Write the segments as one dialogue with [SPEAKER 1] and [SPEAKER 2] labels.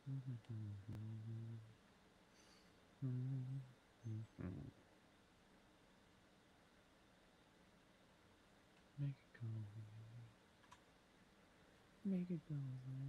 [SPEAKER 1] Make it go away. Make it go away.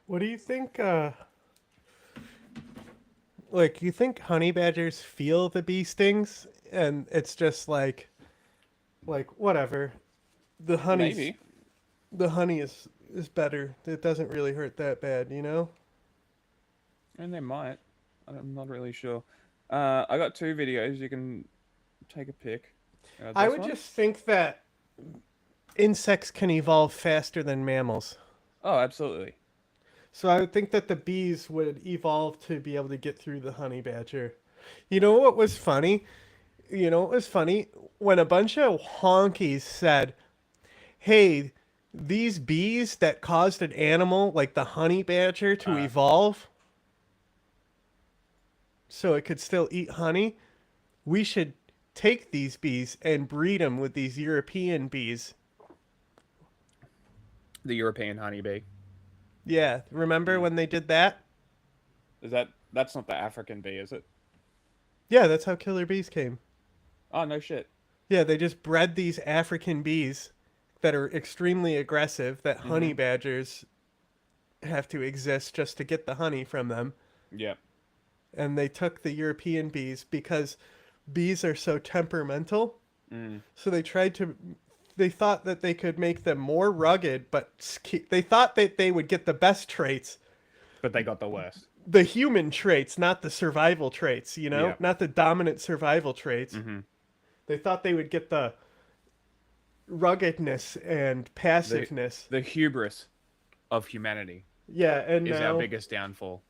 [SPEAKER 2] What do you think? Like, you think honey badgers feel the bee stings, and it's just like whatever. The honey's
[SPEAKER 1] Maybe.
[SPEAKER 2] the honey is better. It doesn't really hurt that bad, you know.
[SPEAKER 1] And they might. I'm not really sure. I got two videos. You can take a pick.
[SPEAKER 2] I
[SPEAKER 1] This
[SPEAKER 2] would
[SPEAKER 1] one.
[SPEAKER 2] just think that insects can evolve faster than mammals.
[SPEAKER 1] Oh, absolutely.
[SPEAKER 2] So I would think that the bees would evolve to be able to get through the honey badger. You know what was funny? You know what was funny? When a bunch of honkies said, "Hey, these bees that caused an animal like the honey badger to
[SPEAKER 1] Uh,
[SPEAKER 2] evolve so it could still eat honey, we should take these bees and breed them with these European bees."
[SPEAKER 1] the European honeybee.
[SPEAKER 2] Yeah, remember
[SPEAKER 1] Mm.
[SPEAKER 2] when they did that?
[SPEAKER 1] That's not the African bee, is it?
[SPEAKER 2] Yeah, that's how killer bees came.
[SPEAKER 1] Oh no shit.
[SPEAKER 2] Yeah, they just bred these African bees that are extremely aggressive that honey
[SPEAKER 1] Mm-hmm.
[SPEAKER 2] badgers have to exist just to get the honey from them.
[SPEAKER 1] Yep.
[SPEAKER 2] And they took the European bees because bees are so temperamental.
[SPEAKER 1] Mm.
[SPEAKER 2] So they thought that they could make them more rugged, but they thought that they would get the best traits,
[SPEAKER 1] But they got the worst.
[SPEAKER 2] the human traits, not the survival traits,
[SPEAKER 1] Yep.
[SPEAKER 2] not the dominant survival traits.
[SPEAKER 1] Mm-hmm.
[SPEAKER 2] They thought they would get the ruggedness and
[SPEAKER 1] The
[SPEAKER 2] passiveness.
[SPEAKER 1] the hubris of humanity
[SPEAKER 2] Yeah, and
[SPEAKER 1] is our
[SPEAKER 2] now
[SPEAKER 1] biggest downfall.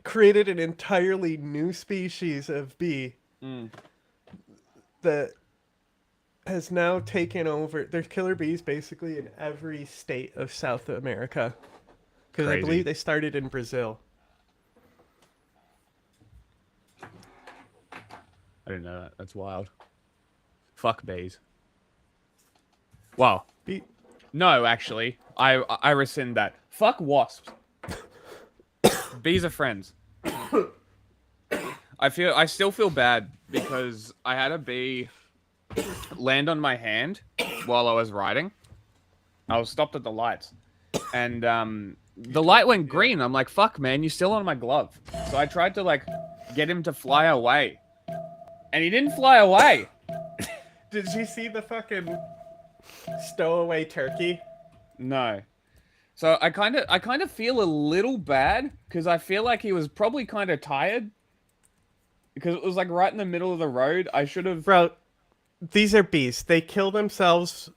[SPEAKER 2] created an entirely new species of bee
[SPEAKER 1] Mm.
[SPEAKER 2] that has now taken over. There's killer bees basically in every state of South America. Because I believe
[SPEAKER 1] Crazy.
[SPEAKER 2] they started in Brazil.
[SPEAKER 1] I didn't know that. That's wild. Fuck bees. Wow.
[SPEAKER 2] Bee,
[SPEAKER 1] No, actually, I rescind that. Fuck wasps. Bees are friends. I still feel bad because I had a bee land on my hand while I was riding. I was stopped at the lights, and the light went green. I'm like, fuck, man, you're still on my glove. So I tried to like get him to fly away, and he didn't fly away.
[SPEAKER 2] did you see the fucking stowaway turkey?
[SPEAKER 1] No. So I kind of feel a little bad because I feel like he was probably kind of tired because it was like right in the middle of the road. I should have.
[SPEAKER 2] Bro, these are bees. They kill themselves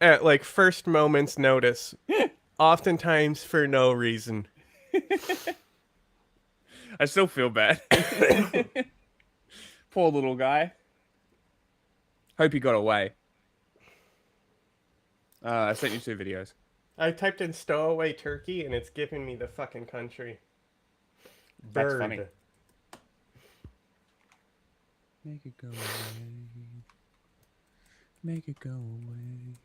[SPEAKER 2] at like first moment's notice, oftentimes for no reason.
[SPEAKER 1] I still feel bad. Poor little guy. Hope he got away. I sent you two videos.
[SPEAKER 2] I typed in stowaway turkey and it's giving me the fucking country.
[SPEAKER 1] That's
[SPEAKER 2] Bird.
[SPEAKER 1] funny.
[SPEAKER 3] Make it go away. Make it go away.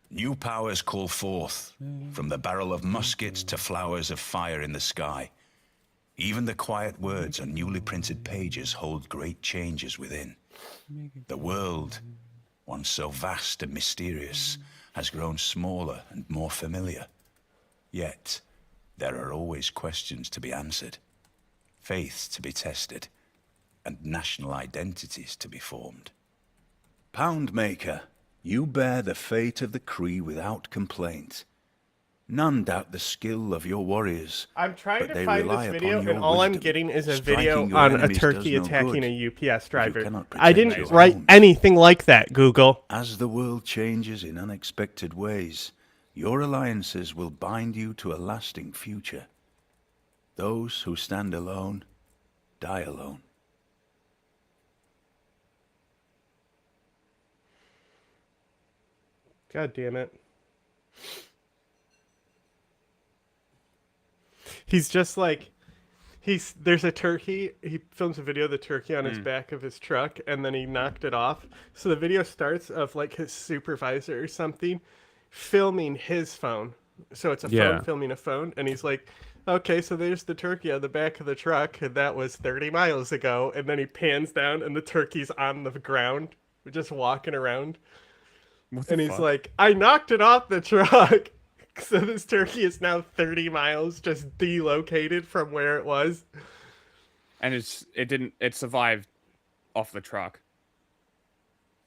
[SPEAKER 4] New powers call forth, from the barrel of muskets to flowers of fire in the sky. Even the quiet words on newly printed pages hold great changes within. The world, once so vast and mysterious, has grown smaller and more familiar. Yet, there are always questions to be answered, faiths to be tested, and national identities to be formed. Poundmaker, you bear the fate of the Kree without complaint. None doubt the skill of your warriors.
[SPEAKER 2] I'm trying
[SPEAKER 4] but
[SPEAKER 2] to
[SPEAKER 4] they
[SPEAKER 2] find
[SPEAKER 4] rely
[SPEAKER 2] this
[SPEAKER 4] upon
[SPEAKER 2] video,
[SPEAKER 4] your
[SPEAKER 2] and all I'm
[SPEAKER 4] wisdom.
[SPEAKER 2] getting is a
[SPEAKER 4] Striking
[SPEAKER 2] video
[SPEAKER 4] your
[SPEAKER 2] on a
[SPEAKER 4] enemies
[SPEAKER 2] turkey
[SPEAKER 4] does no
[SPEAKER 2] attacking
[SPEAKER 4] good
[SPEAKER 2] a UPS driver.
[SPEAKER 4] cannot
[SPEAKER 2] I
[SPEAKER 4] protect
[SPEAKER 2] didn't
[SPEAKER 4] your
[SPEAKER 2] write
[SPEAKER 4] own.
[SPEAKER 2] anything like that, Google.
[SPEAKER 4] As the world changes in unexpected ways, your alliances will bind you to a lasting future. Those who stand alone, die alone.
[SPEAKER 2] God damn it. He's just like, there's a turkey. He films a video of the turkey on his back of his truck, and then he knocked it off. So the video starts of like his supervisor or something filming his phone. So it's a
[SPEAKER 1] Yeah.
[SPEAKER 2] phone filming a phone, and he's like, okay, so there's the turkey on the back of the truck, and that was 30 miles ago. And then he pans down, and the turkey's on the ground, just walking around.
[SPEAKER 1] What the
[SPEAKER 2] And he's
[SPEAKER 1] fuck?
[SPEAKER 2] like, I knocked it off the truck. So this turkey is now 30 miles just delocated from where it was.
[SPEAKER 1] And it survived off the truck.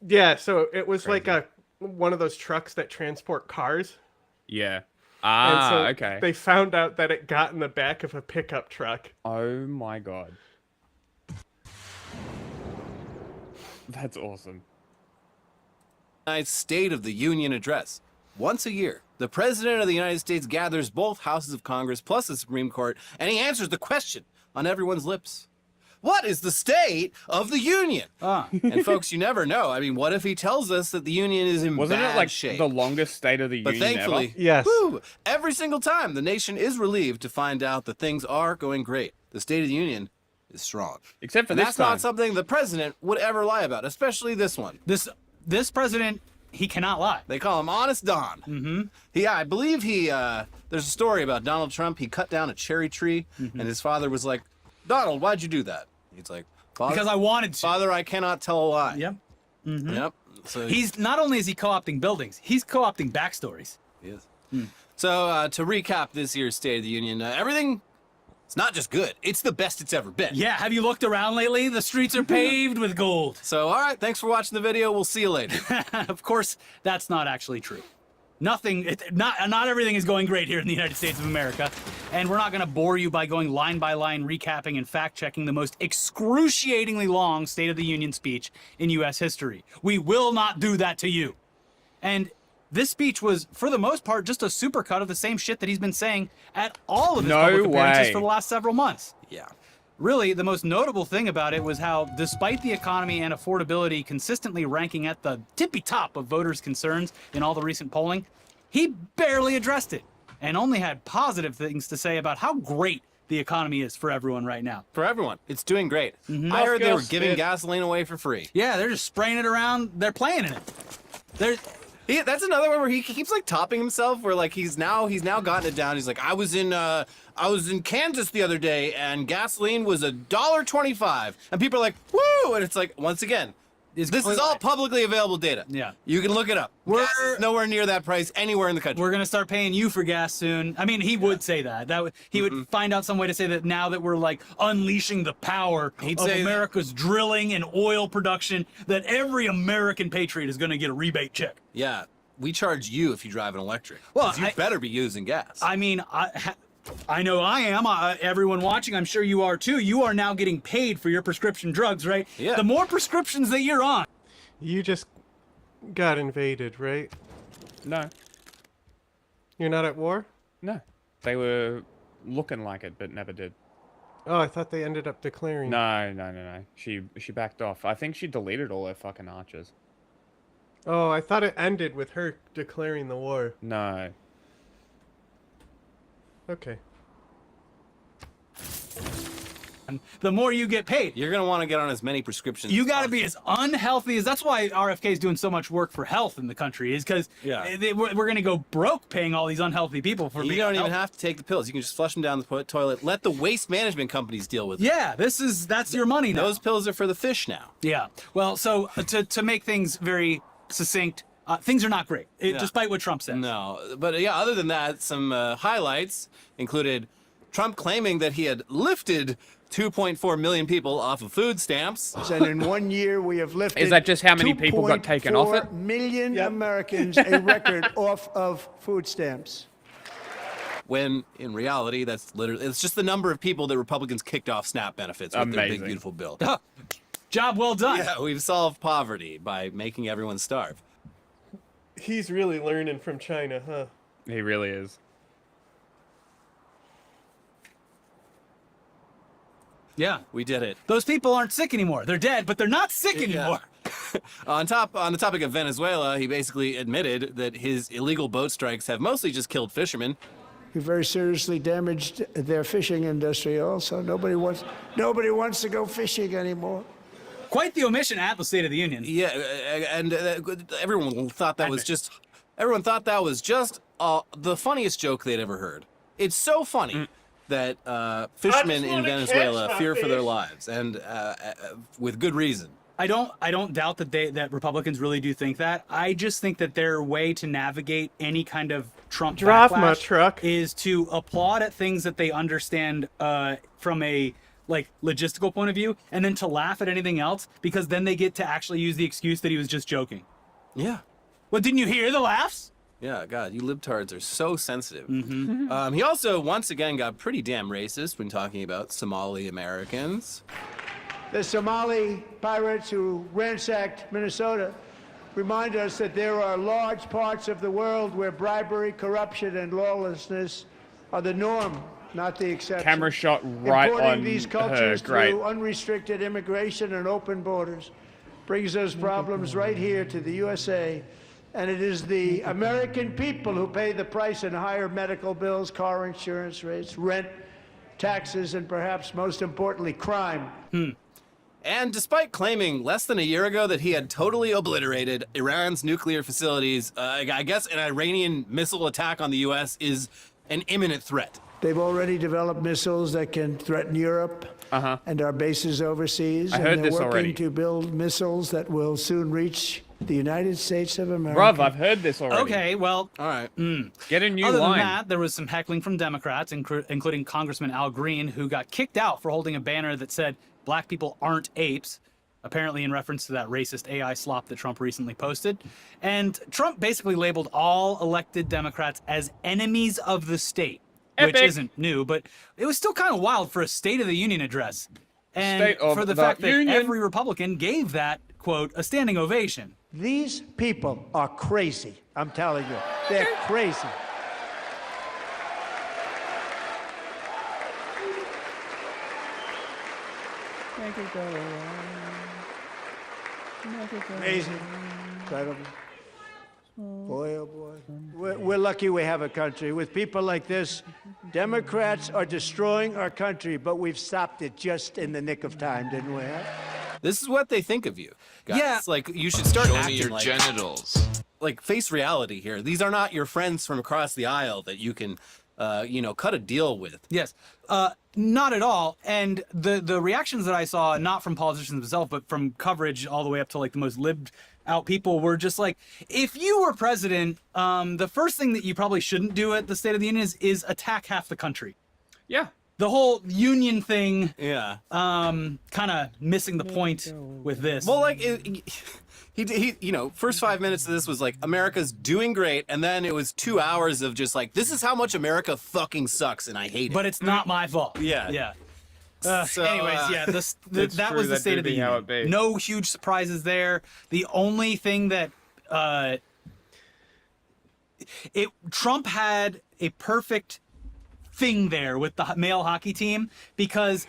[SPEAKER 2] Yeah, so it was like
[SPEAKER 1] Crazy.
[SPEAKER 2] one of those trucks that transport cars.
[SPEAKER 1] Yeah.
[SPEAKER 2] And
[SPEAKER 1] Ah,
[SPEAKER 2] so
[SPEAKER 1] okay.
[SPEAKER 2] they found out that it got in the back of a pickup truck.
[SPEAKER 1] Oh my god. That's awesome.
[SPEAKER 5] State of the Union address. Once a year, the President of the United States gathers both houses of Congress plus the Supreme Court, and he answers the question on everyone's lips. What is the state of the Union? And folks, you never know. I mean, what if he tells us that the Union is in
[SPEAKER 1] Wasn't
[SPEAKER 5] bad
[SPEAKER 1] it like
[SPEAKER 5] shape?
[SPEAKER 1] the longest State of the
[SPEAKER 5] But
[SPEAKER 1] Union
[SPEAKER 5] thankfully,
[SPEAKER 1] ever?
[SPEAKER 2] Yes.
[SPEAKER 5] woo, every single time the nation is relieved to find out that things are going great. The State of the Union is strong.
[SPEAKER 1] Except for
[SPEAKER 5] And
[SPEAKER 1] this
[SPEAKER 5] that's
[SPEAKER 1] time.
[SPEAKER 5] not something the president would ever lie about, especially this one.
[SPEAKER 6] This president, he cannot lie.
[SPEAKER 5] They call him Honest Don. Mm-hmm. I believe there's a story about Donald Trump. He cut down a cherry tree, and his father was like, Donald, why'd you do that? He's like, Father,
[SPEAKER 6] Because I wanted to.
[SPEAKER 5] Father, I cannot tell a lie.
[SPEAKER 6] Yep.
[SPEAKER 5] Yep. So
[SPEAKER 6] He's not only is he co-opting buildings, he's co-opting backstories.
[SPEAKER 5] he is. So to recap this year's State of the Union, everything, it's not just good. It's the best it's ever been.
[SPEAKER 6] Yeah, have you looked around lately? The streets are paved with gold.
[SPEAKER 5] So, all right, thanks for watching the video. We'll see you later.
[SPEAKER 6] Of course, that's not actually true. Not everything is going great here in the United States of America, and we're not going to bore you by going line by line recapping and fact-checking the most excruciatingly long State of the Union speech in U.S. history. We will not do that to you. And this speech was, for the most part, just a supercut of the same shit that he's been saying at all of his
[SPEAKER 1] No
[SPEAKER 6] public appearances
[SPEAKER 1] way.
[SPEAKER 6] for the last several months.
[SPEAKER 5] Yeah.
[SPEAKER 6] Really, the most notable thing about it was how, despite the economy and affordability consistently ranking at the tippy top of voters' concerns in all the recent polling, he barely addressed it and only had positive things to say about how great the economy is for everyone right now.
[SPEAKER 5] For everyone, it's doing great. I heard they were giving gasoline away for free.
[SPEAKER 6] Yeah, they're just spraying it around. They're playing in it.
[SPEAKER 5] That's another one where he keeps like topping himself. Where like he's now gotten it down. He's like, I was in Kansas the other day and gasoline was $1.25, and people are like, woo! And it's like, once again, this is all publicly available data.
[SPEAKER 6] Yeah.
[SPEAKER 5] You can look it up. Gas is nowhere near that price anywhere in the country.
[SPEAKER 6] We're gonna start paying you for gas soon. I mean, he would say that. He would find out some way to say that now that we're like unleashing the power
[SPEAKER 5] He'd
[SPEAKER 6] of
[SPEAKER 5] say-
[SPEAKER 6] America's drilling and oil production, that every American patriot is gonna get a rebate check.
[SPEAKER 5] Yeah, we charge you if you drive an electric.
[SPEAKER 6] Well,
[SPEAKER 5] 'Cause you better be using gas.
[SPEAKER 6] I mean, I know I am. Everyone watching, I'm sure you are too. You are now getting paid for your prescription drugs, right?
[SPEAKER 5] Yeah.
[SPEAKER 6] The more prescriptions that you're on.
[SPEAKER 2] You just got invaded, right?
[SPEAKER 1] No.
[SPEAKER 2] You're not at war?
[SPEAKER 1] No. They were looking like it, but never did.
[SPEAKER 2] Oh, I thought they ended up declaring.
[SPEAKER 1] No. She backed off. I think she deleted all her fucking archers.
[SPEAKER 2] Oh, I thought it ended with her declaring the war.
[SPEAKER 1] No.
[SPEAKER 2] Okay.
[SPEAKER 6] And the more you get paid.
[SPEAKER 5] You're gonna want to get on as many prescriptions.
[SPEAKER 6] You
[SPEAKER 5] as
[SPEAKER 6] got to be as unhealthy as. That's why RFK is doing so much work for health in the country, is because we're going to go broke paying all these unhealthy people for
[SPEAKER 5] You
[SPEAKER 6] being
[SPEAKER 5] don't even
[SPEAKER 6] unhealthy.
[SPEAKER 5] have to take the pills. You can just flush them down the toilet. Let the waste management companies deal with it.
[SPEAKER 6] Yeah, that's your money now.
[SPEAKER 5] Those pills are for the fish now.
[SPEAKER 6] Yeah. Well, so to make things very succinct, things are not great, despite what Trump says.
[SPEAKER 5] No, but yeah, other than that, some highlights included Trump claiming that he had lifted 2.4 million people off of food stamps.
[SPEAKER 7] And in 1 year, we have lifted.
[SPEAKER 1] Is that just how many people got taken off it?
[SPEAKER 7] 2.4 million Americans, a record off of food stamps.
[SPEAKER 5] when in reality, it's just the number of people that Republicans kicked off SNAP benefits with their big,
[SPEAKER 1] Amazing.
[SPEAKER 5] beautiful bill.
[SPEAKER 6] Job well done.
[SPEAKER 5] Yeah, we've solved poverty by making everyone starve.
[SPEAKER 2] He's really learning from China, huh?
[SPEAKER 1] He really is.
[SPEAKER 5] Yeah, we did it.
[SPEAKER 6] Those people aren't sick anymore. They're dead, but they're not sick anymore.
[SPEAKER 5] On the topic of Venezuela, he basically admitted that his illegal boat strikes have mostly just killed fishermen.
[SPEAKER 7] We very seriously damaged their fishing industry also. Nobody wants to go fishing anymore.
[SPEAKER 6] Quite the omission at the State of the Union.
[SPEAKER 5] Yeah, and everyone thought that was just the funniest joke they'd ever heard. It's so funny that fishermen in Venezuela fear for their lives, and with good reason.
[SPEAKER 6] I don't doubt that Republicans really do think that. I just think that their way to navigate any kind of Trump
[SPEAKER 2] Drive my
[SPEAKER 6] backlash
[SPEAKER 2] truck.
[SPEAKER 6] is to applaud at things that they understand from a logistical point of view, and then to laugh at anything else, because then they get to actually use the excuse that he was just joking.
[SPEAKER 5] Yeah.
[SPEAKER 6] Well, didn't you hear the laughs?
[SPEAKER 5] Yeah, God, you libtards are so sensitive. He also, once again, got pretty damn racist when talking about Somali Americans.
[SPEAKER 7] The Somali pirates who ransacked Minnesota remind us that there are large parts of the world where bribery, corruption, and lawlessness are the norm, not the exception.
[SPEAKER 1] Camera shot right
[SPEAKER 7] Importing
[SPEAKER 1] on
[SPEAKER 7] these
[SPEAKER 1] her.
[SPEAKER 7] cultures
[SPEAKER 1] Great.
[SPEAKER 7] through unrestricted immigration and open borders brings those problems right here to the USA. And it is the American people who pay the price in higher medical bills, car insurance rates, rent, taxes, and perhaps most importantly, crime.
[SPEAKER 5] And despite claiming less than a year ago that he had totally obliterated Iran's nuclear facilities, I guess an Iranian missile attack on the U.S. is an imminent threat.
[SPEAKER 7] They've already developed missiles that can threaten Europe and our bases overseas.
[SPEAKER 1] I heard
[SPEAKER 7] and they're
[SPEAKER 1] this
[SPEAKER 7] working
[SPEAKER 1] already.
[SPEAKER 7] to build missiles that will soon reach the United States of America.
[SPEAKER 1] Bruv, I've heard this already.
[SPEAKER 6] Okay, well,
[SPEAKER 5] All right.
[SPEAKER 1] Get a new
[SPEAKER 6] other
[SPEAKER 1] line.
[SPEAKER 6] than that, there was some heckling from Democrats, including Congressman Al Green, who got kicked out for holding a banner that said, "Black people aren't apes," apparently in reference to that racist AI slop that Trump recently posted. And Trump basically labeled all elected Democrats as enemies of the state, which
[SPEAKER 1] Epic.
[SPEAKER 6] isn't new, but it was still kind of wild for a State of the Union address. And
[SPEAKER 1] State of
[SPEAKER 6] for the
[SPEAKER 1] the
[SPEAKER 6] fact that
[SPEAKER 1] Union.
[SPEAKER 6] every Republican gave that, quote, a standing ovation.
[SPEAKER 7] These people are crazy. I'm telling you, they're crazy. Amazing. Incredible. Boy, oh boy. We're lucky we have a country. With people like this, Democrats are destroying our country, but we've stopped it just in the nick of time, didn't we? Huh?
[SPEAKER 5] This is what they think of you. Guys.
[SPEAKER 6] Yeah.
[SPEAKER 5] It's like you should start
[SPEAKER 8] Show me
[SPEAKER 5] acting
[SPEAKER 8] your
[SPEAKER 5] like,
[SPEAKER 8] genitals.
[SPEAKER 5] like face reality here. These are not your friends from across the aisle that you can, cut a deal with.
[SPEAKER 6] Yes, not at all. And the reactions that I saw, not from politicians themselves, but from coverage all the way up to like the most libbed out people, were just like, if you were president, the first thing that you probably shouldn't do at the State of the Union is attack half the country.
[SPEAKER 1] Yeah.
[SPEAKER 6] The whole union thing,
[SPEAKER 5] Yeah.
[SPEAKER 6] kind of missing the point with this.
[SPEAKER 5] Well, like he first 5 minutes of this was like America's doing great, and then it was 2 hours of just like, this is how much America fucking sucks, and I hate it.
[SPEAKER 6] but it's not my fault.
[SPEAKER 5] Yeah.
[SPEAKER 6] Yeah.
[SPEAKER 5] So,
[SPEAKER 6] Anyways, yeah,
[SPEAKER 1] It's
[SPEAKER 6] that
[SPEAKER 1] true,
[SPEAKER 6] was the
[SPEAKER 1] that
[SPEAKER 6] State
[SPEAKER 1] do
[SPEAKER 6] of the
[SPEAKER 1] be how
[SPEAKER 6] Union.
[SPEAKER 1] it be.
[SPEAKER 6] No huge surprises there. The only thing that Trump had a perfect thing there with the male hockey team, because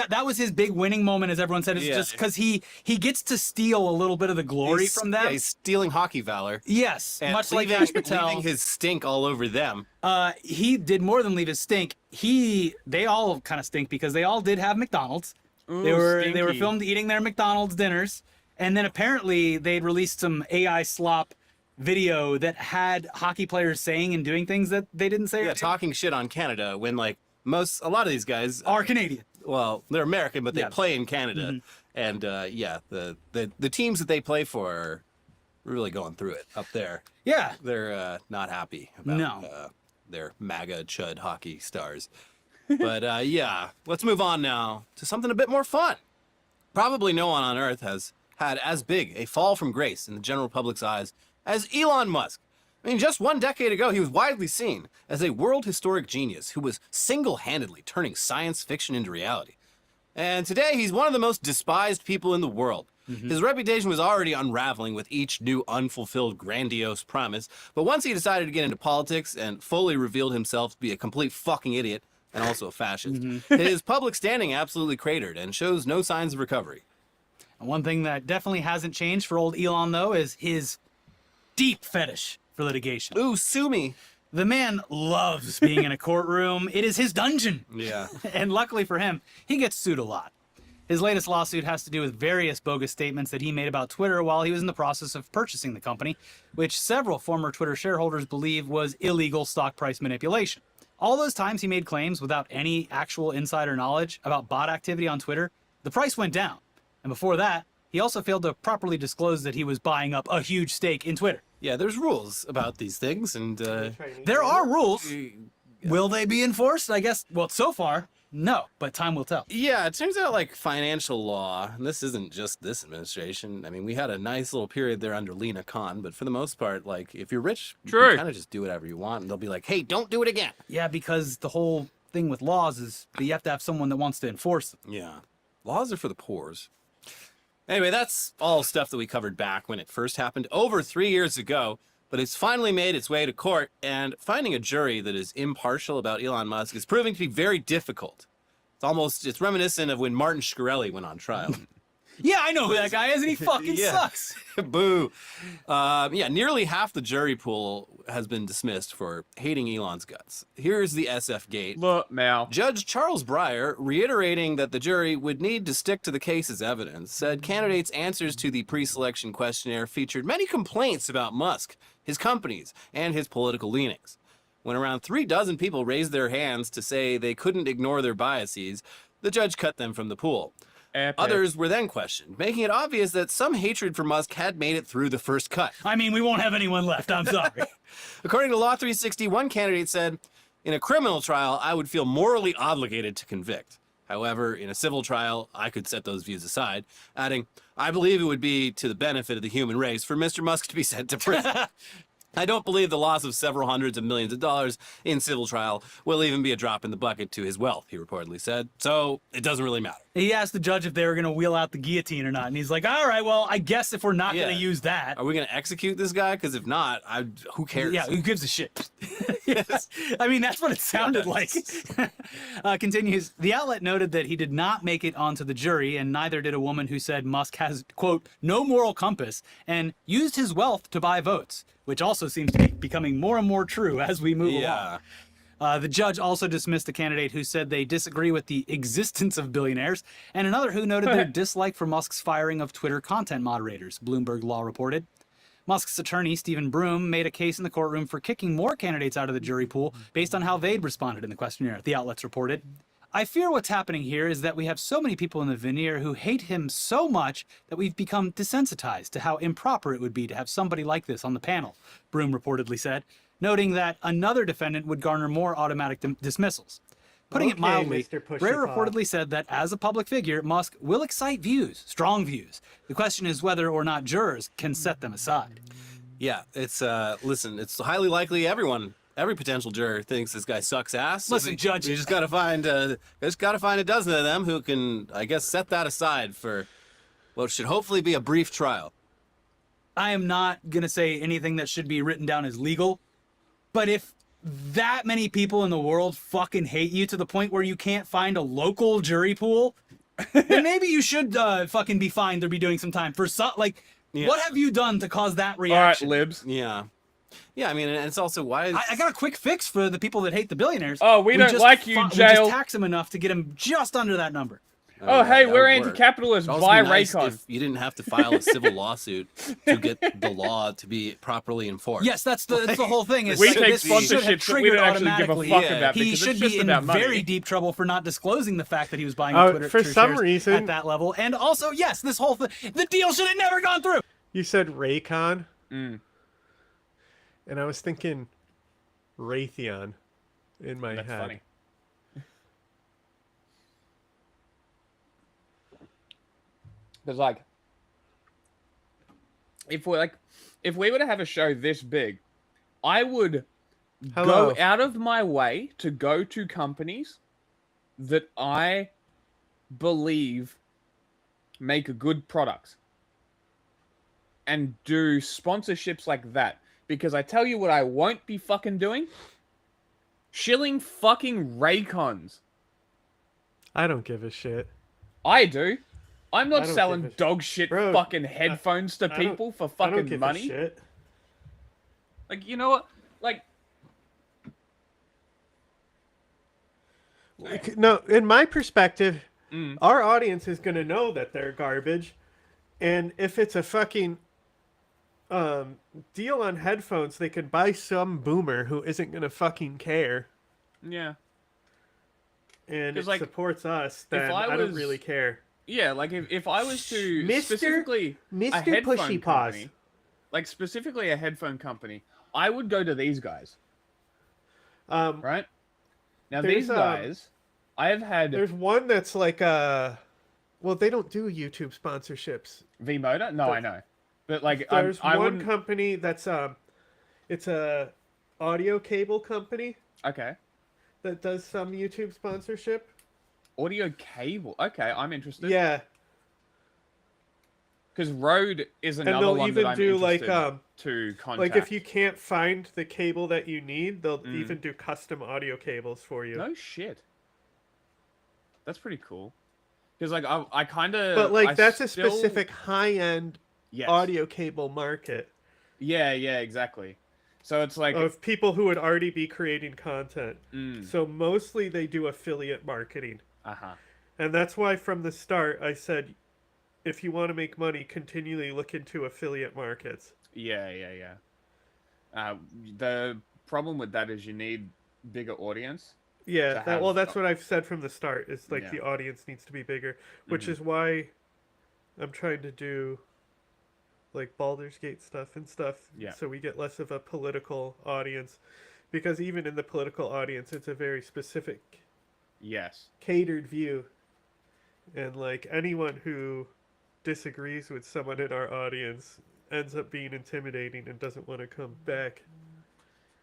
[SPEAKER 6] that was his big winning moment, as everyone said. It's
[SPEAKER 5] Yeah.
[SPEAKER 6] just because he gets to steal a little bit of the glory from them.
[SPEAKER 5] Yeah, he's stealing hockey valor.
[SPEAKER 6] Yes,
[SPEAKER 5] And
[SPEAKER 6] much like
[SPEAKER 5] leaving,
[SPEAKER 6] Ash Patel.
[SPEAKER 5] leaving his stink all over them.
[SPEAKER 6] He did more than leave his stink. They all kind of stink because they all did have McDonald's. They were
[SPEAKER 1] stinky.
[SPEAKER 6] filmed eating their McDonald's dinners, and then apparently they'd released some AI slop video that had hockey players saying and doing things that they didn't say.
[SPEAKER 5] Yeah, talking shit on Canada when like a lot of these guys
[SPEAKER 6] Are Canadian.
[SPEAKER 5] well, they're American, but they
[SPEAKER 6] Yeah.
[SPEAKER 5] play in Canada, and the teams that they play for are really going through it up there.
[SPEAKER 6] Yeah.
[SPEAKER 5] They're not happy about
[SPEAKER 6] No.
[SPEAKER 5] their MAGA chud hockey stars. But let's move on now to something a bit more fun. Probably no one on Earth has had as big a fall from grace in the general public's eyes as Elon Musk. I mean, just 1 decade ago, he was widely seen as a world historic genius who was single-handedly turning science fiction into reality. And today, he's one of the most despised people in the world. His reputation was already unraveling with each new unfulfilled grandiose promise, but once he decided to get into politics and fully revealed himself to be a complete fucking idiot and also a fascist, his public standing absolutely cratered and shows no signs of recovery.
[SPEAKER 6] And one thing that definitely hasn't changed for old Elon, though, is his deep fetish for litigation.
[SPEAKER 5] Ooh, sue me.
[SPEAKER 6] The man loves being in a courtroom. It is his dungeon.
[SPEAKER 5] Yeah.
[SPEAKER 6] And luckily for him, he gets sued a lot. His latest lawsuit has to do with various bogus statements that he made about Twitter while he was in the process of purchasing the company, which several former Twitter shareholders believe was illegal stock price manipulation. All those times he made claims without any actual insider knowledge about bot activity on Twitter, the price went down. And before that, he also failed to properly disclose that he was buying up a huge stake in Twitter.
[SPEAKER 5] Yeah, there's rules about these things, and
[SPEAKER 6] There are rules. Will they be enforced? I guess, well, so far, no, but time will tell.
[SPEAKER 5] yeah, it turns out like financial law, and this isn't just this administration. I mean, we had a nice little period there under Lena Khan, but for the most part, like if you're rich, you
[SPEAKER 1] True.
[SPEAKER 5] can kind of just do whatever you want, and they'll be like, hey, don't do it again.
[SPEAKER 6] Yeah, because the whole thing with laws is that you have to have someone that wants to enforce them.
[SPEAKER 5] Yeah, laws are for the poors. Anyway, that's all stuff that we covered back when it first happened over 3 years ago, but it's finally made its way to court, and finding a jury that is impartial about Elon Musk is proving to be very difficult. It's reminiscent of when Martin Shkreli went on trial.
[SPEAKER 6] Yeah, I know who that guy is, and he fucking
[SPEAKER 5] Yeah.
[SPEAKER 6] sucks.
[SPEAKER 5] Boo. Yeah, nearly half the jury pool has been dismissed for hating Elon's guts. Here's the SF gate.
[SPEAKER 1] Look, Mal.
[SPEAKER 5] Judge Charles Breyer, reiterating that the jury would need to stick to the case as evidence, said candidates' answers to the pre-selection questionnaire featured many complaints about Musk, his companies, and his political leanings. When around 36 people raised their hands to say they couldn't ignore their biases, the judge cut them from the pool.
[SPEAKER 1] Epic.
[SPEAKER 5] Others were then questioned, making it obvious that some hatred for Musk had made it through the first cut.
[SPEAKER 6] I mean, we won't have anyone left. I'm sorry.
[SPEAKER 5] According to Law 360, one candidate said, in a criminal trial, I would feel morally obligated to convict. However, in a civil trial, I could set those views aside, adding, I believe it would be to the benefit of the human race for Mr. Musk to be sent to prison. I don't believe the loss of several hundreds of millions of dollars in civil trial will even be a drop in the bucket to his wealth, he reportedly said. So it doesn't really matter.
[SPEAKER 6] He asked the judge if they were going to wheel out the guillotine or not, and he's like, all right, well, I guess if we're not going
[SPEAKER 5] Yeah.
[SPEAKER 6] to use that.
[SPEAKER 5] Are we going to execute this guy? Because if not, who cares?
[SPEAKER 6] Yeah, who gives a shit? Yes. I mean, that's what it sounded like. Continues, the outlet noted that he did not make it onto the jury, and neither did a woman who said Musk has, quote, no moral compass, and used his wealth to buy votes, which also seems to be becoming more and more true as we move
[SPEAKER 5] Yeah.
[SPEAKER 6] along. The judge also dismissed a candidate who said they disagree with the existence of billionaires, and another who noted their dislike for Musk's firing of Twitter content moderators, Bloomberg Law reported. Musk's attorney, Stephen Broom, made a case in the courtroom for kicking more candidates out of the jury pool based on how they'd responded in the questionnaire, the outlets reported. I fear what's happening here is that we have so many people in the veneer who hate him so much that we've become desensitized to how improper it would be to have somebody like this on the panel, Broom reportedly said, noting that another defendant would garner more automatic dismissals. Putting it
[SPEAKER 2] Okay,
[SPEAKER 6] mildly,
[SPEAKER 2] Mr. Pushy
[SPEAKER 6] Breyer
[SPEAKER 2] Pop.
[SPEAKER 6] reportedly said that as a public figure, Musk will excite views, strong views. The question is whether or not jurors can set them aside.
[SPEAKER 5] Yeah, it's listen, it's highly likely every potential juror thinks this guy sucks ass.
[SPEAKER 6] Listen, Judge.
[SPEAKER 5] You just gotta find a dozen of them who can, I guess, set that aside for what should hopefully be a brief trial.
[SPEAKER 6] I am not going to say anything that should be written down as legal, but if that many people in the world fucking hate you to the point where you can't find a local jury pool, then maybe you should fucking be fined or be doing some time for some, like, what have you done to cause that
[SPEAKER 1] All right,
[SPEAKER 6] reaction?
[SPEAKER 1] libs.
[SPEAKER 5] Yeah. Yeah, I mean, and it's also why is,
[SPEAKER 6] I got a quick fix for the people that hate the billionaires.
[SPEAKER 1] Oh, we don't
[SPEAKER 6] just
[SPEAKER 1] like you,
[SPEAKER 6] we
[SPEAKER 1] jail.
[SPEAKER 6] just tax them enough to get them just under that number.
[SPEAKER 1] Oh, hey,
[SPEAKER 5] that
[SPEAKER 1] we're
[SPEAKER 5] would work.
[SPEAKER 1] anti-capitalist.
[SPEAKER 5] It'd also
[SPEAKER 1] Buy
[SPEAKER 5] be nice
[SPEAKER 1] Raycon.
[SPEAKER 5] if you didn't have to file a civil lawsuit to get the law to be properly enforced.
[SPEAKER 6] Yes, that's the whole thing. Is
[SPEAKER 1] We
[SPEAKER 6] so
[SPEAKER 1] take
[SPEAKER 6] this should have
[SPEAKER 1] sponsorships that we
[SPEAKER 6] triggered
[SPEAKER 1] don't actually give a
[SPEAKER 6] automatically.
[SPEAKER 1] fuck
[SPEAKER 5] Yeah.
[SPEAKER 1] about
[SPEAKER 6] He
[SPEAKER 1] because
[SPEAKER 6] should
[SPEAKER 1] it's just
[SPEAKER 6] be in
[SPEAKER 1] about money.
[SPEAKER 6] very deep trouble for not disclosing the fact that he was buying Twitter
[SPEAKER 2] for
[SPEAKER 6] Twitter
[SPEAKER 2] some
[SPEAKER 6] shares
[SPEAKER 2] reason-
[SPEAKER 6] at that level. And also, yes, this whole thing, the deal should have never gone through.
[SPEAKER 2] You said Raycon,
[SPEAKER 1] Mm.
[SPEAKER 2] and I was thinking Raytheon in my
[SPEAKER 1] That's
[SPEAKER 2] head.
[SPEAKER 1] funny. Because like, if we were to have a show this big, I would
[SPEAKER 2] Hello.
[SPEAKER 1] go out of my way to go to companies that I believe make good products and do sponsorships like that. Because I tell you what I won't be fucking doing. Shilling fucking Raycons.
[SPEAKER 2] I don't give a shit.
[SPEAKER 1] I do. I'm
[SPEAKER 2] I
[SPEAKER 1] not
[SPEAKER 2] don't
[SPEAKER 1] selling
[SPEAKER 2] give a-
[SPEAKER 1] dog shit
[SPEAKER 2] Bro,
[SPEAKER 1] fucking headphones to
[SPEAKER 2] I don't-
[SPEAKER 1] people for
[SPEAKER 2] I don't
[SPEAKER 1] fucking
[SPEAKER 2] give
[SPEAKER 1] money.
[SPEAKER 2] a shit.
[SPEAKER 1] Like, you know what? Like,
[SPEAKER 2] No, in my perspective,
[SPEAKER 1] Mm.
[SPEAKER 2] our audience is gonna know that they're garbage, and if it's a fucking deal on headphones, they could buy some boomer who isn't gonna fucking care,
[SPEAKER 1] yeah.
[SPEAKER 2] and
[SPEAKER 1] 'Cause,
[SPEAKER 2] it
[SPEAKER 1] like,
[SPEAKER 2] supports us. Then
[SPEAKER 1] I
[SPEAKER 2] I don't
[SPEAKER 1] was-
[SPEAKER 2] really care.
[SPEAKER 1] Yeah, like if I was to
[SPEAKER 2] Mister-
[SPEAKER 1] specifically a
[SPEAKER 2] Mr.
[SPEAKER 1] headphone
[SPEAKER 2] Pushy Paws.
[SPEAKER 1] company, like specifically a headphone company, I would go to these guys, right? Now
[SPEAKER 2] There's,
[SPEAKER 1] these guys, I have had
[SPEAKER 2] There's one that's like well, they don't do YouTube sponsorships.
[SPEAKER 1] V-Motor. No, I know, but like
[SPEAKER 2] There's
[SPEAKER 1] I
[SPEAKER 2] one
[SPEAKER 1] wouldn't.
[SPEAKER 2] company that's it's a audio cable company
[SPEAKER 1] Okay,
[SPEAKER 2] that does some YouTube sponsorship.
[SPEAKER 1] audio cable. Okay, I'm interested.
[SPEAKER 2] Yeah,
[SPEAKER 1] because Rode is another
[SPEAKER 2] they'll
[SPEAKER 1] one
[SPEAKER 2] even
[SPEAKER 1] that I'm
[SPEAKER 2] do, like,
[SPEAKER 1] interested to contact.
[SPEAKER 2] like if you can't find the cable that you need, they'll even do custom audio cables for you.
[SPEAKER 1] No shit. That's pretty cool. Because like I kind of.
[SPEAKER 2] But like that's a specific high-end
[SPEAKER 1] yes.
[SPEAKER 2] audio cable market
[SPEAKER 1] Yeah, exactly. So it's like
[SPEAKER 2] of people who would already be creating content.
[SPEAKER 1] Mm.
[SPEAKER 2] So mostly they do affiliate marketing.
[SPEAKER 1] uh-huh.
[SPEAKER 2] And that's why from the start I said, if you want to make money, continually look into affiliate markets.
[SPEAKER 1] Yeah. The problem with that is you need bigger audience.
[SPEAKER 2] Yeah,
[SPEAKER 1] To have-
[SPEAKER 2] well, that's what I've said from the start. Is like
[SPEAKER 1] Yeah.
[SPEAKER 2] the audience needs to be bigger, which
[SPEAKER 1] Mm-hmm.
[SPEAKER 2] is why I'm trying to do like Baldur's Gate stuff and stuff.
[SPEAKER 1] Yeah.
[SPEAKER 2] So we get less of a political audience, because even in the political audience, it's a very specific,
[SPEAKER 1] Yes.
[SPEAKER 2] catered view, and like anyone who disagrees with someone in our audience ends up being intimidating and doesn't want to come back.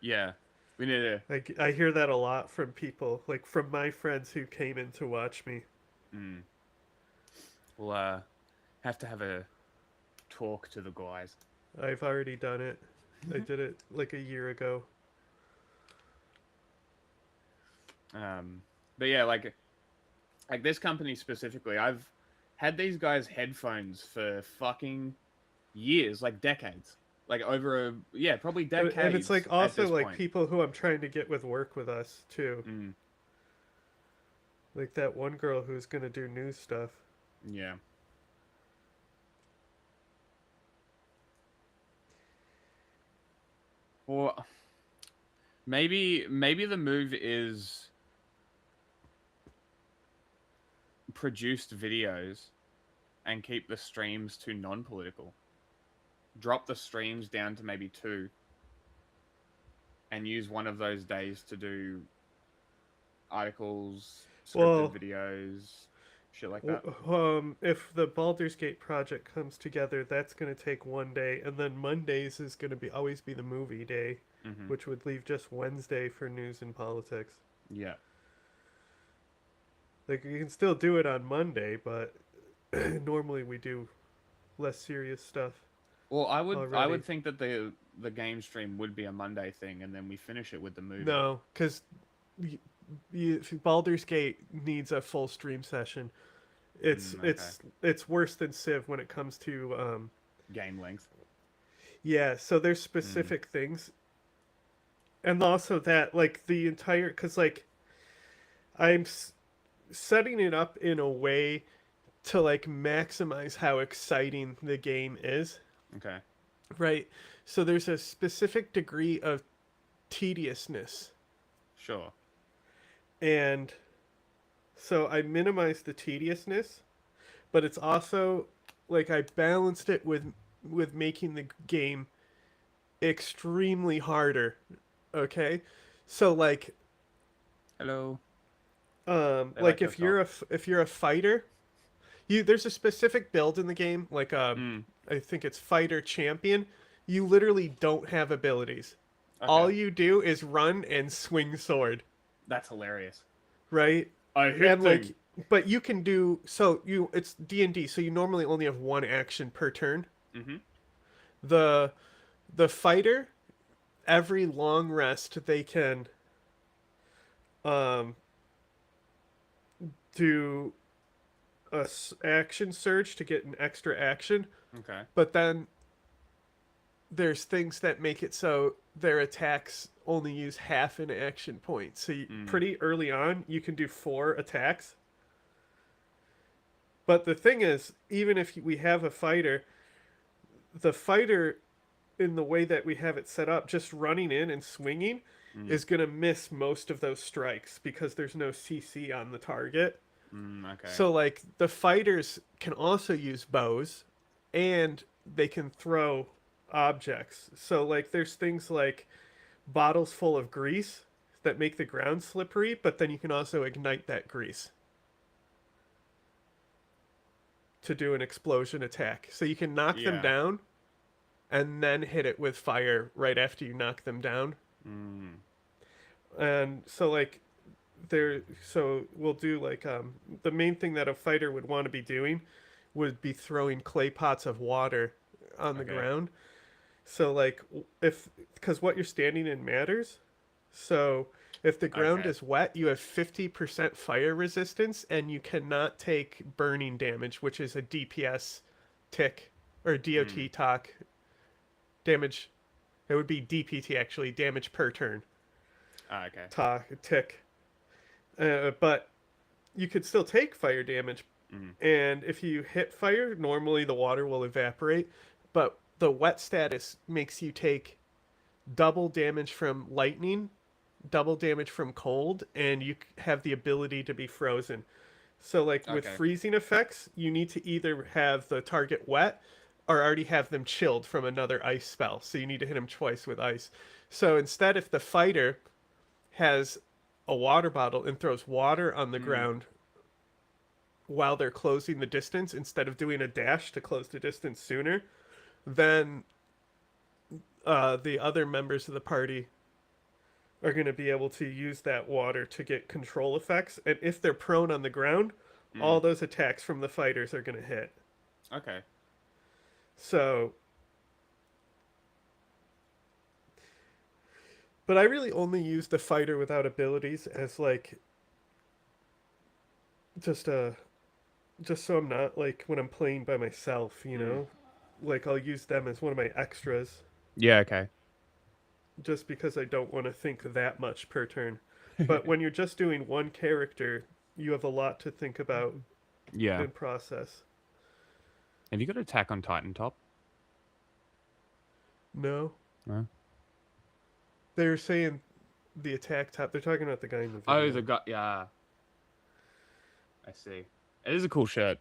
[SPEAKER 1] Yeah. We need to.
[SPEAKER 2] Like I hear that a lot from people, like from my friends who came in to watch me.
[SPEAKER 1] We'll have to have a talk to the guys.
[SPEAKER 2] I've already done it. I did it like a year ago.
[SPEAKER 1] But yeah, like this company specifically, I've had these guys headphones for fucking years, like decades, like over probably decades.
[SPEAKER 2] And it's like
[SPEAKER 1] at
[SPEAKER 2] also
[SPEAKER 1] this
[SPEAKER 2] like
[SPEAKER 1] point.
[SPEAKER 2] people who I'm trying to get with work with us too.
[SPEAKER 1] Mm,
[SPEAKER 2] Like that one girl who's gonna do news stuff.
[SPEAKER 1] yeah. Well, maybe the move is produced videos and keep the streams to non-political. Drop the streams down to maybe 2 and use one of those days to do articles, scripted
[SPEAKER 2] Well,
[SPEAKER 1] videos, shit like that.
[SPEAKER 2] If the Baldur's Gate project comes together, that's gonna take one day, and then Mondays is gonna be always be the movie day,
[SPEAKER 1] Mhm.
[SPEAKER 2] which would leave just Wednesday for news and politics.
[SPEAKER 1] Yeah.
[SPEAKER 2] Like you can still do it on Monday, but normally we do less serious stuff.
[SPEAKER 1] Well, I would
[SPEAKER 2] Already.
[SPEAKER 1] think that the game stream would be a Monday thing, and then we finish it with the movie.
[SPEAKER 2] No, because Baldur's Gate needs a full stream session. It's
[SPEAKER 1] Okay.
[SPEAKER 2] it's worse than Civ when it comes to
[SPEAKER 1] Game length.
[SPEAKER 2] yeah. So there's specific things, and also that like the entire because like I'm setting it up in a way to like maximize how exciting the game is.
[SPEAKER 1] Okay.
[SPEAKER 2] Right. So there's a specific degree of tediousness.
[SPEAKER 1] Sure.
[SPEAKER 2] And so I minimized the tediousness, but it's also like I balanced it with making the game extremely harder. Okay? So like
[SPEAKER 1] Hello.
[SPEAKER 2] like
[SPEAKER 1] like
[SPEAKER 2] if
[SPEAKER 1] those
[SPEAKER 2] you're a fighter, there's a specific build in the game, like I think it's fighter champion. You literally don't have abilities. All
[SPEAKER 1] Okay.
[SPEAKER 2] you do is run and swing sword,
[SPEAKER 1] That's hilarious.
[SPEAKER 2] right?
[SPEAKER 1] I hit
[SPEAKER 2] And like,
[SPEAKER 1] thing.
[SPEAKER 2] but you can do so. It's D&D, so you normally only have one action per turn.
[SPEAKER 1] Mm-hmm.
[SPEAKER 2] The the fighter, every long rest they can um do action surge to get an extra action,
[SPEAKER 1] Okay.
[SPEAKER 2] but then there's things that make it so their attacks only use half an action point. So pretty early on, you can do 4 attacks. But the thing is, even if we have a fighter, the fighter, in the way that we have it set up, just running in and swinging, is going to miss most of those strikes because there's no CC on the target.
[SPEAKER 1] Okay.
[SPEAKER 2] So, like, the fighters can also use bows, and they can throw objects. So, like, there's things like bottles full of grease that make the ground slippery, but then you can also ignite that grease to do an explosion attack. So you can knock them
[SPEAKER 1] Yeah.
[SPEAKER 2] down and then hit it with fire right after you knock them down. And so, like, so we'll do like the main thing that a fighter would want to be doing would be throwing clay pots of water on the
[SPEAKER 1] Okay.
[SPEAKER 2] ground. So, like, because what you're standing in matters. So if the ground
[SPEAKER 1] Okay.
[SPEAKER 2] is wet, you have 50% fire resistance, and you cannot take burning damage, which is a DPS tick or DOT talk damage. It would be DPT actually, damage per turn.
[SPEAKER 1] Okay.
[SPEAKER 2] Tick. But you could still take fire damage, and if you hit fire, normally the water will evaporate. But the wet status makes you take double damage from lightning, double damage from cold, and you have the ability to be frozen. So, like, with
[SPEAKER 1] Okay.
[SPEAKER 2] freezing effects, you need to either have the target wet or already have them chilled from another ice spell. So you need to hit them twice with ice. So instead, if the fighter has a water bottle and throws water on the ground while they're closing the distance, instead of doing a dash to close the distance sooner, then the other members of the party are going to be able to use that water to get control effects. And if they're prone on the ground, all those attacks from the fighters are going to hit.
[SPEAKER 1] Okay.
[SPEAKER 2] So, but I really only use the fighter without abilities as like just so I'm not like when I'm playing by myself, you know? Like I'll use them as one of my extras
[SPEAKER 1] Yeah. Okay.
[SPEAKER 2] just because I don't want to think that much per turn. But when you're just doing one character, you have a lot to think about
[SPEAKER 1] Yeah.
[SPEAKER 2] and process.
[SPEAKER 1] Have you got Attack on Titan top?
[SPEAKER 2] No.
[SPEAKER 1] No.
[SPEAKER 2] They're saying the attack top. They're talking about the guy in the video.
[SPEAKER 1] Oh, the guy. Yeah. I see. It is a cool shirt.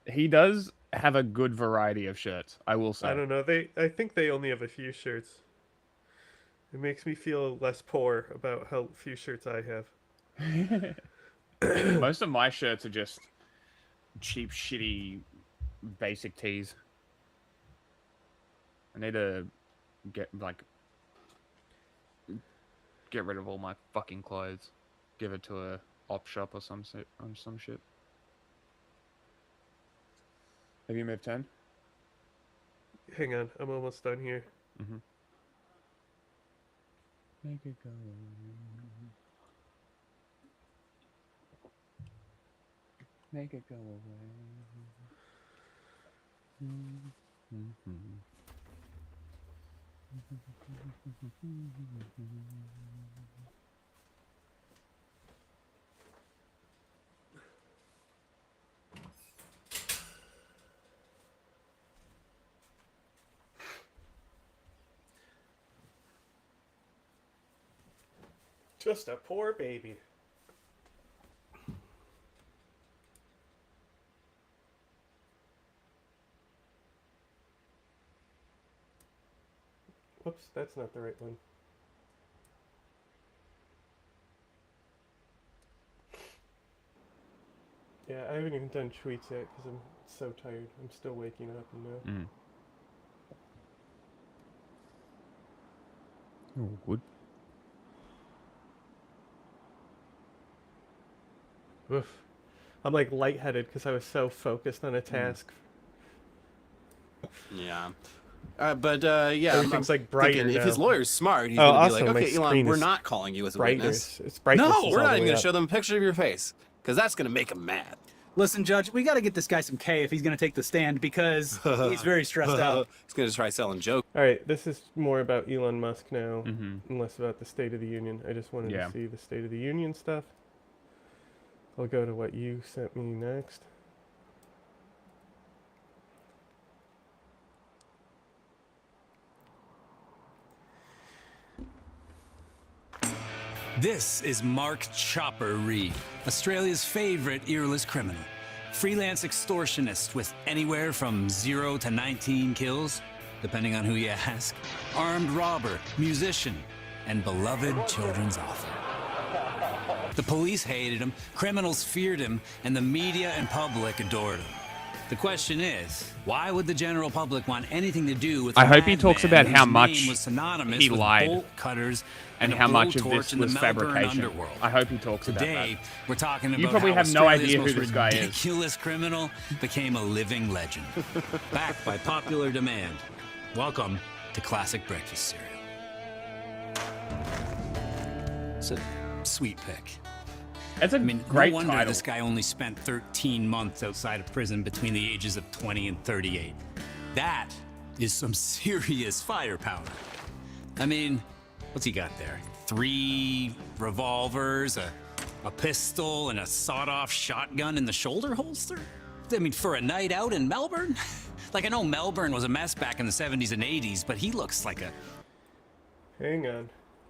[SPEAKER 1] He does have a good variety of shirts, I will say.
[SPEAKER 2] I don't know. I think they only have a few shirts. It makes me feel less poor about how few shirts I have.
[SPEAKER 1] Most of my shirts are just cheap, shitty, basic tees. I need to get rid of all my fucking clothes. Give it to a op shop or some shit. Have you moved 10?
[SPEAKER 2] Hang on, I'm almost done here.
[SPEAKER 3] Make it go. Make it go away.
[SPEAKER 2] Just a poor baby. Whoops, that's not the right one. Yeah, I haven't even done tweets yet because I'm so tired. I'm still waking up, you know?
[SPEAKER 3] Oh, good.
[SPEAKER 2] Oof. I'm like lightheaded because I was so focused on a task.
[SPEAKER 5] Yeah. Yeah,
[SPEAKER 2] Everything's, like, brighter
[SPEAKER 5] thinking if his
[SPEAKER 2] now.
[SPEAKER 5] lawyer's smart, he's
[SPEAKER 2] Oh,
[SPEAKER 5] gonna be
[SPEAKER 2] also,
[SPEAKER 5] like,
[SPEAKER 2] my
[SPEAKER 5] okay, Elon,
[SPEAKER 2] screen
[SPEAKER 5] we're
[SPEAKER 2] is
[SPEAKER 5] not calling you as a witness.
[SPEAKER 2] Brightness. It's brightness.
[SPEAKER 5] No,
[SPEAKER 2] is
[SPEAKER 5] we're
[SPEAKER 2] all
[SPEAKER 5] not
[SPEAKER 2] the
[SPEAKER 5] even
[SPEAKER 2] way
[SPEAKER 5] gonna
[SPEAKER 2] up.
[SPEAKER 5] show them a picture of your face because that's gonna make him mad.
[SPEAKER 6] Listen, Judge, we got to get this guy some K if he's going to take the stand because he's very stressed out.
[SPEAKER 5] He's gonna try selling jokes.
[SPEAKER 2] All right, this is more about Elon Musk now,
[SPEAKER 1] Mm-hmm.
[SPEAKER 2] and less about the State of the Union. I just wanted
[SPEAKER 1] Yeah.
[SPEAKER 2] to see the State of the Union stuff. I'll go to what you sent me next.
[SPEAKER 8] This is Mark Chopper Reed, Australia's favorite earless criminal. Freelance extortionist with anywhere from 0 to 19 kills, depending on who you ask. Armed robber, musician, and beloved children's author. The police hated him, criminals feared him, and the media and public adored him. The question is, why would the general public want anything to do with
[SPEAKER 1] I
[SPEAKER 8] a
[SPEAKER 1] hope he talks
[SPEAKER 8] madman
[SPEAKER 1] about how
[SPEAKER 8] whose
[SPEAKER 1] much
[SPEAKER 8] name was synonymous
[SPEAKER 1] he
[SPEAKER 8] with
[SPEAKER 1] lied
[SPEAKER 8] bolt cutters
[SPEAKER 1] and
[SPEAKER 8] a
[SPEAKER 1] how much of
[SPEAKER 8] blowtorch
[SPEAKER 1] this
[SPEAKER 8] in the
[SPEAKER 1] was
[SPEAKER 8] Melbourne
[SPEAKER 1] fabrication.
[SPEAKER 8] underworld?
[SPEAKER 1] I hope he talks about
[SPEAKER 8] Today,
[SPEAKER 1] that.
[SPEAKER 8] we're talking about
[SPEAKER 1] You probably
[SPEAKER 8] how
[SPEAKER 1] have no
[SPEAKER 8] Australia's
[SPEAKER 1] idea who
[SPEAKER 8] most
[SPEAKER 1] this guy is.
[SPEAKER 8] ridiculous criminal became a living legend, backed by popular demand. Welcome to Classic Breakfast Cereal. It's a sweet pick.
[SPEAKER 1] It's a
[SPEAKER 8] I mean,
[SPEAKER 1] great
[SPEAKER 8] no wonder
[SPEAKER 1] title.
[SPEAKER 8] this guy only spent 13 months outside of prison between the ages of 20 and 38. That is some serious firepower. I mean, what's he got there? 3 revolvers, a pistol, and a sawed-off shotgun in the shoulder holster? I mean, for a night out in Melbourne? Like, I know Melbourne was a mess back in the 70s and 80s, but he looks like a...
[SPEAKER 2] Hang on.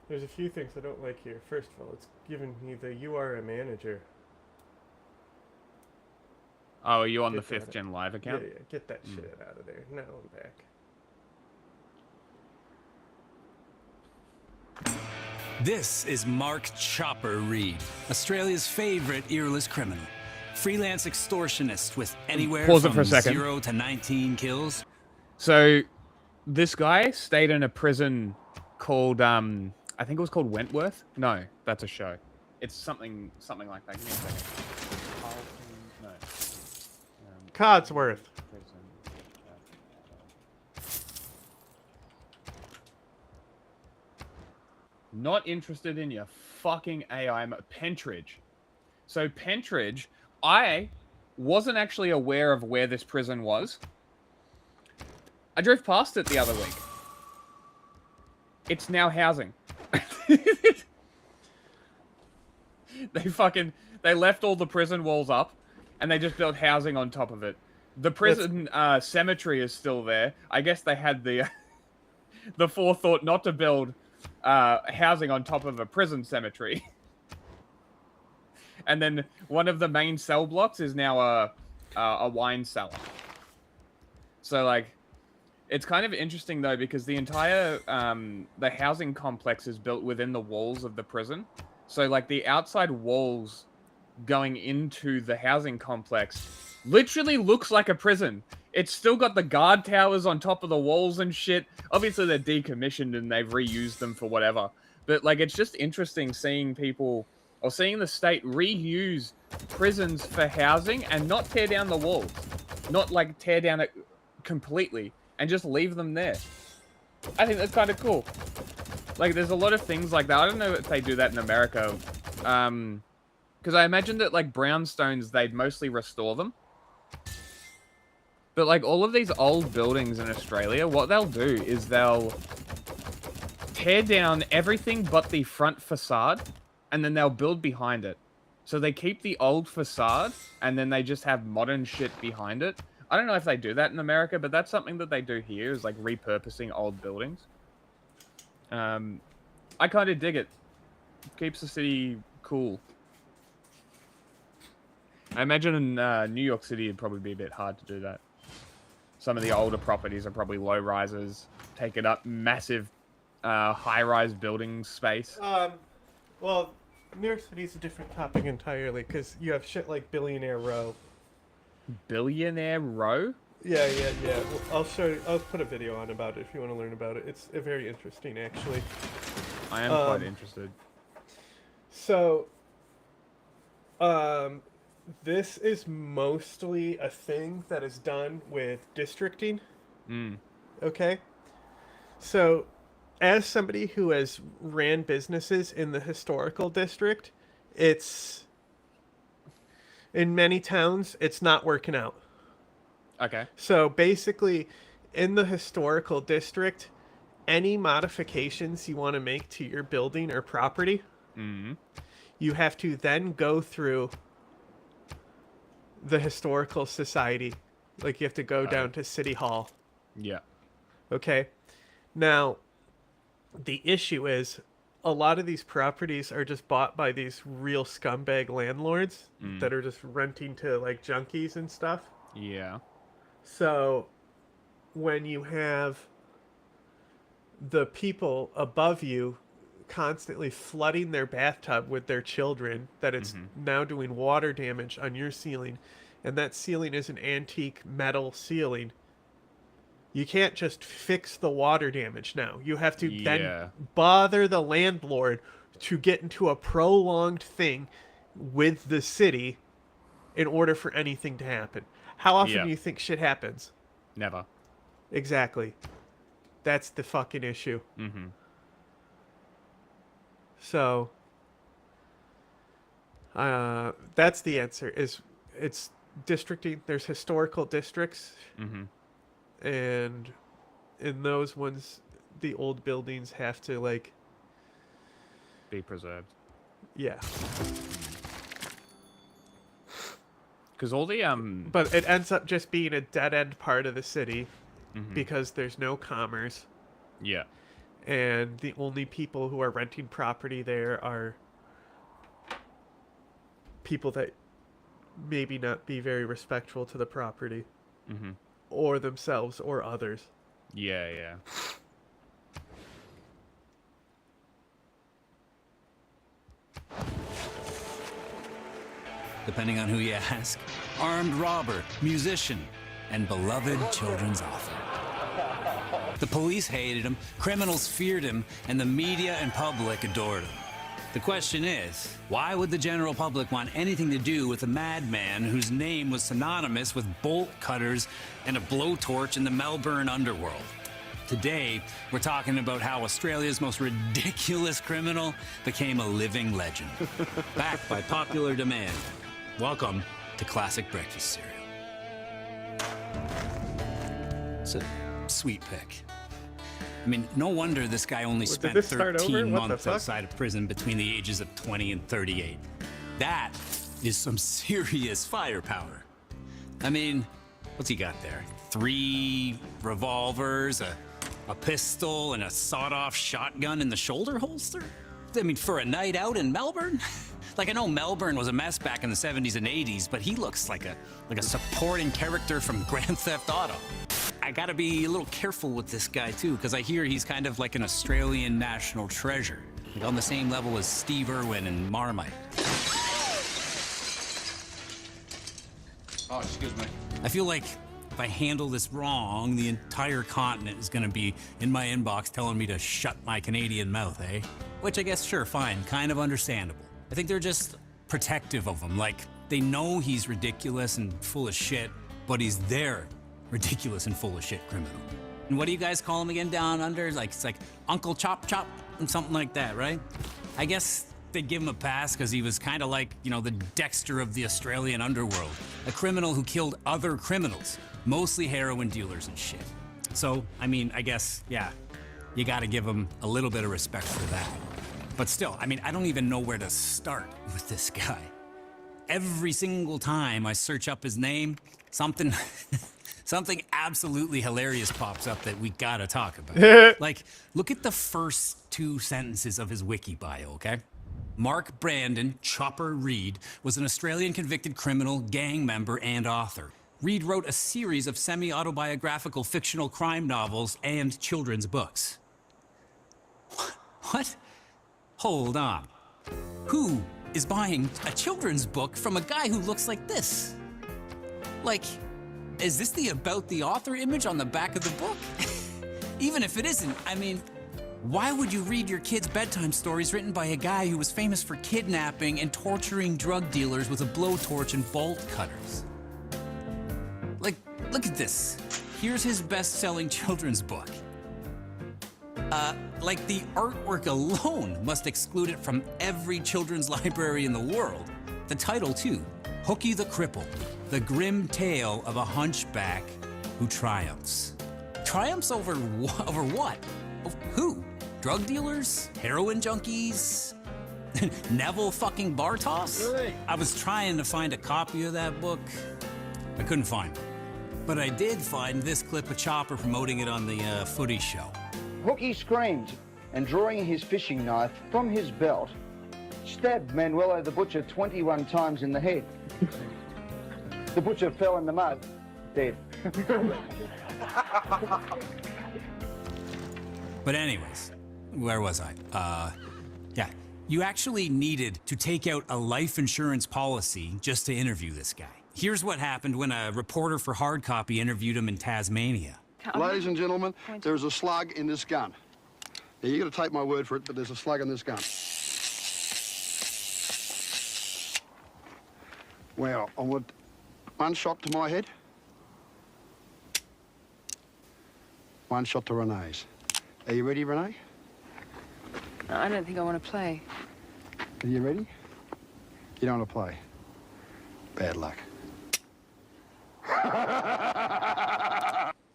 [SPEAKER 2] There's a few things I don't like here. First of all, it's giving me the "you are a manager."
[SPEAKER 1] Oh, are you on the
[SPEAKER 2] Get that
[SPEAKER 1] 5th Gen Live
[SPEAKER 2] Yeah,
[SPEAKER 1] account?
[SPEAKER 2] yeah, get that shit out of there. Now I'm back.
[SPEAKER 8] This is Mark Chopper Reed, Australia's favorite earless criminal. Freelance extortionist with anywhere
[SPEAKER 1] Pause it
[SPEAKER 8] from
[SPEAKER 1] for a second.
[SPEAKER 8] 0 to 19 kills.
[SPEAKER 1] So, this guy stayed in a prison called, I think it was called Wentworth. No, that's a show. It's something like that. Give me a second. Carlton, no.
[SPEAKER 2] Codsworth.
[SPEAKER 1] Prison. Not interested in your fucking AI. Pentridge. So Pentridge, I wasn't actually aware of where this prison was. I drove past it the other week. It's now housing. They left all the prison walls up and they just built housing on top of it. The prison cemetery is still there. I guess they had the the forethought not to build housing on top of a prison cemetery. And then one of the main cell blocks is now a wine cellar. So like, it's kind of interesting though because the entire the housing complex is built within the walls of the prison. So like the outside walls going into the housing complex literally looks like a prison. It's still got the guard towers on top of the walls and shit. Obviously they're decommissioned and they've reused them for whatever. But like, it's just interesting seeing people or seeing the state reuse prisons for housing and not tear down the walls. Not like tear down it completely and just leave them there. I think that's kind of cool. Like, there's a lot of things like that. I don't know if they do that in America. Because I imagine that, like, brownstones, they'd mostly restore them. But, like, all of these old buildings in Australia, what they'll do is they'll tear down everything but the front facade, and then they'll build behind it. So they keep the old facade, and then they just have modern shit behind it. I don't know if they do that in America, but that's something that they do here, is, like, repurposing old buildings. I kind of dig it. Keeps the city cool. I imagine in New York City it'd probably be a bit hard to do that. Some of the older properties are probably low rises, taking up massive high-rise building space.
[SPEAKER 2] Well, New York City's a different topic entirely because you have shit like Billionaire Row.
[SPEAKER 1] Billionaire Row?
[SPEAKER 2] Yeah. Well, I'll show you. I'll put a video on about it if you want to learn about it. It's very interesting, actually.
[SPEAKER 1] I am quite interested.
[SPEAKER 2] So, this is mostly a thing that is done with districting. Okay? So, as somebody who has ran businesses in the historical district, it's... in many towns, it's not working out.
[SPEAKER 1] Okay.
[SPEAKER 2] So, basically, in the historical district, any modifications you want to make to your building or property, you have to then go through the historical society. Like, you have to go down to City Hall.
[SPEAKER 1] Yeah.
[SPEAKER 2] Okay? Now, the issue is a lot of these properties are just bought by these real scumbag landlords that are just renting to, like, junkies and stuff.
[SPEAKER 1] Yeah.
[SPEAKER 2] So, when you have the people above you constantly flooding their bathtub with their children, that it's now doing water damage on your ceiling, and that ceiling is an antique metal ceiling, you can't just fix the water damage now. You have to then bother the landlord to get into a prolonged thing with the city in order for anything to happen. How often do you think shit happens?
[SPEAKER 1] Never.
[SPEAKER 2] Exactly. That's the fucking issue. So, that's the answer. Is it's districting. There's historical districts, and in those ones, the old buildings have to, like,
[SPEAKER 1] Be preserved.
[SPEAKER 2] yeah.
[SPEAKER 1] Because all the
[SPEAKER 2] But it ends up just being a dead end part of the city because there's no commerce.
[SPEAKER 1] Yeah.
[SPEAKER 2] And the only people who are renting property there are people that maybe not be very respectful to the property or themselves or others.
[SPEAKER 1] Yeah, yeah.
[SPEAKER 8] Depending on who you ask, armed robber, musician, and beloved children's author. The police hated him, criminals feared him, and the media and public adored him. The question is, why would the general public want anything to do with a madman whose name was synonymous with bolt cutters and a blowtorch in the Melbourne underworld? Today, we're talking about how Australia's most ridiculous criminal became a living legend, backed by popular demand. Welcome to Classic Breakfast Cereal. It's a sweet pick. I mean, no wonder this guy only spent
[SPEAKER 2] this start over?
[SPEAKER 8] 13
[SPEAKER 2] What the
[SPEAKER 8] months
[SPEAKER 2] fuck?
[SPEAKER 8] outside of prison between the ages of 20 and 38. That is some serious firepower. I mean, what's he got there? 3 revolvers, a pistol, and a sawed-off shotgun in the shoulder holster? I mean, for a night out in Melbourne? Like, I know Melbourne was a mess back in the 70s and 80s, but he looks like a supporting character from Grand Theft Auto. I gotta be a little careful with this guy, too, because I hear he's kind of like an Australian national treasure, like on the same level as Steve Irwin and Marmite.
[SPEAKER 3] Oh, excuse me.
[SPEAKER 8] I feel like if I handle this wrong, the entire continent is gonna be in my inbox telling me to shut my Canadian mouth, eh? Which I guess, sure, fine, kind of understandable. I think they're just protective of him, like they know he's ridiculous and full of shit, but he's their ridiculous and full of shit criminal. And what do you guys call him again down under? Like, it's like Uncle Chop Chop and something like that, right? I guess they'd give him a pass because he was kind of like, you know, the Dexter of the Australian underworld, a criminal who killed other criminals, mostly heroin dealers and shit. So, I mean, I guess, yeah, you gotta give him a little bit of respect for that. But still, I mean, I don't even know where to start with this guy. Every single time I search up his name, something something absolutely hilarious pops up that we gotta talk about. Like, look at the first 2 sentences of his wiki bio, okay? Mark Brandon Chopper Reed was an Australian convicted criminal, gang member, and author. Reed wrote a series of semi-autobiographical fictional crime novels and children's books. What? Hold on. Who is buying a children's book from a guy who looks like this? Like, is this the about the author image on the back of the book? Even if it isn't, I mean, Why would you read your kids bedtime stories written by a guy who was famous for kidnapping and torturing drug dealers with a blowtorch and bolt cutters? Like, look at this. Here's his best-selling children's book. Like the artwork alone must exclude it from every children's library in the world. The title, too, Hooky the Cripple, the grim tale of a hunchback who triumphs. Triumphs over what? Who? Drug dealers? Heroin junkies? Neville fucking Bartos?
[SPEAKER 5] Really?
[SPEAKER 8] I was trying to find a copy of that book. I couldn't find it. But I did find this clip of Chopper promoting it on the Footy Show.
[SPEAKER 9] Hooky screamed and, drawing his fishing knife from his belt, stabbed Manuelo the Butcher 21 times in the head. The butcher fell in the mud, dead.
[SPEAKER 8] But anyways, where was I? Yeah, you actually needed to take out a life insurance policy just to interview this guy. Here's what happened when a reporter for Hard Copy interviewed him in Tasmania.
[SPEAKER 10] Ladies and gentlemen, there's a slug in this gun. Now, you got to take my word for it, but there's a slug in this gun. Well, I want one shot to my head, one shot to Renee's. Are you ready, Renee?
[SPEAKER 11] I don't think I want to play.
[SPEAKER 10] Are you ready? You don't want to play. Bad luck.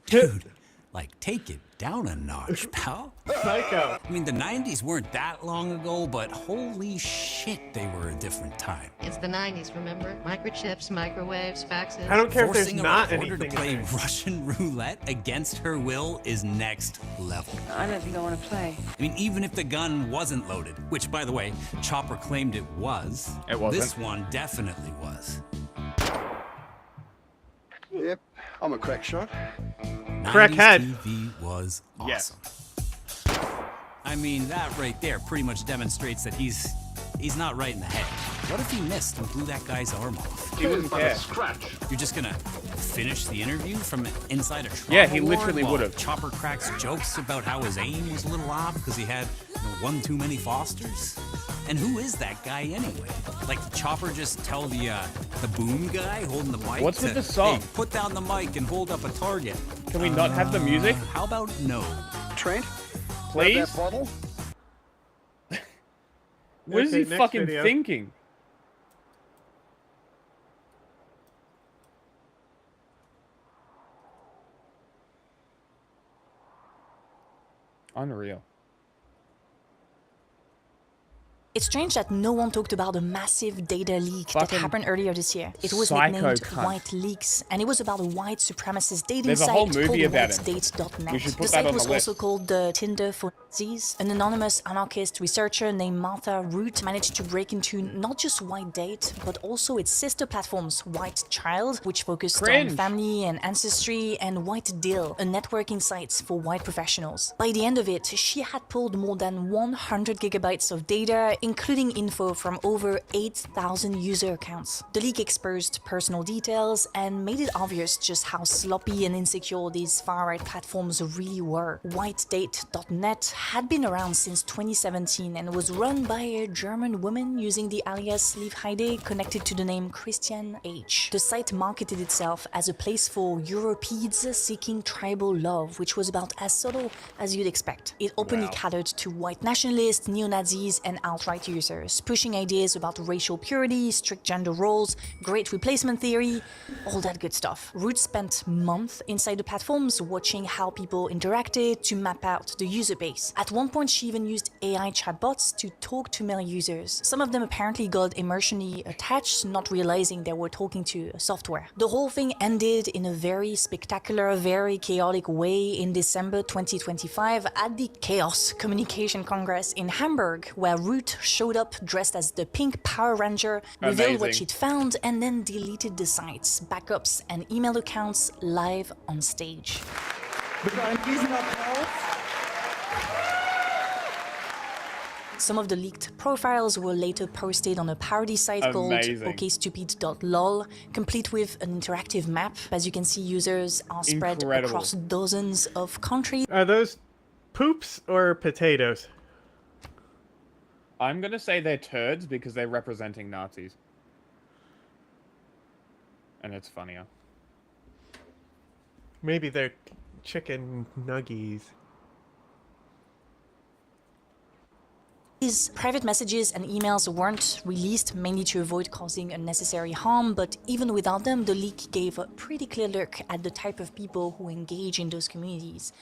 [SPEAKER 8] Dude, like, take it down a notch, pal.
[SPEAKER 2] Psycho.
[SPEAKER 8] I mean, the 90s weren't that long ago, but holy shit, they were a different time.
[SPEAKER 11] It's the 90s, remember? Microchips, microwaves, faxes.
[SPEAKER 2] I don't care if there's
[SPEAKER 8] Forcing a
[SPEAKER 2] not
[SPEAKER 8] reporter
[SPEAKER 2] anything
[SPEAKER 8] to play
[SPEAKER 2] in there.
[SPEAKER 8] Russian roulette against her will is next level.
[SPEAKER 11] I don't think I want to play.
[SPEAKER 8] I mean, even if the gun wasn't loaded, which, by the way, Chopper claimed it was.
[SPEAKER 1] It wasn't.
[SPEAKER 8] This one definitely was.
[SPEAKER 10] Yep, I'm a crack shot.
[SPEAKER 2] Crackhead.
[SPEAKER 8] 90s TV was
[SPEAKER 1] Yes.
[SPEAKER 8] awesome. I mean, that right there pretty much demonstrates that he's not right in the head. What if he missed and blew that guy's arm off?
[SPEAKER 1] He wouldn't care.
[SPEAKER 8] You're just gonna finish the interview from inside a trauma
[SPEAKER 1] Yeah, he
[SPEAKER 8] ward
[SPEAKER 1] literally
[SPEAKER 8] while
[SPEAKER 1] would've.
[SPEAKER 8] Chopper cracks jokes about how his aim was a little off because he had one too many Fosters. And who is that guy anyway? Like, did Chopper just tell the boom guy holding the mic?
[SPEAKER 1] What's with
[SPEAKER 8] to,
[SPEAKER 1] the song?
[SPEAKER 8] Hey, put down the mic and hold up a target.
[SPEAKER 1] Can we not have the music?
[SPEAKER 8] How about no?
[SPEAKER 10] Trent,
[SPEAKER 1] Please?
[SPEAKER 10] grab that bottle.
[SPEAKER 1] What is
[SPEAKER 2] Okay,
[SPEAKER 1] he
[SPEAKER 2] next
[SPEAKER 1] fucking
[SPEAKER 2] video.
[SPEAKER 1] thinking? Unreal.
[SPEAKER 12] It's strange that no one talked about a massive data leak that
[SPEAKER 1] Fucking
[SPEAKER 12] happened earlier this year. It was nicknamed
[SPEAKER 1] psycho cunt.
[SPEAKER 12] White Leaks, and it was about a white supremacist dating
[SPEAKER 1] There's a
[SPEAKER 12] site
[SPEAKER 1] whole
[SPEAKER 12] called
[SPEAKER 1] movie about it.
[SPEAKER 12] whitedate.net.
[SPEAKER 1] We should
[SPEAKER 12] The
[SPEAKER 1] put that
[SPEAKER 12] site
[SPEAKER 1] on
[SPEAKER 12] was
[SPEAKER 1] the list.
[SPEAKER 12] also called the Tinder for Nazis. An anonymous anarchist researcher named Martha Root managed to break into not just White Date, but also its sister platforms, White Child, which focused
[SPEAKER 1] Cringe.
[SPEAKER 12] on family and ancestry, and White Deal, a networking site for white professionals. By the end of it, she had pulled more than 100 gigabytes of data, including info from over 8,000 user accounts. The leak exposed personal details and made it obvious just how sloppy and insecure these far-right platforms really were. WhiteDate.net had been around since 2017 and was run by a German woman using the alias Liv Heide connected to the name Christian H. The site marketed itself as a place for Europeans seeking tribal love, which was about as subtle as you'd expect. It openly catered to white nationalists, neo-Nazis, and alt-right users, pushing ideas about racial purity, strict gender roles, great replacement theory, all that good stuff. Root spent months inside the platforms watching how people interacted to map out the user base. At one point, she even used AI chatbots to talk to male users. Some of them apparently got emotionally attached, not realizing they were talking to software. The whole thing ended in a very spectacular, very chaotic way in December 2025 at the Chaos Communication Congress in Hamburg, where Root showed up dressed as the Pink Power Ranger, revealed what
[SPEAKER 1] Amazing.
[SPEAKER 12] she'd found, and then deleted the sites, backups, and email accounts live on stage. Some of the leaked profiles were later posted on a parody site called
[SPEAKER 1] Amazing.
[SPEAKER 12] okstupid.lol, complete with an interactive map. As you can see, users are spread
[SPEAKER 1] Incredible.
[SPEAKER 12] across dozens of countries.
[SPEAKER 2] Are those Poops or potatoes?
[SPEAKER 1] I'm gonna say they're turds because they're representing Nazis. And it's funnier.
[SPEAKER 2] Maybe they're chicken nuggies.
[SPEAKER 12] These private messages and emails weren't released mainly to avoid causing unnecessary harm, but even without them, the leak gave a pretty clear look at the type of people who engage in those communities.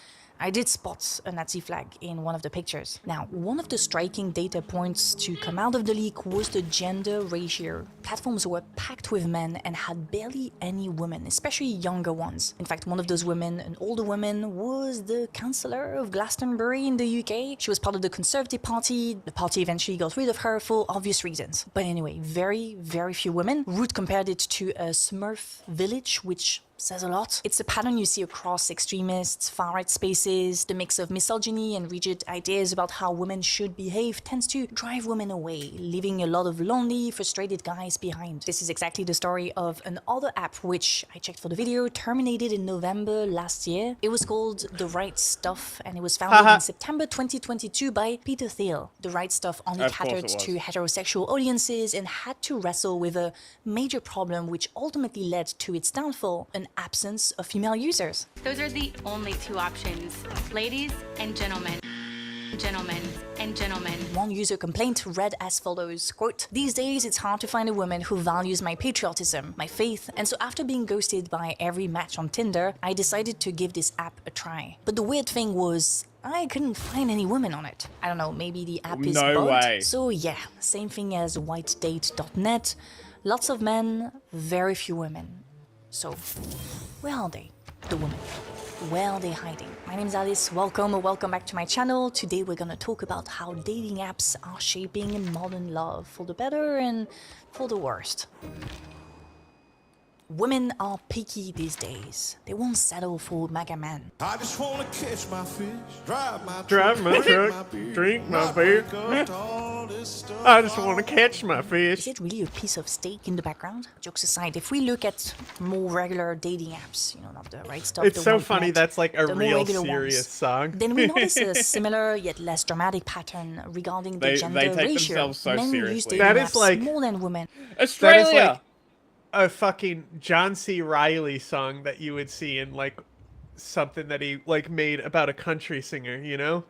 [SPEAKER 12] I did spot a Nazi flag in one of the pictures. Now, one of the striking data points to come out of the leak was the gender ratio. Platforms were packed with men and had barely any women, especially younger ones. In fact, one of those women, an older woman, was the Chancellor of Glastonbury in the UK. She was part of the Conservative Party. The party eventually got rid of her for obvious reasons. But anyway, very, very few women. Root compared it to a Smurf village, which says a lot. It's a pattern you see across extremists, far-right spaces. The mix of misogyny and rigid ideas about how women should behave tends to drive women away, leaving a lot of lonely, frustrated guys behind. This is exactly the story of another app which, I checked for the video, terminated in November last year. It was called The Right Stuff, and it was founded in September 2022 by Peter Thiel. The Right Stuff only catered to heterosexual audiences and had to wrestle with a major problem which ultimately led to its downfall, an absence of female users.
[SPEAKER 13] Those are the only two options. Ladies and gentlemen. Gentlemen and gentlemen.
[SPEAKER 12] One user complaint read as follows, quote, "These days it's hard to find a woman who values my patriotism, my faith, and so after being ghosted by every match on Tinder, I decided to give this app a try. But the weird thing was, I couldn't find any women on it. I don't know, maybe the app is
[SPEAKER 1] No
[SPEAKER 12] bugged?
[SPEAKER 1] way.
[SPEAKER 12] So yeah, same thing as whitedate.net. Lots of men, very few women. So, where are they, the women? Where are they hiding? My name is Alice, welcome or welcome back to my channel. Today we're gonna talk about how dating apps are shaping modern love for the better and for the worst. Women are picky these days. They won't settle for mega men.
[SPEAKER 14] I just wanna catch my fish, drive my
[SPEAKER 2] truck, drink my beer. I just want to catch my
[SPEAKER 12] Is
[SPEAKER 2] fish.
[SPEAKER 12] it really a piece of steak in the background? Jokes aside, if we look at more regular dating apps, you know, not the Right Stuff,
[SPEAKER 2] It's
[SPEAKER 12] the
[SPEAKER 2] so
[SPEAKER 12] White
[SPEAKER 2] funny.
[SPEAKER 12] Net,
[SPEAKER 2] That's like a
[SPEAKER 12] the more
[SPEAKER 2] real
[SPEAKER 12] regular
[SPEAKER 2] serious
[SPEAKER 12] ones,
[SPEAKER 2] song.
[SPEAKER 12] then we notice a similar yet less dramatic pattern regarding the
[SPEAKER 1] They
[SPEAKER 12] gender
[SPEAKER 1] take
[SPEAKER 12] ratio.
[SPEAKER 1] themselves so
[SPEAKER 12] Men use
[SPEAKER 1] seriously.
[SPEAKER 12] dating
[SPEAKER 2] That is
[SPEAKER 12] apps
[SPEAKER 2] like-
[SPEAKER 12] more than women.
[SPEAKER 1] Australia!
[SPEAKER 2] That is like a fucking John C. Reilly song that you would see in like something that he like made about a country singer, you know?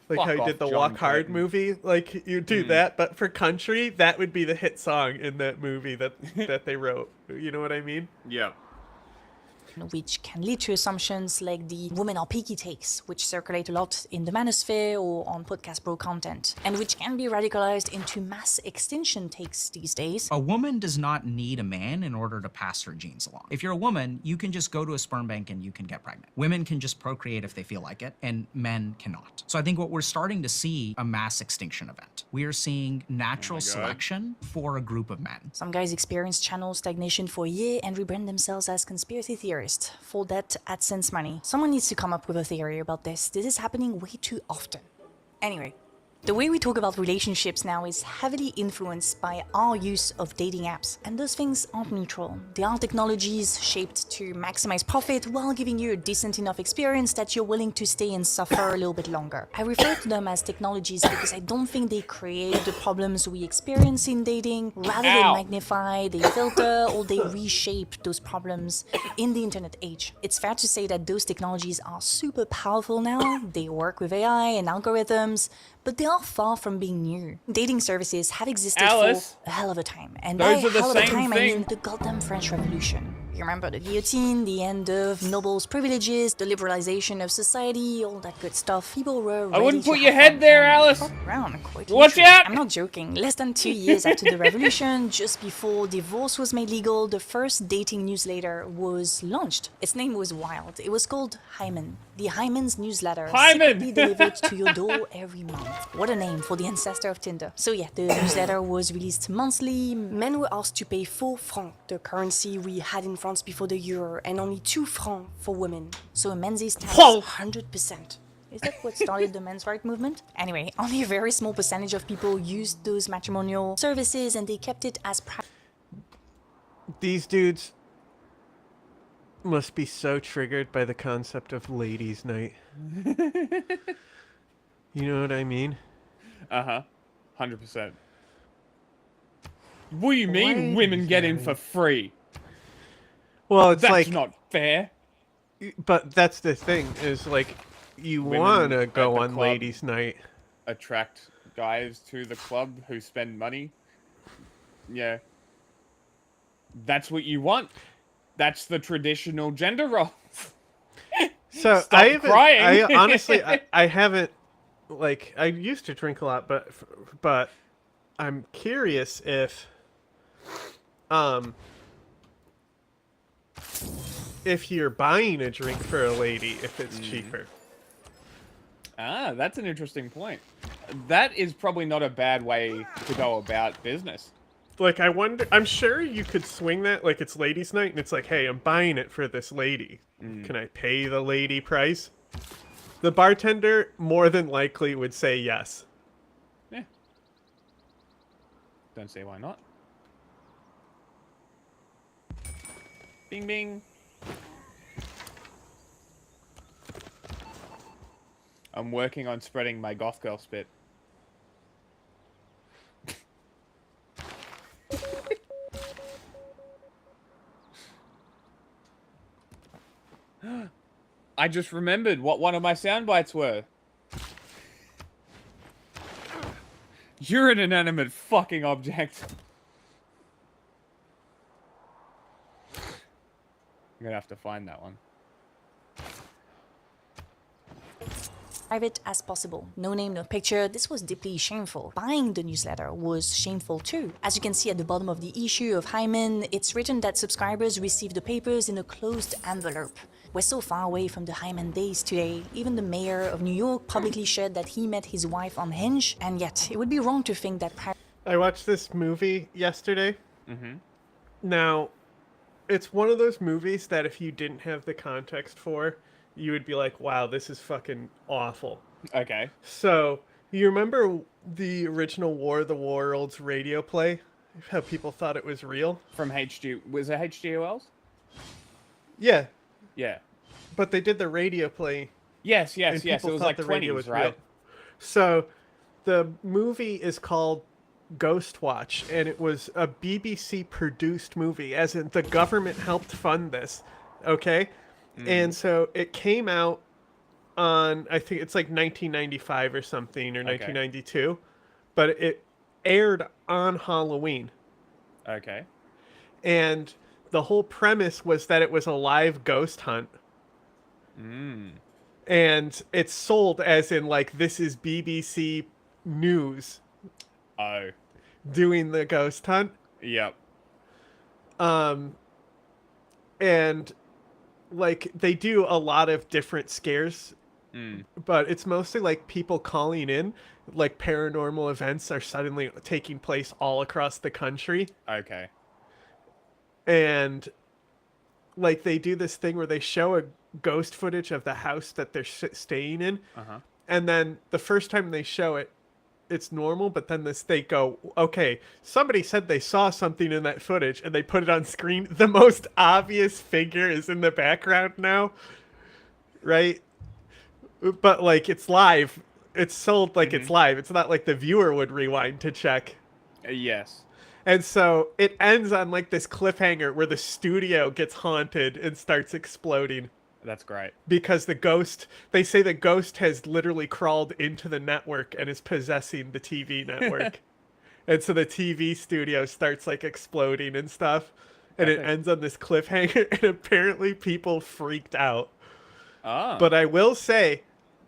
[SPEAKER 2] Like
[SPEAKER 1] Fuck
[SPEAKER 2] how he
[SPEAKER 1] off,
[SPEAKER 2] did the
[SPEAKER 1] John
[SPEAKER 2] Walk Hard
[SPEAKER 1] Clayton.
[SPEAKER 2] movie. Like you do that, but for country, that would be the hit song in that movie that that they wrote. You know what I mean?
[SPEAKER 1] Yeah.
[SPEAKER 12] Which can lead to assumptions like the women are picky takes, which circulate a lot in the manosphere or on podcast bro content, and which can be radicalized into mass extinction takes these days.
[SPEAKER 15] A woman does not need a man in order to pass her genes along. If you're a woman, you can just go to a sperm bank and you can get pregnant. Women can just procreate if they feel like it, and men cannot. So I think what we're starting to see a mass extinction event. We are seeing natural selection for a group of men.
[SPEAKER 12] Some guys experience channel stagnation for a year and rebrand themselves as conspiracy theorists for that AdSense money. Someone needs to come up with a theory about this. This is happening way too often. Anyway, the way we talk about relationships now is heavily influenced by our use of dating apps. And those things aren't neutral. They are technologies shaped to maximize profit while giving you a decent enough experience that you're willing to stay and suffer a little bit longer. I refer to them as technologies because I don't think they create the problems we experience in dating. Rather, they magnify, they filter, or they reshape those problems in the internet age. It's fair to say that those technologies are super powerful now. They work with AI and algorithms, but they are far from being new. Dating services have existed
[SPEAKER 1] Alice,
[SPEAKER 12] for a hell of a time. And
[SPEAKER 1] those
[SPEAKER 12] by
[SPEAKER 1] are the
[SPEAKER 12] hell of a
[SPEAKER 1] same
[SPEAKER 12] time, I
[SPEAKER 1] thing.
[SPEAKER 12] mean the goddamn French Revolution. You remember the guillotine, the end of nobles' privileges, the liberalization of society, all that good stuff. People were ready
[SPEAKER 1] I wouldn't
[SPEAKER 12] to
[SPEAKER 1] put your
[SPEAKER 12] have
[SPEAKER 1] head
[SPEAKER 12] fun
[SPEAKER 1] there,
[SPEAKER 12] and
[SPEAKER 1] Alice.
[SPEAKER 12] fuck around, quite
[SPEAKER 1] Watch
[SPEAKER 12] literally.
[SPEAKER 1] out!
[SPEAKER 12] I'm not joking. Less than 2 years after the revolution, just before divorce was made legal, the first dating newsletter was launched. Its name was wild. It was called Hymen. The Hymen's newsletter,
[SPEAKER 1] Hymen!
[SPEAKER 12] secretly delivered to your door every month. What a name for the ancestor of Tinder. So yeah, the newsletter was released monthly. Men were asked to pay 4 francs, the currency we had in France before the euro, and only 2 francs for women. So a Menzies tax 100%. Is that what started the men's right movement? Anyway, only a very small percentage of people used those matrimonial services, and they kept it as
[SPEAKER 2] These dudes must be so triggered by the concept of ladies' night. You know what I mean?
[SPEAKER 1] 100%. What do you mean women
[SPEAKER 2] Ladies'
[SPEAKER 1] get in
[SPEAKER 2] night.
[SPEAKER 1] for free?
[SPEAKER 2] Well, it's
[SPEAKER 1] That's
[SPEAKER 2] like,
[SPEAKER 1] not fair.
[SPEAKER 2] but that's the thing is like, you
[SPEAKER 1] Women
[SPEAKER 2] want to
[SPEAKER 1] at
[SPEAKER 2] go
[SPEAKER 1] the
[SPEAKER 2] on
[SPEAKER 1] club.
[SPEAKER 2] ladies' night.
[SPEAKER 1] Attract guys to the club who spend money. Yeah. That's what you want. That's the traditional gender role.
[SPEAKER 2] So
[SPEAKER 1] Stop
[SPEAKER 2] I haven't,
[SPEAKER 1] crying.
[SPEAKER 2] I honestly, I haven't, like, I used to drink a lot, but I'm curious if you're buying a drink for a lady, if it's cheaper.
[SPEAKER 1] Ah, that's an interesting point. That is probably not a bad way to go about business.
[SPEAKER 2] Like, I wonder, I'm sure you could swing that, like, it's ladies' night, and it's like, hey, I'm buying it for this lady. Can I pay the lady price? The bartender more than likely would say yes.
[SPEAKER 1] Yeah. Don't see why not. Bing bing. I'm working on spreading my goth girl spit. I just remembered what one of my sound bites were. You're an inanimate fucking object. I'm gonna have to find that one.
[SPEAKER 12] Private as possible. No name, no picture. This was deeply shameful. Buying the newsletter was shameful too. As you can see at the bottom of the issue of Hyman, it's written that subscribers receive the papers in a closed envelope. We're so far away from the Hyman days today. Even the mayor of New York publicly shared that he met his wife on Hinge, and yet it would be wrong to think that
[SPEAKER 2] I watched this movie yesterday.
[SPEAKER 1] Mm-hmm.
[SPEAKER 2] Now, it's one of those movies that if you didn't have the context for, you would be like, wow, this is fucking awful.
[SPEAKER 1] Okay.
[SPEAKER 2] So, you remember the original War of the Worlds radio play? How people thought it was real?
[SPEAKER 1] From HG... Was it H.G. Wells?
[SPEAKER 2] Yeah,
[SPEAKER 1] Yeah.
[SPEAKER 2] but they did the radio play.
[SPEAKER 1] Yes,
[SPEAKER 2] and
[SPEAKER 1] yes, yes. It
[SPEAKER 2] people
[SPEAKER 1] was
[SPEAKER 2] thought
[SPEAKER 1] like
[SPEAKER 2] the radio
[SPEAKER 1] 20s,
[SPEAKER 2] was
[SPEAKER 1] right?
[SPEAKER 2] real. So, the movie is called Ghost Watch, and it was a BBC produced movie, as in the government helped fund this. Okay? And so it came out on, I think it's like 1995 or something, or 1992, but it aired on Halloween.
[SPEAKER 1] Okay.
[SPEAKER 2] And the whole premise was that it was a live ghost hunt. And it's sold as in, like, this is BBC News
[SPEAKER 1] Oh.
[SPEAKER 2] doing the ghost hunt.
[SPEAKER 1] Yep.
[SPEAKER 2] And like they do a lot of different scares, but it's mostly like people calling in, like paranormal events are suddenly taking place all across the country.
[SPEAKER 1] Okay.
[SPEAKER 2] And like they do this thing where they show a ghost footage of the house that they're staying in.
[SPEAKER 1] Uh-huh.
[SPEAKER 2] And then the first time they show it, it's normal, but then they go, okay, somebody said they saw something in that footage, and they put it on screen. The most obvious figure is in the background now, right? But like it's live. It's sold like it's live. It's not like the viewer would rewind to check.
[SPEAKER 1] Yes.
[SPEAKER 2] And so it ends on like this cliffhanger where the studio gets haunted and starts exploding.
[SPEAKER 1] That's great.
[SPEAKER 2] Because they say the ghost has literally crawled into the network and is possessing the TV network. And so the TV studio starts like exploding and stuff. And it ends on this cliffhanger, and apparently people freaked out.
[SPEAKER 1] Oh.
[SPEAKER 2] But I will say,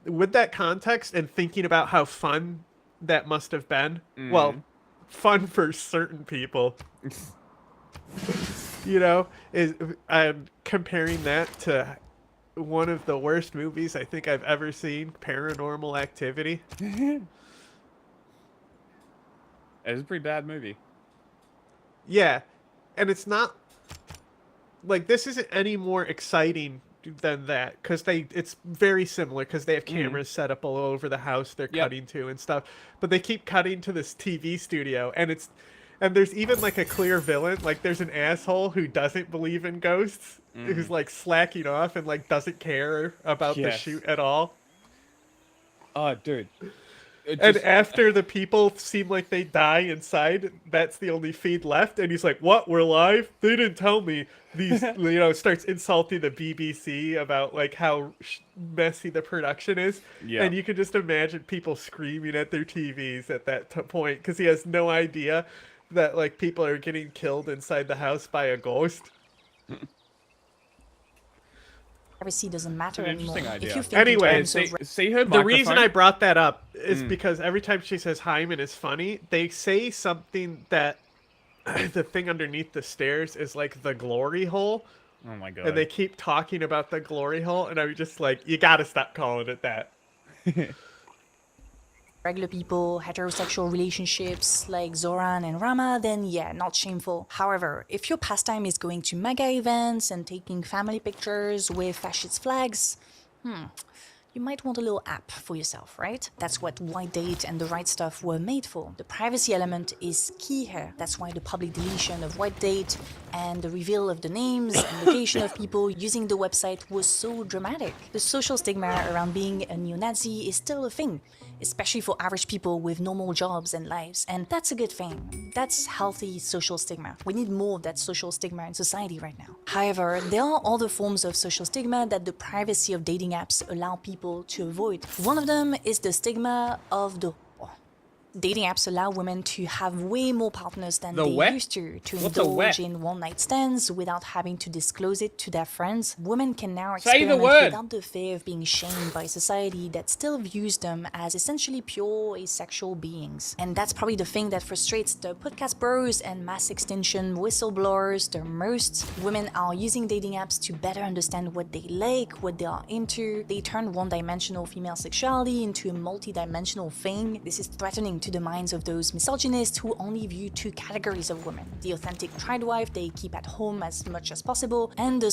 [SPEAKER 2] with that context and thinking about how fun that must have been, well, fun for certain people, you know, I'm comparing that to one of the worst movies I think I've ever seen, Paranormal Activity.
[SPEAKER 1] It is a pretty bad movie.
[SPEAKER 2] Yeah, and it's not like this isn't any more exciting than that because it's very similar because they have cameras set up all over the house they're cutting to and stuff, but they keep cutting to this TV studio, and there's even like a clear villain. Like there's an asshole who doesn't believe in ghosts, who's like slacking off and like doesn't care about the
[SPEAKER 1] Yes.
[SPEAKER 2] shoot at all.
[SPEAKER 1] Oh, dude. It
[SPEAKER 2] And
[SPEAKER 1] just-
[SPEAKER 2] after the people seem like they die inside, that's the only feed left. And he's like, "What? We're live? They didn't tell me." These, starts insulting the BBC about like how messy the production is.
[SPEAKER 1] Yeah.
[SPEAKER 2] And you can just imagine people screaming at their TVs at that point because he has no idea that like people are getting killed inside the house by a ghost.
[SPEAKER 12] Privacy doesn't matter
[SPEAKER 1] an
[SPEAKER 12] anymore.
[SPEAKER 1] interesting idea.
[SPEAKER 12] If you think in
[SPEAKER 2] Anyway,
[SPEAKER 12] terms of
[SPEAKER 1] see her
[SPEAKER 2] The reason
[SPEAKER 1] microphone?
[SPEAKER 2] I brought that up is because every time she says Hyman is funny, they say something that the thing underneath the stairs is like the glory hole.
[SPEAKER 1] Oh my god.
[SPEAKER 2] And they keep talking about the glory hole, and I'm just like, you gotta stop calling it that.
[SPEAKER 12] regular people, heterosexual relationships like Zoran and Rama, then yeah, not shameful. However, if your pastime is going to mega events and taking family pictures with fascist flags, you might want a little app for yourself, right? That's what White Date and The Right Stuff were made for. The privacy element is key here. That's why the public deletion of White Date and the reveal of the names and location of people using the website was so dramatic. The social stigma around being a neo-Nazi is still a thing, especially for average people with normal jobs and lives, and that's a good thing. That's healthy social stigma. We need more of that social stigma in society right now. However, there are other forms of social stigma that the privacy of dating apps allow people to avoid. One of them is the stigma of the dating apps allow women to have way more partners than
[SPEAKER 1] The
[SPEAKER 12] they
[SPEAKER 1] what?
[SPEAKER 12] used to
[SPEAKER 1] What's a what?
[SPEAKER 12] indulge in one-night stands without having to disclose it to their friends. Women can now
[SPEAKER 1] Say the
[SPEAKER 12] experiment
[SPEAKER 1] word.
[SPEAKER 12] without the fear of being shamed by society that still views them as essentially pure asexual beings. And that's probably the thing that frustrates the podcast bros and mass extinction whistleblowers the most. Women are using dating apps to better understand what they like, what they are into. They turn one-dimensional female sexuality into a multi-dimensional thing. This is threatening to the minds of those misogynists who only view two categories of women: the authentic tried wife they keep at home as much as possible, and the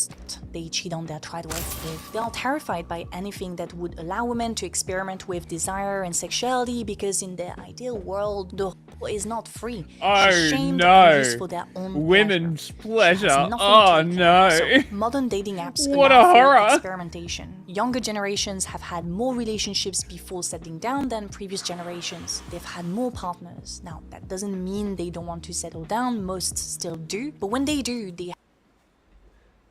[SPEAKER 12] they cheat on their tried wife with. They are terrified by anything that would allow women to experiment with desire and sexuality, because in their ideal world, the is not free.
[SPEAKER 1] Oh,
[SPEAKER 12] She's shamed
[SPEAKER 1] no.
[SPEAKER 12] and used for their own
[SPEAKER 1] Women's pleasure.
[SPEAKER 12] Has nothing
[SPEAKER 1] Oh
[SPEAKER 12] to
[SPEAKER 1] no.
[SPEAKER 12] So, modern dating apps
[SPEAKER 1] What
[SPEAKER 12] allow
[SPEAKER 1] a
[SPEAKER 12] for
[SPEAKER 1] horror.
[SPEAKER 12] experimentation. Younger generations have had more relationships before settling down than previous generations. They've had more partners. Now, that doesn't mean they don't want to settle down. Most still do. But when they do, they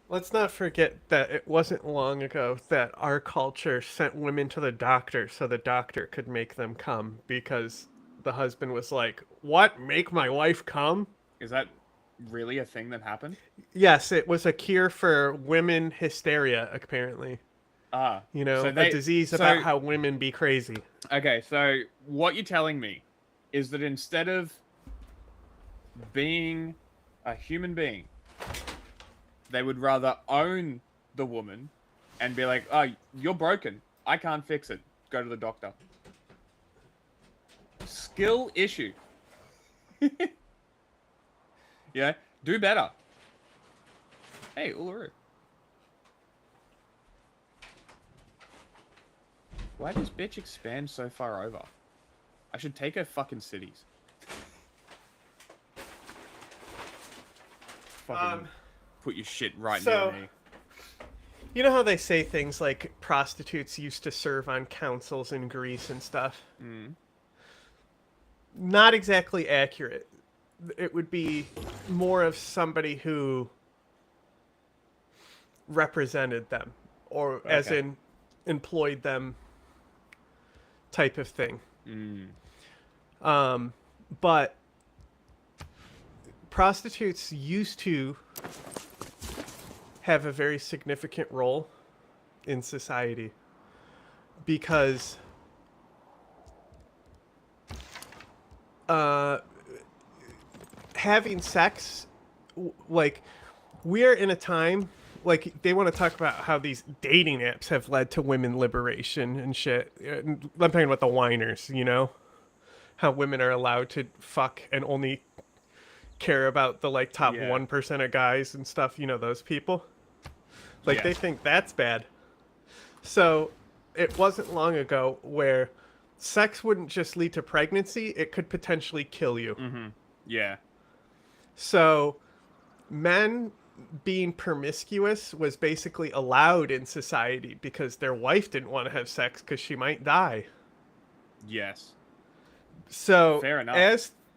[SPEAKER 2] Let's not forget that it wasn't long ago that our culture sent women to the doctor so the doctor could make them come, because the husband was like, "What? Make my wife come?"
[SPEAKER 1] Is that really a thing that happened?
[SPEAKER 2] Yes, it was a cure for women hysteria, apparently.
[SPEAKER 1] Ah.
[SPEAKER 2] You know,
[SPEAKER 1] so
[SPEAKER 2] a disease about how women be crazy.
[SPEAKER 1] Okay, so what you're telling me is that instead of being a human being, they would rather own the woman and be like, "Oh, you're broken. I can't fix it. Go to the doctor." Skill issue. Yeah, do better. Hey, Uluru. Why does bitch expand so far over? I should take her fucking cities. Fucking put your shit right
[SPEAKER 2] so-
[SPEAKER 1] near me.
[SPEAKER 2] You know how they say things like prostitutes used to serve on councils in Greece and stuff? Not exactly accurate. It would be more of somebody who represented them, or as
[SPEAKER 1] Okay.
[SPEAKER 2] in employed them type of thing. But prostitutes used to have a very significant role in society, because having sex, like, we're in a time, like, they want to talk about how these dating apps have led to women liberation and shit. I'm talking about the whiners, you know? How women are allowed to fuck and only care about the, like, top 1% of guys and stuff, you know, those people. Like, they think that's bad. So, it wasn't long ago where sex wouldn't just lead to pregnancy, it could potentially kill you.
[SPEAKER 1] Yeah.
[SPEAKER 2] So, men being promiscuous was basically allowed in society because their wife didn't want to have sex because she might die.
[SPEAKER 1] Yes.
[SPEAKER 2] So
[SPEAKER 1] Fair enough.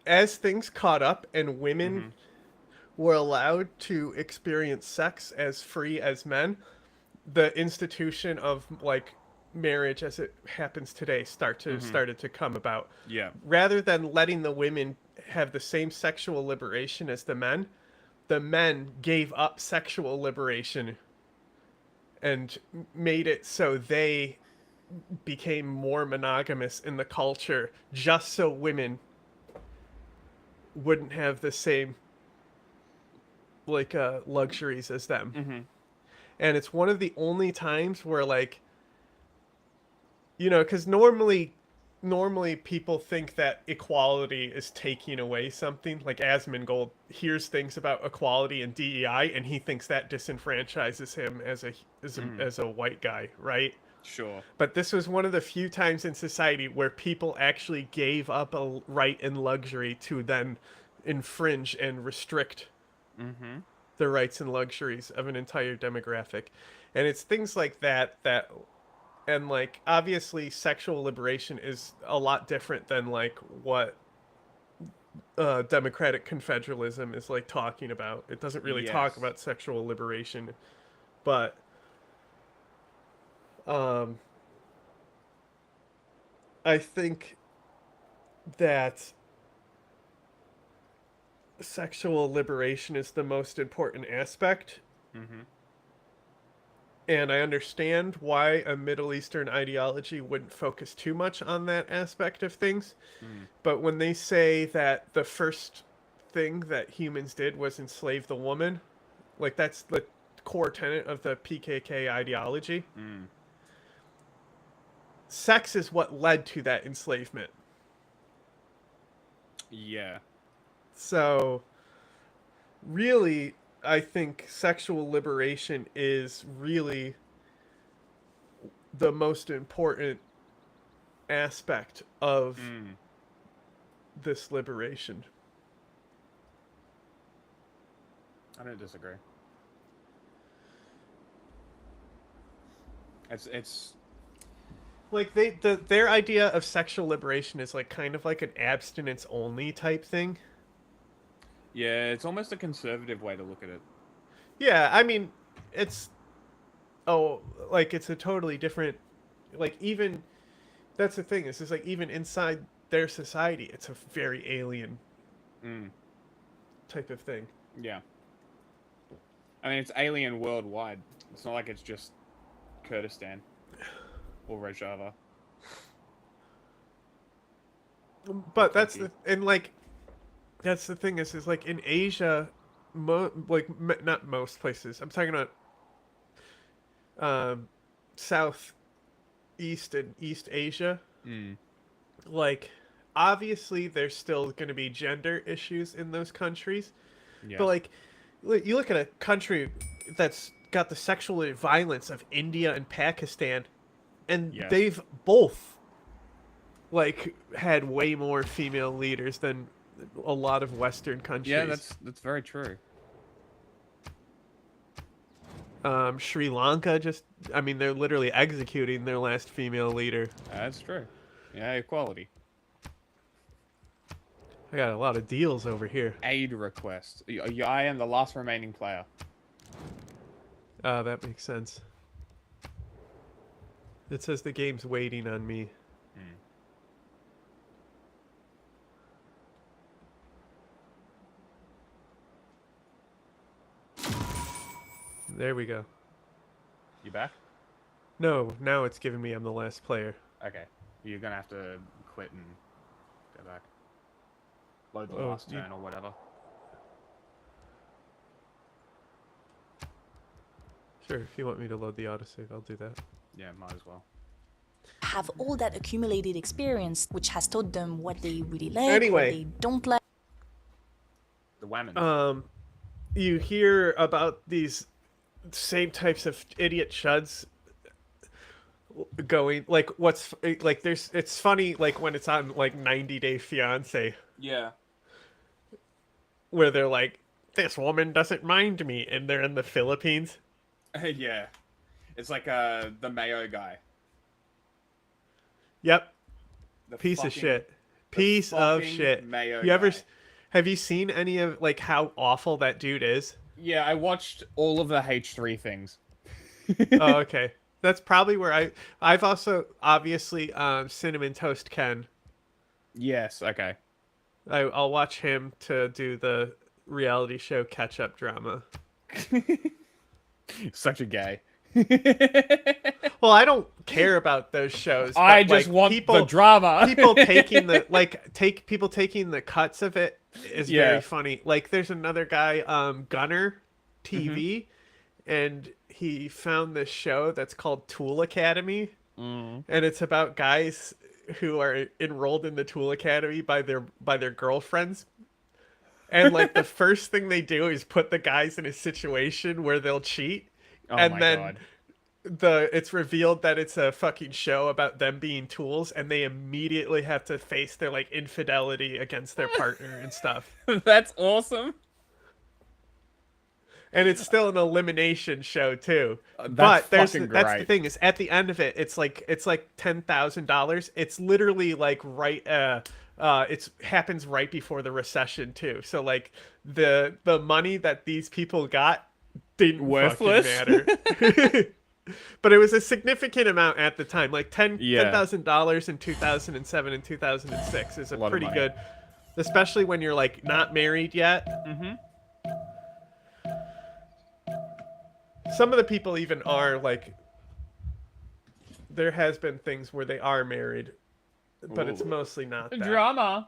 [SPEAKER 2] as things caught up and women were allowed to experience sex as free as men, the institution of like marriage as it happens today started to come about.
[SPEAKER 1] Yeah.
[SPEAKER 2] Rather than letting the women have the same sexual liberation as the men gave up sexual liberation and made it so they became more monogamous in the culture just so women wouldn't have the same like luxuries as them. And it's one of the only times where like, you know, because normally people think that equality is taking away something. Like Asmongold hears things about equality and DEI, and he thinks that disenfranchises him as a white guy, right?
[SPEAKER 1] Sure.
[SPEAKER 2] But this was one of the few times in society where people actually gave up a right and luxury to then infringe and restrict the rights and luxuries of an entire demographic. And it's things like that and like obviously sexual liberation is a lot different than like what democratic confederalism is like talking about. It doesn't really talk about sexual liberation, but I think that sexual liberation is the most important aspect. And I understand why a Middle Eastern ideology wouldn't focus too much on that aspect of things. But when they say that the first thing that humans did was enslave the woman, like that's the core tenet of the PKK ideology. Sex is what led to that enslavement.
[SPEAKER 1] Yeah.
[SPEAKER 2] So, really, I think sexual liberation is really the most important aspect of this liberation.
[SPEAKER 1] I don't disagree. It's
[SPEAKER 2] like their idea of sexual liberation is like kind of like an abstinence only type thing.
[SPEAKER 1] Yeah, it's almost a conservative way to look at it.
[SPEAKER 2] Yeah, I mean, it's a totally different, like even that's the thing is like even inside their society, it's a very alien type of thing.
[SPEAKER 1] Yeah. I mean, it's alien worldwide. It's not like it's just Kurdistan or Rojava.
[SPEAKER 2] But that's the thing is like in Asia, not most places. I'm talking about South, East, and East Asia. Like, obviously, there's still going to be gender issues in those countries. But like, you look at a country that's got the sexual violence of India and Pakistan, and they've both like had way more female leaders than a lot of Western countries.
[SPEAKER 1] Yeah, that's very true.
[SPEAKER 2] Sri Lanka they're literally executing their last female leader.
[SPEAKER 1] That's true. Yeah, equality.
[SPEAKER 2] I got a lot of deals over here.
[SPEAKER 1] Aid request. I am the last remaining player.
[SPEAKER 2] That makes sense. It says the game's waiting on me. There we go.
[SPEAKER 1] You back?
[SPEAKER 2] No, now it's giving me I'm the last player.
[SPEAKER 1] Okay. You're gonna have to quit and go back. Load the
[SPEAKER 2] Oh,
[SPEAKER 1] last turn or whatever.
[SPEAKER 2] Sure, if you want me to load the autosave, I'll do that.
[SPEAKER 1] Yeah, might as well.
[SPEAKER 12] Have all that accumulated experience, which has taught them what they really like,
[SPEAKER 2] Anyway.
[SPEAKER 12] what they don't like.
[SPEAKER 1] The women.
[SPEAKER 2] You hear about these same types of idiot chuds going like it's funny like when it's on like 90 Day Fiance
[SPEAKER 1] Yeah.
[SPEAKER 2] where they're like this woman doesn't mind me, and they're in the Philippines.
[SPEAKER 1] Yeah. It's like the Mayo guy.
[SPEAKER 2] Yep.
[SPEAKER 1] The
[SPEAKER 2] Piece of
[SPEAKER 1] fucking-
[SPEAKER 2] shit.
[SPEAKER 1] the
[SPEAKER 2] Piece of
[SPEAKER 1] fucking
[SPEAKER 2] shit.
[SPEAKER 1] Mayo
[SPEAKER 2] You ever
[SPEAKER 1] guy.
[SPEAKER 2] have you seen any of like how awful that dude is?
[SPEAKER 1] Yeah, I watched all of the H3 things.
[SPEAKER 2] Oh, okay. That's probably where I've also obviously Cinnamon Toast Ken.
[SPEAKER 1] Yes, okay.
[SPEAKER 2] I'll watch him to do the reality show catch up drama.
[SPEAKER 1] Such a gay.
[SPEAKER 2] Well, I don't care about those shows.
[SPEAKER 1] I
[SPEAKER 2] but,
[SPEAKER 1] just
[SPEAKER 2] like,
[SPEAKER 1] want the drama.
[SPEAKER 2] People taking the cuts of it is
[SPEAKER 1] Yeah.
[SPEAKER 2] very funny. Like there's another guy, Gunner TV, and he found this show that's called Tool Academy, and it's about guys who are enrolled in the Tool Academy by their girlfriends. And like the first thing they do is put the guys in a situation where they'll cheat,
[SPEAKER 1] Oh
[SPEAKER 2] and
[SPEAKER 1] my
[SPEAKER 2] then
[SPEAKER 1] God.
[SPEAKER 2] it's revealed that it's a fucking show about them being tools, and they immediately have to face their like infidelity against their partner and stuff.
[SPEAKER 1] That's awesome.
[SPEAKER 2] And it's still an elimination show too.
[SPEAKER 1] That's
[SPEAKER 2] But that's the
[SPEAKER 1] fucking
[SPEAKER 2] thing is at the end of it, it's like $10,000. It's literally like it's happens right before the recession too. So like the money that these people got didn't
[SPEAKER 1] Worthless.
[SPEAKER 2] fucking matter. But it was a significant amount at the time. Like
[SPEAKER 1] Yeah.
[SPEAKER 2] $10,000 in 2007 and 2006 is a
[SPEAKER 1] lot of
[SPEAKER 2] pretty
[SPEAKER 1] money.
[SPEAKER 2] good, especially when you're like not married yet.
[SPEAKER 1] Mm-hmm.
[SPEAKER 2] Some of the people even are like, there has been things where they are married, but it's mostly not that.
[SPEAKER 1] Drama.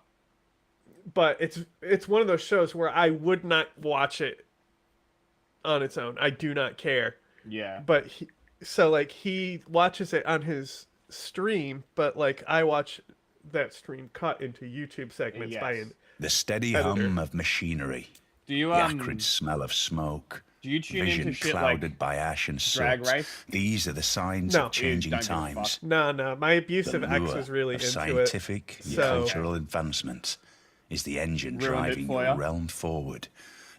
[SPEAKER 2] But it's one of those shows where I would not watch it on its own. I do not care.
[SPEAKER 1] Yeah.
[SPEAKER 2] But he watches it on his stream, but like I watch that stream cut into YouTube segments by an
[SPEAKER 4] The steady
[SPEAKER 2] editor.
[SPEAKER 4] hum of machinery.
[SPEAKER 1] Do you
[SPEAKER 4] The acrid smell of smoke.
[SPEAKER 1] do you tune
[SPEAKER 4] Vision
[SPEAKER 1] into shit
[SPEAKER 4] clouded
[SPEAKER 1] like
[SPEAKER 4] by ash and
[SPEAKER 1] Drag
[SPEAKER 4] soot.
[SPEAKER 1] Race?
[SPEAKER 4] These are the signs
[SPEAKER 2] No.
[SPEAKER 4] of changing
[SPEAKER 1] Don't give a fuck.
[SPEAKER 4] times.
[SPEAKER 2] No, my abusive
[SPEAKER 4] The
[SPEAKER 2] ex
[SPEAKER 4] lure
[SPEAKER 2] was really
[SPEAKER 4] of
[SPEAKER 2] into
[SPEAKER 4] scientific
[SPEAKER 2] it.
[SPEAKER 4] and
[SPEAKER 2] So
[SPEAKER 4] cultural advancement is the engine
[SPEAKER 1] Ruined it
[SPEAKER 4] driving
[SPEAKER 1] for
[SPEAKER 4] your
[SPEAKER 1] ya.
[SPEAKER 4] realm forward.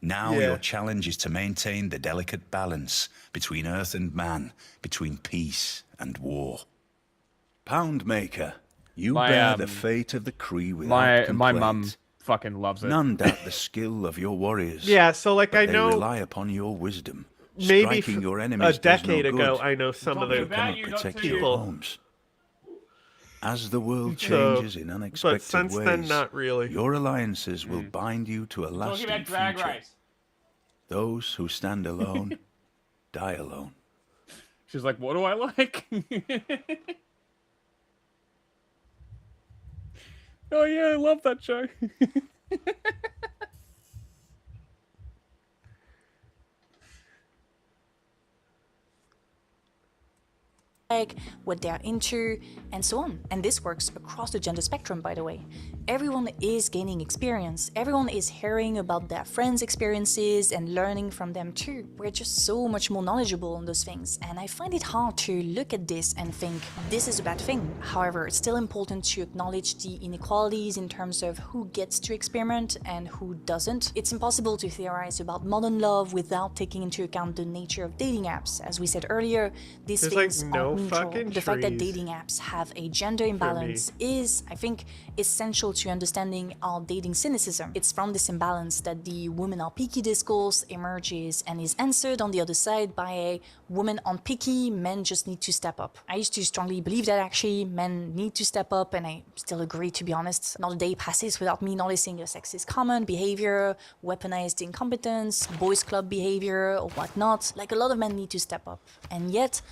[SPEAKER 4] Now
[SPEAKER 2] Yeah.
[SPEAKER 4] your challenge is to maintain the delicate balance between earth and man, between peace and war. Poundmaker, you
[SPEAKER 1] My,
[SPEAKER 4] bear the fate of the Kree without
[SPEAKER 1] my
[SPEAKER 4] complaint.
[SPEAKER 1] mum fucking loves it.
[SPEAKER 4] None doubt the skill of your warriors.
[SPEAKER 2] yeah, so like
[SPEAKER 4] but
[SPEAKER 2] I
[SPEAKER 4] they
[SPEAKER 2] know
[SPEAKER 4] rely upon your wisdom.
[SPEAKER 2] maybe
[SPEAKER 4] Striking your
[SPEAKER 2] a
[SPEAKER 4] enemies
[SPEAKER 2] decade
[SPEAKER 4] does no
[SPEAKER 2] ago
[SPEAKER 4] good.
[SPEAKER 2] I know some of
[SPEAKER 1] Talking
[SPEAKER 2] the
[SPEAKER 1] about
[SPEAKER 4] Cannot
[SPEAKER 1] you, not
[SPEAKER 4] protect
[SPEAKER 1] to
[SPEAKER 4] your
[SPEAKER 1] you.
[SPEAKER 2] people.
[SPEAKER 4] homes. As the world
[SPEAKER 2] So-
[SPEAKER 4] changes in unexpected
[SPEAKER 2] but since
[SPEAKER 4] ways,
[SPEAKER 2] then not really.
[SPEAKER 4] your alliances will bind you to a
[SPEAKER 1] Talking
[SPEAKER 4] lasting
[SPEAKER 1] about Drag
[SPEAKER 4] future.
[SPEAKER 1] Race.
[SPEAKER 4] Those who stand alone die alone.
[SPEAKER 1] She's like, what do I like? Oh yeah, I love that show.
[SPEAKER 12] like, what they're into, and so on. And this works across the gender spectrum, by the way. Everyone is gaining experience. Everyone is hearing about their friends' experiences and learning from them too. We're just so much more knowledgeable on those things. And I find it hard to look at this and think this is a bad thing. However, it's still important to acknowledge the inequalities in terms of who gets to experiment and who doesn't. It's impossible to theorize about modern love without taking into account the nature of dating apps. As we said earlier, these
[SPEAKER 2] There's,
[SPEAKER 12] things
[SPEAKER 2] like, no
[SPEAKER 12] aren't neutral.
[SPEAKER 2] fucking
[SPEAKER 12] The fact that
[SPEAKER 2] trees
[SPEAKER 12] dating apps have a gender imbalance is, I think, essential to understanding our dating cynicism. It's from this imbalance that the women are picky discourse emerges and is answered on the other side by a women aren't picky, men just need to step up. I used to strongly believe that actually men need to step up, and I still agree, to be honest. Not a day passes without me noticing a sexist comment, behavior, weaponized incompetence, boys club behavior, or whatnot. Like, a lot of men need to step up. And yet,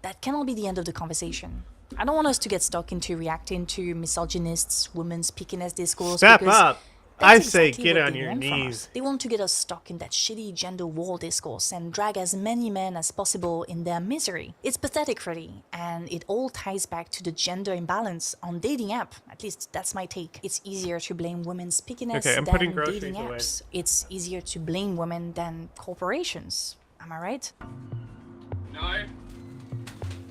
[SPEAKER 12] that cannot be the end of the conversation. I don't want us to get stuck into reacting to misogynists, women's pickiness discourse.
[SPEAKER 2] Step
[SPEAKER 12] because
[SPEAKER 2] up.
[SPEAKER 12] that's
[SPEAKER 2] I say
[SPEAKER 12] exactly
[SPEAKER 2] get
[SPEAKER 12] what
[SPEAKER 2] on
[SPEAKER 12] they
[SPEAKER 2] your
[SPEAKER 12] want from
[SPEAKER 2] knees.
[SPEAKER 12] us. They want to get us stuck in that shitty gender war discourse and drag as many men as possible in their misery. It's pathetic, really, and it all ties back to the gender imbalance on dating app. At least that's my take. It's easier to blame women's pickiness
[SPEAKER 2] Okay, I'm putting
[SPEAKER 12] than
[SPEAKER 2] groceries
[SPEAKER 12] dating
[SPEAKER 2] away.
[SPEAKER 12] apps. It's easier to blame women than corporations. Am I right?
[SPEAKER 1] No.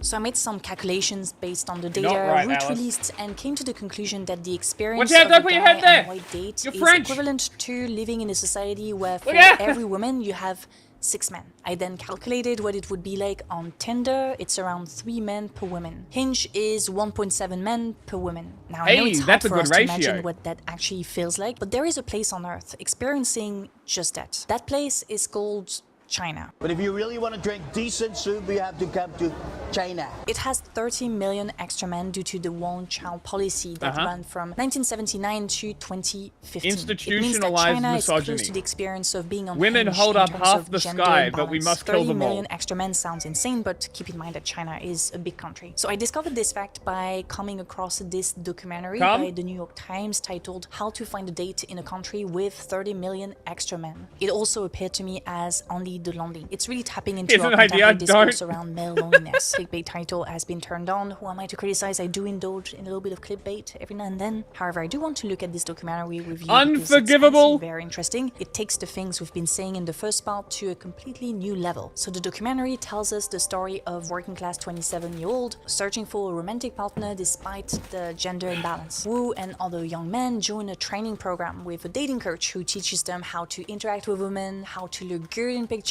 [SPEAKER 12] So I made some calculations based on the
[SPEAKER 1] You're
[SPEAKER 12] data
[SPEAKER 1] not right,
[SPEAKER 12] Root
[SPEAKER 1] Alice.
[SPEAKER 12] released and came to the conclusion that the experience
[SPEAKER 1] Watch out,
[SPEAKER 12] of
[SPEAKER 1] don't
[SPEAKER 12] a
[SPEAKER 1] put your
[SPEAKER 12] guy
[SPEAKER 1] head there!
[SPEAKER 12] on white date
[SPEAKER 1] You're
[SPEAKER 12] is
[SPEAKER 1] French!
[SPEAKER 12] equivalent to living in a society where for
[SPEAKER 1] out!
[SPEAKER 12] every woman you have 6 men. I then calculated what it would be like on Tinder. It's around 3 men per woman. Hinge is 1.7 men per woman. Now I know
[SPEAKER 1] Hey,
[SPEAKER 12] it's hard
[SPEAKER 1] that's a
[SPEAKER 12] for
[SPEAKER 1] good
[SPEAKER 12] us to imagine
[SPEAKER 1] ratio.
[SPEAKER 12] what that actually feels like, but there is a place on Earth experiencing just that. That place is called China.
[SPEAKER 16] But if you really want to drink decent soup, you have to come to China.
[SPEAKER 12] It has 30 million extra men due to the one-child policy that ran from 1979 to 2015. It means that
[SPEAKER 1] Institutionalized
[SPEAKER 12] China is close
[SPEAKER 1] misogyny.
[SPEAKER 12] to the experience of being on
[SPEAKER 1] Women
[SPEAKER 12] Hinge
[SPEAKER 1] hold
[SPEAKER 12] in
[SPEAKER 1] up
[SPEAKER 12] terms
[SPEAKER 1] half
[SPEAKER 12] of
[SPEAKER 1] the
[SPEAKER 12] gender
[SPEAKER 1] sky, but we
[SPEAKER 12] imbalance.
[SPEAKER 1] must kill
[SPEAKER 12] 30
[SPEAKER 1] them all.
[SPEAKER 12] million extra men sounds insane, but keep in mind that China is a big country. So I discovered this fact by coming across this documentary by the New York Times titled How to Find a Date in a Country with 30 Million Extra Men. It also appeared to me as Only the Lonely. It's really tapping into
[SPEAKER 1] Here's
[SPEAKER 12] our
[SPEAKER 1] an idea,
[SPEAKER 12] contemporary discourse
[SPEAKER 1] don't.
[SPEAKER 12] around male loneliness. Clickbait title has been turned on. Who am I to criticize? I do indulge in a little bit of clickbait every now and then. However, I do want to look at this documentary review because it's
[SPEAKER 1] Unforgivable.
[SPEAKER 12] actually very interesting. It takes the things we've been saying in the first part to a completely new level. So the documentary tells us the story of working class 27-year-old searching for a romantic partner despite the gender imbalance. Wu and other young men join a training program with a dating coach who teaches them how to interact with women, how to look good in pictures,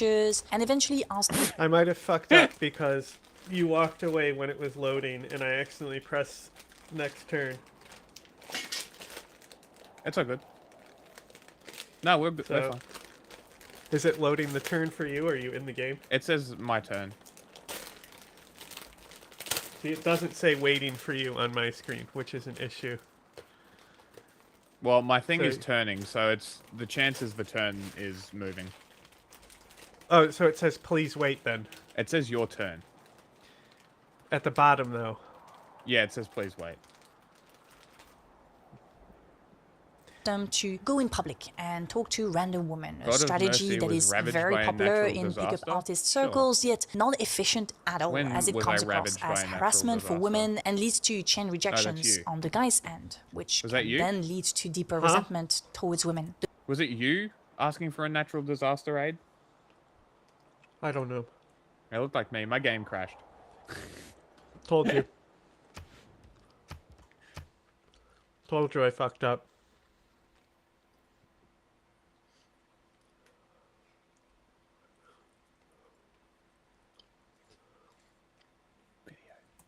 [SPEAKER 12] and eventually ask them.
[SPEAKER 2] I might have fucked up because you walked away when it was loading and I accidentally pressed next turn.
[SPEAKER 1] It's all good. No, we're fine.
[SPEAKER 2] Is it loading the turn for you or are you in the game?
[SPEAKER 1] It says my turn.
[SPEAKER 2] See, it doesn't say waiting for you on my screen, which is an issue.
[SPEAKER 1] Well, my thing
[SPEAKER 2] So-
[SPEAKER 1] is turning, so it's the chances the turn is moving.
[SPEAKER 2] Oh, so it says please wait then.
[SPEAKER 1] It says your turn.
[SPEAKER 2] At the bottom though.
[SPEAKER 1] Yeah, it says please wait.
[SPEAKER 12] them to go in public and talk to random women.
[SPEAKER 1] God
[SPEAKER 12] A
[SPEAKER 1] of
[SPEAKER 12] strategy
[SPEAKER 1] Mercy
[SPEAKER 12] that
[SPEAKER 1] was
[SPEAKER 12] is
[SPEAKER 1] ravaged
[SPEAKER 12] very
[SPEAKER 1] by a
[SPEAKER 12] popular
[SPEAKER 1] natural
[SPEAKER 12] in pickup
[SPEAKER 1] disaster?
[SPEAKER 12] artist
[SPEAKER 1] Sure.
[SPEAKER 12] circles, yet not efficient at all,
[SPEAKER 1] When
[SPEAKER 12] as it
[SPEAKER 1] was
[SPEAKER 12] comes
[SPEAKER 1] I
[SPEAKER 12] across
[SPEAKER 1] ravaged by
[SPEAKER 12] as
[SPEAKER 1] a natural
[SPEAKER 12] harassment for
[SPEAKER 1] disaster?
[SPEAKER 12] women and leads to chain rejections
[SPEAKER 1] you.
[SPEAKER 12] on the guy's end, which
[SPEAKER 1] Was that
[SPEAKER 12] can
[SPEAKER 1] you?
[SPEAKER 12] then lead to deeper
[SPEAKER 1] Huh?
[SPEAKER 12] resentment towards women.
[SPEAKER 1] Was it you asking for a natural disaster aid?
[SPEAKER 2] I don't know.
[SPEAKER 1] It looked like me. My game crashed.
[SPEAKER 2] Told you. Told you I fucked up.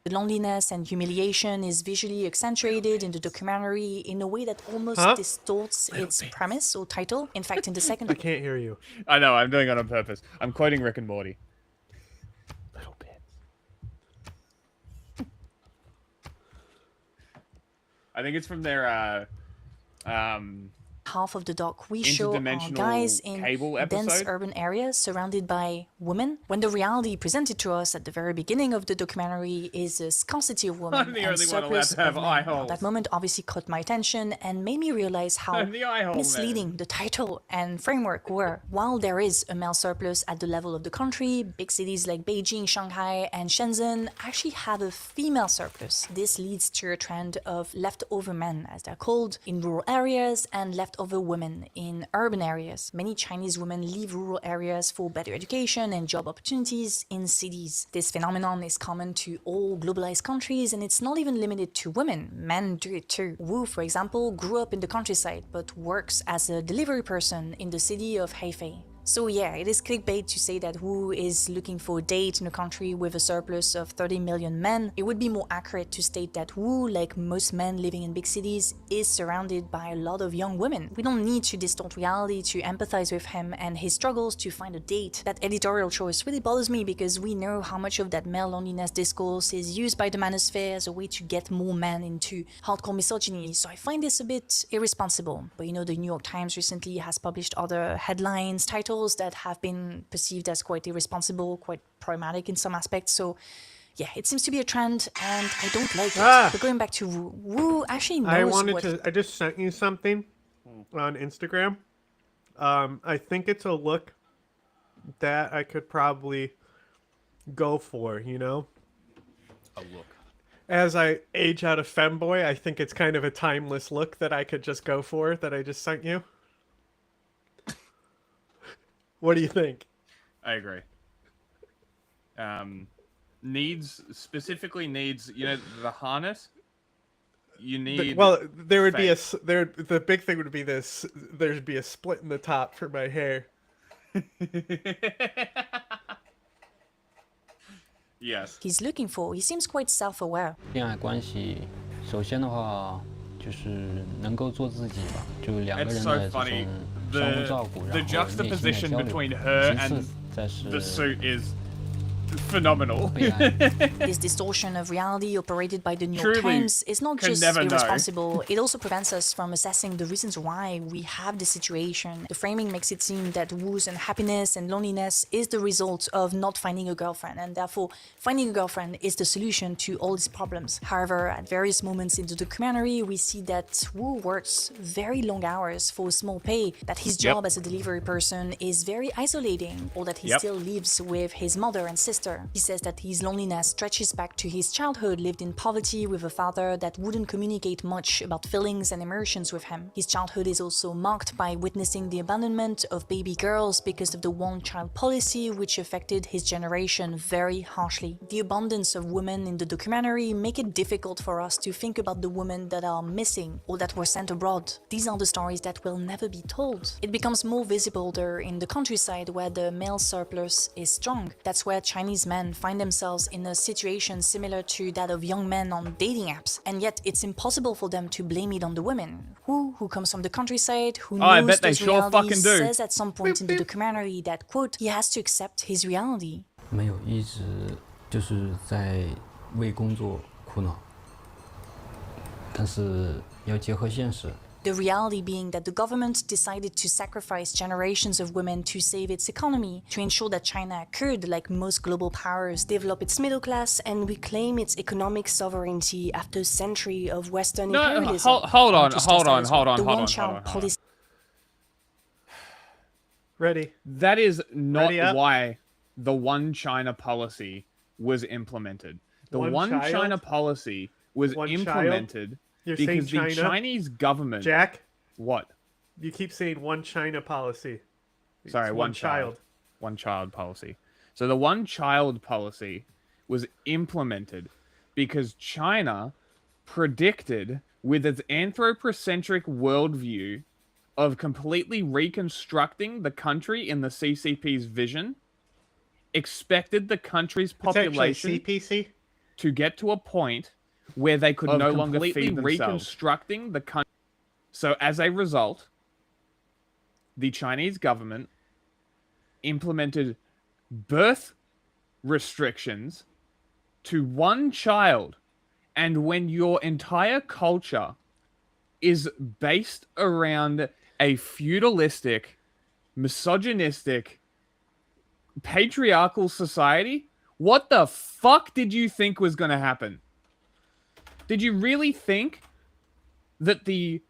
[SPEAKER 12] The loneliness and humiliation is visually accentuated in the documentary in a way that almost
[SPEAKER 2] Huh?
[SPEAKER 12] distorts its premise or title. In fact, in the second
[SPEAKER 2] I can't hear you.
[SPEAKER 1] I know, I'm doing it on purpose. I'm quoting Rick and Morty. Little bits. I think it's from their
[SPEAKER 12] half of the doc, we show
[SPEAKER 1] Interdimensional
[SPEAKER 12] guys in
[SPEAKER 1] Cable
[SPEAKER 12] dense
[SPEAKER 1] episode?
[SPEAKER 12] urban areas surrounded by women, when the reality presented to us at the very beginning of the documentary is a scarcity of women
[SPEAKER 1] I'm the
[SPEAKER 12] and
[SPEAKER 1] only one allowed
[SPEAKER 12] surplus
[SPEAKER 1] to have
[SPEAKER 12] of
[SPEAKER 1] eye
[SPEAKER 12] men. Now,
[SPEAKER 1] holes.
[SPEAKER 12] that moment obviously caught my attention and made me realize how
[SPEAKER 1] I'm the eye hole
[SPEAKER 12] misleading the title and framework were. While there is a male surplus at the level of the country, big cities like Beijing, Shanghai, and Shenzhen actually have a female surplus. This leads to a trend of leftover men, as they're called, in rural areas and leftover women in urban areas. Many Chinese women leave rural areas for better education and job opportunities in cities. This phenomenon is common to all globalized countries, and it's not even limited to women. Men do it too. Wu, for example, grew up in the countryside but works as a delivery person in the city of Hefei. So yeah, it is clickbait to say that Wu is looking for a date in a country with a surplus of 30 million men. It would be more accurate to state that Wu, like most men living in big cities, is surrounded by a lot of young women. We don't need to distort reality to empathize with him and his struggles to find a date. That editorial choice really bothers me because we know how much of that male loneliness discourse is used by the manosphere as a way to get more men into hardcore misogyny. So I find this a bit irresponsible. But you know, the New York Times recently has published other headlines, titles that have been perceived as quite irresponsible, quite problematic in some aspects. So yeah, it seems to be a trend and I don't like it. But going back to Wu, Wu actually knows
[SPEAKER 2] I just sent you something on Instagram. I think it's a look that I could probably go for, you know?
[SPEAKER 5] A look.
[SPEAKER 2] As I age out of femboy, I think it's kind of a timeless look that I could just go for, that I just sent you. What do you think?
[SPEAKER 1] I agree. specifically needs, you know, the harness. You need
[SPEAKER 2] there would be
[SPEAKER 1] fake.
[SPEAKER 2] the big thing would be this. There'd be a split in the top for my hair.
[SPEAKER 1] Yes.
[SPEAKER 12] He's looking for. He seems quite self-aware.
[SPEAKER 17] 恋爱关系，首先的话就是能够做自己吧，就两个
[SPEAKER 1] It's
[SPEAKER 17] 人
[SPEAKER 1] so
[SPEAKER 17] 的这
[SPEAKER 1] funny.
[SPEAKER 17] 种相互照顾，
[SPEAKER 1] The
[SPEAKER 17] 然后内心的
[SPEAKER 1] juxtaposition
[SPEAKER 17] 交流。
[SPEAKER 1] between her
[SPEAKER 17] 其
[SPEAKER 1] and
[SPEAKER 17] 次再是
[SPEAKER 1] the suit is phenomenal.
[SPEAKER 12] This distortion of reality operated by the New York
[SPEAKER 1] Truly
[SPEAKER 12] Times is not
[SPEAKER 1] can
[SPEAKER 12] just
[SPEAKER 1] never know.
[SPEAKER 12] irresponsible, it also prevents us from assessing the reasons why we have this situation. The framing makes it seem that Wu's unhappiness and loneliness is the result of not finding a girlfriend, and therefore finding a girlfriend is the solution to all these problems. However, at various moments in the documentary, we see that Wu works very long hours for small pay, that his job as a delivery person is very isolating, or that he still lives with his mother and sister. He says that his loneliness stretches back to his childhood lived in poverty with a father that wouldn't communicate much about feelings and emotions with him. His childhood is also marked by witnessing the abandonment of baby girls because of the one-child policy, which affected his generation very harshly. The abundance of women in the documentary make it difficult for us to think about the women that are missing or that were sent abroad. These are the stories that will never be told. It becomes more visible there in the countryside where the male surplus is strong. That's where Chinese men find themselves in a situation similar to that of young men on dating apps, and yet it's impossible for them to blame it on the women. Who comes from the countryside, who knows
[SPEAKER 1] I bet they
[SPEAKER 12] those
[SPEAKER 1] sure
[SPEAKER 12] realities,
[SPEAKER 1] fucking do.
[SPEAKER 12] says at some point in the documentary that, quote, he has to accept his reality.
[SPEAKER 17] 没有一直就是在为工作苦恼，但是要结合现实。
[SPEAKER 12] The reality being that the government decided to sacrifice generations of women to save its economy, to ensure that China could, like most global powers, develop its middle class and reclaim its economic sovereignty after a century of Western imperialism.
[SPEAKER 1] Hold on.
[SPEAKER 12] The one-child policy.
[SPEAKER 2] Ready.
[SPEAKER 1] That is not
[SPEAKER 2] Ready up.
[SPEAKER 1] why the One China policy was implemented. The One China policy was implemented
[SPEAKER 2] You're
[SPEAKER 1] because
[SPEAKER 2] saying
[SPEAKER 1] the
[SPEAKER 2] China?
[SPEAKER 1] Chinese government.
[SPEAKER 2] Jack?
[SPEAKER 1] What?
[SPEAKER 2] You keep saying one China policy.
[SPEAKER 1] Sorry,
[SPEAKER 2] It's
[SPEAKER 1] one child. One child policy. So the one child policy was implemented because China predicted, with its anthropocentric worldview of completely reconstructing the country in the CCP's vision, expected the country's population
[SPEAKER 2] CPC?
[SPEAKER 1] to get to a point where they could no longer
[SPEAKER 2] completely
[SPEAKER 1] feed themselves. Reconstructing the country. So as a result, the Chinese government implemented birth restrictions to one child. And when your entire culture is based around a feudalistic, misogynistic, patriarchal society, what the fuck did you think was going to happen? Did you really think that the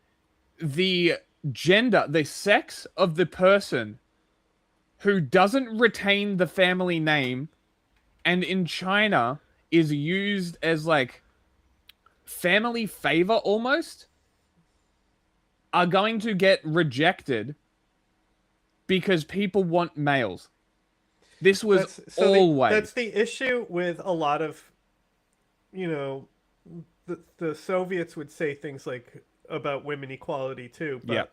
[SPEAKER 1] gender, the sex of the person who doesn't retain the family name and in China is used as like family favor almost, are going to get rejected because people want males? This was always.
[SPEAKER 2] That's the issue with a lot of, you know, the Soviets would say things like about women equality too. But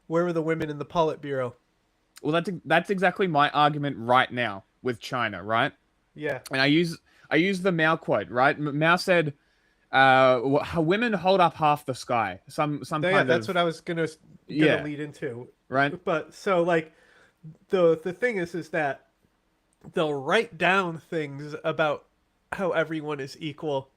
[SPEAKER 2] where were the women in the Politburo?
[SPEAKER 1] Well, that's exactly my argument right now with China, right?
[SPEAKER 2] Yeah.
[SPEAKER 1] And I use the Mao quote, right? Mao said, "Women hold up half the sky." Some kind of.
[SPEAKER 2] That's what I was gonna lead into.
[SPEAKER 1] Right.
[SPEAKER 2] But so like, the thing is that they'll write down things about how everyone is equal,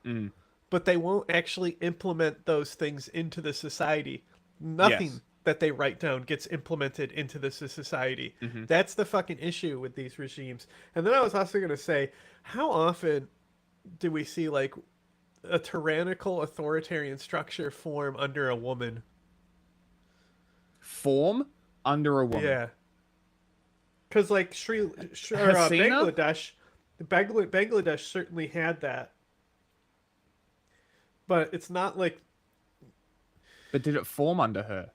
[SPEAKER 2] but they won't actually implement those things into the society. Nothing that they write down gets implemented into the society. That's the fucking issue with these regimes. And then I was also going to say, how often do we see like a tyrannical authoritarian structure form under a woman?
[SPEAKER 1] Form under a woman?
[SPEAKER 2] Yeah. Because like Bangladesh certainly had that. But it's not like...
[SPEAKER 1] But did it form under her?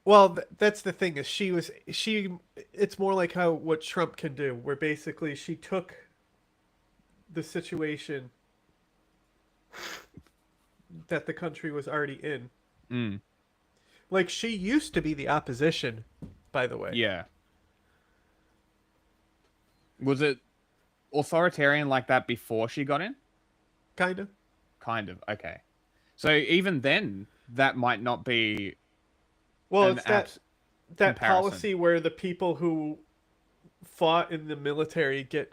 [SPEAKER 2] Well, that's the thing, is it's more like what Trump can do, where basically she took the situation that the country was already in.
[SPEAKER 1] Mm.
[SPEAKER 2] Like, she used to be the opposition, by the way.
[SPEAKER 1] Yeah. Was it authoritarian like that before she got in?
[SPEAKER 2] Kind of.
[SPEAKER 1] Kind of. Okay. So even then, that might not be.
[SPEAKER 2] Well,
[SPEAKER 1] an
[SPEAKER 2] it's
[SPEAKER 1] apt
[SPEAKER 2] that
[SPEAKER 1] comparison.
[SPEAKER 2] policy where the people who fought in the military get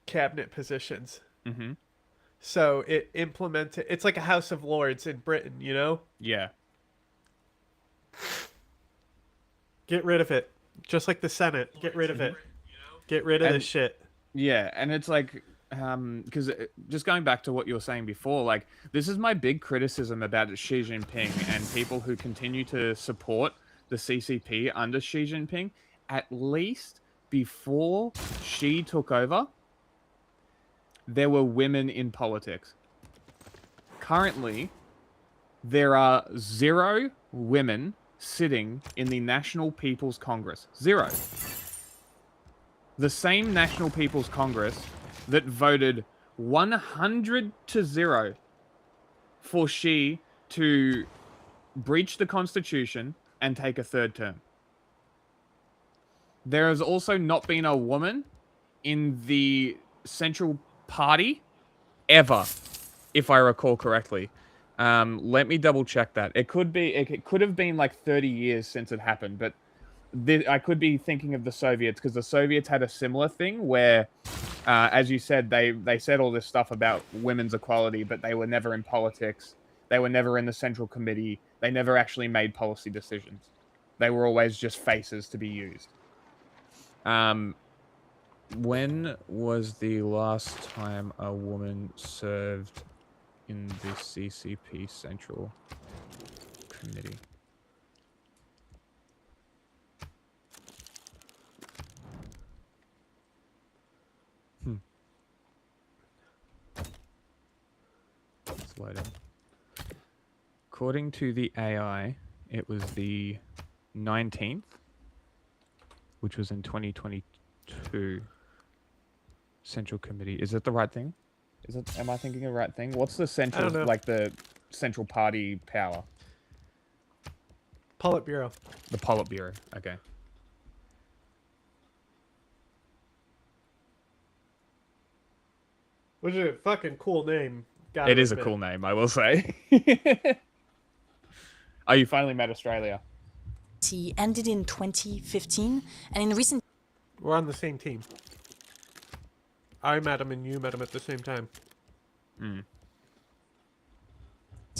[SPEAKER 2] cabinet positions.
[SPEAKER 1] Mm-hmm.
[SPEAKER 2] So it implemented. It's like a House of Lords in Britain, you know?
[SPEAKER 1] Yeah.
[SPEAKER 2] Get rid of it. Just like the Senate. Get rid of it. Get rid of
[SPEAKER 1] And-
[SPEAKER 2] this shit.
[SPEAKER 1] Yeah, and it's like, because just going back to what you were saying before, like, this is my big criticism about Xi Jinping and people who continue to support the CCP under Xi Jinping. At least before Xi took over, there were women in politics. Currently, there are 0 women sitting in the National People's Congress. 0. The same National People's Congress that voted 100-0 for Xi to breach the Constitution and take a 3rd term. There has also not been a woman in the Central Party ever, if I recall correctly. Let me double check that. It could have been like 30 years since it happened, but I could be thinking of the Soviets, because the Soviets had a similar thing where, as you said, they said all this stuff about women's equality, but they were never in politics. They were never in the Central Committee. They never actually made policy decisions. They were always just faces to be used. When was the last time a woman served in the CCP Central Committee? It's loading. According to the AI, it was the 19th, which was in 2022. Central Committee. Is it the right thing? Is it? Am I thinking of the right thing? What's the central,
[SPEAKER 2] know.
[SPEAKER 1] like the Central Party power?
[SPEAKER 2] Politburo.
[SPEAKER 1] The Politburo. Okay.
[SPEAKER 2] Which is a fucking cool name. Gotta
[SPEAKER 1] It is a
[SPEAKER 2] admit.
[SPEAKER 1] cool name, I will say. Oh, you finally met Australia.
[SPEAKER 12] He ended in 2015, and in recent
[SPEAKER 2] We're on the same team. I met him and you met him at the same time.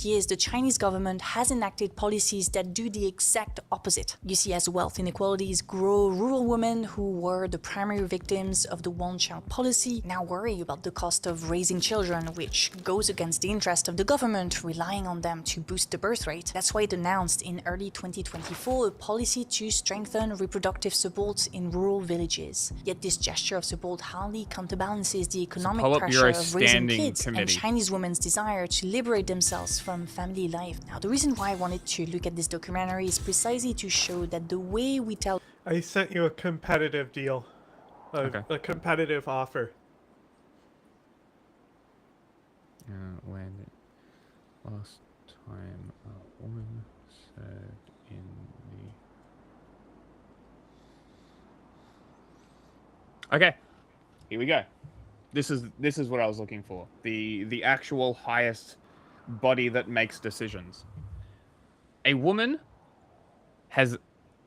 [SPEAKER 12] years, the Chinese government has enacted policies that do the exact opposite. You see, as wealth inequalities grow, rural women who were the primary victims of the one-child policy now worry about the cost of raising children, which goes against the interest of the government, relying on them to boost the birth rate. That's why it announced in early 2024 a policy to strengthen reproductive support in rural villages. Yet this gesture of support hardly counterbalances the economic pressure of raising kids and Chinese women's desire to liberate themselves from family life. Now, the reason why I wanted to look at this documentary is precisely to show that the way we tell...
[SPEAKER 2] I sent you a competitive deal.
[SPEAKER 1] Okay.
[SPEAKER 2] A competitive offer.
[SPEAKER 1] When last time a woman served in the... Okay, here we go. This is what I was looking for. The actual highest body that makes decisions. A woman has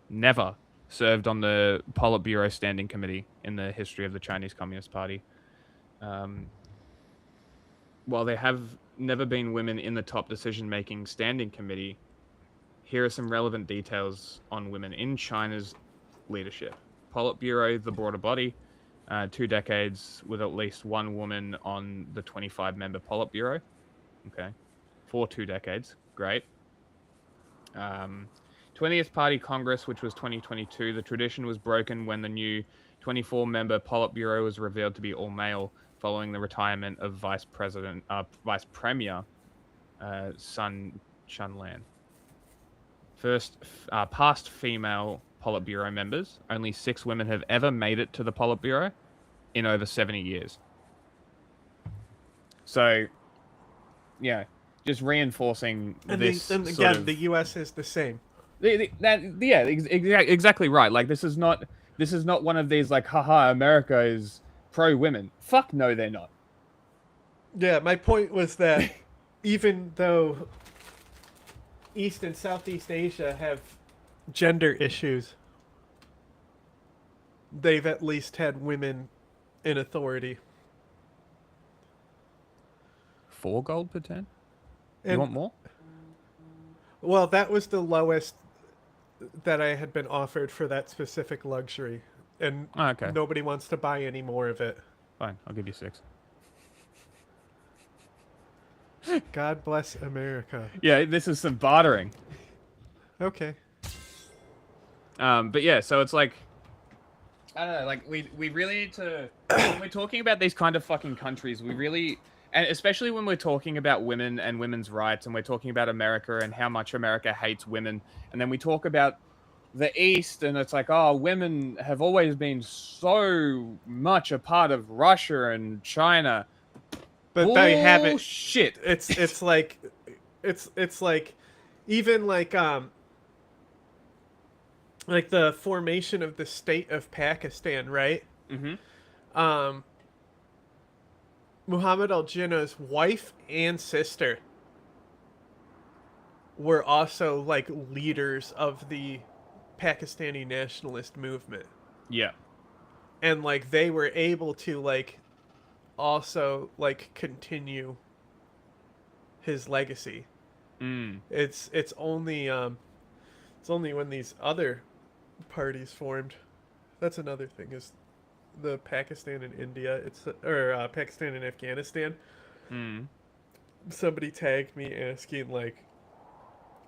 [SPEAKER 1] never served on the Politburo Standing Committee in the history of the Chinese Communist Party. While there have never been women in the top decision-making standing committee, here are some relevant details on women in China's leadership. Politburo, the broader body, 2 decades with at least one woman on the 25-member Politburo. Okay. For 2 decades. Great. 20th Party Congress, which was 2022. The tradition was broken when the new 24-member Politburo was revealed to be all male following the retirement of Vice Premier Sun Chunlan. Past female Politburo members. Only 6 women have ever made it to the Politburo in over 70 years. So, yeah, just reinforcing this.
[SPEAKER 2] And
[SPEAKER 1] sort
[SPEAKER 2] again,
[SPEAKER 1] of-
[SPEAKER 2] the U.S. is the same.
[SPEAKER 1] Exactly right. Like this is not one of these like, haha, America is pro women. Fuck no, they're not.
[SPEAKER 2] Yeah, my point was that even though East and Southeast Asia have gender issues, they've at least had women in authority.
[SPEAKER 1] 4 gold per 10? You
[SPEAKER 2] And-
[SPEAKER 1] want more?
[SPEAKER 2] Well, that was the lowest that I had been offered for that specific luxury, and
[SPEAKER 1] Oh, okay.
[SPEAKER 2] nobody wants to buy any more of it.
[SPEAKER 1] Fine, I'll give you 6.
[SPEAKER 2] God bless America.
[SPEAKER 1] Yeah, this is some bartering.
[SPEAKER 2] Okay.
[SPEAKER 1] But yeah, so it's like, I don't know, like we really need to, when we're talking about these kind of fucking countries, we really, and especially when we're talking about women and women's rights, and we're talking about America and how much America hates women, and then we talk about the East, and it's like, oh, women have always been so much a part of Russia and China.
[SPEAKER 2] But they haven't.
[SPEAKER 1] Shit.
[SPEAKER 2] It's like, it's like, even like the formation of the state of Pakistan, right?
[SPEAKER 1] Mm-hmm.
[SPEAKER 2] Muhammad al-Jinnah's wife and sister were also like leaders of the Pakistani nationalist movement.
[SPEAKER 1] Yeah.
[SPEAKER 2] And like they were able to like also like continue his legacy.
[SPEAKER 1] Mm.
[SPEAKER 2] It's only when these other parties formed. That's another thing, is the Pakistan and India, Pakistan and Afghanistan.
[SPEAKER 1] Mm.
[SPEAKER 2] Somebody tagged me asking like,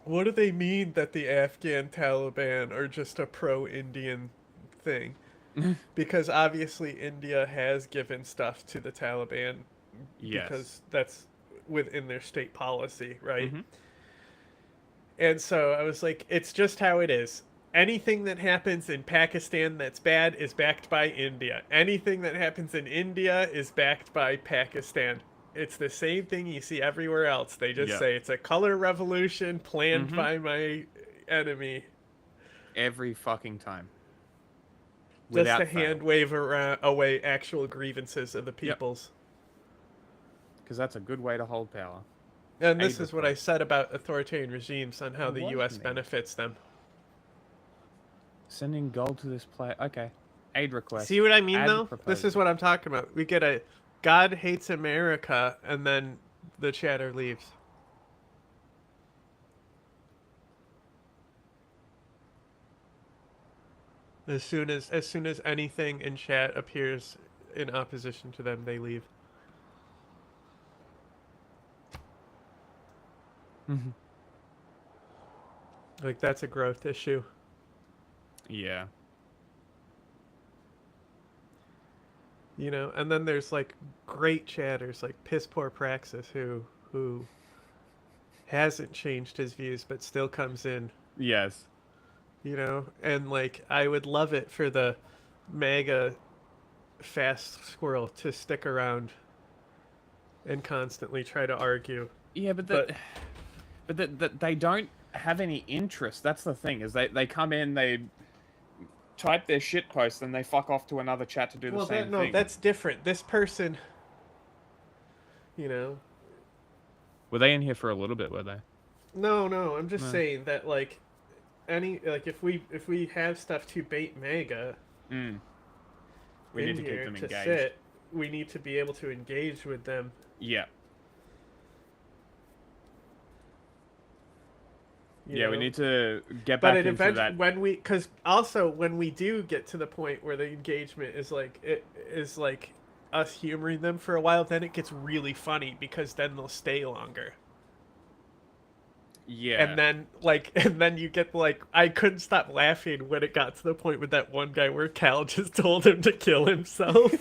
[SPEAKER 2] what do they mean that the Afghan Taliban are just a pro-Indian thing? Because obviously India has given stuff to the Taliban
[SPEAKER 1] Yes.
[SPEAKER 2] because that's within their state policy, right?
[SPEAKER 1] Mhm.
[SPEAKER 2] And so I was like, it's just how it is. Anything that happens in Pakistan that's bad is backed by India. Anything that happens in India is backed by Pakistan. It's the same thing you see everywhere else. They just
[SPEAKER 1] Yeah.
[SPEAKER 2] say it's a color revolution planned
[SPEAKER 1] Mhm.
[SPEAKER 2] by my enemy.
[SPEAKER 1] Every fucking time.
[SPEAKER 2] Just
[SPEAKER 1] Without
[SPEAKER 2] to
[SPEAKER 1] fail.
[SPEAKER 2] hand wave away actual grievances of the peoples.
[SPEAKER 1] Because that's a good way to hold power.
[SPEAKER 2] And this
[SPEAKER 1] Aid
[SPEAKER 2] is what I said about authoritarian regimes on how
[SPEAKER 1] It
[SPEAKER 2] the
[SPEAKER 1] was
[SPEAKER 2] U.S.
[SPEAKER 1] me.
[SPEAKER 2] benefits them.
[SPEAKER 1] Sending gold to this player. Okay. Aid request.
[SPEAKER 2] See what I mean,
[SPEAKER 1] Add
[SPEAKER 2] though?
[SPEAKER 1] proposal.
[SPEAKER 2] This is what I'm talking about. We get a God hates America, and then the chatter leaves. As soon as anything in chat appears in opposition to them, they leave.
[SPEAKER 1] Mhm.
[SPEAKER 2] Like, that's a growth issue.
[SPEAKER 1] Yeah.
[SPEAKER 2] You know, and then there's like great chatters like Piss Poor Praxis who hasn't changed his views but still comes in.
[SPEAKER 1] Yes.
[SPEAKER 2] You know, and like I would love it for the MAGA fast squirrel to stick around and constantly try to argue.
[SPEAKER 1] Yeah, but they don't have any interest. That's the thing, is they come in, they type their shit post, and they fuck off to another chat to do the same
[SPEAKER 2] no,
[SPEAKER 1] thing.
[SPEAKER 2] that's different. This person, you know.
[SPEAKER 1] Were they in here for a little bit, were they?
[SPEAKER 2] No, I'm just
[SPEAKER 1] No.
[SPEAKER 2] saying that like if we have stuff to bait MAGA,
[SPEAKER 1] Mm. We need to keep
[SPEAKER 2] here
[SPEAKER 1] them
[SPEAKER 2] to
[SPEAKER 1] engaged.
[SPEAKER 2] sit, we need to be able to engage with them.
[SPEAKER 1] Yeah.
[SPEAKER 2] You
[SPEAKER 1] Yeah, we
[SPEAKER 2] know?
[SPEAKER 1] need to get
[SPEAKER 2] But
[SPEAKER 1] back
[SPEAKER 2] it
[SPEAKER 1] into
[SPEAKER 2] eventually,
[SPEAKER 1] that.
[SPEAKER 2] because also when we do get to the point where the engagement is like us humoring them for a while, then it gets really funny because then they'll stay longer.
[SPEAKER 1] Yeah.
[SPEAKER 2] And then you get like, I couldn't stop laughing when it got to the point with that one guy where Cal just told him to kill himself.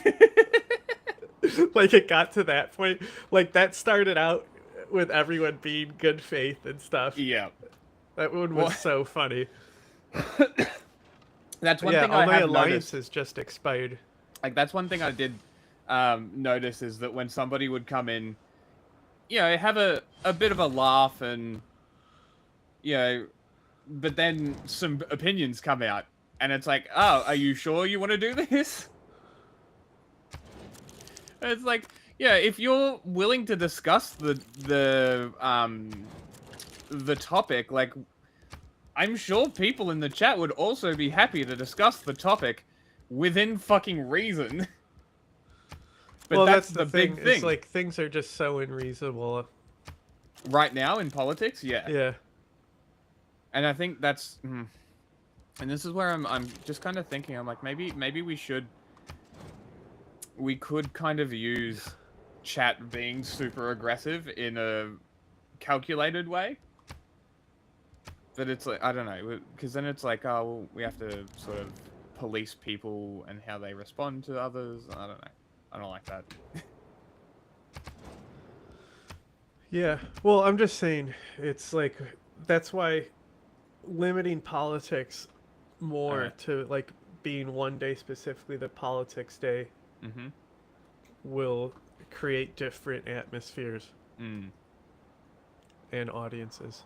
[SPEAKER 2] Like it got to that point. Like that started out with everyone being good faith and stuff.
[SPEAKER 1] Yeah.
[SPEAKER 2] That one was
[SPEAKER 1] Well-
[SPEAKER 2] so funny.
[SPEAKER 1] That's one
[SPEAKER 2] yeah,
[SPEAKER 1] thing
[SPEAKER 2] all
[SPEAKER 1] I
[SPEAKER 2] my
[SPEAKER 1] have
[SPEAKER 2] alliances
[SPEAKER 1] noticed.
[SPEAKER 2] just expired.
[SPEAKER 1] Like that's one thing I did notice, is that when somebody would come in have a bit of a laugh and, but then some opinions come out and it's like, oh, are you sure you want to do this? And it's like, if you're willing to discuss the topic, like, I'm sure people in the chat would also be happy to discuss the topic within fucking reason. But
[SPEAKER 2] well,
[SPEAKER 1] that's
[SPEAKER 2] the
[SPEAKER 1] big thing.
[SPEAKER 2] It's like things are just so unreasonable.
[SPEAKER 1] Right now in politics, yeah.
[SPEAKER 2] Yeah.
[SPEAKER 1] And I think that's, and this is where I'm just kind of thinking, I'm like, maybe we could kind of use chat being super aggressive in a calculated way. But it's like, I don't know, because then it's like, oh, well, we have to sort of police people and how they respond to others. I don't know. I don't like that.
[SPEAKER 2] Yeah. Well, I'm just saying, it's like, that's why limiting politics more to, like, being one day specifically the politics day will create different atmospheres and audiences.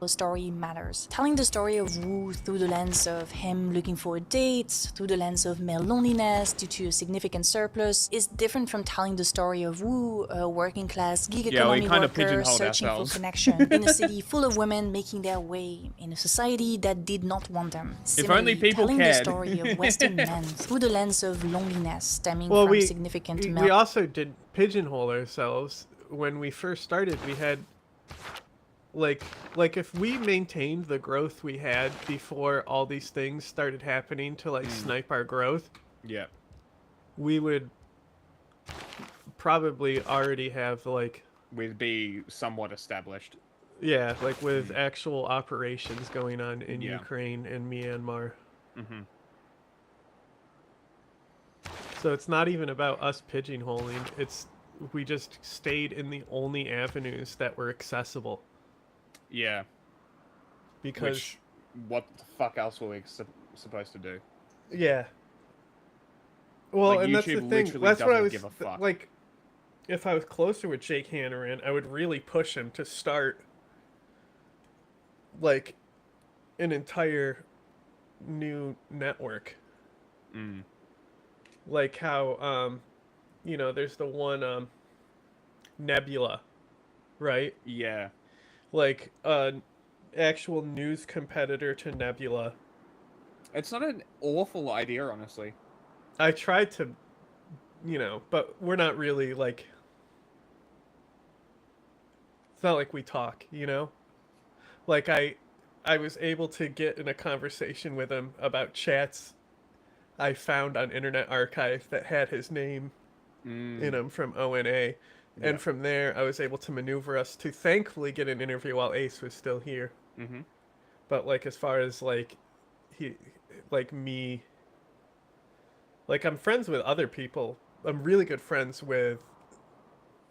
[SPEAKER 12] The story matters. Telling the story of Wu through the lens of him looking for dates, through the lens of male loneliness due to a significant surplus, is different from telling the story of Wu, a working class gig economy worker searching for connection in a city full of women making their way in a society that did not want them. Similarly,
[SPEAKER 1] if only people
[SPEAKER 12] telling
[SPEAKER 1] cared.
[SPEAKER 12] the story of Western men through the lens of loneliness stemming from significant male...
[SPEAKER 2] We also did pigeonhole ourselves. When we first started, we had... Like if we maintained the growth we had before all these things started happening to like snipe our growth, we would probably already have like
[SPEAKER 1] we'd be somewhat established.
[SPEAKER 2] Yeah, like with actual operations going on in Ukraine and Myanmar. So it's not even about us pigeonholing. It's we just stayed in the only avenues that were accessible.
[SPEAKER 1] Yeah.
[SPEAKER 2] Because
[SPEAKER 1] what the fuck else were we supposed to do?
[SPEAKER 2] Yeah. Well,
[SPEAKER 1] like,
[SPEAKER 2] and that's the
[SPEAKER 1] YouTube
[SPEAKER 2] thing.
[SPEAKER 1] literally
[SPEAKER 2] That's what I
[SPEAKER 1] doesn't
[SPEAKER 2] was
[SPEAKER 1] give a fuck.
[SPEAKER 2] like. If I was closer with Jake Hannaran, I would really push him to start like an entire new network. Like how there's the one Nebula, right?
[SPEAKER 1] Yeah.
[SPEAKER 2] Like an actual news competitor to Nebula.
[SPEAKER 1] It's not an awful idea, honestly.
[SPEAKER 2] I tried to, but we're not really like. It's not like we talk, Like I was able to get in a conversation with him about chats I found on Internet Archive that had his name in them from ONA. And from there, I was able to maneuver us to thankfully get an interview while Ace was still here. But like, as far as like, me, like I'm friends with other people. I'm really good friends with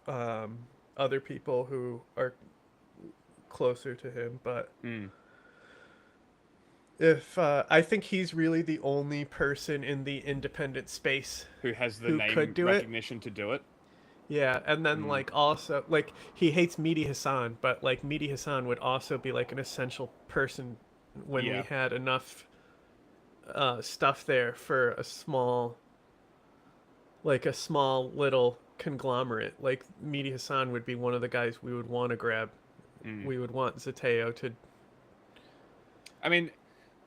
[SPEAKER 2] other people who are closer to him. But if I think he's really the only person in the independent space
[SPEAKER 1] who has the
[SPEAKER 2] who
[SPEAKER 1] name
[SPEAKER 2] could do
[SPEAKER 1] recognition to do it.
[SPEAKER 2] Yeah, and then like also like he hates Mehdi Hassan, but like Mehdi Hassan would also be like an essential person when we had enough stuff there for a small little conglomerate. Like Mehdi Hassan would be one of the guys we would want to grab. We would want Zateo to.
[SPEAKER 1] I mean,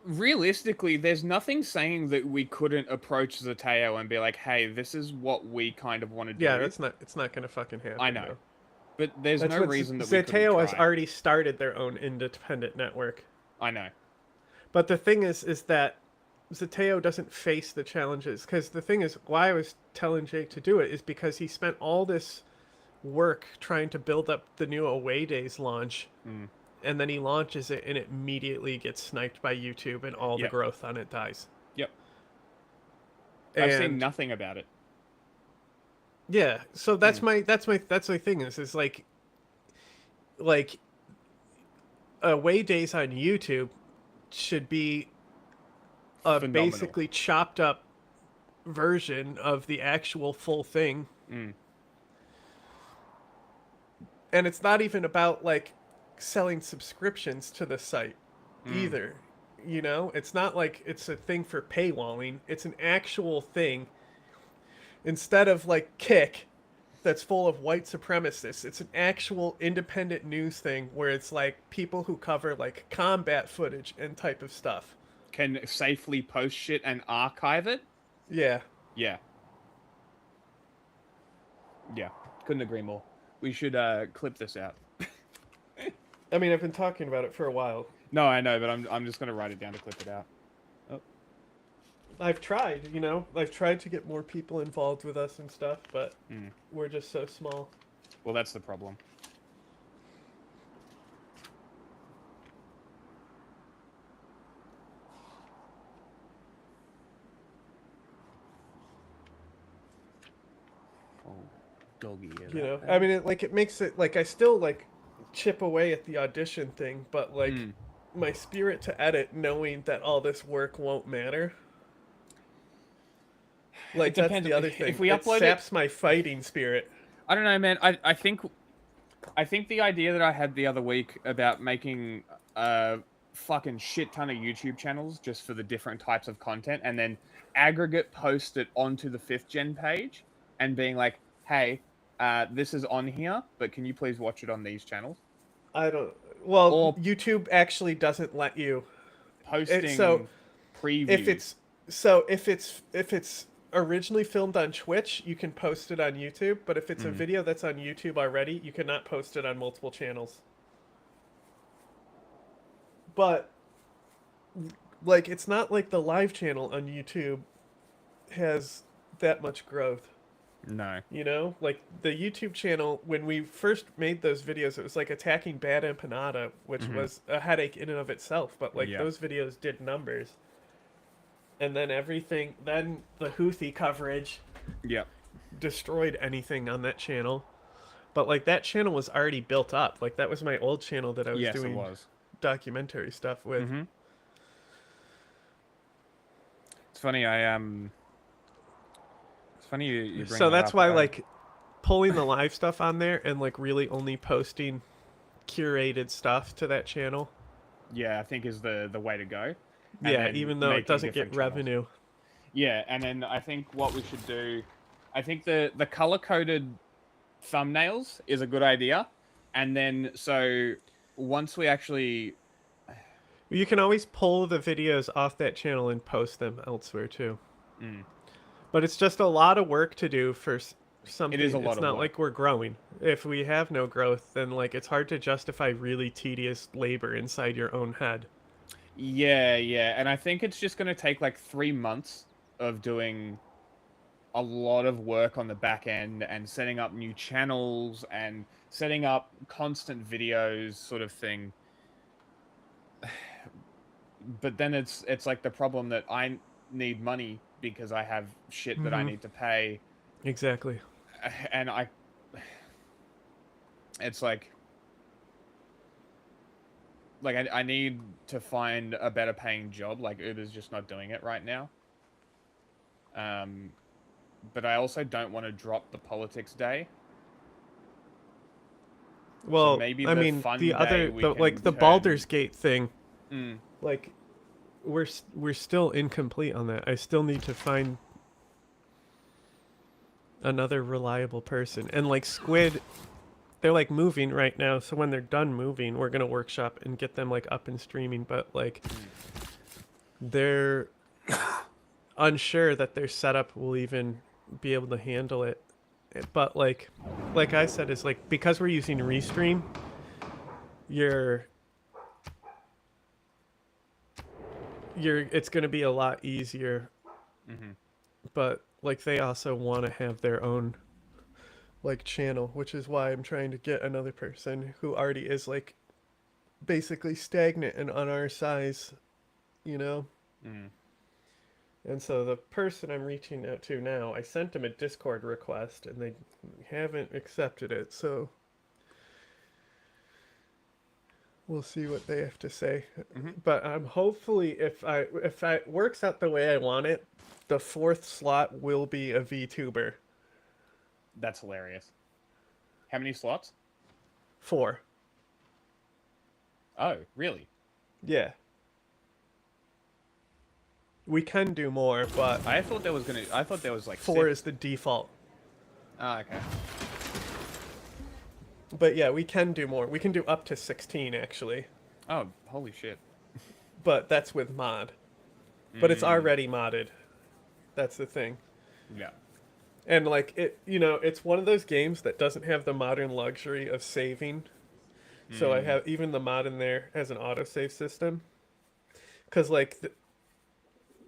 [SPEAKER 1] realistically, there's nothing saying that we couldn't approach Zateo and be like, "Hey, this is what we kind of want to do."
[SPEAKER 2] Yeah, it's not gonna fucking happen.
[SPEAKER 1] I know,
[SPEAKER 2] though.
[SPEAKER 1] but there's no reason that we couldn't
[SPEAKER 2] Zateo has
[SPEAKER 1] try.
[SPEAKER 2] already started their own independent network.
[SPEAKER 1] I know,
[SPEAKER 2] but the thing is that Zateo doesn't face the challenges, because the thing is, why I was telling Jake to do it is because he spent all this work trying to build up the new Away Days launch. And then he launches it and it immediately gets sniped by YouTube and all the growth on it dies.
[SPEAKER 1] Yep. I've seen nothing about it.
[SPEAKER 2] Yeah, so that's my thing is like Away Days on YouTube should be a basically chopped up version of the actual full thing. And it's not even about like selling subscriptions to the site either. You know, it's not like it's a thing for paywalling. It's an actual thing. Instead of like Kick, that's full of white supremacists, it's an actual independent news thing where it's like people who cover like combat footage and type of stuff
[SPEAKER 1] Can safely post shit and archive it.
[SPEAKER 2] Yeah.
[SPEAKER 1] Yeah. Yeah. Couldn't agree more. We should clip this out.
[SPEAKER 2] I mean, I've been talking about it for a while.
[SPEAKER 1] No, I know, but I'm just gonna write it down to clip it out. Oh.
[SPEAKER 2] I've tried, you know, I've tried to get more people involved with us and stuff, but we're just so small.
[SPEAKER 1] Well, that's the problem. Oh, doggy.
[SPEAKER 2] You know, I mean, it makes it like I still like chip away at the audition thing, but like my spirit to edit, knowing that all this work won't matter. Like that's the other thing.
[SPEAKER 1] If we
[SPEAKER 2] it
[SPEAKER 1] upload
[SPEAKER 2] saps my fighting spirit.
[SPEAKER 1] I don't know, man. I think the idea that I had the other week about making a fucking shit ton of YouTube channels just for the different types of content, and then aggregate post it onto the 5th Gen page, and being like, hey, this is on here, but can you please watch it on these channels?
[SPEAKER 2] I don't. Well, or YouTube actually doesn't let you
[SPEAKER 1] posting previews.
[SPEAKER 2] If it's originally filmed on Twitch, you can post it on YouTube, but if it's a video that's on YouTube already, you cannot post it on multiple channels. But like, it's not like the live channel on YouTube has that much growth.
[SPEAKER 1] No.
[SPEAKER 2] You know, like the YouTube channel, when we first made those videos, it was like attacking Bad Empanada, which was a headache in and of itself, but like those videos did numbers. And then then the Houthi coverage destroyed anything on that channel. But like that channel was already built up. Like that was my old channel that I was doing documentary stuff with.
[SPEAKER 1] It's funny, it's funny you bring
[SPEAKER 2] so
[SPEAKER 1] that
[SPEAKER 2] that's
[SPEAKER 1] up,
[SPEAKER 2] why like pulling the live stuff on there and like really only posting curated stuff to that channel.
[SPEAKER 1] Yeah, I think is the way to go.
[SPEAKER 2] Yeah, even though it doesn't get revenue.
[SPEAKER 1] Yeah, and then I think what we should do, I think the color-coded thumbnails is a good idea. And then, so once we actually...
[SPEAKER 2] You can always pull the videos off that channel and post them elsewhere too. But it's just a lot of work to do for something.
[SPEAKER 1] It is a lot of work.
[SPEAKER 2] It's not like we're growing. If we have no growth, then like it's hard to justify really tedious labor inside your own head.
[SPEAKER 1] Yeah, and I think it's just going to take like 3 months of doing a lot of work on the back end and setting up new channels and setting up constant videos sort of thing. But then it's like the problem that I need money because I have shit that I need to pay.
[SPEAKER 2] Exactly.
[SPEAKER 1] And it's like I need to find a better paying job. Like Uber's just not doing it right now. But I also don't want to drop the politics day.
[SPEAKER 2] Well,
[SPEAKER 1] so maybe
[SPEAKER 2] I mean, the Baldur's Gate thing, like we're still incomplete on that. I still need to find another reliable person. And like Squid, they're like moving right now, so when they're done moving, we're gonna workshop and get them like up and streaming. But like they're unsure that their setup will even be able to handle it. But like I said, it's like because we're using Restream, it's gonna be a lot easier. But like they also want to have their own like channel, which is why I'm trying to get another person who already is like basically stagnant and on our size, you know. And so the person I'm reaching out to now, I sent them a Discord request and they haven't accepted it, so we'll see what they have to say. But I'm hopefully if it works out the way I want it, the 4th slot will be a VTuber.
[SPEAKER 1] That's hilarious. How many slots?
[SPEAKER 2] 4.
[SPEAKER 1] Oh, really?
[SPEAKER 2] Yeah. We can do more, but
[SPEAKER 1] I thought there was like
[SPEAKER 2] 4
[SPEAKER 1] 6.
[SPEAKER 2] is the default.
[SPEAKER 1] Ah, okay.
[SPEAKER 2] But yeah, we can do more. We can do up to 16 actually.
[SPEAKER 1] Oh, holy shit.
[SPEAKER 2] But that's with mod. But it's
[SPEAKER 1] Mm.
[SPEAKER 2] already modded. That's the thing.
[SPEAKER 1] Yeah.
[SPEAKER 2] And like it's one of those games that doesn't have the modern luxury of saving. So I have even the mod in there has an autosave system. Cuz like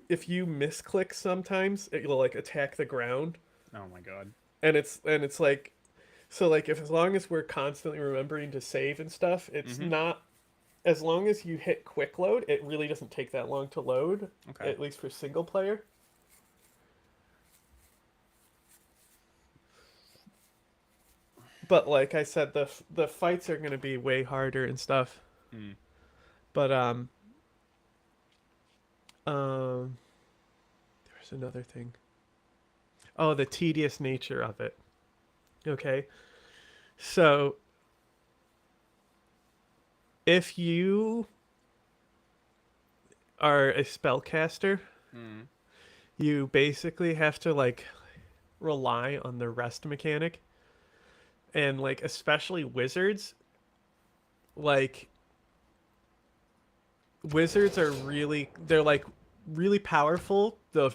[SPEAKER 2] if you misclick sometimes, it will like attack the ground.
[SPEAKER 1] Oh my god.
[SPEAKER 2] And it's like so like if as long as we're constantly remembering to save and stuff, it's not as long as you hit quick load, it really doesn't take that long to load.
[SPEAKER 1] Okay.
[SPEAKER 2] At least for single player. But like I said, the fights are gonna be way harder and stuff.
[SPEAKER 1] Mm.
[SPEAKER 2] But there's another thing. Oh, the tedious nature of it. Okay. So if you are a spellcaster, you basically have to like rely on the rest mechanic. And like especially wizards, like wizards are they're like really powerful the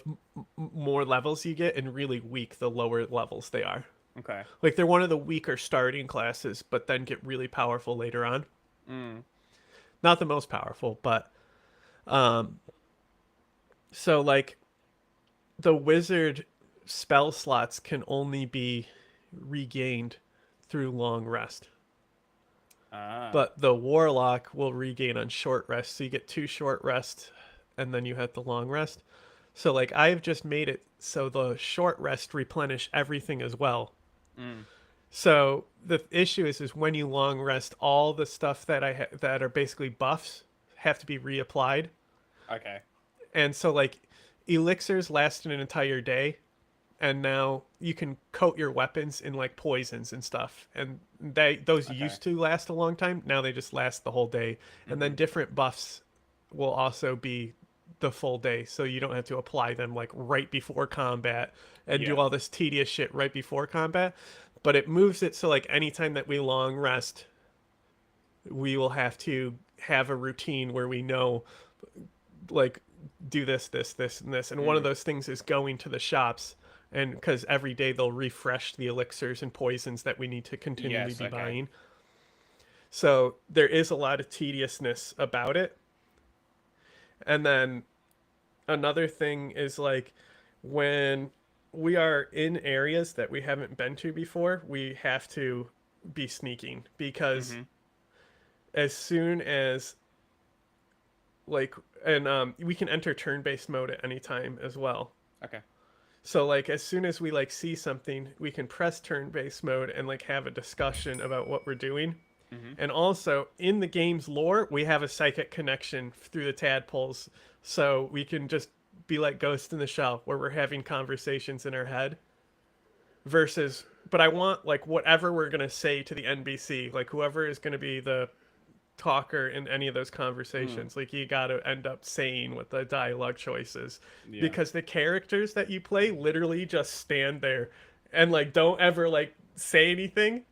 [SPEAKER 2] more levels you get, and really weak the lower levels they are.
[SPEAKER 1] Okay.
[SPEAKER 2] Like they're one of the weaker starting classes, but then get really powerful later on. Not the most powerful, but so like the wizard spell slots can only be regained through long rest. But the warlock will regain on short rest, so you get 2 short rests and then you have the long rest. So like I've just made it so the short rest replenish everything as well. So the issue is when you long rest, all the stuff that that are basically buffs have to be reapplied.
[SPEAKER 1] Okay.
[SPEAKER 2] And so like elixirs last an entire day, and now you can coat your weapons in like poisons and stuff, and those used to last a long time. Now they just last the whole day. And then different buffs will also be the full day, so you don't have to apply them like right before combat and do all this tedious shit right before combat. But it moves it so like anytime that we long rest, we will have to have a routine where we know like do this, and this. And one of those things is going to the shops, and because every day they'll refresh the elixirs and poisons that we need to continually be buying. So there is a lot of tediousness about it. And then another thing is like when we are in areas that we haven't been to before, we have to be sneaking, because as soon as like, and we can enter turn-based mode at any time as well.
[SPEAKER 1] Okay.
[SPEAKER 2] So like as soon as we like see something, we can press turn-based mode and like have a discussion about what we're doing. And also in the game's lore, we have a psychic connection through the tadpoles, so we can just be like Ghost in the Shell, where we're having conversations in our head. Versus, but I want like whatever we're gonna say to the NPC, like whoever is gonna be the talker in any of those conversations, like you gotta end up saying what the dialogue choices, because the characters that you play literally just stand there and like don't ever like say anything,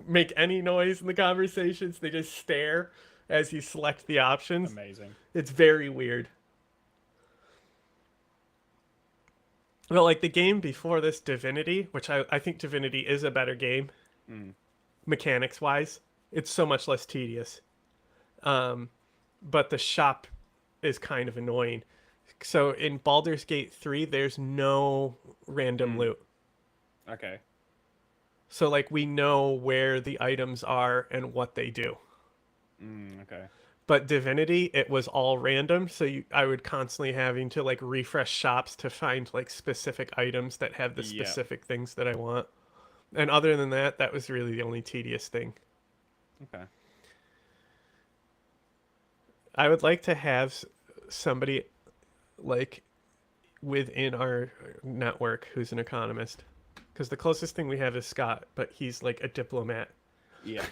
[SPEAKER 2] make any noise in the conversations. They just stare as you select the options.
[SPEAKER 1] Amazing.
[SPEAKER 2] It's very weird. Well, like the game before this, Divinity, which I think Divinity is a better game, mechanics wise. It's so much less tedious. But the shop is kind of annoying. So in Baldur's Gate 3, there's no random loot.
[SPEAKER 1] Okay.
[SPEAKER 2] So like we know where the items are and what they do.
[SPEAKER 1] Okay.
[SPEAKER 2] But Divinity, it was all random, so I would constantly having to like refresh shops to find like specific items that have the specific things that I want. And other than that, that was really the only tedious thing.
[SPEAKER 1] Okay.
[SPEAKER 2] I would like to have somebody like within our network who's an economist, because the closest thing we have is Scott, but he's like a diplomat.
[SPEAKER 1] Yeah.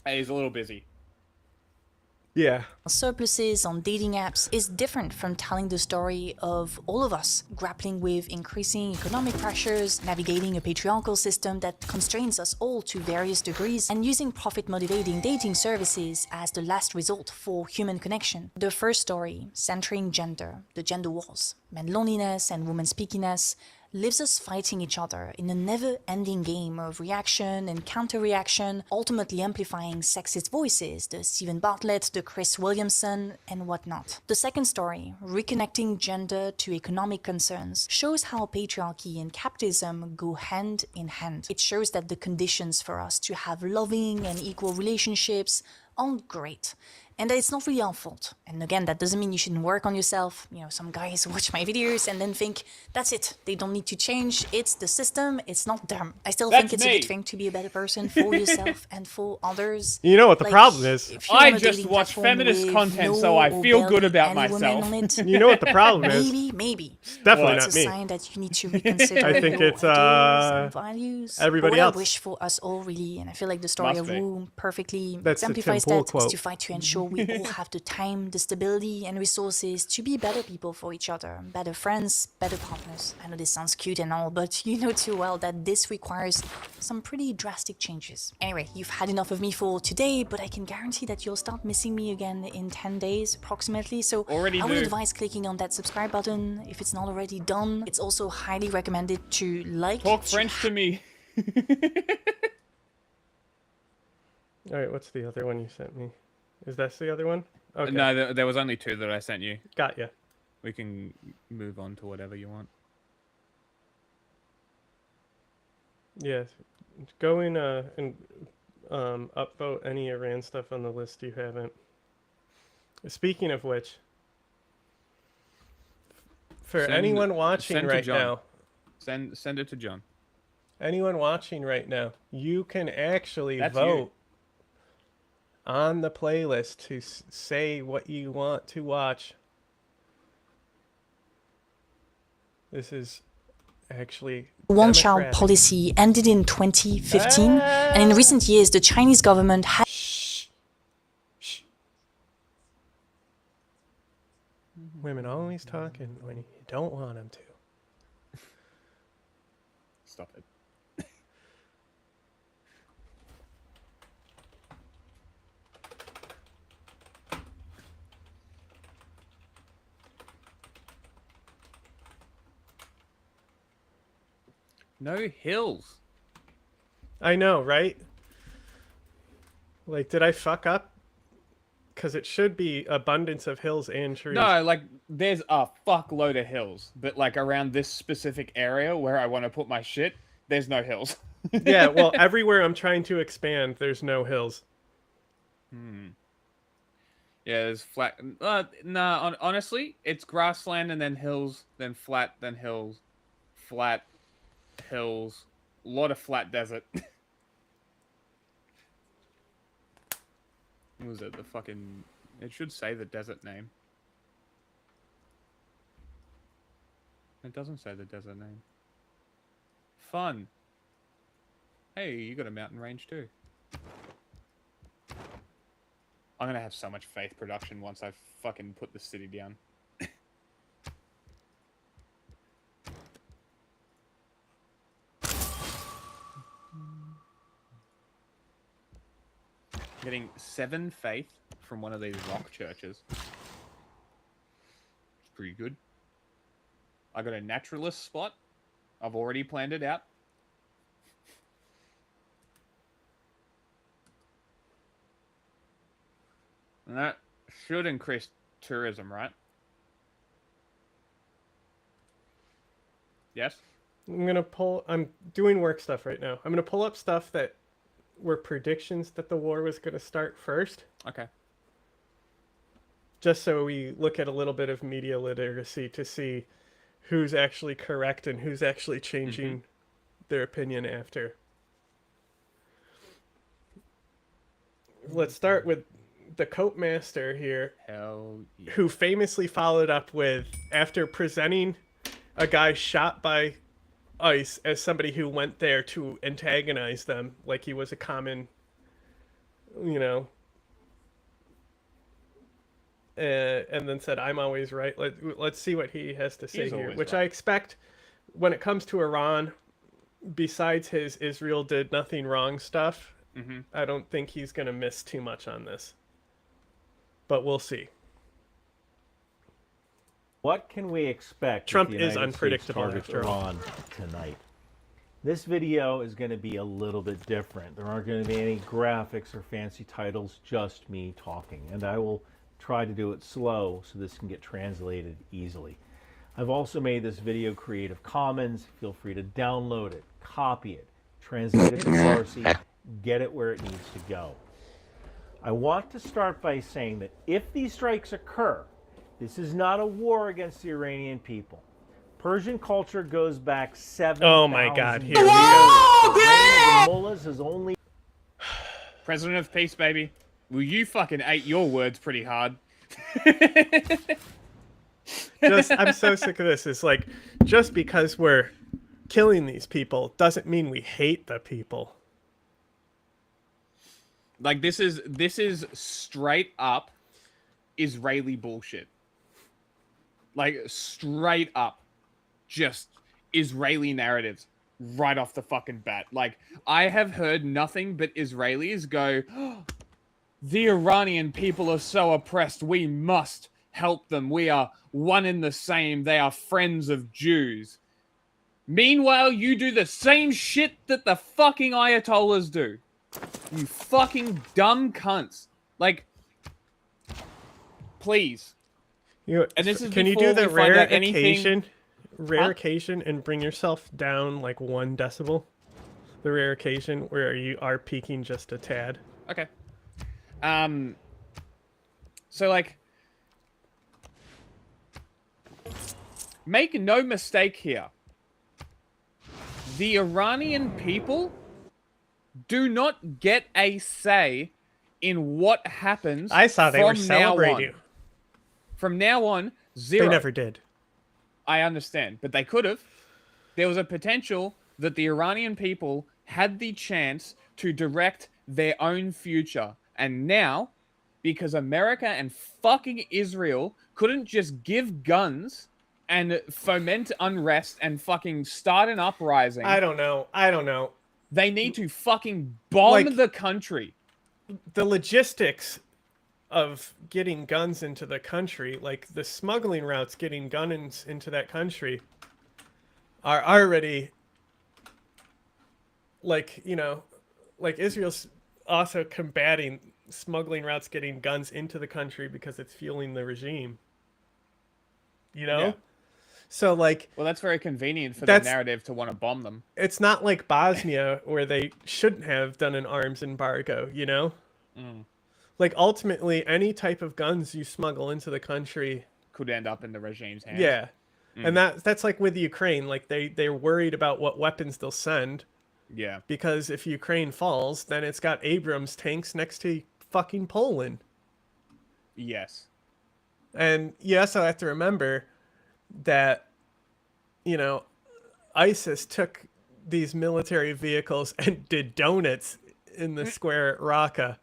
[SPEAKER 1] Hey, he's a little busy.
[SPEAKER 2] Yeah.
[SPEAKER 12] Surpluses on dating apps is different from telling the story of all of us grappling with increasing economic pressures, navigating a patriarchal system that constrains us all to various degrees, and using profit-motivating dating services as the last resort for human connection. The first story, centering gender, the gender wars, men loneliness and women speakiness, leaves us fighting each other in a never-ending game of reaction and counter-reaction, ultimately amplifying sexist voices, the Stephen Bartlett, the Chris Williamson, and whatnot. The second story, reconnecting gender to economic concerns, shows how patriarchy and capitalism go hand in hand. It shows that the conditions for us to have loving and equal relationships aren't great, and that it's not really our fault. And again, that doesn't mean you shouldn't work on yourself. You know, some guys watch my videos and then think, that's it, they don't need to change, it's the system, it's not them. I still think it's a good thing to be a better person for yourself and for others.
[SPEAKER 2] You know what the problem is?
[SPEAKER 1] I just watch feminist content, so I feel good about myself.
[SPEAKER 2] You know what the problem is?
[SPEAKER 12] Maybe.
[SPEAKER 2] It's definitely
[SPEAKER 12] It's
[SPEAKER 2] not
[SPEAKER 12] a
[SPEAKER 2] me.
[SPEAKER 12] sign that you need to reconsider
[SPEAKER 2] I think
[SPEAKER 12] your
[SPEAKER 2] it's
[SPEAKER 12] ideals and values.
[SPEAKER 2] everybody
[SPEAKER 12] But what
[SPEAKER 2] else.
[SPEAKER 12] I wish for us all, really, and I feel like the story
[SPEAKER 2] Must
[SPEAKER 12] of
[SPEAKER 2] be.
[SPEAKER 12] Wu perfectly
[SPEAKER 2] That's the Tim
[SPEAKER 12] exemplifies
[SPEAKER 2] Pool
[SPEAKER 12] that, is
[SPEAKER 2] quote.
[SPEAKER 12] to fight to ensure we all have the time, the stability, and resources to be better people for each other, better friends, better partners. I know this sounds cute and all, but you know too well that this requires some pretty drastic changes. Anyway, you've had enough of me for today, but I can guarantee that you'll start missing me again in 10 days approximately, so
[SPEAKER 1] Already
[SPEAKER 12] I would
[SPEAKER 1] do.
[SPEAKER 12] advise clicking on that subscribe button if it's not already done. It's also highly recommended to like...
[SPEAKER 1] Talk French to me.
[SPEAKER 2] Alright, what's the other one you sent me? Is that the other one? Okay.
[SPEAKER 1] No, there was only 2 that I sent you.
[SPEAKER 2] Got ya.
[SPEAKER 1] We can move on to whatever you want.
[SPEAKER 2] Yes. Go in and upvote any Iran stuff on the list you haven't. Speaking of which, for anyone watching
[SPEAKER 1] send to
[SPEAKER 2] right
[SPEAKER 1] John.
[SPEAKER 2] now,
[SPEAKER 1] Send it to John.
[SPEAKER 2] anyone watching right now, you can actually
[SPEAKER 1] That's
[SPEAKER 2] vote
[SPEAKER 1] you.
[SPEAKER 2] on the playlist to say what you want to watch. This is actually
[SPEAKER 12] One-child
[SPEAKER 2] democratic.
[SPEAKER 12] policy ended in 2015, and in recent years, the Chinese government has...
[SPEAKER 2] Women always talking when you don't want them to.
[SPEAKER 1] Stop it. No hills.
[SPEAKER 2] I know, right? Like, did I fuck up? Because it should be abundance of hills and trees.
[SPEAKER 1] No, like there's a fuckload of hills, but like around this specific area where I want to put my shit, there's no hills.
[SPEAKER 2] Yeah, well, everywhere I'm trying to expand, there's no hills.
[SPEAKER 1] Yeah, there's flat. Honestly, it's grassland and then hills, then flat, then hills, flat, hills, a lot of flat desert. What was it? The fucking... It should say the desert name. It doesn't say the desert name. Fun. Hey, you got a mountain range too. I'm gonna have so much faith production once I fucking put the city down. Getting 7 faith from one of these rock churches. It's pretty good. I got a naturalist spot. I've already planned it out. And that should increase tourism, right? Yes?
[SPEAKER 2] I'm doing work stuff right now. I'm gonna pull up stuff that were predictions that the war was gonna start first.
[SPEAKER 1] Okay.
[SPEAKER 2] Just so we look at a little bit of media literacy to see who's actually correct and who's actually changing their opinion after. Let's start with the Coat Master here,
[SPEAKER 1] Hell yeah.
[SPEAKER 2] who famously followed up with, after presenting a guy shot by ICE as somebody who went there to antagonize them, like he was a common you know, and then said, "I'm always right." Let's see what he has to say
[SPEAKER 1] He's
[SPEAKER 2] here,
[SPEAKER 1] always
[SPEAKER 2] which
[SPEAKER 1] right.
[SPEAKER 2] I expect when it comes to Iran, besides his Israel did nothing wrong stuff, I don't think he's going to miss too much on this. But we'll see.
[SPEAKER 18] What can we expect?
[SPEAKER 2] Trump
[SPEAKER 18] if the
[SPEAKER 2] is
[SPEAKER 18] United
[SPEAKER 2] unpredictable
[SPEAKER 18] States targets
[SPEAKER 2] after all.
[SPEAKER 18] Iran tonight? This video is going to be a little bit different. There aren't going to be any graphics or fancy titles, just me talking. And I will try to do it slow so this can get translated easily. I've also made this video Creative Commons. Feel free to download it, copy it, translate it to Farsi, get it where it needs to go. I want to start by saying that if these strikes occur, this is not a war against the Iranian people. Persian culture goes back 7,000
[SPEAKER 2] Oh my God, here we
[SPEAKER 18] years.
[SPEAKER 2] go.
[SPEAKER 18] The reign of the mullahs is only...
[SPEAKER 1] President of Peace, baby. Well, you fucking ate your words pretty hard.
[SPEAKER 2] I'm so sick of this. It's like, just because we're killing these people doesn't mean we hate the people.
[SPEAKER 1] Like, this is straight up Israeli bullshit. Like, straight up just Israeli narratives right off the fucking bat. Like, I have heard nothing but Israelis go, oh, the Iranian people are so oppressed, we must help them. We are one and the same. They are friends of Jews. Meanwhile, you do the same shit that the fucking Ayatollahs do. You fucking dumb cunts. Like, please. And this is
[SPEAKER 2] Can you
[SPEAKER 1] before
[SPEAKER 2] do the
[SPEAKER 1] we find
[SPEAKER 2] rare
[SPEAKER 1] out anything-
[SPEAKER 2] occasion and bring yourself down like 1 decibel? The rare occasion where you are peaking just a tad.
[SPEAKER 1] Okay. So, like, make no mistake here. The Iranian people do not get a say in what happens.
[SPEAKER 2] I saw they were
[SPEAKER 1] from now on.
[SPEAKER 2] celebrating.
[SPEAKER 1] From now on, zero.
[SPEAKER 2] They never did.
[SPEAKER 1] I understand, but they could have. There was a potential that the Iranian people had the chance to direct their own future. And now, because America and fucking Israel couldn't just give guns and foment unrest and fucking start an uprising.
[SPEAKER 2] I don't know.
[SPEAKER 1] They need to fucking bomb
[SPEAKER 2] Like-
[SPEAKER 1] the country.
[SPEAKER 2] The logistics of getting guns into the country, like the smuggling routes getting guns into that country, are already, like, you know, like Israel's also combating smuggling routes getting guns into the country because it's fueling the regime. You know?
[SPEAKER 1] Yeah.
[SPEAKER 2] So, like...
[SPEAKER 1] Well, that's very convenient for the
[SPEAKER 2] That's-
[SPEAKER 1] narrative to want to bomb them.
[SPEAKER 2] It's not like Bosnia where they shouldn't have done an arms embargo, you know?
[SPEAKER 1] Mm.
[SPEAKER 2] Like, ultimately, any type of guns you smuggle into the country...
[SPEAKER 1] Could end up in the regime's hands.
[SPEAKER 2] Yeah.
[SPEAKER 1] Mm.
[SPEAKER 2] And that's like with Ukraine. Like, they're worried about what weapons they'll send.
[SPEAKER 1] Yeah.
[SPEAKER 2] Because if Ukraine falls, then it's got Abrams tanks next to fucking Poland.
[SPEAKER 1] Yes.
[SPEAKER 2] And you also have to remember that, you know, ISIS took these military vehicles and did donuts in the square at Raqqa.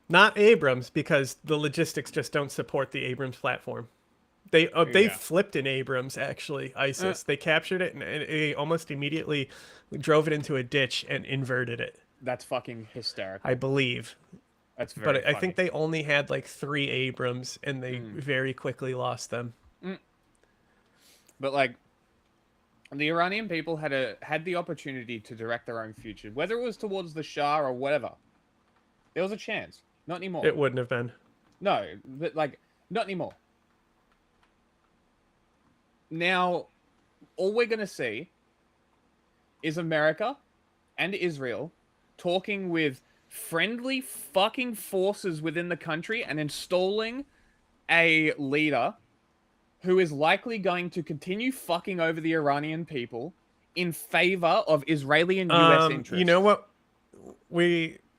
[SPEAKER 2] Not Abrams, because the logistics just don't support the Abrams platform. They
[SPEAKER 1] Yeah.
[SPEAKER 2] flipped an Abrams, actually, ISIS. They captured it and they almost immediately drove it into a ditch and inverted it.
[SPEAKER 1] That's fucking hysterical.
[SPEAKER 2] I believe.
[SPEAKER 1] That's very
[SPEAKER 2] But I think they only had like 3 Abrams and they very quickly lost them.
[SPEAKER 1] But like, the Iranian people had the opportunity to direct their own future, whether it was towards the Shah or whatever. There was a chance. Not anymore.
[SPEAKER 2] It wouldn't have been.
[SPEAKER 1] No, but like, not anymore. Now, all we're gonna see is America and Israel talking with friendly fucking forces within the country and installing a leader who is likely going to continue fucking over the Iranian people in favor of Israeli and US interests.
[SPEAKER 2] You know what?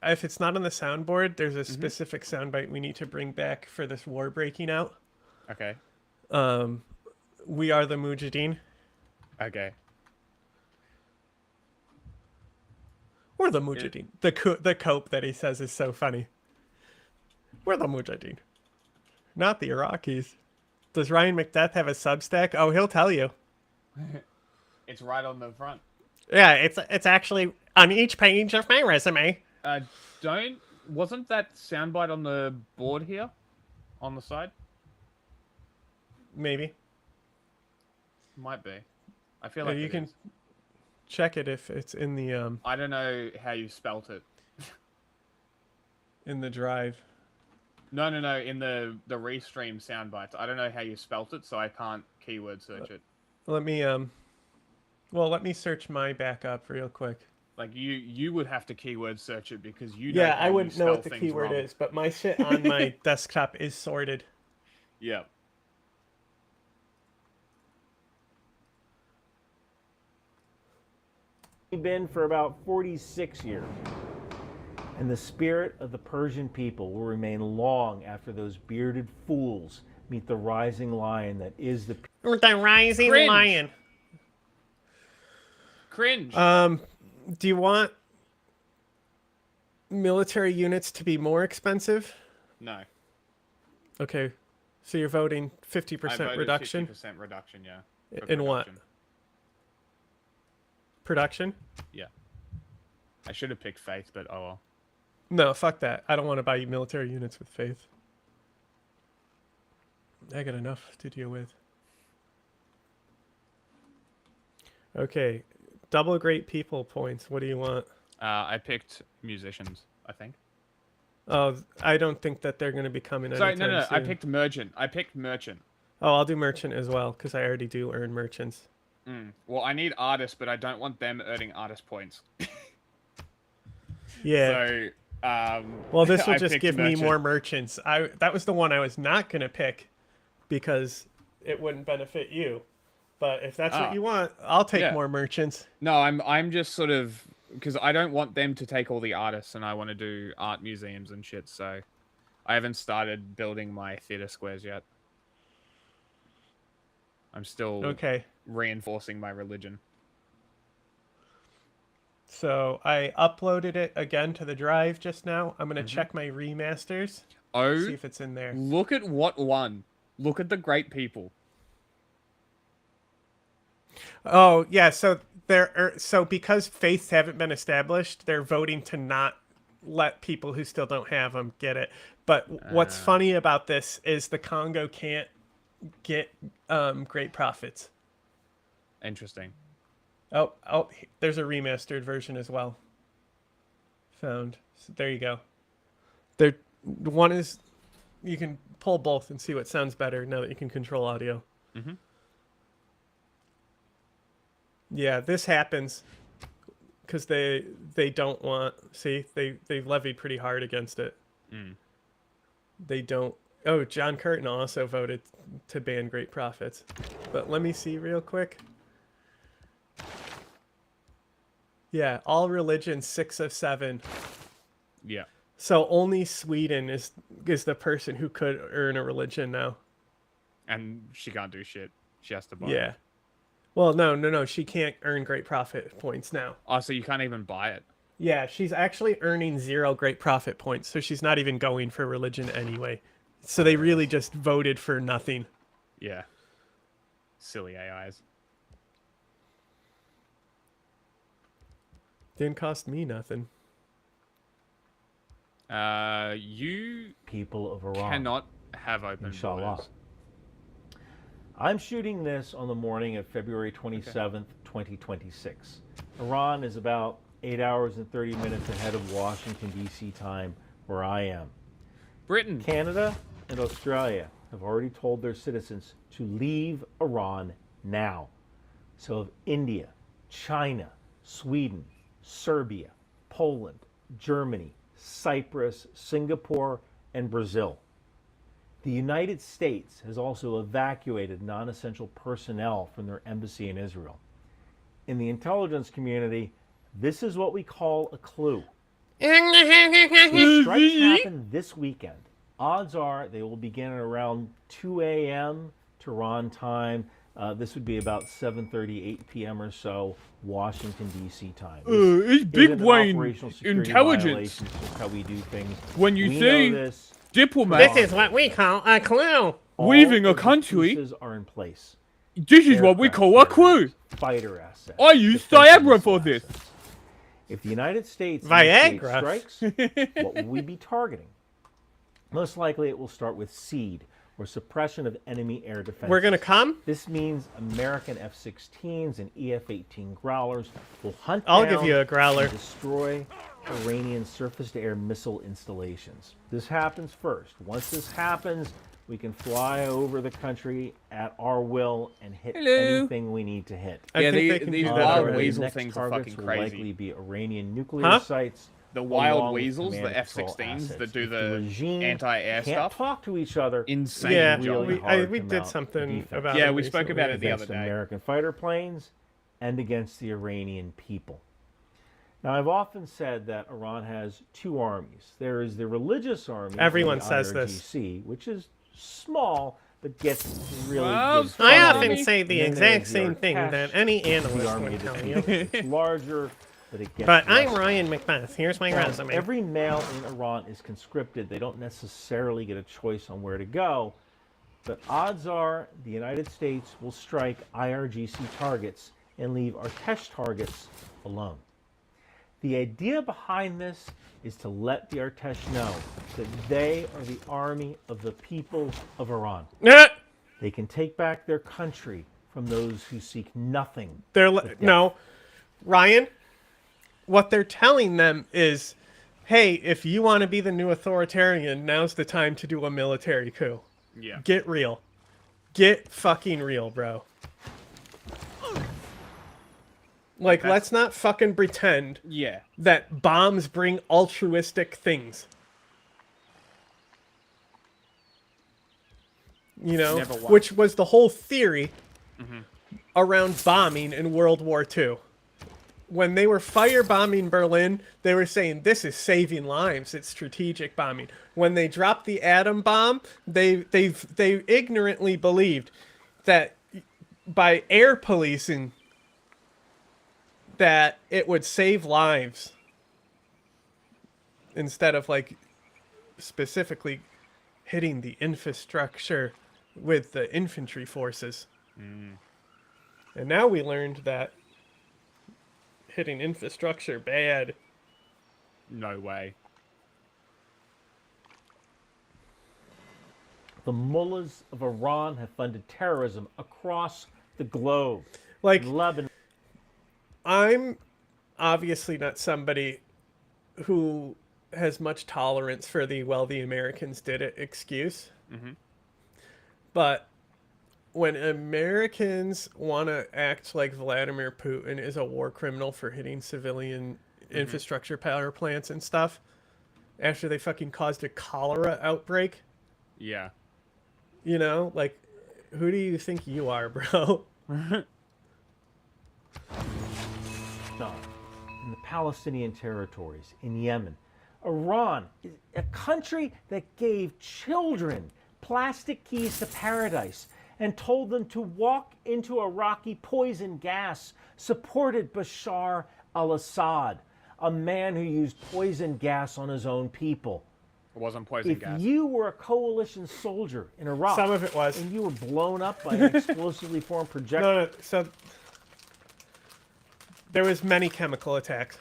[SPEAKER 2] If it's not on the soundboard, there's a specific soundbite we need to bring back for this war breaking out.
[SPEAKER 1] Okay.
[SPEAKER 2] We are the Mujahideen.
[SPEAKER 1] Okay.
[SPEAKER 2] We're the Mujahideen. The cope that he says is so funny. We're the Mujahideen. Not the Iraqis. Does Ryan McDeath have a Substack? Oh, he'll tell you.
[SPEAKER 1] It's right on the front.
[SPEAKER 2] Yeah, it's actually on each page of my resume.
[SPEAKER 1] Wasn't that soundbite on the board here? On the side?
[SPEAKER 2] Maybe.
[SPEAKER 1] Might be. I feel like
[SPEAKER 2] you can check it if it's in the
[SPEAKER 1] I don't know how you spelt it.
[SPEAKER 2] in the drive.
[SPEAKER 1] No, in the restream soundbites. I don't know how you spelt it, so I can't keyword search it.
[SPEAKER 2] Let me let me search my backup real quick.
[SPEAKER 1] Like you would have to keyword search it because you
[SPEAKER 2] Yeah,
[SPEAKER 1] how
[SPEAKER 2] I
[SPEAKER 1] you
[SPEAKER 2] wouldn't know
[SPEAKER 1] spell
[SPEAKER 2] what the
[SPEAKER 1] things
[SPEAKER 2] keyword
[SPEAKER 1] wrong.
[SPEAKER 2] is, but my shit on my desktop is sorted.
[SPEAKER 1] Yeah.
[SPEAKER 18] Been for about 46 years. And the spirit of the Persian people will remain long after those bearded fools meet the rising lion that is the
[SPEAKER 2] rising
[SPEAKER 1] Cringe.
[SPEAKER 2] lion.
[SPEAKER 1] Cringe.
[SPEAKER 2] Do you want military units to be more expensive?
[SPEAKER 1] No.
[SPEAKER 2] Okay. So you're voting 50%
[SPEAKER 1] I voted
[SPEAKER 2] reduction?
[SPEAKER 1] 50% reduction, yeah. for
[SPEAKER 2] In what?
[SPEAKER 1] production.
[SPEAKER 2] Production?
[SPEAKER 1] Yeah. I should have picked faith, but oh well.
[SPEAKER 2] No, fuck that. I don't want to buy you military units with faith. I got enough to deal with. Okay. Double great people points. What do you want?
[SPEAKER 1] I picked musicians, I think.
[SPEAKER 2] Oh, I don't think that they're going to be coming
[SPEAKER 1] Sorry,
[SPEAKER 2] anytime
[SPEAKER 1] no. I
[SPEAKER 2] soon.
[SPEAKER 1] picked merchant.
[SPEAKER 2] Oh, I'll do merchant as well, because I already do earn merchants.
[SPEAKER 1] Well, I need artists, but I don't want them earning artist points.
[SPEAKER 2] Yeah.
[SPEAKER 1] So,
[SPEAKER 2] well, this will
[SPEAKER 1] I
[SPEAKER 2] just
[SPEAKER 1] picked
[SPEAKER 2] give me
[SPEAKER 1] merchant.
[SPEAKER 2] more merchants. That was the one I was not going to pick because it wouldn't benefit you. But if that's what you want, I'll take more merchants.
[SPEAKER 1] No, I'm just sort of because I don't want them to take all the artists, and I want to do art museums and shit. So, I haven't started building my theater squares yet. I'm still reinforcing my religion.
[SPEAKER 2] So I uploaded it again to the drive just now. I'm going to check my remasters.
[SPEAKER 1] Oh,
[SPEAKER 2] see if it's in there.
[SPEAKER 1] Look at what won. Look at the great people.
[SPEAKER 2] Oh, yeah, so because faiths haven't been established, they're voting to not let people who still don't have them get it. But what's funny about this is the Congo can't get great profits.
[SPEAKER 1] Interesting.
[SPEAKER 2] Oh, there's a remastered version as well. Found. So there you go. One is you can pull both and see what sounds better now that you can control audio.
[SPEAKER 1] Mm-hmm.
[SPEAKER 2] Yeah, this happens because they don't want. See, they've levied pretty hard against it. They don't. Oh, John Curtin also voted to ban great profits. But let me see real quick. Yeah, all religions 6 of 7.
[SPEAKER 1] Yeah.
[SPEAKER 2] So only Sweden is the person who could earn a religion now.
[SPEAKER 1] And she can't do shit. She has to buy.
[SPEAKER 2] Yeah. Well, no. She can't earn great profit points now.
[SPEAKER 1] Oh, so you can't even buy it.
[SPEAKER 2] Yeah, she's actually earning 0 great profit points, so she's not even going for religion anyway. So they really just voted for nothing.
[SPEAKER 1] Yeah. Silly AIs.
[SPEAKER 2] Didn't cost me nothing.
[SPEAKER 1] You
[SPEAKER 18] people of Iran
[SPEAKER 1] cannot have open borders.
[SPEAKER 18] I'm shooting this on the morning of February 27th, 2026. Iran is about 8 hours and 30 minutes ahead of Washington, D.C. time, where I am.
[SPEAKER 1] Britain,
[SPEAKER 18] Canada, and Australia have already told their citizens to leave Iran now. So have India, China, Sweden, Serbia, Poland, Germany, Cyprus, Singapore, and Brazil. The United States has also evacuated non-essential personnel from their embassy in Israel. In the intelligence community, this is what we call a clue. If strikes happen this weekend, odds are they will begin at around 2 a.m. Tehran time, This would be about 7:30, 8 p.m. or so, Washington, D.C. time.
[SPEAKER 1] It's Big
[SPEAKER 18] isn't an
[SPEAKER 1] Wayne
[SPEAKER 18] operational security
[SPEAKER 1] intelligence.
[SPEAKER 18] violation, it's just how we do things.
[SPEAKER 1] When you
[SPEAKER 18] We
[SPEAKER 1] say
[SPEAKER 18] know this.
[SPEAKER 1] diplomat,
[SPEAKER 2] This is what we call a clue.
[SPEAKER 1] Weaving
[SPEAKER 18] All
[SPEAKER 1] a
[SPEAKER 18] of the
[SPEAKER 1] country.
[SPEAKER 18] pieces are in place.
[SPEAKER 1] This is what we
[SPEAKER 18] Aircraft
[SPEAKER 1] call a
[SPEAKER 18] carriers,
[SPEAKER 1] crew.
[SPEAKER 18] Fighter assets.
[SPEAKER 1] I use
[SPEAKER 18] defensive
[SPEAKER 1] Viagra
[SPEAKER 18] missile
[SPEAKER 1] for this.
[SPEAKER 18] assets. If the United States
[SPEAKER 2] Viagra?
[SPEAKER 18] strikes, what will we be targeting? Most likely it will start with SEAD, or suppression of enemy air defense.
[SPEAKER 2] We're gonna come?
[SPEAKER 18] This means American F-16s and EF-18 Growlers will hunt
[SPEAKER 2] I'll
[SPEAKER 18] down
[SPEAKER 2] give you a Growler.
[SPEAKER 18] and destroy Iranian surface-to-air missile installations. This happens first. Once this happens, we can fly over the country at our will and hit anything we need to hit.
[SPEAKER 1] Yeah, these wild weasel
[SPEAKER 18] Next
[SPEAKER 1] things are
[SPEAKER 18] targets
[SPEAKER 1] fucking
[SPEAKER 18] will
[SPEAKER 1] crazy.
[SPEAKER 18] likely be Iranian nuclear
[SPEAKER 1] Huh?
[SPEAKER 18] sites.
[SPEAKER 1] The wild
[SPEAKER 18] along with
[SPEAKER 1] weasels, the
[SPEAKER 18] command and control
[SPEAKER 1] F-16s
[SPEAKER 18] assets.
[SPEAKER 1] that do
[SPEAKER 18] If
[SPEAKER 1] the
[SPEAKER 18] regime
[SPEAKER 1] anti-air
[SPEAKER 18] can't
[SPEAKER 1] stuff.
[SPEAKER 18] talk to each other.
[SPEAKER 1] Insane.
[SPEAKER 2] Yeah,
[SPEAKER 18] really
[SPEAKER 2] we
[SPEAKER 18] hard
[SPEAKER 2] we
[SPEAKER 18] to
[SPEAKER 2] did
[SPEAKER 18] mount
[SPEAKER 2] something
[SPEAKER 18] defense.
[SPEAKER 2] about
[SPEAKER 1] Yeah,
[SPEAKER 2] it
[SPEAKER 1] we spoke
[SPEAKER 2] recently.
[SPEAKER 1] about it the other
[SPEAKER 18] Against
[SPEAKER 1] day.
[SPEAKER 18] American fighter planes and against the Iranian people. Now, I've often said that Iran has two armies. There is the religious army, or
[SPEAKER 2] Everyone
[SPEAKER 18] the
[SPEAKER 2] says this.
[SPEAKER 18] IRGC, which is small but gets really
[SPEAKER 1] Well,
[SPEAKER 18] good
[SPEAKER 2] I
[SPEAKER 18] funding.
[SPEAKER 2] often say the
[SPEAKER 18] And then
[SPEAKER 2] exact
[SPEAKER 18] there's
[SPEAKER 2] same
[SPEAKER 18] the
[SPEAKER 2] thing
[SPEAKER 18] Artesh,
[SPEAKER 2] that any
[SPEAKER 18] the
[SPEAKER 2] analyst
[SPEAKER 18] army
[SPEAKER 2] would
[SPEAKER 18] of the
[SPEAKER 2] tell you.
[SPEAKER 18] people. It's larger, but it gets
[SPEAKER 2] But I'm
[SPEAKER 18] less.
[SPEAKER 2] Ryan Macbeth. Here's my
[SPEAKER 18] Now,
[SPEAKER 2] resume.
[SPEAKER 18] every male in Iran is conscripted. They don't necessarily get a choice on where to go, but odds are the United States will strike IRGC targets and leave Artesh targets alone. The idea behind this is to let the Artesh know that they are the army of the people of Iran. They can take back their country from those who seek nothing.
[SPEAKER 2] No, Ryan. What they're telling them is, hey, if you want to be the new authoritarian, now's the time to do a military coup.
[SPEAKER 1] Yeah.
[SPEAKER 2] Get real. Get fucking real, bro. Like, let's not fucking pretend
[SPEAKER 1] Yeah.
[SPEAKER 2] that bombs bring altruistic things. You know,
[SPEAKER 1] Never was.
[SPEAKER 2] which was the whole theory
[SPEAKER 1] Mhm.
[SPEAKER 2] around bombing in World War II. When they were firebombing Berlin, they were saying this is saving lives. It's strategic bombing. When they dropped the atom bomb, they ignorantly believed that by air policing, that it would save lives instead of like specifically hitting the infrastructure with the infantry forces. And now we learned that hitting infrastructure bad.
[SPEAKER 1] No way.
[SPEAKER 18] The mullahs of Iran have funded terrorism across the globe.
[SPEAKER 2] Like,
[SPEAKER 18] Lebanon.
[SPEAKER 2] I'm obviously not somebody who has much tolerance for the well, the Americans did it excuse.
[SPEAKER 1] Mhm.
[SPEAKER 2] But when Americans want to act like Vladimir Putin is a war criminal for hitting civilian infrastructure power plants and stuff after they fucking caused a cholera outbreak,
[SPEAKER 1] Yeah.
[SPEAKER 2] you know, like, who do you think you are, bro?
[SPEAKER 18] No, in the Palestinian territories, in Yemen. Iran is a country that gave children plastic keys to paradise and told them to walk into Iraqi poison gas, supported Bashar al-Assad, a man who used poison gas on his own people.
[SPEAKER 1] It wasn't poison
[SPEAKER 18] If
[SPEAKER 1] gas.
[SPEAKER 18] you were a coalition soldier in Iraq,
[SPEAKER 2] Some of it was.
[SPEAKER 18] and you were blown up by an explosively formed projectile,
[SPEAKER 2] No, so there was many chemical attacks.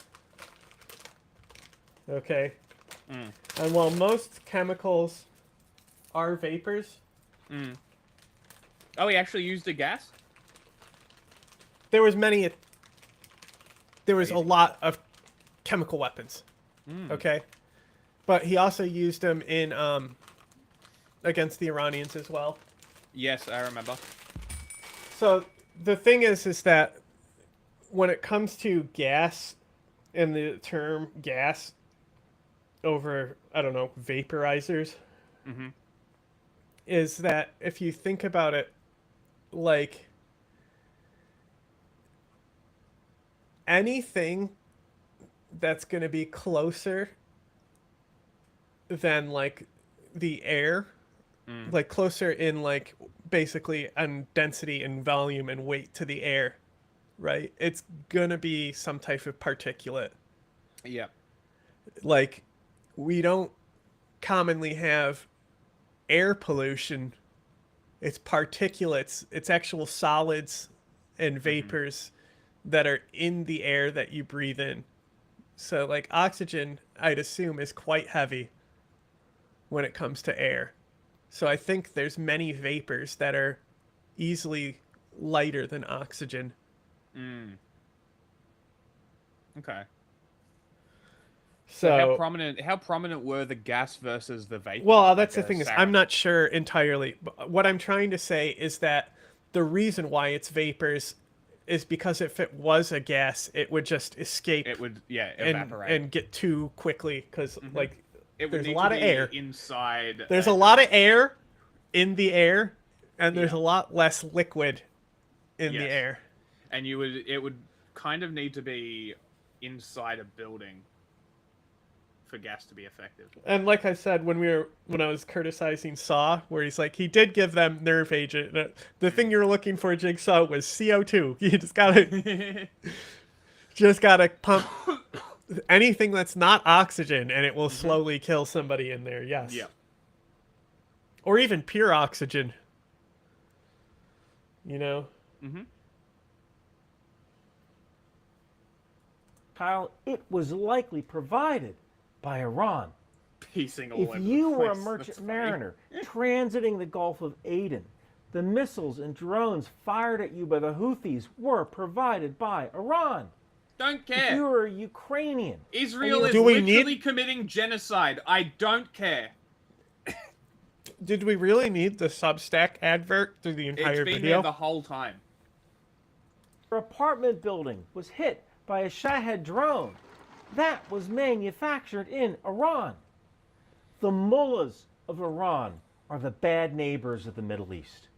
[SPEAKER 2] Okay. And while most chemicals are vapors,
[SPEAKER 1] Oh, he actually used a gas?
[SPEAKER 2] there was a lot of chemical weapons. Okay. But he also used them in against the Iranians as well.
[SPEAKER 1] Yes, I remember.
[SPEAKER 2] So the thing is that when it comes to gas and the term gas over, I don't know, vaporizers,
[SPEAKER 1] Mm-hmm.
[SPEAKER 2] is that if you think about it, like anything that's going to be closer than like the air like closer in like basically on density and volume and weight to the air, right? It's gonna be some type of particulate.
[SPEAKER 1] Yeah.
[SPEAKER 2] Like, we don't commonly have air pollution. It's particulates. It's actual solids and vapors that are in the air that you breathe in. So, like, oxygen, I'd assume, is quite heavy when it comes to air. So I think there's many vapors that are easily lighter than oxygen.
[SPEAKER 1] Okay.
[SPEAKER 2] So
[SPEAKER 1] how prominent were the gas versus the vapor?
[SPEAKER 2] Well, that's the thing is I'm not sure entirely. But what I'm trying to say is that the reason why it's vapors is because if it was a gas, it would just escape.
[SPEAKER 1] It would, evaporate
[SPEAKER 2] and get too quickly because like
[SPEAKER 1] it would
[SPEAKER 2] there's a
[SPEAKER 1] need
[SPEAKER 2] lot
[SPEAKER 1] to
[SPEAKER 2] of
[SPEAKER 1] be
[SPEAKER 2] air
[SPEAKER 1] inside.
[SPEAKER 2] There's a lot of air in the air, and there's a lot less liquid in the air.
[SPEAKER 1] And it would kind of need to be inside a building for gas to be effective.
[SPEAKER 2] And like I said, when I was criticizing Saw, where he's like, he did give them nerve agent. The thing you were looking for, Jigsaw, was CO2. You just gotta pump anything that's not oxygen, and it will slowly kill somebody in there. Yes.
[SPEAKER 1] Yeah.
[SPEAKER 2] Or even pure oxygen. You know.
[SPEAKER 18] Kyle, it was likely provided by Iran.
[SPEAKER 1] Piecing all over
[SPEAKER 18] If
[SPEAKER 1] the
[SPEAKER 18] you were a
[SPEAKER 1] place.
[SPEAKER 18] merchant
[SPEAKER 1] That's funny.
[SPEAKER 18] mariner transiting the Gulf of Aden, the missiles and drones fired at you by the Houthis were provided by Iran.
[SPEAKER 1] Don't
[SPEAKER 18] If
[SPEAKER 1] care.
[SPEAKER 18] you were a Ukrainian,
[SPEAKER 1] Israel
[SPEAKER 18] and
[SPEAKER 1] is
[SPEAKER 18] you-
[SPEAKER 1] literally committing genocide. I don't care.
[SPEAKER 2] Did we really need the Substack advert through the entire
[SPEAKER 1] It's been
[SPEAKER 2] video?
[SPEAKER 1] there the whole time.
[SPEAKER 18] your apartment building was hit by a Shahed drone. That was manufactured in Iran. The mullahs of Iran are the bad neighbors of the Middle East.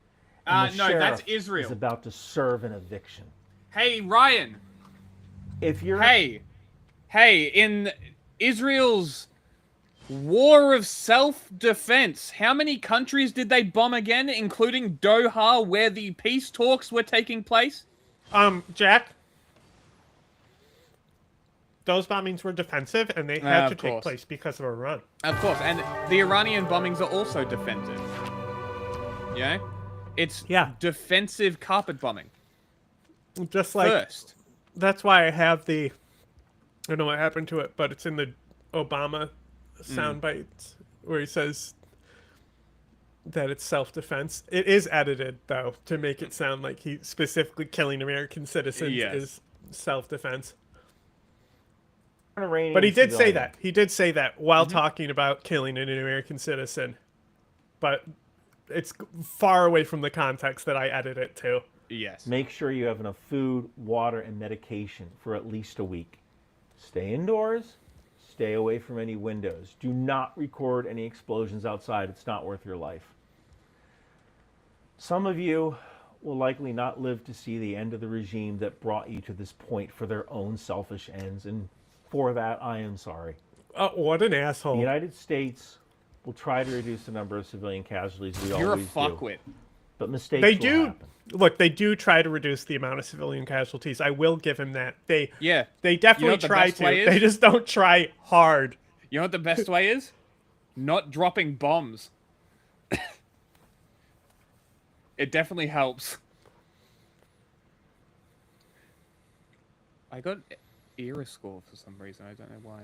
[SPEAKER 18] And the
[SPEAKER 1] No, that's
[SPEAKER 18] sheriff
[SPEAKER 1] Israel.
[SPEAKER 18] is about to serve an eviction.
[SPEAKER 1] Hey, Ryan.
[SPEAKER 18] If you're
[SPEAKER 1] Hey, in Israel's war of self-defense, how many countries did they bomb again, including Doha, where the peace talks were taking place?
[SPEAKER 2] Jack, those bombings were defensive, and they had to
[SPEAKER 1] Of
[SPEAKER 2] take
[SPEAKER 1] course.
[SPEAKER 2] place because of Iran.
[SPEAKER 1] Of course, and the Iranian bombings are also defensive. Yeah? It's defensive carpet bombing.
[SPEAKER 2] Just like
[SPEAKER 1] First.
[SPEAKER 2] that's why I have the. I don't know what happened to it, but it's in the Obama sound bites where he says that it's self-defense. It is edited though to make it sound like he specifically killing American citizens
[SPEAKER 1] Yes.
[SPEAKER 2] is self-defense.
[SPEAKER 18] Iranian
[SPEAKER 2] But he did say
[SPEAKER 18] civilian.
[SPEAKER 2] that. He did say that while talking about killing an American citizen. But it's far away from the context that I edit it to.
[SPEAKER 1] Yes.
[SPEAKER 18] Make sure you have enough food, water, and medication for at least a week. Stay indoors. Stay away from any windows. Do not record any explosions outside. It's not worth your life. Some of you will likely not live to see the end of the regime that brought you to this point for their own selfish ends, and for that, I am sorry.
[SPEAKER 2] What an asshole.
[SPEAKER 18] The United States will try to reduce the number of civilian casualties. We
[SPEAKER 1] You're a
[SPEAKER 18] always do.
[SPEAKER 1] fuckwit.
[SPEAKER 18] But mistakes
[SPEAKER 2] They
[SPEAKER 18] will
[SPEAKER 2] do
[SPEAKER 18] happen.
[SPEAKER 2] look. They do try to reduce the amount of civilian casualties. I will give him that. They
[SPEAKER 1] They
[SPEAKER 2] definitely
[SPEAKER 1] You know what the
[SPEAKER 2] try
[SPEAKER 1] best
[SPEAKER 2] to.
[SPEAKER 1] way is?
[SPEAKER 2] They just don't try hard.
[SPEAKER 1] You know what the best way is? Not dropping bombs. It definitely helps. I got Iriscore for some reason. I don't know why.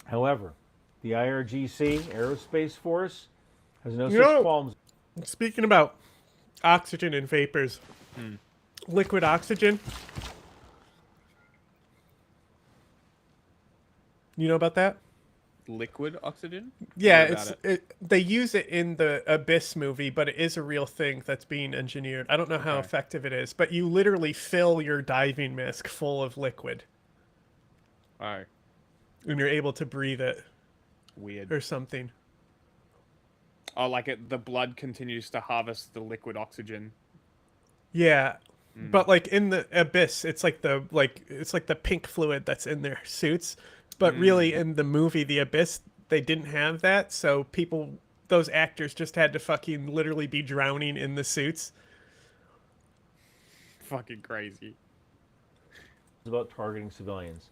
[SPEAKER 18] However, the IRGC, Aerospace Force, has no
[SPEAKER 2] You
[SPEAKER 18] such
[SPEAKER 2] know,
[SPEAKER 18] qualms.
[SPEAKER 2] Speaking about oxygen and vapors, liquid oxygen. You know about that?
[SPEAKER 1] Liquid oxygen?
[SPEAKER 2] Yeah,
[SPEAKER 1] What about
[SPEAKER 2] they use it in the Abyss movie, but it is a real thing that's being engineered. I don't know how effective it is, but you literally fill your diving mask full of liquid.
[SPEAKER 1] Oh.
[SPEAKER 2] And you're able to breathe it.
[SPEAKER 1] Weird.
[SPEAKER 2] Or something.
[SPEAKER 1] Oh, like the blood continues to harvest the liquid oxygen.
[SPEAKER 2] Yeah. But like in the Abyss, it's like the pink fluid that's in their suits. But really, in the movie The Abyss, they didn't have that, so those actors just had to fucking literally be drowning in the suits.
[SPEAKER 1] Fucking crazy.
[SPEAKER 18] It's about targeting civilians.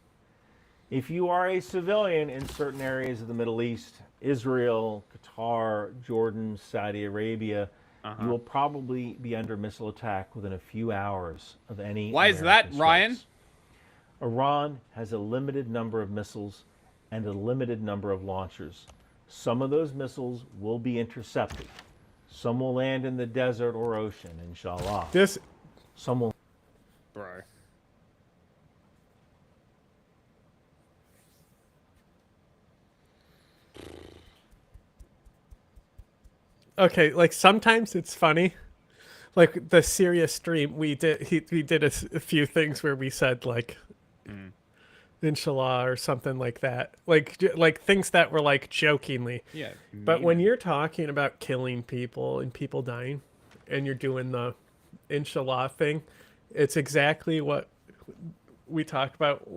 [SPEAKER 18] If you are a civilian in certain areas of the Middle East, Israel, Qatar, Jordan, Saudi Arabia, you will probably be under missile attack within a few hours of any.
[SPEAKER 1] Why is that,
[SPEAKER 18] American
[SPEAKER 1] Ryan?
[SPEAKER 18] strikes. Iran has a limited number of missiles and a limited number of launchers. Some of those missiles will be intercepted. Some will land in the desert or ocean, inshallah. Some will.
[SPEAKER 1] Bro.
[SPEAKER 2] Okay, like sometimes it's funny. Like the serious stream, we did a few things where we said like, inshallah or something like that. Like things that were like jokingly.
[SPEAKER 1] Yeah.
[SPEAKER 2] But when you're talking about killing people and people dying, and you're doing the inshallah thing, it's exactly what we talked about.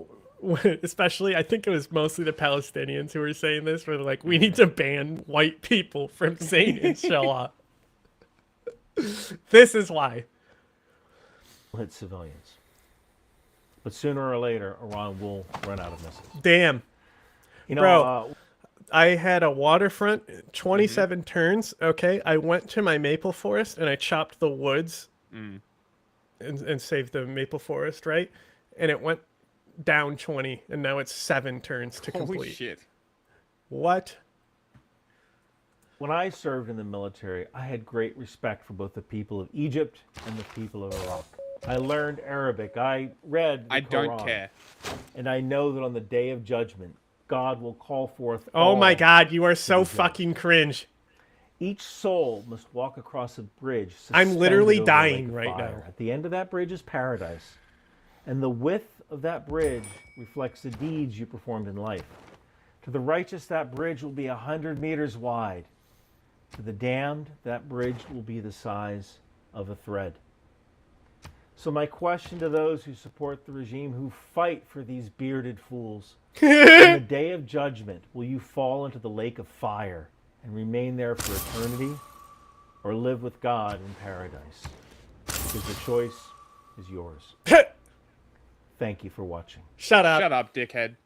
[SPEAKER 2] Especially, I think it was mostly the Palestinians who were saying this, where they're like, we need to ban white people from saying inshallah. This is why.
[SPEAKER 18] Hit civilians. But sooner or later, Iran will run out of missiles.
[SPEAKER 2] Damn.
[SPEAKER 18] You know,
[SPEAKER 2] Bro, I had a waterfront, 27 turns, okay? I went to my maple forest and I chopped the woods and saved the maple forest, right? And it went down 20, and now it's 7 turns to complete.
[SPEAKER 1] Holy shit.
[SPEAKER 2] What?
[SPEAKER 18] When I served in the military, I had great respect for both the people of Egypt and the people of Iraq. I learned Arabic. I read the
[SPEAKER 1] I don't
[SPEAKER 18] Quran.
[SPEAKER 1] care.
[SPEAKER 18] And I know that on the day of judgment, God will call forth
[SPEAKER 2] Oh my
[SPEAKER 18] all
[SPEAKER 2] God, you are so
[SPEAKER 18] to be judged.
[SPEAKER 2] fucking cringe.
[SPEAKER 18] Each soul must walk across a bridge.
[SPEAKER 2] I'm literally
[SPEAKER 18] suspended over a lake
[SPEAKER 2] dying
[SPEAKER 18] of
[SPEAKER 2] right
[SPEAKER 18] fire.
[SPEAKER 2] now.
[SPEAKER 18] At the end of that bridge is paradise. And the width of that bridge reflects the deeds you performed in life. To the righteous, that bridge will be 100 meters wide. To the damned, that bridge will be the size of a thread. So my question to those who support the regime, who fight for these bearded fools, on the day of judgment, will you fall into the lake of fire and remain there for eternity, or live with God in paradise? Because the choice is yours. Thank you for watching.
[SPEAKER 2] Shut up.
[SPEAKER 1] Shut up, dickhead.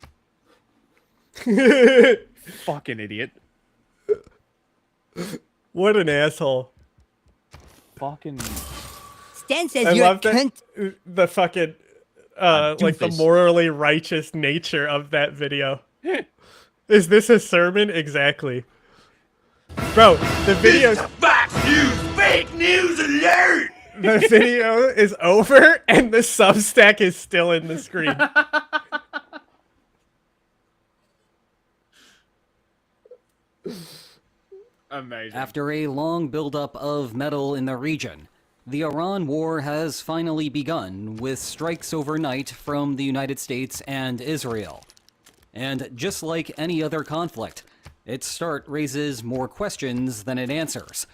[SPEAKER 1] Fucking idiot.
[SPEAKER 2] What an asshole.
[SPEAKER 1] Fucking.
[SPEAKER 19] Stan says
[SPEAKER 2] I
[SPEAKER 19] you're
[SPEAKER 2] love
[SPEAKER 19] a cunt.
[SPEAKER 2] the fucking like the
[SPEAKER 19] doofus.
[SPEAKER 2] morally righteous nature of that video. Is this a sermon? Exactly. Bro, the video's
[SPEAKER 14] Fox News fake news alert!
[SPEAKER 2] the video is over and the Substack is still in the screen.
[SPEAKER 1] Amazing.
[SPEAKER 20] After a long buildup of metal in the region, the Iran war has finally begun with strikes overnight from the United States and Israel. And just like any other conflict, its start raises more questions than it answers.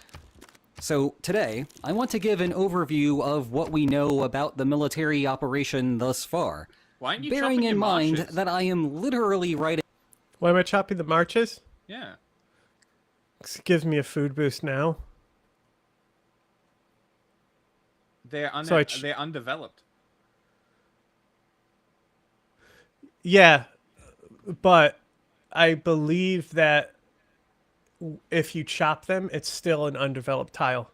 [SPEAKER 20] So today, I want to give an overview of what we know about the military operation thus far,
[SPEAKER 1] Why aren't you
[SPEAKER 20] bearing
[SPEAKER 1] chopping
[SPEAKER 20] in
[SPEAKER 1] your
[SPEAKER 20] mind
[SPEAKER 1] marshes?
[SPEAKER 20] that I am literally writing.
[SPEAKER 2] Why am I chopping the marches?
[SPEAKER 1] Yeah.
[SPEAKER 2] This gives me a food boost now.
[SPEAKER 1] They're
[SPEAKER 2] So
[SPEAKER 1] they're undeveloped.
[SPEAKER 2] Yeah, but I believe that if you chop them, it's still an undeveloped tile.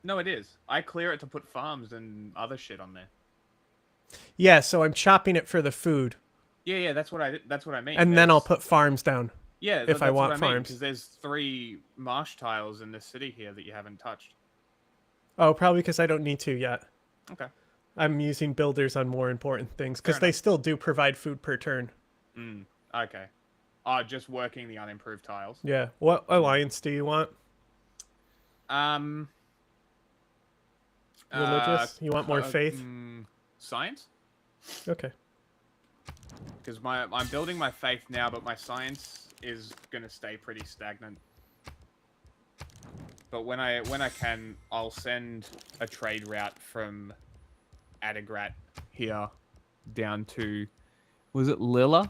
[SPEAKER 1] No, it is. I clear it to put farms and other shit on there.
[SPEAKER 2] Yeah, so I'm chopping it for the food,
[SPEAKER 1] Yeah, that's what I mean.
[SPEAKER 2] and then I'll put farms down.
[SPEAKER 1] Yeah,
[SPEAKER 2] if I
[SPEAKER 1] that's
[SPEAKER 2] want
[SPEAKER 1] what
[SPEAKER 2] farms.
[SPEAKER 1] Because there's 3 marsh tiles in this city here that you haven't touched.
[SPEAKER 2] Oh, probably because I don't need to yet.
[SPEAKER 1] Okay.
[SPEAKER 2] I'm using builders on more important things because
[SPEAKER 1] Fair
[SPEAKER 2] they
[SPEAKER 1] enough.
[SPEAKER 2] still do provide food per turn.
[SPEAKER 1] Okay. Oh, just working the unimproved tiles.
[SPEAKER 2] Yeah. What alliance do you want? Religious? You want more faith?
[SPEAKER 1] Science?
[SPEAKER 2] Okay.
[SPEAKER 1] Because I'm building my faith now, but my science is gonna stay pretty stagnant. But when I can, I'll send a trade route from Adigrat here down to, was it Lilla?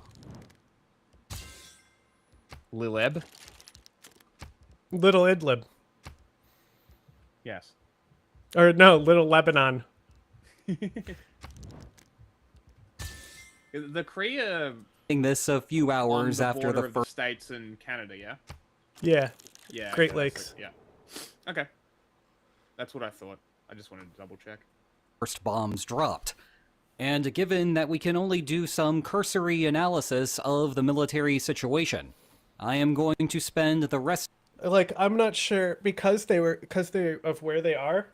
[SPEAKER 1] Lileb.
[SPEAKER 2] Little Idlib.
[SPEAKER 1] Yes.
[SPEAKER 2] Or no, Little Lebanon.
[SPEAKER 1] The Korea
[SPEAKER 20] This a few
[SPEAKER 1] on
[SPEAKER 20] hours
[SPEAKER 1] the
[SPEAKER 20] after
[SPEAKER 1] border
[SPEAKER 20] the
[SPEAKER 1] of the States and Canada, yeah?
[SPEAKER 2] Yeah.
[SPEAKER 1] Yeah.
[SPEAKER 2] Great
[SPEAKER 1] okay,
[SPEAKER 2] Lakes.
[SPEAKER 1] yeah. Okay. That's what I thought. I just wanted to double check.
[SPEAKER 20] first bombs dropped. And given that we can only do some cursory analysis of the military situation, I am going to spend the rest.
[SPEAKER 2] Like, I'm not sure because they of where they are.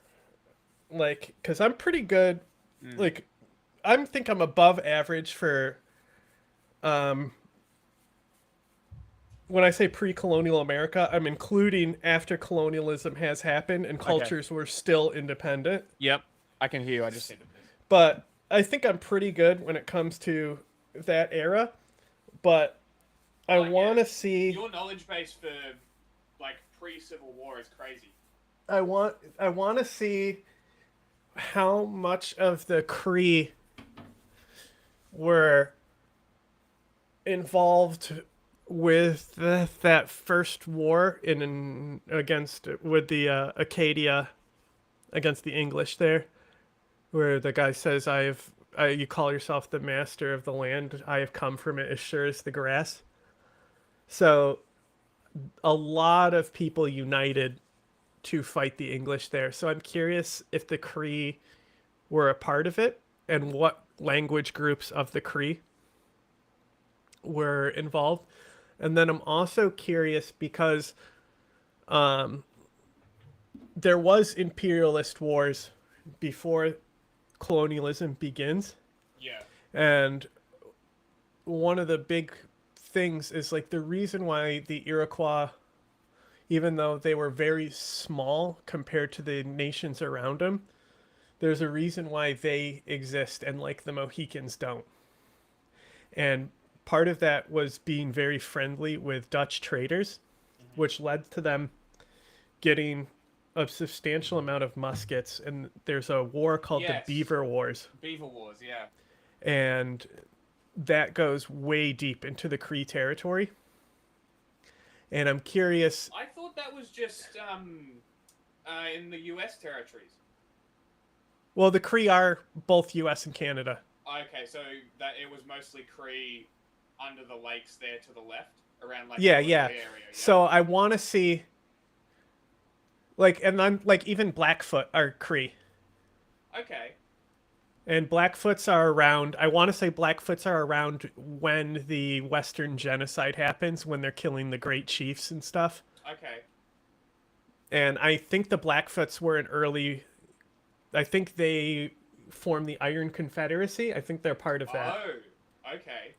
[SPEAKER 2] Like, because I'm pretty good. Like, think I'm above average for. When I say pre-colonial America, I'm including after colonialism has happened and cultures were still independent.
[SPEAKER 1] Yep. I can hear you. I just need to.
[SPEAKER 2] But I think I'm pretty good when it comes to that era. But I want to see.
[SPEAKER 1] Your knowledge base for like pre-Civil War is crazy.
[SPEAKER 2] I want to see how much of the Cree were involved with that first war with the Acadia against the English there, where the guy says, you call yourself the master of the land, I have come from it as sure as the grass. So a lot of people united to fight the English there. So I'm curious if the Cree were a part of it and what language groups of the Cree were involved. And then I'm also curious because there was imperialist wars before colonialism begins.
[SPEAKER 1] Yeah.
[SPEAKER 2] And one of the big things is like the reason why the Iroquois, even though they were very small compared to the nations around them, there's a reason why they exist and like the Mohicans don't. And part of that was being very friendly with Dutch traders, which led to them getting a substantial amount of muskets. And there's a war called the Beaver Wars.
[SPEAKER 1] Beaver Wars, yeah.
[SPEAKER 2] And that goes way deep into the Cree territory. And I'm curious.
[SPEAKER 1] I thought that was just in the U.S. territories.
[SPEAKER 2] Well, the Cree are both U.S. and Canada.
[SPEAKER 1] Okay, so that it was mostly Cree under the lakes there to the left, around like
[SPEAKER 2] Yeah.
[SPEAKER 1] the area.
[SPEAKER 2] So I want to see, like, and I'm like even Blackfoot are Cree.
[SPEAKER 1] Okay.
[SPEAKER 2] And Blackfoots are around. I want to say Blackfoots are around when the Western Genocide happens, when they're killing the great chiefs and stuff.
[SPEAKER 1] Okay.
[SPEAKER 2] And I think the Blackfoots were an early. I think they formed the Iron Confederacy. I think they're part of that.
[SPEAKER 1] Oh, okay.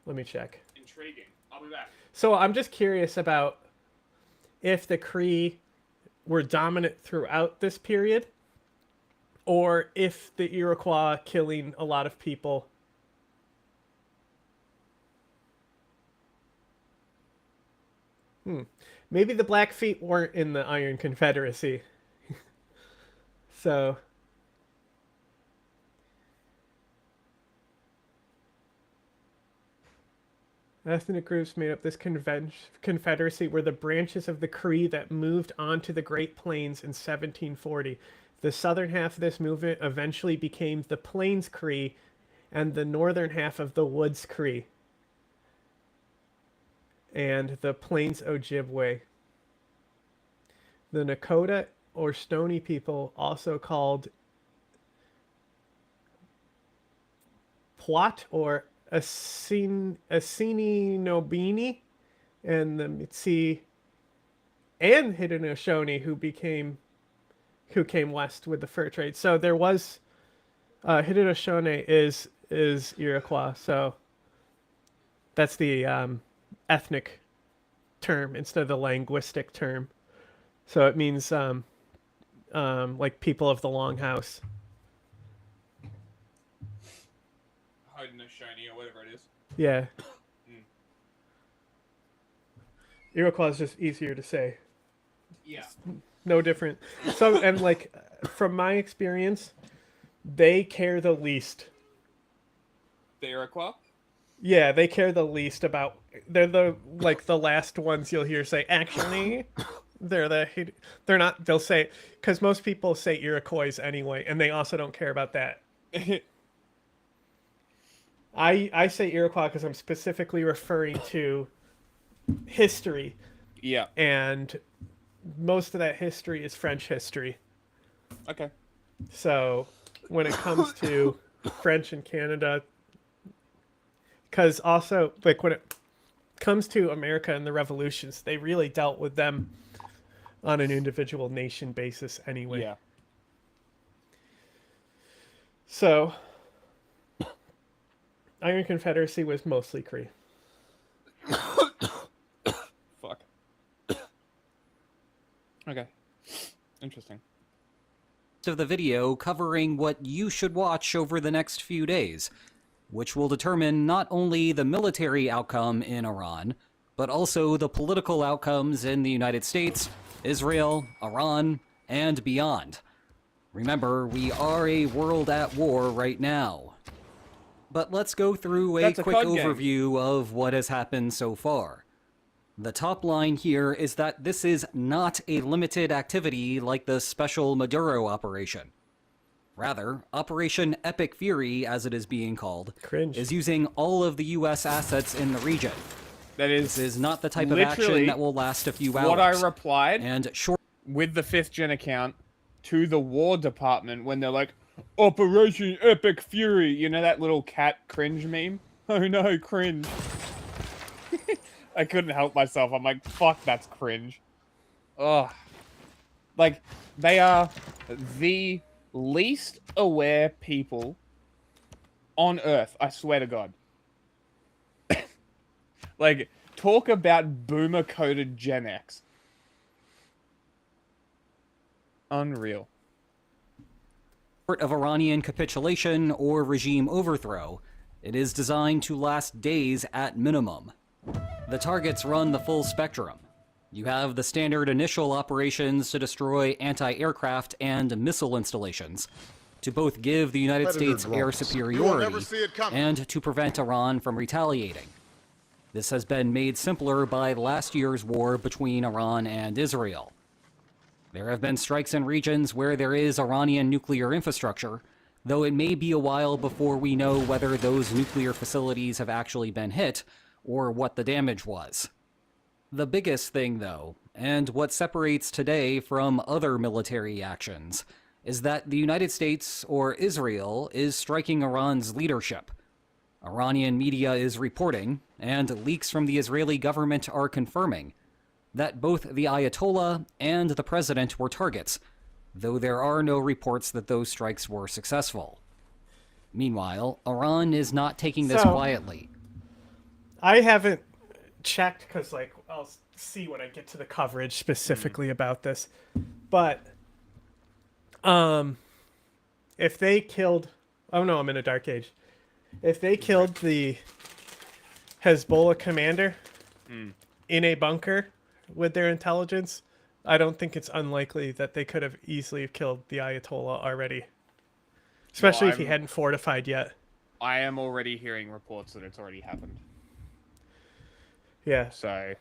[SPEAKER 2] Let me check.
[SPEAKER 1] Intriguing. I'll be back.
[SPEAKER 2] So I'm just curious about if the Cree were dominant throughout this period, or if the Iroquois killing a lot of people. Maybe the Blackfeet weren't in the Iron Confederacy. So ethnic groups made up this confederacy were the branches of the Cree that moved onto the Great Plains in 1740. The southern half of this movement eventually became the Plains Cree and the northern half of the Woods Cree and the Plains Ojibwe. The Nakota or Stony people, also called Puat or Asininobini, and the Mitsi and Haudenosaunee who came west with the fur trade. So there was Haudenosaunee is Iroquois, so that's the ethnic term instead of the linguistic term. So it means like people of the Longhouse.
[SPEAKER 1] Haudenosaunee or whatever it is.
[SPEAKER 2] Yeah. Iroquois is just easier to say.
[SPEAKER 1] Yeah.
[SPEAKER 2] No different. So, and like, from my experience, they care the least.
[SPEAKER 1] The Iroquois?
[SPEAKER 2] Yeah, they care the least about. They're the last ones you'll hear say. Actually, they're not. They'll say because most people say Iroquois anyway, and they also don't care about that. I say Iroquois because I'm specifically referring to history.
[SPEAKER 1] Yeah.
[SPEAKER 2] And most of that history is French history.
[SPEAKER 1] Okay.
[SPEAKER 2] So when it comes to French in Canada, because also like when it comes to America and the revolutions, they really dealt with them on an individual nation basis anyway.
[SPEAKER 1] Yeah.
[SPEAKER 2] So Iron Confederacy was mostly Cree.
[SPEAKER 1] Fuck. Okay. Interesting.
[SPEAKER 20] Of the video covering what you should watch over the next few days, which will determine not only the military outcome in Iran, but also the political outcomes in the United States, Israel, Iran, and beyond. Remember, we are a world at war right now. But let's go through a quick overview of what has happened so far. The top line here is that this is not a limited activity like the Special Maduro operation. Rather, Operation Epic Fury, as it is being called, is using all of the U.S. assets in the region. This is not the type of action that will last a few hours.
[SPEAKER 1] What I replied
[SPEAKER 20] with
[SPEAKER 1] the 5th Gen account to the War Department when they're like, Operation Epic Fury. You know that little cat cringe meme? Oh no, cringe. I couldn't help myself. I'm like, fuck, that's cringe. Ugh. Like, they are the least aware people on Earth, I swear to God. Like, talk about boomer-coded Gen X. Unreal.
[SPEAKER 20] Of Iranian capitulation or regime overthrow, it is designed to last days at minimum. The targets run the full spectrum. You have the standard initial operations to destroy anti-aircraft and missile installations, to both give the United States air superiority and to prevent Iran from retaliating. This has been made simpler by last year's war between Iran and Israel. There have been strikes in regions where there is Iranian nuclear infrastructure, though it may be a while before we know whether those nuclear facilities have actually been hit or what the damage was. The biggest thing, though, and what separates today from other military actions, is that the United States, or Israel, is striking Iran's leadership. Iranian media is reporting, and leaks from the Israeli government are confirming, that both the Ayatollah and the president were targets, though there are no reports that those strikes were successful. Meanwhile, Iran is not taking this quietly.
[SPEAKER 2] I haven't checked because, like, I'll see when I get to the coverage specifically about this. But, if they killed... Oh, no, I'm in a dark age. If they killed the Hezbollah commander in a bunker with their intelligence, I don't think it's unlikely that they could have easily killed the Ayatollah already. Especially if he hadn't fortified yet.
[SPEAKER 1] I am already hearing reports that it's already happened.
[SPEAKER 2] Yeah.
[SPEAKER 1] So,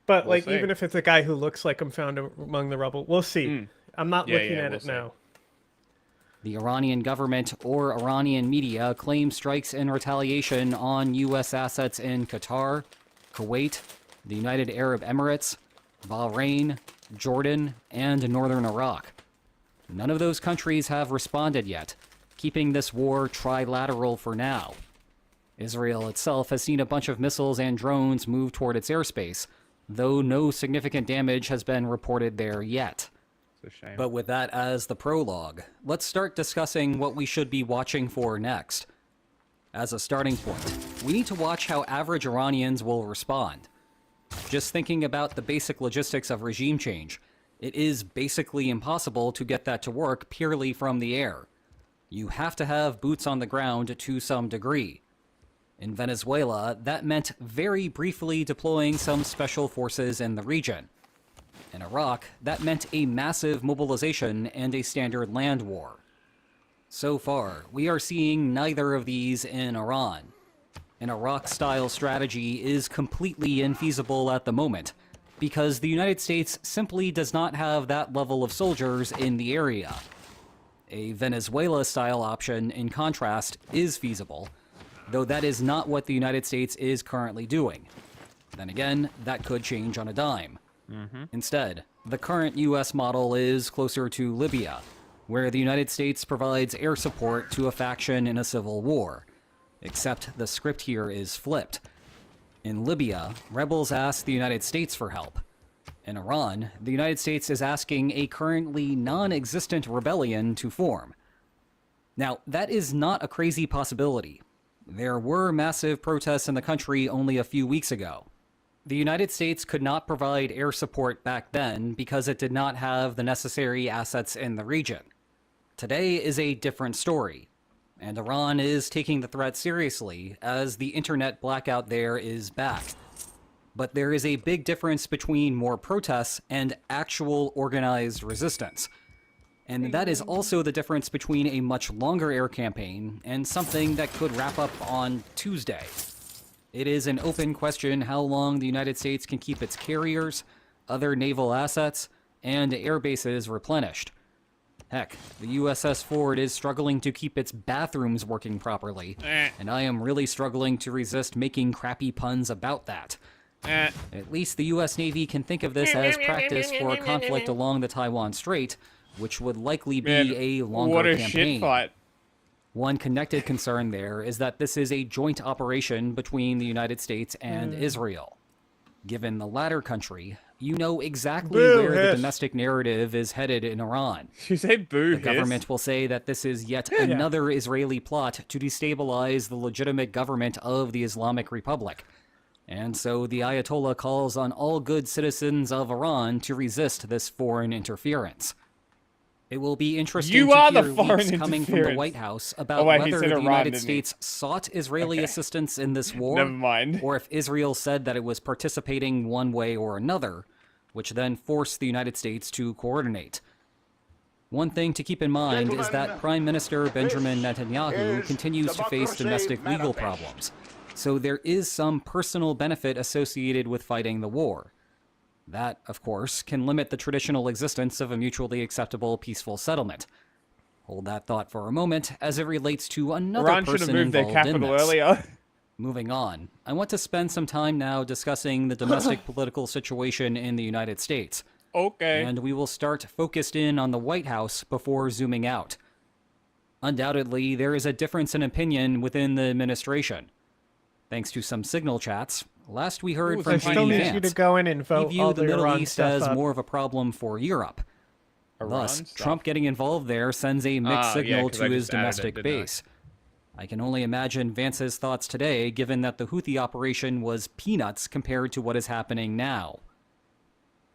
[SPEAKER 2] but
[SPEAKER 1] we'll
[SPEAKER 2] like,
[SPEAKER 1] see.
[SPEAKER 2] even if it's a guy who looks like him found among the rubble, we'll see. I'm not looking at it now.
[SPEAKER 20] The Iranian government or Iranian media claim strikes in retaliation on U.S. assets in Qatar, Kuwait, the United Arab Emirates, Bahrain, Jordan, and northern Iraq. None of those countries have responded yet, keeping this war trilateral for now. Israel itself has seen a bunch of missiles and drones move toward its airspace, though no significant damage has been reported there yet.
[SPEAKER 1] It's a shame.
[SPEAKER 20] But with that as the prologue, let's start discussing what we should be watching for next. As a starting point, we need to watch how average Iranians will respond. Just thinking about the basic logistics of regime change, it is basically impossible to get that to work purely from the air. You have to have boots on the ground to some degree. In Venezuela, that meant very briefly deploying some special forces in the region. In Iraq, that meant a massive mobilization and a standard land war. So far, we are seeing neither of these in Iran. An Iraq-style strategy is completely infeasible at the moment, because the United States simply does not have that level of soldiers in the area. A Venezuela-style option, in contrast, is feasible, though that is not what the United States is currently doing. Then again, that could change on a dime. Instead, the current U.S. model is closer to Libya, where the United States provides air support to a faction in a civil war. Except the script here is flipped. In Libya, rebels ask the United States for help. In Iran, the United States is asking a currently non-existent rebellion to form. Now, that is not a crazy possibility. There were massive protests in the country only a few weeks ago. The United States could not provide air support back then because it did not have the necessary assets in the region. Today is a different story, and Iran is taking the threat seriously as the internet blackout there is back. But there is a big difference between more protests and actual organized resistance. And that is also the difference between a much longer air campaign and something that could wrap up on Tuesday. It is an open question how long the United States can keep its carriers, other naval assets, and air bases replenished. Heck, the USS Ford is struggling to keep its bathrooms working properly, and I am really struggling to resist making crappy puns about that. At least the US Navy can think of this as practice for a conflict along the Taiwan Strait, which would likely be a longer
[SPEAKER 1] what a
[SPEAKER 20] campaign.
[SPEAKER 1] shit fight.
[SPEAKER 20] One connected concern there is that this is a joint operation between the United States and Israel. Given the latter country, you know exactly where the domestic narrative is headed in Iran.
[SPEAKER 1] You say boo.
[SPEAKER 20] The government will say that this is yet another Israeli plot to destabilize the legitimate government of the Islamic Republic. And so the Ayatollah calls on all good citizens of Iran to resist this foreign interference. It will be interesting
[SPEAKER 1] You
[SPEAKER 20] to
[SPEAKER 1] are the
[SPEAKER 20] hear
[SPEAKER 1] foreign
[SPEAKER 20] leaks coming from the
[SPEAKER 1] interference.
[SPEAKER 20] White House about
[SPEAKER 1] wait, he
[SPEAKER 20] whether
[SPEAKER 1] said
[SPEAKER 20] the
[SPEAKER 1] Iran,
[SPEAKER 20] United
[SPEAKER 1] didn't he?
[SPEAKER 20] States sought Israeli assistance in this war,
[SPEAKER 1] Never mind.
[SPEAKER 20] or if Israel said that it was participating one way or another, which then forced the United States to coordinate. One thing to keep in mind is that Prime Minister Benjamin Netanyahu continues to face domestic legal problems, so there is some personal benefit associated with fighting the war. That, of course, can limit the traditional existence of a mutually acceptable peaceful settlement. Hold that thought for a moment as it relates to another
[SPEAKER 1] Iran should have
[SPEAKER 20] person
[SPEAKER 1] moved their
[SPEAKER 20] involved in
[SPEAKER 1] capital
[SPEAKER 20] this.
[SPEAKER 1] earlier.
[SPEAKER 20] Moving on, I want to spend some time now discussing the domestic political situation in the United States.
[SPEAKER 1] Okay.
[SPEAKER 20] And we will start focused in on the White House before zooming out. Undoubtedly, there is a difference in opinion within the administration. Thanks to some signal chats, last we heard from
[SPEAKER 2] I still
[SPEAKER 20] J.D.
[SPEAKER 2] need
[SPEAKER 20] Vance,
[SPEAKER 2] you to go in and vote
[SPEAKER 20] he
[SPEAKER 2] all
[SPEAKER 20] viewed the
[SPEAKER 2] the
[SPEAKER 20] Middle
[SPEAKER 2] Iran
[SPEAKER 20] East
[SPEAKER 2] stuff
[SPEAKER 20] as
[SPEAKER 2] up.
[SPEAKER 20] more of a problem for Europe. Thus,
[SPEAKER 1] stuff.
[SPEAKER 20] Trump getting involved there sends a mixed
[SPEAKER 1] Ah, yeah,
[SPEAKER 20] signal
[SPEAKER 1] 'cause
[SPEAKER 20] to
[SPEAKER 1] I
[SPEAKER 20] his
[SPEAKER 1] just added it,
[SPEAKER 20] domestic
[SPEAKER 1] didn't I?
[SPEAKER 20] base. I can only imagine Vance's thoughts today, given that the Houthi operation was peanuts compared to what is happening now.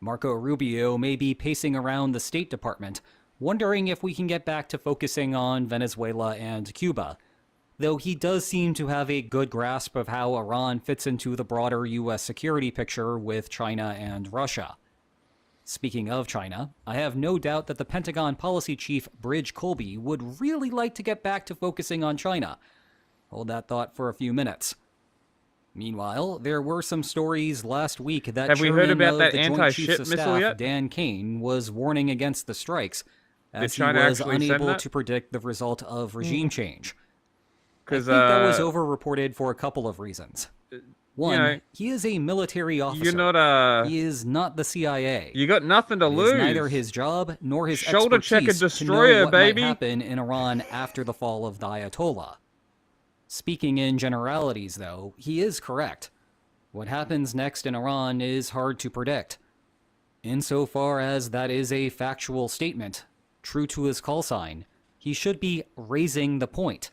[SPEAKER 20] Marco Rubio may be pacing around the State Department, wondering if we can get back to focusing on Venezuela and Cuba, though he does seem to have a good grasp of how Iran fits into the broader U.S. security picture with China and Russia. Speaking of China, I have no doubt that the Pentagon policy chief Bridge Colby would really like to get back to focusing on China. Hold that thought for a few minutes. Meanwhile, there were some stories last week that
[SPEAKER 1] Have we heard
[SPEAKER 20] Chairman
[SPEAKER 1] about
[SPEAKER 20] of
[SPEAKER 1] that
[SPEAKER 20] the Joint
[SPEAKER 1] anti-ship
[SPEAKER 20] Chiefs of
[SPEAKER 1] missile
[SPEAKER 20] Staff,
[SPEAKER 1] yet?
[SPEAKER 20] Dan Kane, was warning against the strikes, as he
[SPEAKER 1] China
[SPEAKER 20] was
[SPEAKER 1] actually send
[SPEAKER 20] unable
[SPEAKER 1] that?
[SPEAKER 20] to predict the result of regime change. I
[SPEAKER 1] 'Cause,
[SPEAKER 20] think that was overreported for a couple of reasons. One,
[SPEAKER 1] know,
[SPEAKER 20] he is a military officer.
[SPEAKER 1] You're not
[SPEAKER 20] He is not the CIA.
[SPEAKER 1] You got nothing to
[SPEAKER 20] It is
[SPEAKER 1] lose.
[SPEAKER 20] neither his job nor his
[SPEAKER 1] Shoulder check a
[SPEAKER 20] expertise to know
[SPEAKER 1] destroyer,
[SPEAKER 20] what
[SPEAKER 1] baby.
[SPEAKER 20] might happen in Iran after the fall of the Ayatollah. Speaking in generalities, though, he is correct. What happens next in Iran is hard to predict. Insofar as that is a factual statement, true to his call sign, he should be raising the point.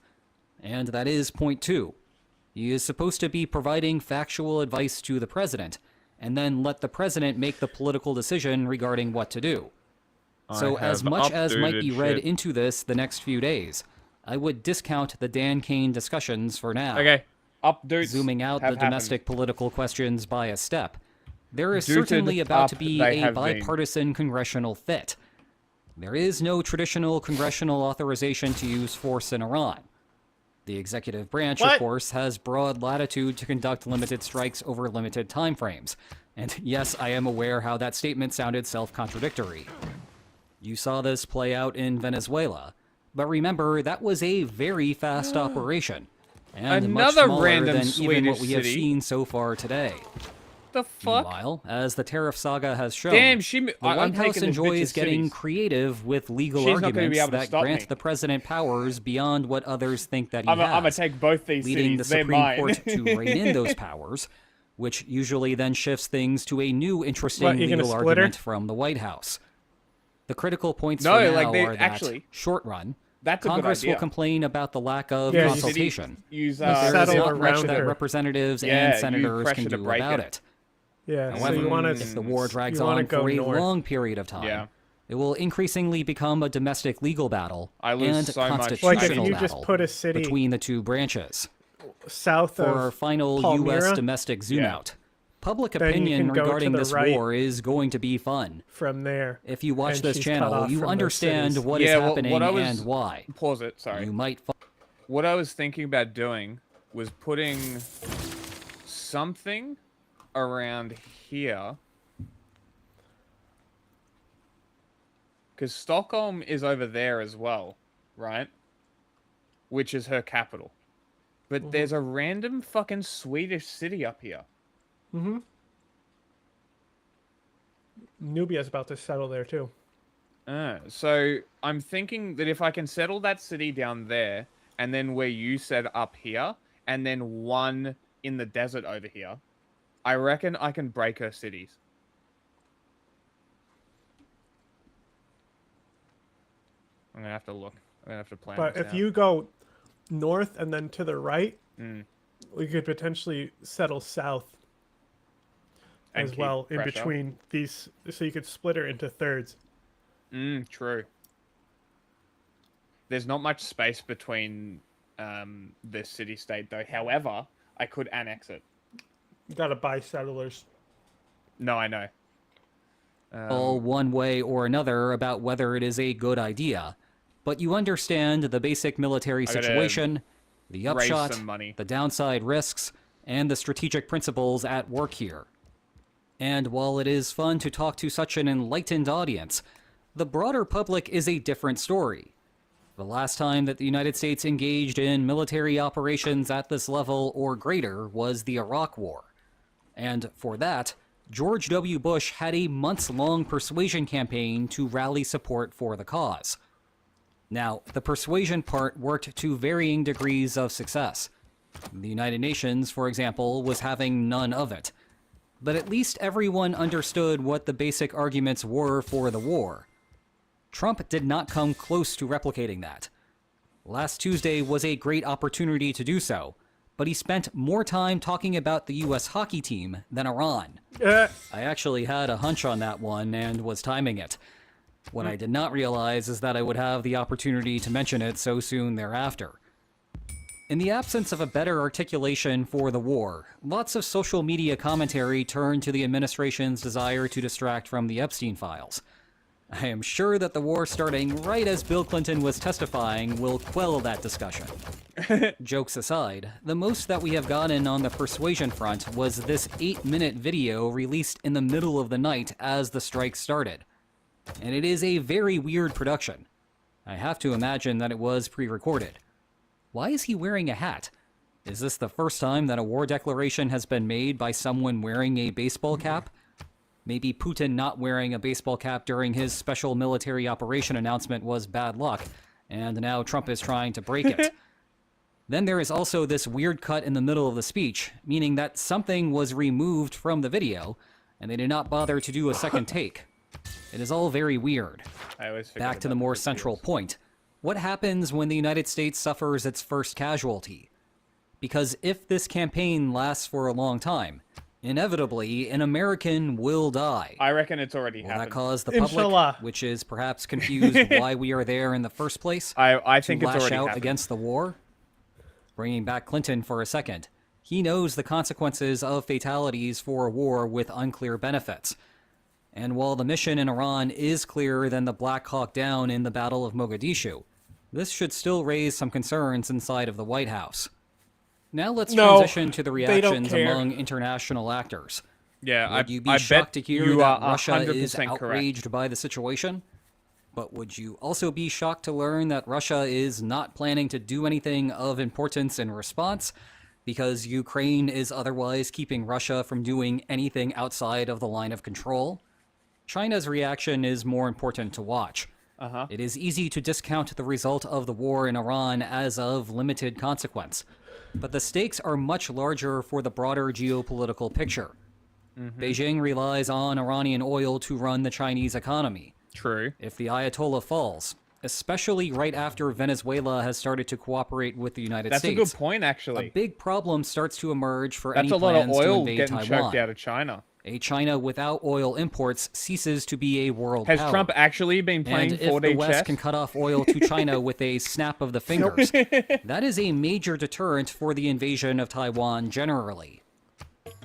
[SPEAKER 20] And that is point 2. He is supposed to be providing factual advice to the president, and then let the president make the political decision regarding what to do. So as much as might be read into this the next few days, I would discount the Dan Kane discussions for now.
[SPEAKER 1] Okay, updates
[SPEAKER 20] Zooming out the
[SPEAKER 1] have happened.
[SPEAKER 20] domestic political questions by a step, there is
[SPEAKER 1] Dooted
[SPEAKER 20] certainly about to
[SPEAKER 1] up
[SPEAKER 20] be
[SPEAKER 1] they
[SPEAKER 20] a
[SPEAKER 1] have been.
[SPEAKER 20] bipartisan congressional fit. There is no traditional congressional authorization to use force in Iran. The executive branch,
[SPEAKER 2] What?
[SPEAKER 20] of course, has broad latitude to conduct limited strikes over limited timeframes. And yes, I am aware how that statement sounded self-contradictory. You saw this play out in Venezuela, but remember, that was a very fast operation, and much
[SPEAKER 1] Another
[SPEAKER 20] smaller
[SPEAKER 1] random
[SPEAKER 20] than even what
[SPEAKER 1] Swedish
[SPEAKER 20] we have
[SPEAKER 1] city.
[SPEAKER 20] seen so far today.
[SPEAKER 1] The fuck?
[SPEAKER 20] Meanwhile, as the tariff saga has shown,
[SPEAKER 1] Damn,
[SPEAKER 20] the
[SPEAKER 1] I'm
[SPEAKER 20] White House
[SPEAKER 1] taking this bitch's
[SPEAKER 20] enjoys getting
[SPEAKER 1] cities.
[SPEAKER 20] creative with legal
[SPEAKER 1] She's not gonna be
[SPEAKER 20] arguments
[SPEAKER 1] able to
[SPEAKER 20] that
[SPEAKER 1] stop
[SPEAKER 20] grant
[SPEAKER 1] me.
[SPEAKER 20] the president powers beyond what others think that he
[SPEAKER 1] I'm
[SPEAKER 20] has,
[SPEAKER 1] gonna take both these
[SPEAKER 20] leading
[SPEAKER 1] cities.
[SPEAKER 20] the
[SPEAKER 1] They're
[SPEAKER 20] Supreme
[SPEAKER 1] mine.
[SPEAKER 20] Court to rein in those powers, which usually then shifts things to a new interesting
[SPEAKER 2] What, you gonna
[SPEAKER 20] legal
[SPEAKER 2] split her?
[SPEAKER 20] argument from the White House. The critical points
[SPEAKER 1] No,
[SPEAKER 20] for
[SPEAKER 1] like
[SPEAKER 20] now
[SPEAKER 1] they-
[SPEAKER 20] are that,
[SPEAKER 1] actually,
[SPEAKER 20] short run,
[SPEAKER 1] that's a good
[SPEAKER 20] Congress will
[SPEAKER 1] idea.
[SPEAKER 20] complain about the lack of
[SPEAKER 2] Yeah,
[SPEAKER 20] consultation.
[SPEAKER 1] Use,
[SPEAKER 20] but there is
[SPEAKER 2] settle
[SPEAKER 20] not much
[SPEAKER 2] around
[SPEAKER 20] that
[SPEAKER 2] her.
[SPEAKER 20] representatives
[SPEAKER 1] Yeah,
[SPEAKER 20] and
[SPEAKER 1] use
[SPEAKER 20] senators
[SPEAKER 1] pressure
[SPEAKER 20] can
[SPEAKER 1] to
[SPEAKER 20] do
[SPEAKER 1] break
[SPEAKER 20] about
[SPEAKER 1] it.
[SPEAKER 20] it.
[SPEAKER 2] Yeah,
[SPEAKER 20] However,
[SPEAKER 2] so you want
[SPEAKER 20] if the war drags
[SPEAKER 2] wanna
[SPEAKER 20] on
[SPEAKER 2] go
[SPEAKER 20] for a
[SPEAKER 2] north.
[SPEAKER 20] long period of time,
[SPEAKER 1] Yeah.
[SPEAKER 20] it will increasingly become a domestic legal battle
[SPEAKER 1] I lose
[SPEAKER 20] and
[SPEAKER 1] so much.
[SPEAKER 20] constitutional
[SPEAKER 2] Like if you just
[SPEAKER 20] battle
[SPEAKER 2] put a city
[SPEAKER 20] between the two branches.
[SPEAKER 2] south
[SPEAKER 20] For
[SPEAKER 2] of
[SPEAKER 20] our final
[SPEAKER 2] Palmyra,
[SPEAKER 20] U.S. domestic zoom
[SPEAKER 1] Yeah.
[SPEAKER 20] out, public
[SPEAKER 2] Then you
[SPEAKER 20] opinion
[SPEAKER 2] can go to
[SPEAKER 20] regarding
[SPEAKER 2] the
[SPEAKER 20] this
[SPEAKER 2] right
[SPEAKER 20] war is going to be fun.
[SPEAKER 2] from there.
[SPEAKER 20] If you watch
[SPEAKER 2] and
[SPEAKER 20] this
[SPEAKER 2] she's cut
[SPEAKER 20] channel,
[SPEAKER 2] off
[SPEAKER 20] you
[SPEAKER 2] from those
[SPEAKER 20] understand
[SPEAKER 2] cities.
[SPEAKER 20] what is
[SPEAKER 1] Yeah, well,
[SPEAKER 20] happening
[SPEAKER 1] what I was-
[SPEAKER 20] and why.
[SPEAKER 1] Pause it. Sorry.
[SPEAKER 20] You might
[SPEAKER 1] What I was thinking about doing was putting something around here. Because Stockholm is over there as well, right? Which is her capital. But there's a random fucking Swedish city up here.
[SPEAKER 2] Mm-hmm. Nubia's about to settle there too.
[SPEAKER 1] So I'm thinking that if I can settle that city down there, and then where you said up here, and then one in the desert over here, I reckon I can break her cities. I'm gonna have to look. I'm gonna have to plan.
[SPEAKER 2] But
[SPEAKER 1] this
[SPEAKER 2] if
[SPEAKER 1] out.
[SPEAKER 2] you go north and then to the right,
[SPEAKER 1] Mm.
[SPEAKER 2] we could potentially settle south
[SPEAKER 1] And
[SPEAKER 2] as
[SPEAKER 1] keep
[SPEAKER 2] well in
[SPEAKER 1] pressure.
[SPEAKER 2] between these, so you could split her into thirds.
[SPEAKER 1] True. There's not much space between the city-state, though. However, I could annex it.
[SPEAKER 2] You gotta buy settlers.
[SPEAKER 1] No, I know.
[SPEAKER 20] all one way or another about whether it is a good idea, but you understand the basic military
[SPEAKER 1] I gotta
[SPEAKER 20] situation, the
[SPEAKER 1] raise
[SPEAKER 20] upshot,
[SPEAKER 1] some money.
[SPEAKER 20] the downside risks, and the strategic principles at work here. And while it is fun to talk to such an enlightened audience, the broader public is a different story. The last time that the United States engaged in military operations at this level or greater was the Iraq War. And for that, George W. Bush had a months-long persuasion campaign to rally support for the cause. Now, the persuasion part worked to varying degrees of success. The United Nations, for example, was having none of it. But at least everyone understood what the basic arguments were for the war. Trump did not come close to replicating that. Last Tuesday was a great opportunity to do so, but he spent more time talking about the U.S. hockey team than Iran. I actually had a hunch on that one and was timing it. What I did not realize is that I would have the opportunity to mention it so soon thereafter. In the absence of a better articulation for the war, lots of social media commentary turned to the administration's desire to distract from the Epstein files. I am sure that the war starting right as Bill Clinton was testifying will quell that discussion. Jokes aside, the most that we have gotten on the persuasion front was this 8-minute video released in the middle of the night as the strike started. And it is a very weird production. I have to imagine that it was pre-recorded. Why is he wearing a hat? Is this the first time that a war declaration has been made by someone wearing a baseball cap? Maybe Putin not wearing a baseball cap during his special military operation announcement was bad luck, and now Trump is trying to break it. Then there is also this weird cut in the middle of the speech, meaning that something was removed from the video, and they did not bother to do a second take. It is all very weird. Back to the more central point. What happens when the United States suffers its first casualty? Because if this campaign lasts for a long time, inevitably an American will die.
[SPEAKER 1] I reckon it's already
[SPEAKER 20] Will
[SPEAKER 1] happened.
[SPEAKER 20] that cause the public, which is perhaps confused why we are there in the first place,
[SPEAKER 1] I think
[SPEAKER 20] to
[SPEAKER 1] it's
[SPEAKER 20] lash
[SPEAKER 1] already
[SPEAKER 20] out
[SPEAKER 1] happened.
[SPEAKER 20] against the war? Bringing back Clinton for a second, he knows the consequences of fatalities for a war with unclear benefits. And while the mission in Iran is clearer than the Black Hawk Down in the Battle of Mogadishu, This should still raise some concerns inside of the White House. Now let's
[SPEAKER 2] No,
[SPEAKER 20] transition to the
[SPEAKER 2] they don't
[SPEAKER 20] reactions
[SPEAKER 2] care.
[SPEAKER 20] among international actors.
[SPEAKER 1] Yeah,
[SPEAKER 20] Would you be
[SPEAKER 1] I
[SPEAKER 20] shocked
[SPEAKER 1] bet
[SPEAKER 20] to hear
[SPEAKER 1] you
[SPEAKER 20] that
[SPEAKER 1] are
[SPEAKER 20] Russia is
[SPEAKER 1] 100% correct.
[SPEAKER 20] outraged by the situation? But would you also be shocked to learn that Russia is not planning to do anything of importance in response because Ukraine is otherwise keeping Russia from doing anything outside of the line of control? China's reaction is more important to watch. It is easy to discount the result of the war in Iran as of limited consequence, but the stakes are much larger for the broader geopolitical picture. Beijing relies on Iranian oil to run the Chinese economy.
[SPEAKER 1] True.
[SPEAKER 20] If the Ayatollah falls, especially right after Venezuela has started to cooperate with the United
[SPEAKER 1] That's a
[SPEAKER 20] States,
[SPEAKER 1] good point, actually.
[SPEAKER 20] a big problem starts to emerge for
[SPEAKER 1] That's
[SPEAKER 20] any
[SPEAKER 1] a lot of
[SPEAKER 20] plans to
[SPEAKER 1] oil
[SPEAKER 20] invade
[SPEAKER 1] getting
[SPEAKER 20] Taiwan.
[SPEAKER 1] choked out of China.
[SPEAKER 20] A China without oil imports ceases to be a world
[SPEAKER 1] Has
[SPEAKER 20] power.
[SPEAKER 1] Trump actually been playing
[SPEAKER 20] And if
[SPEAKER 1] 4D
[SPEAKER 20] the West
[SPEAKER 1] chess?
[SPEAKER 20] can cut off oil to China with a snap of the fingers, that is a major deterrent for the invasion of Taiwan generally.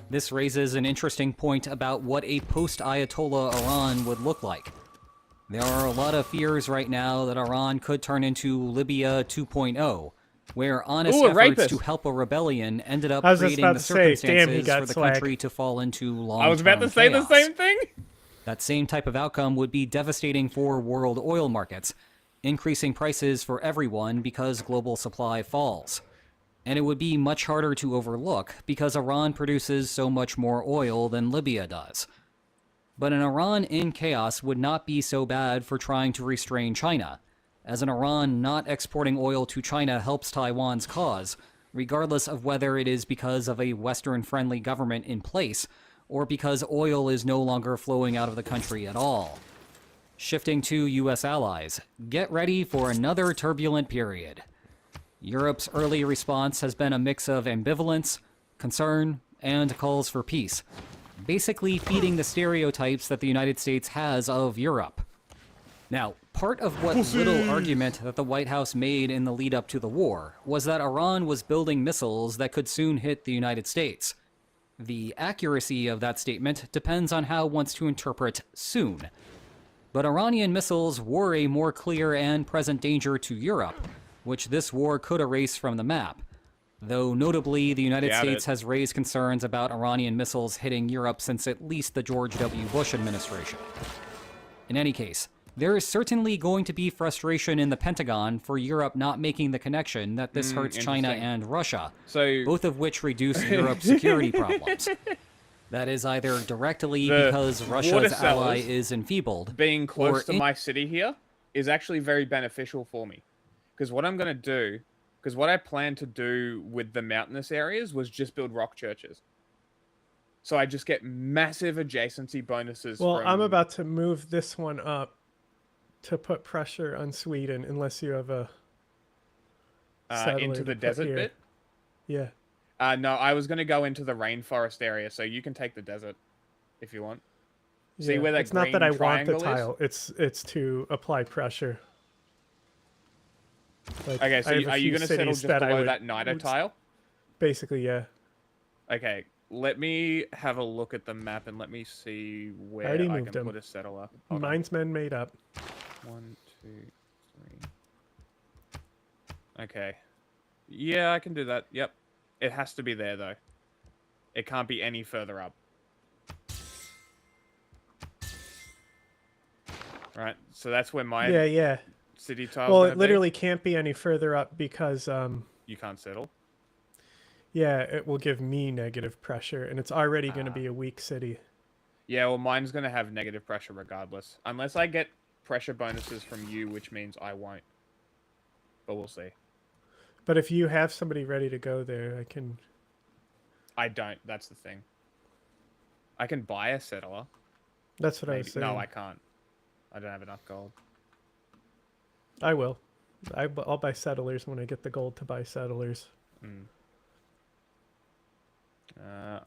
[SPEAKER 20] This raises an interesting point about what a post-Ayatollah Iran would look like. There are a lot of fears right now that Iran could turn into Libya 2.0, where honest
[SPEAKER 1] Ooh, a
[SPEAKER 20] efforts
[SPEAKER 1] rapist.
[SPEAKER 20] to help a rebellion ended up
[SPEAKER 2] I was just
[SPEAKER 20] creating
[SPEAKER 2] about
[SPEAKER 20] the
[SPEAKER 2] to say, damn, he
[SPEAKER 20] circumstances
[SPEAKER 2] got
[SPEAKER 20] for the
[SPEAKER 2] swag.
[SPEAKER 20] country to fall into long-term
[SPEAKER 1] I was about to say
[SPEAKER 20] chaos.
[SPEAKER 1] the same thing.
[SPEAKER 20] That same type of outcome would be devastating for world oil markets, increasing prices for everyone because global supply falls. And it would be much harder to overlook because Iran produces so much more oil than Libya does. But an Iran in chaos would not be so bad for trying to restrain China, as an Iran not exporting oil to China helps Taiwan's cause, regardless of whether it is because of a Western-friendly government in place or because oil is no longer flowing out of the country at all. Shifting to U.S. allies, get ready for another turbulent period. Europe's early response has been a mix of ambivalence, concern, and calls for peace, basically feeding the stereotypes that the United States has of Europe. Now, part of what little argument that the White House made in the lead up to the war was that Iran was building missiles that could soon hit the United States. The accuracy of that statement depends on how one wants to interpret soon. But Iranian missiles were a more clear and present danger to Europe, which this war could erase from the map. Though notably, the United
[SPEAKER 1] Got
[SPEAKER 20] States
[SPEAKER 1] it.
[SPEAKER 20] has raised concerns about Iranian missiles hitting Europe since at least the George W. Bush administration. In any case, there is certainly going to be frustration in the Pentagon for Europe not making the connection that this hurts China
[SPEAKER 1] interesting.
[SPEAKER 20] and Russia,
[SPEAKER 1] So
[SPEAKER 20] both of which reduce Europe's security problems. That is either directly
[SPEAKER 1] The
[SPEAKER 20] because
[SPEAKER 1] water
[SPEAKER 20] Russia's ally
[SPEAKER 1] sellers
[SPEAKER 20] is enfeebled,
[SPEAKER 1] being close
[SPEAKER 20] or
[SPEAKER 1] to my city here is actually very beneficial for me. Because what I'm going to do, because what I planned to do with the mountainous areas was just build rock churches. So I just get massive adjacency bonuses.
[SPEAKER 2] Well,
[SPEAKER 1] from,
[SPEAKER 2] I'm about to move this one up to put pressure on Sweden, unless you have a satellite
[SPEAKER 1] into
[SPEAKER 2] to
[SPEAKER 1] the
[SPEAKER 2] put
[SPEAKER 1] desert
[SPEAKER 2] here.
[SPEAKER 1] bit.
[SPEAKER 2] Yeah.
[SPEAKER 1] No, I was going to go into the rainforest area, so you can take the desert if you want. See
[SPEAKER 2] Yeah,
[SPEAKER 1] where that
[SPEAKER 2] it's not that I
[SPEAKER 1] green
[SPEAKER 2] want the
[SPEAKER 1] triangle is?
[SPEAKER 2] tile. It's to apply pressure. Like,
[SPEAKER 1] Okay, so
[SPEAKER 2] I have a
[SPEAKER 1] are you
[SPEAKER 2] few
[SPEAKER 1] going to settle
[SPEAKER 2] cities
[SPEAKER 1] just
[SPEAKER 2] that I
[SPEAKER 1] below
[SPEAKER 2] would-
[SPEAKER 1] that niter tile?
[SPEAKER 2] Basically, yeah.
[SPEAKER 1] Okay, let me have a look at the map and let me see where
[SPEAKER 2] already
[SPEAKER 1] I
[SPEAKER 2] moved
[SPEAKER 1] can
[SPEAKER 2] them.
[SPEAKER 1] put a settler. Hold on.
[SPEAKER 2] Mine's been made up.
[SPEAKER 1] 1, 2, 3. Okay. Yeah, I can do that. Yep. It has to be there, though. It can't be any further up. Right, so that's where my
[SPEAKER 2] Yeah.
[SPEAKER 1] city tile.
[SPEAKER 2] Well, it literally can't be any further up because
[SPEAKER 1] You can't settle.
[SPEAKER 2] yeah, it will give me negative pressure, and it's already going to be a weak city.
[SPEAKER 1] Yeah, well, mine's gonna have negative pressure regardless, unless I get pressure bonuses from you, which means I won't. But we'll see.
[SPEAKER 2] But if you have somebody ready to go there, I can.
[SPEAKER 1] I don't. That's the thing. I can buy a settler.
[SPEAKER 2] That's what I was saying.
[SPEAKER 1] No, I can't. I don't have enough gold.
[SPEAKER 2] I will. I'll buy settlers when I get the gold to buy settlers.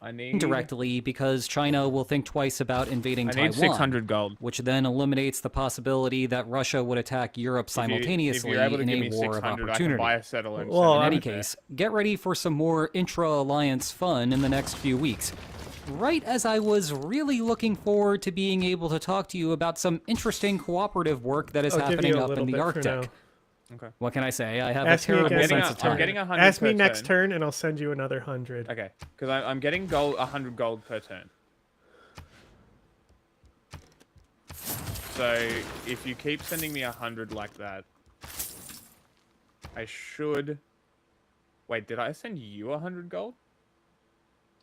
[SPEAKER 1] I need
[SPEAKER 20] indirectly because China will think twice about invading
[SPEAKER 1] I
[SPEAKER 20] Taiwan.
[SPEAKER 1] need 600 gold.
[SPEAKER 20] Which then eliminates the possibility that Russia would attack Europe simultaneously
[SPEAKER 1] if you're able to
[SPEAKER 20] in
[SPEAKER 1] give
[SPEAKER 20] a
[SPEAKER 1] me
[SPEAKER 20] war of
[SPEAKER 1] 600, I can
[SPEAKER 20] opportunity.
[SPEAKER 1] buy a settler and
[SPEAKER 20] Well,
[SPEAKER 1] send
[SPEAKER 20] in
[SPEAKER 1] it
[SPEAKER 20] any
[SPEAKER 1] over there.
[SPEAKER 20] case, get ready for some more intra-alliance fun in the next few weeks. Right as I was really looking forward to being able to talk to you about some interesting cooperative work that is
[SPEAKER 2] I'll give you
[SPEAKER 20] happening
[SPEAKER 2] a
[SPEAKER 20] up
[SPEAKER 2] little
[SPEAKER 20] in the
[SPEAKER 2] bit for now.
[SPEAKER 20] Arctic.
[SPEAKER 1] Okay.
[SPEAKER 20] What can I say? I have
[SPEAKER 2] Ask
[SPEAKER 20] a
[SPEAKER 2] me
[SPEAKER 20] terrible
[SPEAKER 2] again.
[SPEAKER 20] sense of time.
[SPEAKER 1] I'm getting 100
[SPEAKER 2] Ask me
[SPEAKER 1] per
[SPEAKER 2] next
[SPEAKER 1] turn.
[SPEAKER 2] turn, and I'll send you another 100.
[SPEAKER 1] Okay, because I'm getting 100 gold per turn. So if you keep sending me 100 like that, I should. Wait, did I send you 100 gold?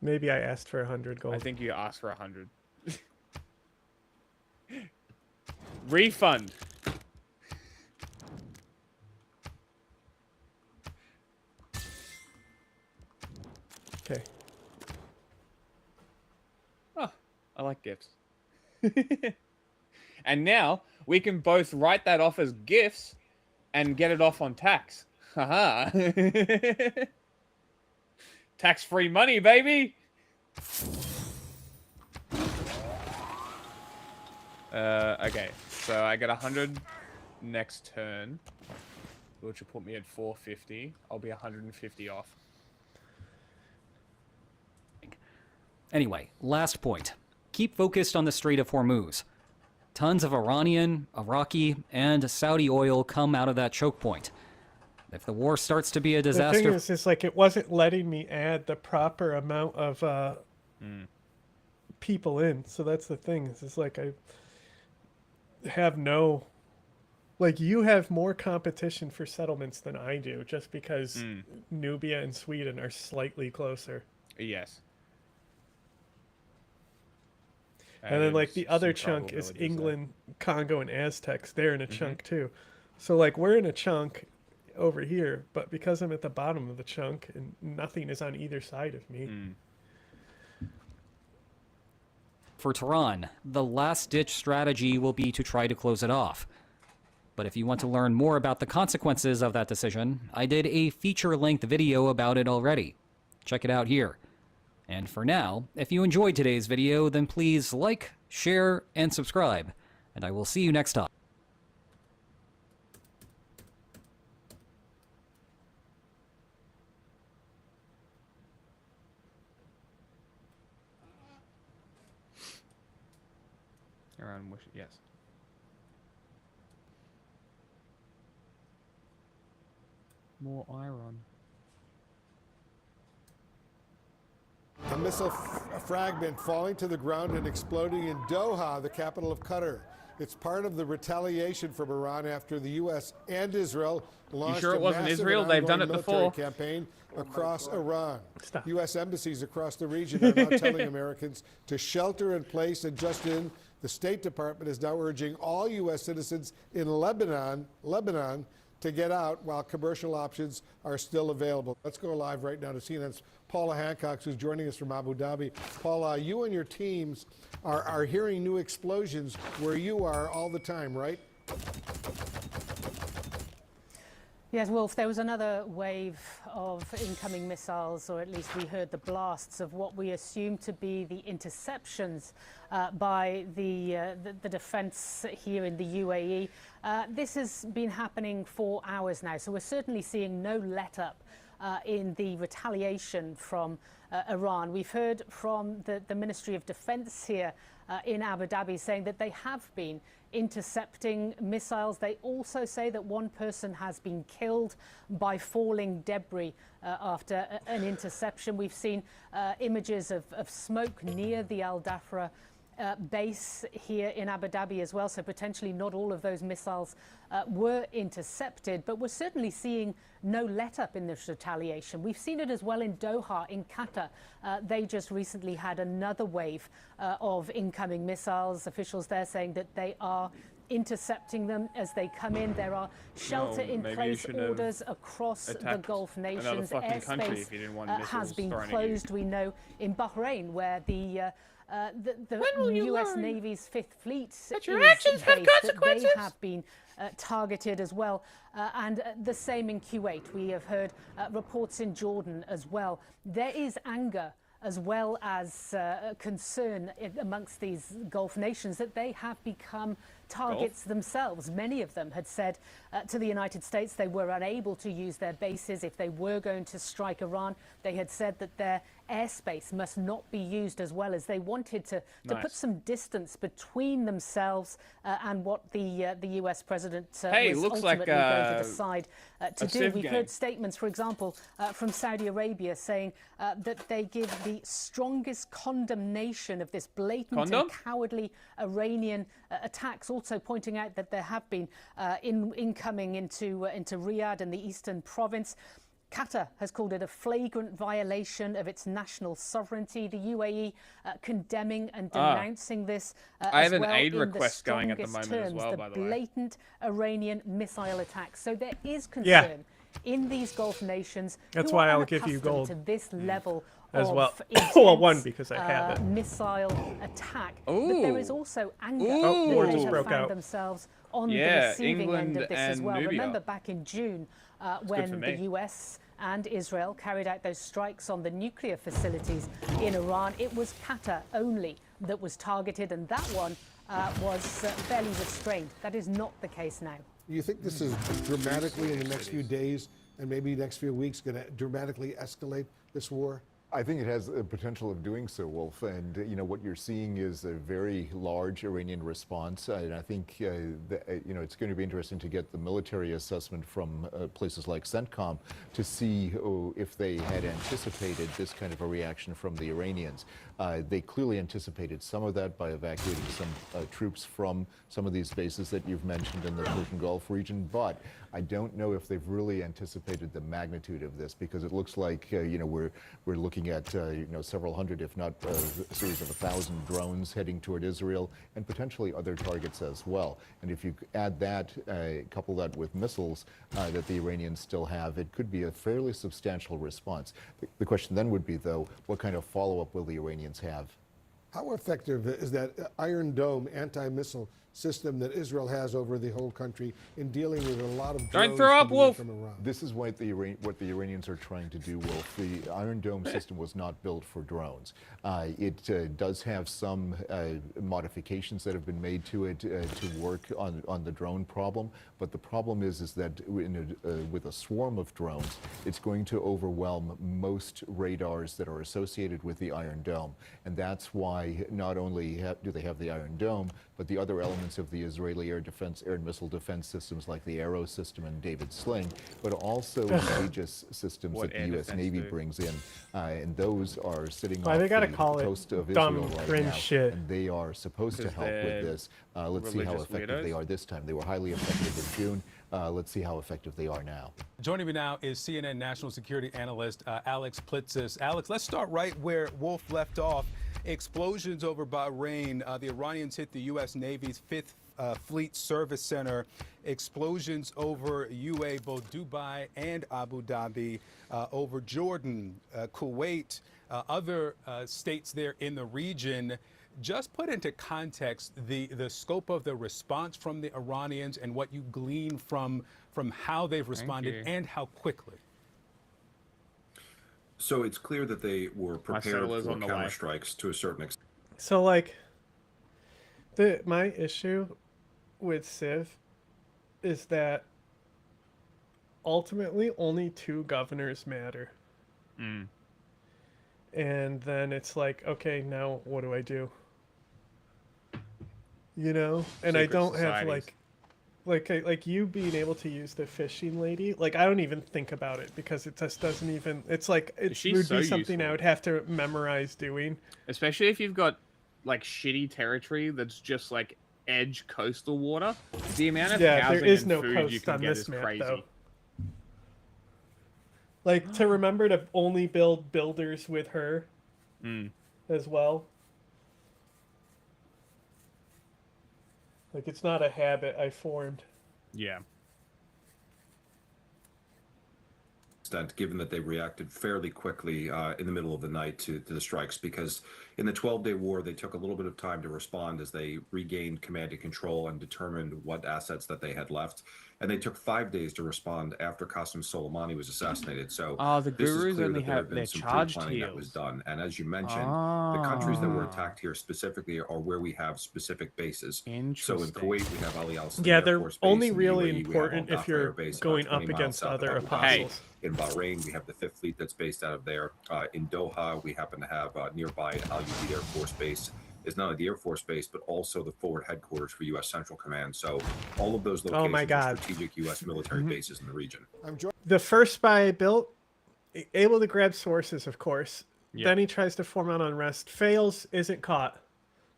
[SPEAKER 2] Maybe I asked for 100 gold.
[SPEAKER 1] I think you asked for 100. Refund.
[SPEAKER 2] Okay.
[SPEAKER 1] Oh, I like gifts. And now we can both write that off as gifts and get it off on tax. Haha. Tax-free money, baby. Okay, so I get 100 next turn, which will put me at 450. I'll be 150 off.
[SPEAKER 20] Anyway, last point. Keep focused on the Strait of Hormuz. Tons of Iranian, Iraqi, and Saudi oil come out of that choke point. If the war starts to be a disaster...
[SPEAKER 2] The thing is like it wasn't letting me add the proper amount of people in. So that's the thing. It's like I have no... Like, you have more competition for settlements than I do, just because Nubia and Sweden are slightly closer.
[SPEAKER 1] Yes.
[SPEAKER 2] And then, like, the other chunk is England, Congo, and Aztecs. They're in a chunk, too. So, like, we're in a chunk over here, but because I'm at the bottom of the chunk and nothing is on either side of me.
[SPEAKER 20] For Tehran, the last-ditch strategy will be to try to close it off. But if you want to learn more about the consequences of that decision, I did a feature-length video about it already. Check it out here. And for now, if you enjoyed today's video, then please like, share, and subscribe. And I will see you next time.
[SPEAKER 1] Around wish, yes. More iron.
[SPEAKER 19] A missile fragment falling to the ground and exploding in Doha, the capital of Qatar. It's part of the retaliation from Iran after the U.S. and Israel launched
[SPEAKER 1] sure it
[SPEAKER 19] a
[SPEAKER 1] wasn't
[SPEAKER 19] massive
[SPEAKER 1] Israel?
[SPEAKER 19] and
[SPEAKER 1] They've done
[SPEAKER 19] ongoing
[SPEAKER 1] it
[SPEAKER 19] military
[SPEAKER 1] before.
[SPEAKER 19] campaign across Iran. U.S. embassies across the region are now telling Americans to shelter in place, and just in, the State Department is now urging all U.S. citizens in Lebanon to get out while commercial options are still available. Let's go live right now to CNN's Paula Hancock, who's joining us from Abu Dhabi. Paula, you and your teams are hearing new explosions where you are all the time, right?
[SPEAKER 21] Yes, Wolf, there was another wave of incoming missiles, or at least we heard the blasts of what we assume to be the interceptions by the defense here in the UAE. This has been happening for hours now, so we're certainly seeing no let-up in the retaliation from Iran. We've heard from the Ministry of Defense here in Abu Dhabi saying that they have been intercepting missiles. They also say that one person has been killed by falling debris after an interception. We've seen images of smoke near the Al Dhafra base here in Abu Dhabi as well, so potentially not all of those missiles were intercepted, but we're certainly seeing no let-up in this retaliation. We've seen it as well in Doha, in Qatar. They just recently had another wave of incoming missiles. Officials there saying that they are intercepting them as they come in. There are shelter-in-place orders across the Gulf nations. Airspace has been closed, we know, in Bahrain, where the U.S. Navy's Fifth Fleet
[SPEAKER 14] that your actions have consequences?
[SPEAKER 21] They have been targeted as well, and the same in Kuwait. We have heard reports in Jordan as well. There is anger as well as concern amongst these Gulf nations that they have become targets themselves. Many of them had said to the United States they were unable to use their bases if they were going to strike Iran. They had said that their airspace must not be used as well, as they wanted to put some distance between themselves and what the US president was ultimately going to decide to do. We've heard statements, for example, from Saudi Arabia saying that they give the strongest condemnation of this blatant and cowardly Iranian attacks, also pointing out that there have been incoming into Riyadh and the eastern province. Qatar has called it a flagrant violation of its national sovereignty. The UAE condemning and denouncing this
[SPEAKER 1] I have
[SPEAKER 21] as
[SPEAKER 1] an
[SPEAKER 21] well
[SPEAKER 1] aid
[SPEAKER 21] in
[SPEAKER 1] request
[SPEAKER 21] the
[SPEAKER 1] going at the
[SPEAKER 21] strongest
[SPEAKER 1] moment as
[SPEAKER 21] terms,
[SPEAKER 1] well,
[SPEAKER 21] the
[SPEAKER 1] by the way.
[SPEAKER 21] blatant Iranian missile attacks. So there is concern in these Gulf nations.
[SPEAKER 2] That's
[SPEAKER 21] who
[SPEAKER 2] why
[SPEAKER 21] are
[SPEAKER 2] I'll give you
[SPEAKER 21] unaccustomed
[SPEAKER 2] gold
[SPEAKER 21] to this level
[SPEAKER 2] as
[SPEAKER 21] of
[SPEAKER 2] well.
[SPEAKER 21] intense,
[SPEAKER 2] Well, one, because I have it.
[SPEAKER 21] missile attack. But there is also anger
[SPEAKER 2] Oh,
[SPEAKER 21] that
[SPEAKER 2] war
[SPEAKER 21] they
[SPEAKER 2] just
[SPEAKER 21] have
[SPEAKER 2] broke
[SPEAKER 21] found
[SPEAKER 2] out.
[SPEAKER 21] themselves on the
[SPEAKER 1] Yeah,
[SPEAKER 21] receiving
[SPEAKER 1] England
[SPEAKER 21] end of this as
[SPEAKER 1] and
[SPEAKER 21] well.
[SPEAKER 1] Nubia.
[SPEAKER 21] Remember back in June when
[SPEAKER 1] for
[SPEAKER 21] the
[SPEAKER 1] me.
[SPEAKER 21] US and Israel carried out those strikes on the nuclear facilities in Iran, it was Qatar only that was targeted, and that one was fairly restrained. That is not the case now.
[SPEAKER 19] You think this is dramatically in the next few days and maybe next few weeks going to dramatically escalate this war?
[SPEAKER 7] I think it has the potential of doing so, Wolf. And what you're seeing is a very large Iranian response. And I think it's going to be interesting to get the military assessment from places like CENTCOM to see if they had anticipated this kind of a reaction from the Iranians. They clearly anticipated some of that by evacuating some troops from some of these bases that you've mentioned in the Persian Gulf region. But I don't know if they've really anticipated the magnitude of this, because it looks like we're looking at several hundred, if not a series of 1,000 drones heading toward Israel, and potentially other targets as well. And if you add that, couple that with missiles that the Iranians still have, it could be a fairly substantial response. The question then would be, though, what kind of follow-up will the Iranians have?
[SPEAKER 19] How effective is that Iron Dome anti-missile system that Israel has over the whole country in dealing with a lot of drones coming in from Iran?
[SPEAKER 7] This is what the Iranians are trying to do, Wolf. The Iron Dome system was not built for drones. It does have some modifications that have been made to it to work on the drone problem. But the problem is that with a swarm of drones, it's going to overwhelm most radars that are associated with the Iron Dome. And that's why not only do they have the Iron Dome, but the other elements of the Israeli air and missile defense systems like the Arrow system and David Sling, but also the Aegis systems that the U.S. Navy brings in. And those are sitting off the coast of Israel right now.
[SPEAKER 2] Shit.
[SPEAKER 7] And they are supposed to help with this. Let's see how effective they are this time. They were highly effective in June. Let's see how effective they are now.
[SPEAKER 3] Joining me now is CNN national security analyst Alex Plitzis. Alex, let's start right where Wolf left off. Explosions over Bahrain. The Iranians hit the U.S. Navy's 5th Fleet Service Center. Explosions over UAE, both Dubai and Abu Dhabi, over Jordan, Kuwait, other states there in the region. Just put into context the scope of the response from the Iranians and what you glean from how they've responded and how quickly.
[SPEAKER 22] So it's clear that they were prepared for counterstrikes to a certain extent.
[SPEAKER 2] So, my issue with Civ is that ultimately only 2 governors matter. And then it's like, okay, now what do I do? And I don't have like you being able to use the fishing lady. Like, I don't even think about it because it just doesn't even. It's like it would be something I would have to memorize doing.
[SPEAKER 1] Especially if you've got like shitty territory that's just like edge coastal water. The amount of housing
[SPEAKER 2] there is
[SPEAKER 1] and
[SPEAKER 2] no
[SPEAKER 1] food
[SPEAKER 2] coast
[SPEAKER 1] you can
[SPEAKER 2] on
[SPEAKER 1] get
[SPEAKER 2] this
[SPEAKER 1] is
[SPEAKER 2] map,
[SPEAKER 1] crazy.
[SPEAKER 2] though. Like, to remember to only build builders with her as well. Like, it's not a habit I formed.
[SPEAKER 1] Yeah.
[SPEAKER 22] extent, given that they reacted fairly quickly in the middle of the night to the strikes, because in the 12-day war, they took a little bit of time to respond as they regained command and control and determined what assets that they had left. And they took 5 days to respond after Qasem Soleimani was assassinated. So
[SPEAKER 1] the
[SPEAKER 22] this is
[SPEAKER 1] Gurus
[SPEAKER 22] clear
[SPEAKER 1] only
[SPEAKER 22] that there
[SPEAKER 1] have
[SPEAKER 22] had been
[SPEAKER 1] their
[SPEAKER 22] some
[SPEAKER 1] charged
[SPEAKER 22] pre-planning that was
[SPEAKER 1] heals.
[SPEAKER 22] done. And as you mentioned, the countries that were attacked here specifically are where we have specific bases. So in Kuwait, we have Ali Al Salam
[SPEAKER 2] Yeah,
[SPEAKER 22] Air
[SPEAKER 2] they're
[SPEAKER 22] Force Base.
[SPEAKER 2] only
[SPEAKER 22] In the
[SPEAKER 2] really
[SPEAKER 22] UAE, we have
[SPEAKER 2] important
[SPEAKER 22] Al
[SPEAKER 2] if
[SPEAKER 22] Dhafra
[SPEAKER 2] you're
[SPEAKER 22] Air Base, about
[SPEAKER 2] going
[SPEAKER 22] 20
[SPEAKER 2] up
[SPEAKER 22] miles
[SPEAKER 2] against
[SPEAKER 22] south of
[SPEAKER 2] other
[SPEAKER 22] Abu Dhabi.
[SPEAKER 2] apostles.
[SPEAKER 22] In Bahrain, we have the 5th Fleet that's based out of there. In Doha, we happen to have nearby Al Udeid Air Force Base. Is not only the Air Force Base, but also the forward headquarters for U.S. Central Command. So all of those locations
[SPEAKER 2] my
[SPEAKER 22] are
[SPEAKER 2] God.
[SPEAKER 22] strategic U.S. military bases in the region.
[SPEAKER 2] The first spy I built, able to grab sources, of course.
[SPEAKER 1] Yeah.
[SPEAKER 2] Then he tries to form out unrest, fails, isn't caught.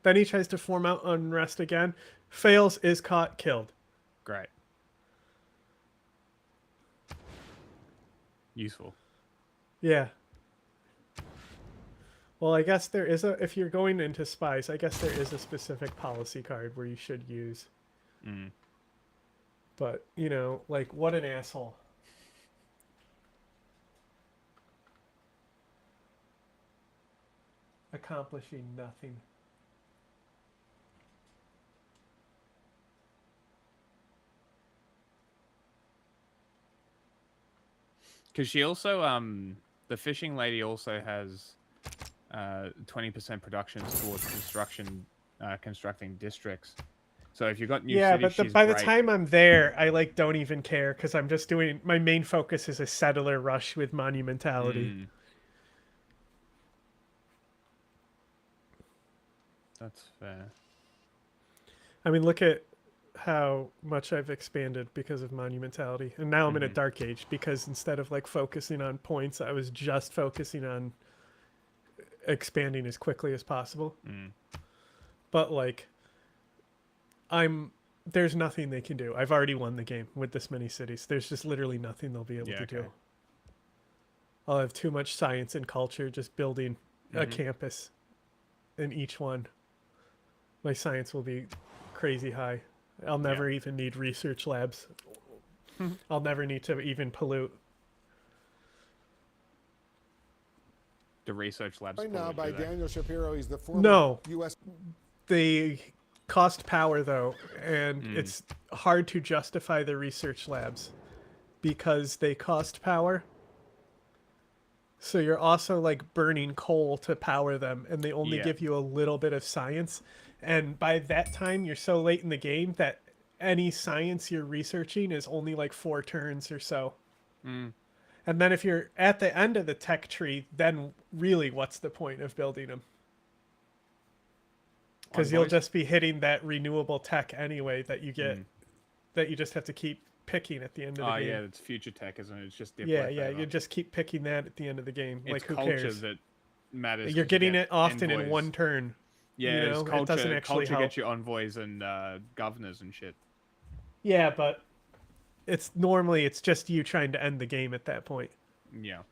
[SPEAKER 2] Then he tries to form out unrest again, fails, is caught, killed.
[SPEAKER 1] Great. Useful.
[SPEAKER 2] Yeah. Well, I guess there is if you're going into spies, I guess there is a specific policy card where you should use.
[SPEAKER 1] Mm.
[SPEAKER 2] But, you know, like, what an asshole. Accomplishing nothing.
[SPEAKER 1] Because she also, the fishing lady also has 20% productions towards constructing districts. So if you've got new cities,
[SPEAKER 2] but
[SPEAKER 1] she's
[SPEAKER 2] by the
[SPEAKER 1] great.
[SPEAKER 2] time I'm there, I like don't even care because I'm just doing my main focus is a settler rush with monumentality.
[SPEAKER 1] Mm. That's fair.
[SPEAKER 2] I mean, look at how much I've expanded because of monumentality, and now I'm in a dark age because instead of like focusing on points, I was just focusing on expanding as quickly as possible.
[SPEAKER 1] Mm.
[SPEAKER 2] But like, there's nothing they can do. I've already won the game with this many cities. There's just literally nothing they'll be able to do. I'll have too much science and culture just building a campus in each one. My science will be crazy high. I'll never even need research labs. I'll never need to even pollute.
[SPEAKER 1] The research labs.
[SPEAKER 19] Right now by Daniel Shapiro, he's the former
[SPEAKER 2] No.
[SPEAKER 19] U.S.
[SPEAKER 2] They cost power though, and it's hard to justify the research labs because they cost power. So you're also like burning coal to power them, and they only give you a little bit of science. And by that time, you're so late in the game that any science you're researching is only like 4 turns or so.
[SPEAKER 1] Mm.
[SPEAKER 2] And then if you're at the end of the tech tree, then really what's the point of building them? Because you'll just be hitting that renewable tech anyway that you get, that you just have to keep picking at the end of the game.
[SPEAKER 1] Yeah, it's future tech, isn't it? It's just
[SPEAKER 2] Yeah, you just keep picking that at the end of the game.
[SPEAKER 1] It's
[SPEAKER 2] like, who
[SPEAKER 1] culture
[SPEAKER 2] cares?
[SPEAKER 1] that matters.
[SPEAKER 2] You're
[SPEAKER 1] 'cause
[SPEAKER 2] getting
[SPEAKER 1] you
[SPEAKER 2] it
[SPEAKER 1] get
[SPEAKER 2] often in
[SPEAKER 1] envoys.
[SPEAKER 2] one turn.
[SPEAKER 1] Yeah,
[SPEAKER 2] you know?
[SPEAKER 1] it's culture.
[SPEAKER 2] It doesn't actually
[SPEAKER 1] culture
[SPEAKER 2] help.
[SPEAKER 1] gets you envoys and governors and shit.
[SPEAKER 2] Yeah, but it's just you trying to end the game at that point.
[SPEAKER 1] Yeah.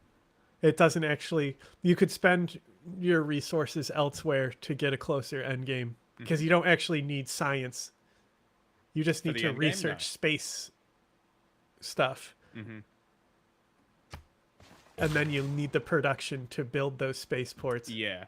[SPEAKER 2] It doesn't actually. You could spend your resources elsewhere to get a closer end game because you don't actually need science. You just
[SPEAKER 1] For
[SPEAKER 2] need
[SPEAKER 1] the
[SPEAKER 2] to
[SPEAKER 1] end game,
[SPEAKER 2] research
[SPEAKER 1] no.
[SPEAKER 2] space stuff.
[SPEAKER 1] Mm-hmm.
[SPEAKER 2] And then you need the production to build those spaceports.
[SPEAKER 1] Yeah.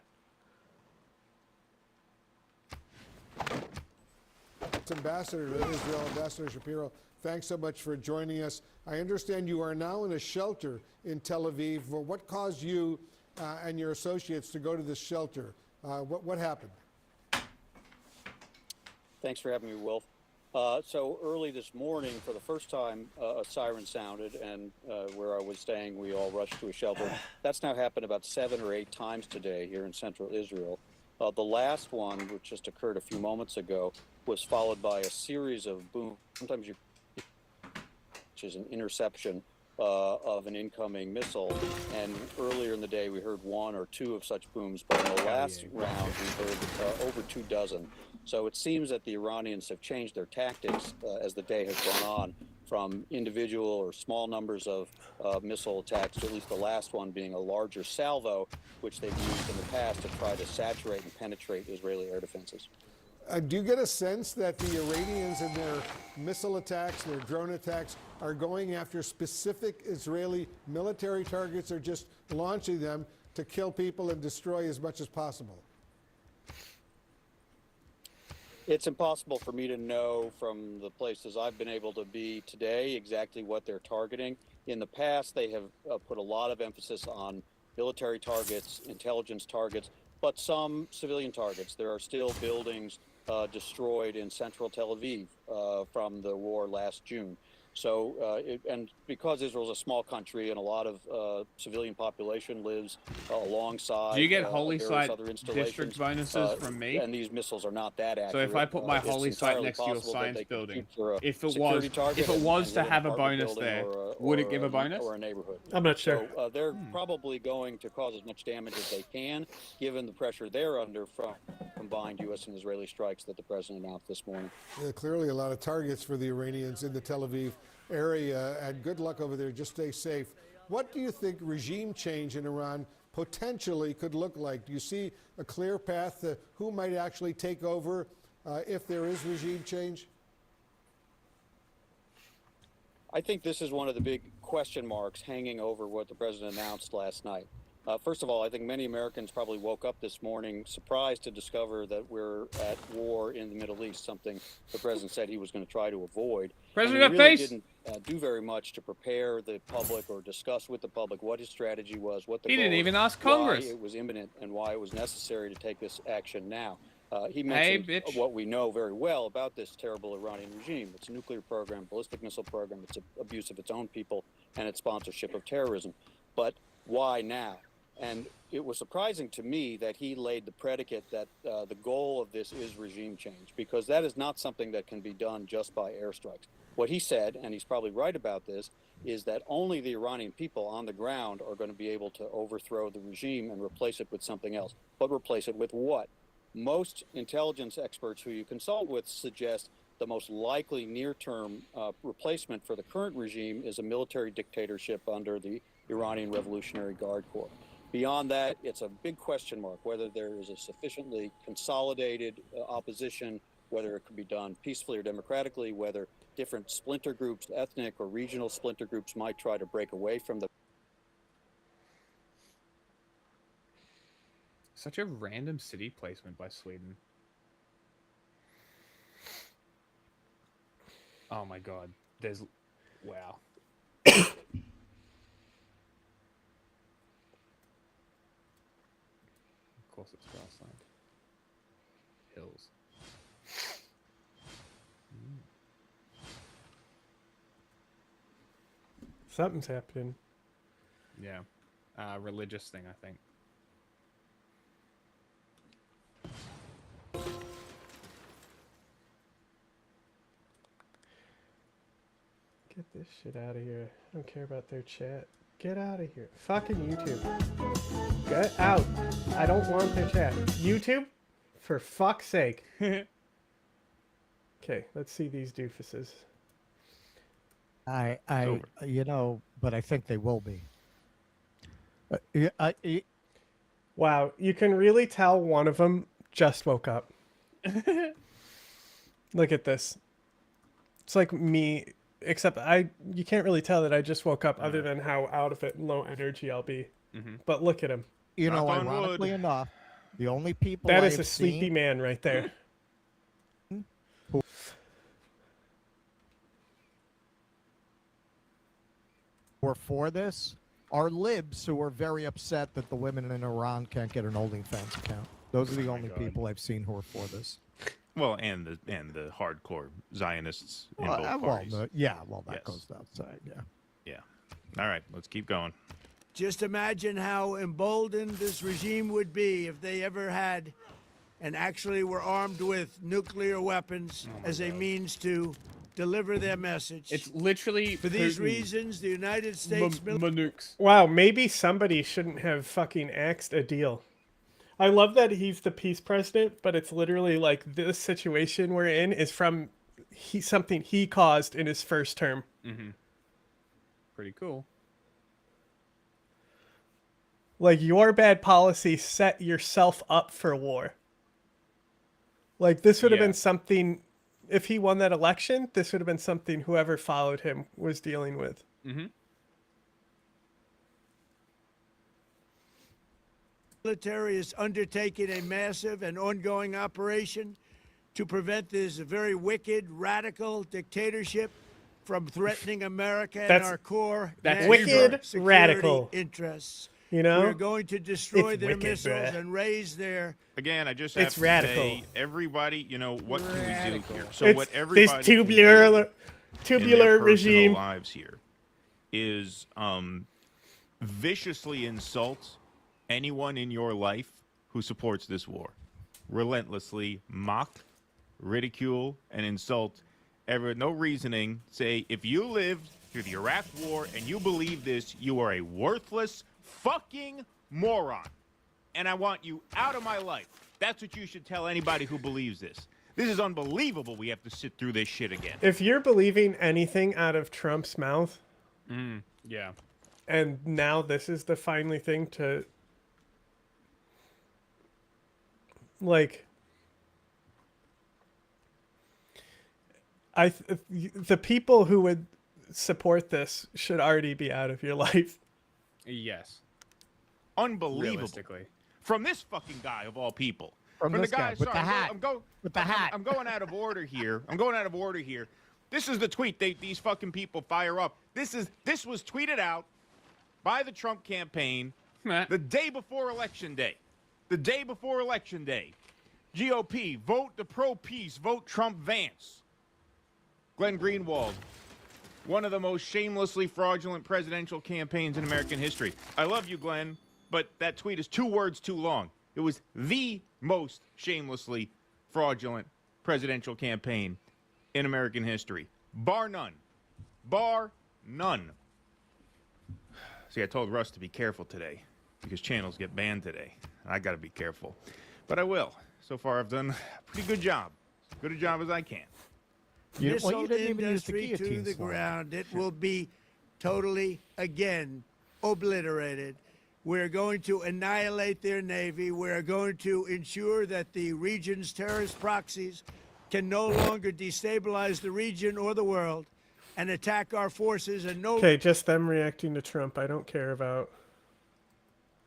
[SPEAKER 19] Ambassador to Israel, Ambassador Shapiro, thanks so much for joining us. I understand you are now in a shelter in Tel Aviv. Well, what caused you and your associates to go to this shelter? What happened?
[SPEAKER 6] Thanks for having me, Wolf. So early this morning, for the first time, a siren sounded, and where I was staying, we all rushed to a shelter. That's now happened about 7 or 8 times today here in central Israel. The last one, which just occurred a few moments ago, was followed by a series of booms. Sometimes which is an interception of an incoming missile. And earlier in the day, we heard 1 or 2 of such booms. But in the last round, we heard over 2 dozen. So it seems that the Iranians have changed their tactics as the day has gone on, from individual or small numbers of missile attacks to at least the last one being a larger salvo, which they've used in the past to try to saturate and penetrate Israeli air defenses.
[SPEAKER 19] Do you get a sense that the Iranians in their missile attacks, their drone attacks, are going after specific Israeli military targets or just launching them to kill people and destroy as much as possible?
[SPEAKER 6] It's impossible for me to know from the places I've been able to be today exactly what they're targeting. In the past, they have put a lot of emphasis on military targets, intelligence targets, but some civilian targets. There are still buildings destroyed in central Tel Aviv from the war last June. So, and because Israel's a small country and a lot of civilian population lives alongside
[SPEAKER 1] Do you get holy
[SPEAKER 6] various
[SPEAKER 1] site
[SPEAKER 6] other installations,
[SPEAKER 1] district bonuses from me?
[SPEAKER 6] and these missiles are not that accurate.
[SPEAKER 1] So if I put my
[SPEAKER 6] it's
[SPEAKER 1] holy site
[SPEAKER 6] entirely
[SPEAKER 1] next to your
[SPEAKER 6] possible that
[SPEAKER 1] science
[SPEAKER 6] they could
[SPEAKER 1] building,
[SPEAKER 6] shoot for a
[SPEAKER 1] if it
[SPEAKER 6] security target and
[SPEAKER 1] to
[SPEAKER 6] hit an
[SPEAKER 1] have a
[SPEAKER 6] apartment
[SPEAKER 1] bonus
[SPEAKER 6] building
[SPEAKER 1] there,
[SPEAKER 6] or
[SPEAKER 1] would it give a bonus?
[SPEAKER 6] or a neighborhood?
[SPEAKER 2] I'm not sure.
[SPEAKER 6] So they're probably going to cause as much damage as they can, given the pressure they're under from combined U.S. and Israeli strikes that the president announced this morning.
[SPEAKER 19] Clearly a lot of targets for the Iranians in the Tel Aviv area, and good luck over there. Just stay safe. What do you think regime change in Iran potentially could look like? Do you see a clear path to who might actually take over if there is regime change?
[SPEAKER 6] I think this is one of the big question marks hanging over what the president announced last night. First of all, I think many Americans probably woke up this morning surprised to discover that we're at war in the Middle East, something the president said he was going to try to avoid.
[SPEAKER 1] President,
[SPEAKER 6] and he really
[SPEAKER 1] face.
[SPEAKER 6] didn't do very much to prepare the public or discuss with the public what his strategy was, what the
[SPEAKER 1] He
[SPEAKER 6] goal
[SPEAKER 1] didn't
[SPEAKER 6] was,
[SPEAKER 1] even ask Congress.
[SPEAKER 6] why it was imminent, and why it was necessary to take this action now. He
[SPEAKER 1] Hey,
[SPEAKER 6] mentioned
[SPEAKER 1] bitch.
[SPEAKER 6] what we know very well about this terrible Iranian regime. Its nuclear program, ballistic missile program, its abuse of its own people, and its sponsorship of terrorism. But why now? And it was surprising to me that he laid the predicate that the goal of this is regime change, because that is not something that can be done just by airstrikes. What he said, and he's probably right about this, is that only the Iranian people on the ground are going to be able to overthrow the regime and replace it with something else. But replace it with what? Most intelligence experts who you consult with suggest the most likely near-term replacement for the current regime is a military dictatorship under the Iranian Revolutionary Guard Corps. Beyond that, it's a big question mark whether there is a sufficiently consolidated opposition, whether it could be done peacefully or democratically, whether different splinter groups, ethnic or regional splinter groups, might try to break away from the.
[SPEAKER 1] Such a random city placement by Sweden. Oh my god. There's... Wow. Of course it's grassland. Hills.
[SPEAKER 2] Something's happening.
[SPEAKER 1] Yeah. Religious thing, I think.
[SPEAKER 2] Get this shit out of here. I don't care about their chat. Get out of here. Fucking YouTube. Get out. I don't want their chat. YouTube? For fuck's sake. Okay, let's see these doofuses.
[SPEAKER 9] You know, but I think they will be.
[SPEAKER 2] Wow, you can really tell one of them just woke up. Look at this. It's like me, except you can't really tell that I just woke up other than how out of it and low energy I'll be. But look at him.
[SPEAKER 9] You know, ironically enough, the only people
[SPEAKER 2] That
[SPEAKER 9] I
[SPEAKER 2] is
[SPEAKER 9] have
[SPEAKER 2] a sleepy
[SPEAKER 9] seen
[SPEAKER 2] man right there.
[SPEAKER 9] who are for this are libs who are very upset that the women in Iran can't get an OnlyFans account. Those are the only people I've seen who are for this.
[SPEAKER 11] Well, and the hardcore Zionists in both
[SPEAKER 9] Well,
[SPEAKER 11] parties.
[SPEAKER 9] that goes outside. Yeah.
[SPEAKER 11] Yeah. All right, let's keep going.
[SPEAKER 23] Just imagine how emboldened this regime would be if they ever had and actually were armed with nuclear weapons as a means to deliver their message.
[SPEAKER 1] It's literally
[SPEAKER 23] for these
[SPEAKER 1] Putin.
[SPEAKER 23] reasons, the United States military.
[SPEAKER 2] Wow, maybe somebody shouldn't have fucking axed a deal. I love that he's the peace president, but it's literally like this situation we're in is from something he caused in his first term.
[SPEAKER 1] Pretty cool.
[SPEAKER 2] Like, your bad policy set yourself up for war. Like, this would have
[SPEAKER 1] Yeah.
[SPEAKER 2] been something, if he won that election, this would have been something whoever followed him was dealing with.
[SPEAKER 1] Mm-hmm.
[SPEAKER 23] Military is undertaking a massive and ongoing operation to prevent this very wicked, radical dictatorship from threatening America and
[SPEAKER 2] That's-
[SPEAKER 23] our core
[SPEAKER 2] that's
[SPEAKER 23] national
[SPEAKER 2] wicked,
[SPEAKER 23] security
[SPEAKER 2] radical.
[SPEAKER 23] interests.
[SPEAKER 2] You know?
[SPEAKER 23] We're going to destroy
[SPEAKER 2] It's
[SPEAKER 23] their
[SPEAKER 2] wicked,
[SPEAKER 23] missiles
[SPEAKER 2] bruh.
[SPEAKER 23] and raise their.
[SPEAKER 11] Again, I just have
[SPEAKER 2] It's
[SPEAKER 11] to
[SPEAKER 2] radical.
[SPEAKER 11] say, everybody, you know, what can we do
[SPEAKER 23] Radical.
[SPEAKER 11] here? So
[SPEAKER 2] It's
[SPEAKER 11] what
[SPEAKER 2] this
[SPEAKER 11] everybody can do
[SPEAKER 2] tubular
[SPEAKER 11] in their personal
[SPEAKER 2] regime.
[SPEAKER 11] lives here is viciously insult anyone in your life who supports this war. Relentlessly mock, ridicule, and insult everyone. No reasoning. Say, if you lived through the Iraq War and you believe this, you are a worthless fucking moron. And I want you out of my life. That's what you should tell anybody who believes this. This is unbelievable we have to sit through this shit again.
[SPEAKER 2] If you're believing anything out of Trump's mouth,
[SPEAKER 1] Yeah.
[SPEAKER 2] and now this is the finally thing to, like, the people who would support this should already be out of your life.
[SPEAKER 1] Yes.
[SPEAKER 11] Unbelievable.
[SPEAKER 1] Realistically.
[SPEAKER 11] From this fucking guy of all people.
[SPEAKER 9] From this guy with the
[SPEAKER 11] sorry,
[SPEAKER 9] hat. With the hat.
[SPEAKER 11] I'm going out of order here. This is the tweet these fucking people fire up. This was tweeted out by the Trump campaign the day before Election Day. The day before Election Day. GOP, vote the pro-peace, vote Trump Vance. Glenn Greenwald, one of the most shamelessly fraudulent presidential campaigns in American history. I love you, Glenn, but that tweet is 2 words too long. It was the most shamelessly fraudulent presidential campaign in American history. Bar none. Bar none. See, I told Russ to be careful today because channels get banned today. I got to be careful. But I will. So far, I've done a pretty good job. As good a job as I can.
[SPEAKER 23] Missile
[SPEAKER 9] you didn't even use the
[SPEAKER 23] industry to
[SPEAKER 9] guillotine
[SPEAKER 23] the
[SPEAKER 9] slide.
[SPEAKER 23] ground. It will be totally, again, obliterated. We're going to annihilate their navy. We're going to ensure that the region's terrorist proxies can no longer destabilize the region or the world and attack our forces and no
[SPEAKER 2] Okay, just them reacting to Trump. I don't care about.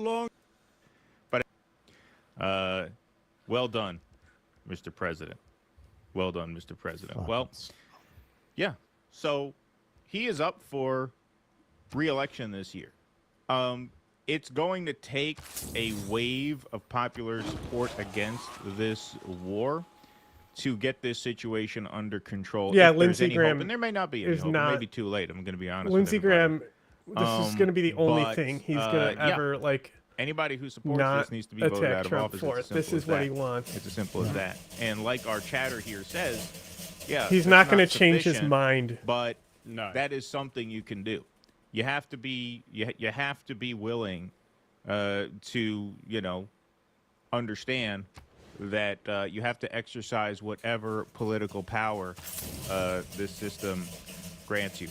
[SPEAKER 23] longer.
[SPEAKER 11] Well done, Mr. President. Well done, Mr. President. Well, yeah. So he is up for re-election this year. It's going to take a wave of popular support against this war to get this situation under control.
[SPEAKER 2] Yeah,
[SPEAKER 11] if there's
[SPEAKER 2] Lindsey
[SPEAKER 11] any
[SPEAKER 2] Graham
[SPEAKER 11] hope. And there may not be any
[SPEAKER 2] is
[SPEAKER 11] hope.
[SPEAKER 2] not-
[SPEAKER 11] It may be too late. I'm going to be honest.
[SPEAKER 2] Lindsey
[SPEAKER 11] with everybody.
[SPEAKER 2] Graham, this is going to be the only
[SPEAKER 11] but,
[SPEAKER 2] thing he's going to
[SPEAKER 11] yeah.
[SPEAKER 2] ever, like,
[SPEAKER 11] Anybody who supports
[SPEAKER 2] not
[SPEAKER 11] this needs to be voted
[SPEAKER 2] attack
[SPEAKER 11] out of
[SPEAKER 2] Trump
[SPEAKER 11] office.
[SPEAKER 2] for
[SPEAKER 11] It's
[SPEAKER 2] it.
[SPEAKER 11] as
[SPEAKER 2] This
[SPEAKER 11] simple
[SPEAKER 2] is
[SPEAKER 11] as
[SPEAKER 2] what
[SPEAKER 11] that.
[SPEAKER 2] he wants.
[SPEAKER 11] It's as simple as that. And like our chatter here says, yeah,
[SPEAKER 2] He's
[SPEAKER 11] that's
[SPEAKER 2] not gonna change his
[SPEAKER 11] sufficient,
[SPEAKER 2] mind.
[SPEAKER 11] But
[SPEAKER 1] No.
[SPEAKER 11] that is something you can do. You have to be you have to be willing to understand that you have to exercise whatever political power this system grants you,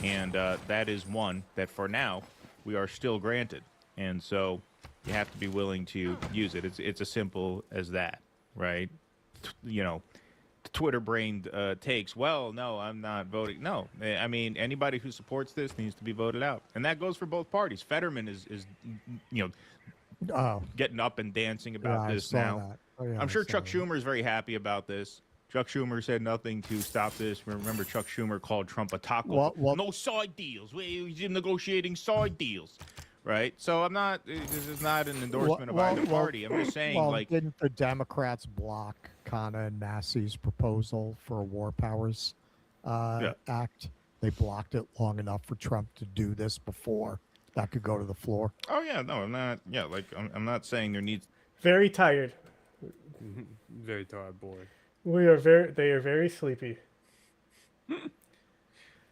[SPEAKER 11] and that is one that for now we are still granted, and so you have to be willing to use it. It's as simple as that, right? Twitter-brained takes. Well, no, I'm not voting. No, I mean anybody who supports this needs to be voted out, and that goes for both parties. Fetterman is
[SPEAKER 9] Oh,
[SPEAKER 11] getting up and dancing about
[SPEAKER 9] Yeah, I
[SPEAKER 11] this
[SPEAKER 9] saw
[SPEAKER 11] now.
[SPEAKER 9] that. Oh, yeah,
[SPEAKER 11] I'm
[SPEAKER 9] I
[SPEAKER 11] sure
[SPEAKER 9] saw
[SPEAKER 11] Chuck
[SPEAKER 9] that.
[SPEAKER 11] Schumer is very happy about this. Chuck Schumer said nothing to stop this. Remember, Chuck Schumer called Trump a taco. No side deals. He's negotiating side deals, right? So I'm not. This is not an endorsement of either party. I'm just saying,
[SPEAKER 9] well,
[SPEAKER 11] like,
[SPEAKER 9] didn't the Democrats block Kana and Massey's proposal for a War Powers Act? They blocked it long enough for Trump to do this before that could go to the floor.
[SPEAKER 11] oh yeah, no, I'm not. Yeah, like I'm not saying there needs.
[SPEAKER 2] Very tired.
[SPEAKER 1] Very tired, bored.
[SPEAKER 2] They are very sleepy.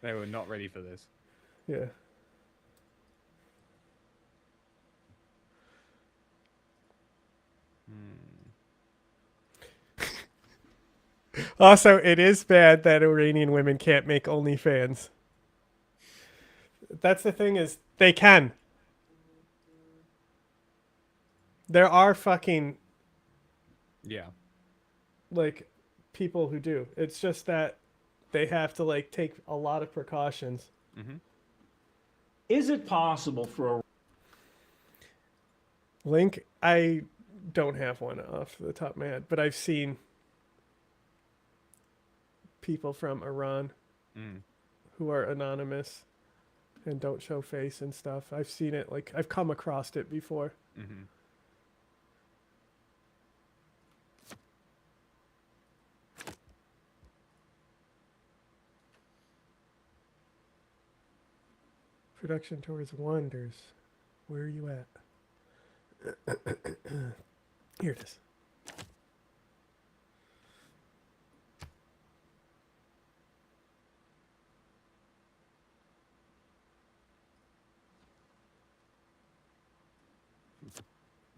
[SPEAKER 1] They were not ready for this.
[SPEAKER 2] Yeah. Also, it is bad that Iranian women can't make OnlyFans. That's the thing, is they can. There are fucking
[SPEAKER 1] Yeah.
[SPEAKER 2] like people who do. It's just that they have to like take a lot of precautions.
[SPEAKER 18] Is it possible for a
[SPEAKER 2] Link, I don't have one off the top of my head, but I've seen people from Iran who are anonymous and don't show face and stuff. I've seen it, like I've come across it before. Production towards wonders. Where are you at? Here it is.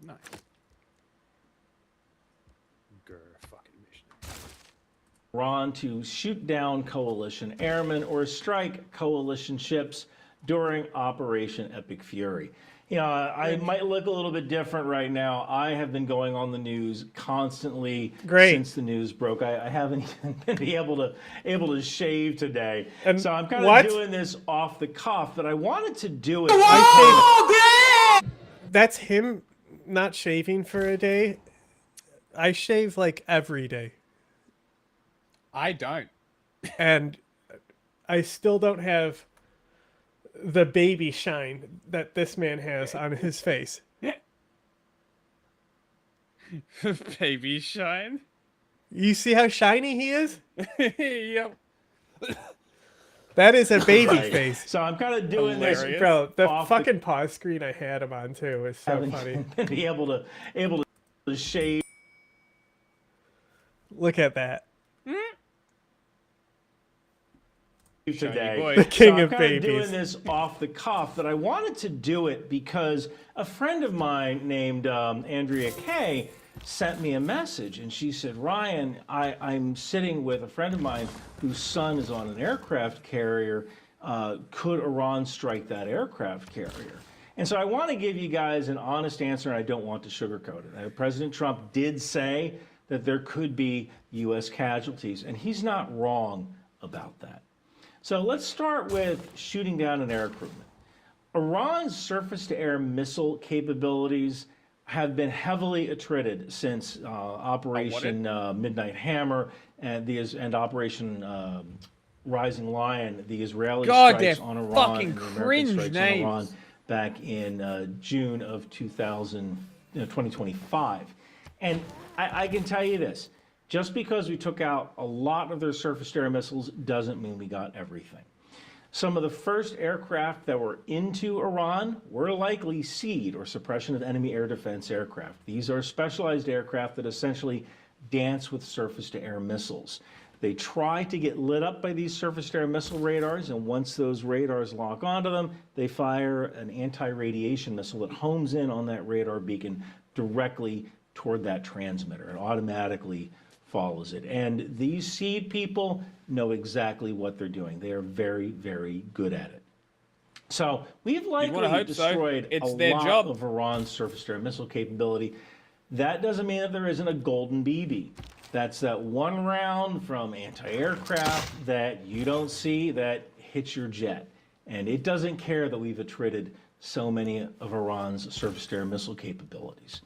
[SPEAKER 1] Nice. Grr, fucking mission.
[SPEAKER 18] Iran to shoot down coalition airmen or strike coalition ships during Operation Epic Fury. You know, I might look a little bit different right now. I have been going on the news constantly since the news broke. I haven't even been able to shave today, and so I'm kind of doing this off the cuff. But I wanted to do it.
[SPEAKER 2] That's him not shaving for a day. I shave like every day.
[SPEAKER 1] I don't.
[SPEAKER 2] And I still don't have the baby shine that this man has on his face.
[SPEAKER 1] Baby shine?
[SPEAKER 2] You see how shiny he is?
[SPEAKER 1] Yep.
[SPEAKER 2] That is a baby
[SPEAKER 18] Right.
[SPEAKER 2] face.
[SPEAKER 18] So I'm kind of doing this,
[SPEAKER 2] Bro, the
[SPEAKER 18] off
[SPEAKER 2] fucking pause screen I had him on too is so
[SPEAKER 18] haven't
[SPEAKER 2] funny.
[SPEAKER 18] been able to shave.
[SPEAKER 2] Look at that.
[SPEAKER 18] Today.
[SPEAKER 1] boy.
[SPEAKER 2] The king
[SPEAKER 18] so
[SPEAKER 2] of
[SPEAKER 18] I'm kind
[SPEAKER 2] babies.
[SPEAKER 18] doing this off the cuff, but I wanted to do it because a friend of mine named Andrea Kay sent me a message, and she said, Ryan, I'm sitting with a friend of mine whose son is on an aircraft carrier. Could Iran strike that aircraft carrier? And so I want to give you guys an honest answer, and I don't want to sugarcoat it. President Trump did say that there could be U.S. casualties, and he's not wrong about that. So let's start with shooting down an air crewman. Iran's surface-to-air missile capabilities have been heavily attrited since Operation Midnight Hammer and Operation Rising Lion, the Israeli strikes on Iran
[SPEAKER 1] fucking
[SPEAKER 18] and the American
[SPEAKER 1] cringe
[SPEAKER 18] strikes
[SPEAKER 1] names.
[SPEAKER 18] on Iran back in June of 2025. And I can tell you this. Just because we took out a lot of their surface-to-air missiles doesn't mean we got everything. Some of the first aircraft that were into Iran were likely SEAD, or Suppression of Enemy Air Defense aircraft. These are specialized aircraft that essentially dance with surface-to-air missiles. They try to get lit up by these surface-to-air missile radars, and once those radars lock onto them, they fire an anti-radiation missile that homes in on that radar beacon directly toward that transmitter. It automatically follows it. And these SEAD people know exactly what they're doing. They are very, very good at it. So we've likely destroyed a lot of Iran's surface-to-air missile capability. That doesn't mean that there isn't a golden BB. That's that one round from anti-aircraft that you don't see that hits your jet. And it doesn't care that we've attrited so many of Iran's surface-to-air missile capabilities.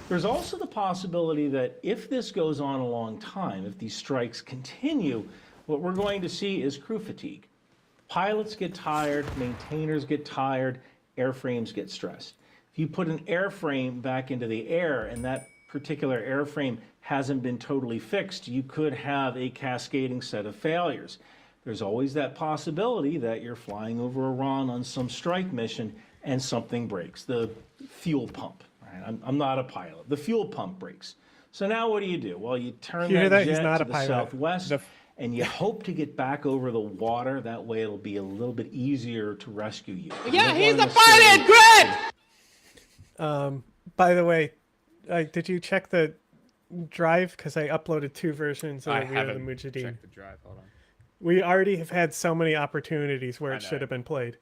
[SPEAKER 18] There's also the possibility that if this goes on a long time, if these strikes continue, what we're going to see is crew fatigue. Pilots get tired, maintainers get tired, airframes get stressed. If you put an airframe back into the air and that particular airframe hasn't been totally fixed, you could have a cascading set of failures. There's always that possibility that you're flying over Iran on some strike mission and something breaks. The fuel pump. I'm not a pilot. The fuel pump breaks. So now what do? Well, you turn that jet to the southwest, and you hope to get back over the water. That way it'll be a little bit easier to rescue you.
[SPEAKER 1] Yeah, he's a pilot! Great!
[SPEAKER 2] By the way, did you check the drive? Because I uploaded 2 versions of
[SPEAKER 1] I
[SPEAKER 2] the
[SPEAKER 1] haven't
[SPEAKER 2] Mujahideen.
[SPEAKER 1] checked the drive. Hold on.
[SPEAKER 2] We already have had so many opportunities where it should have been played.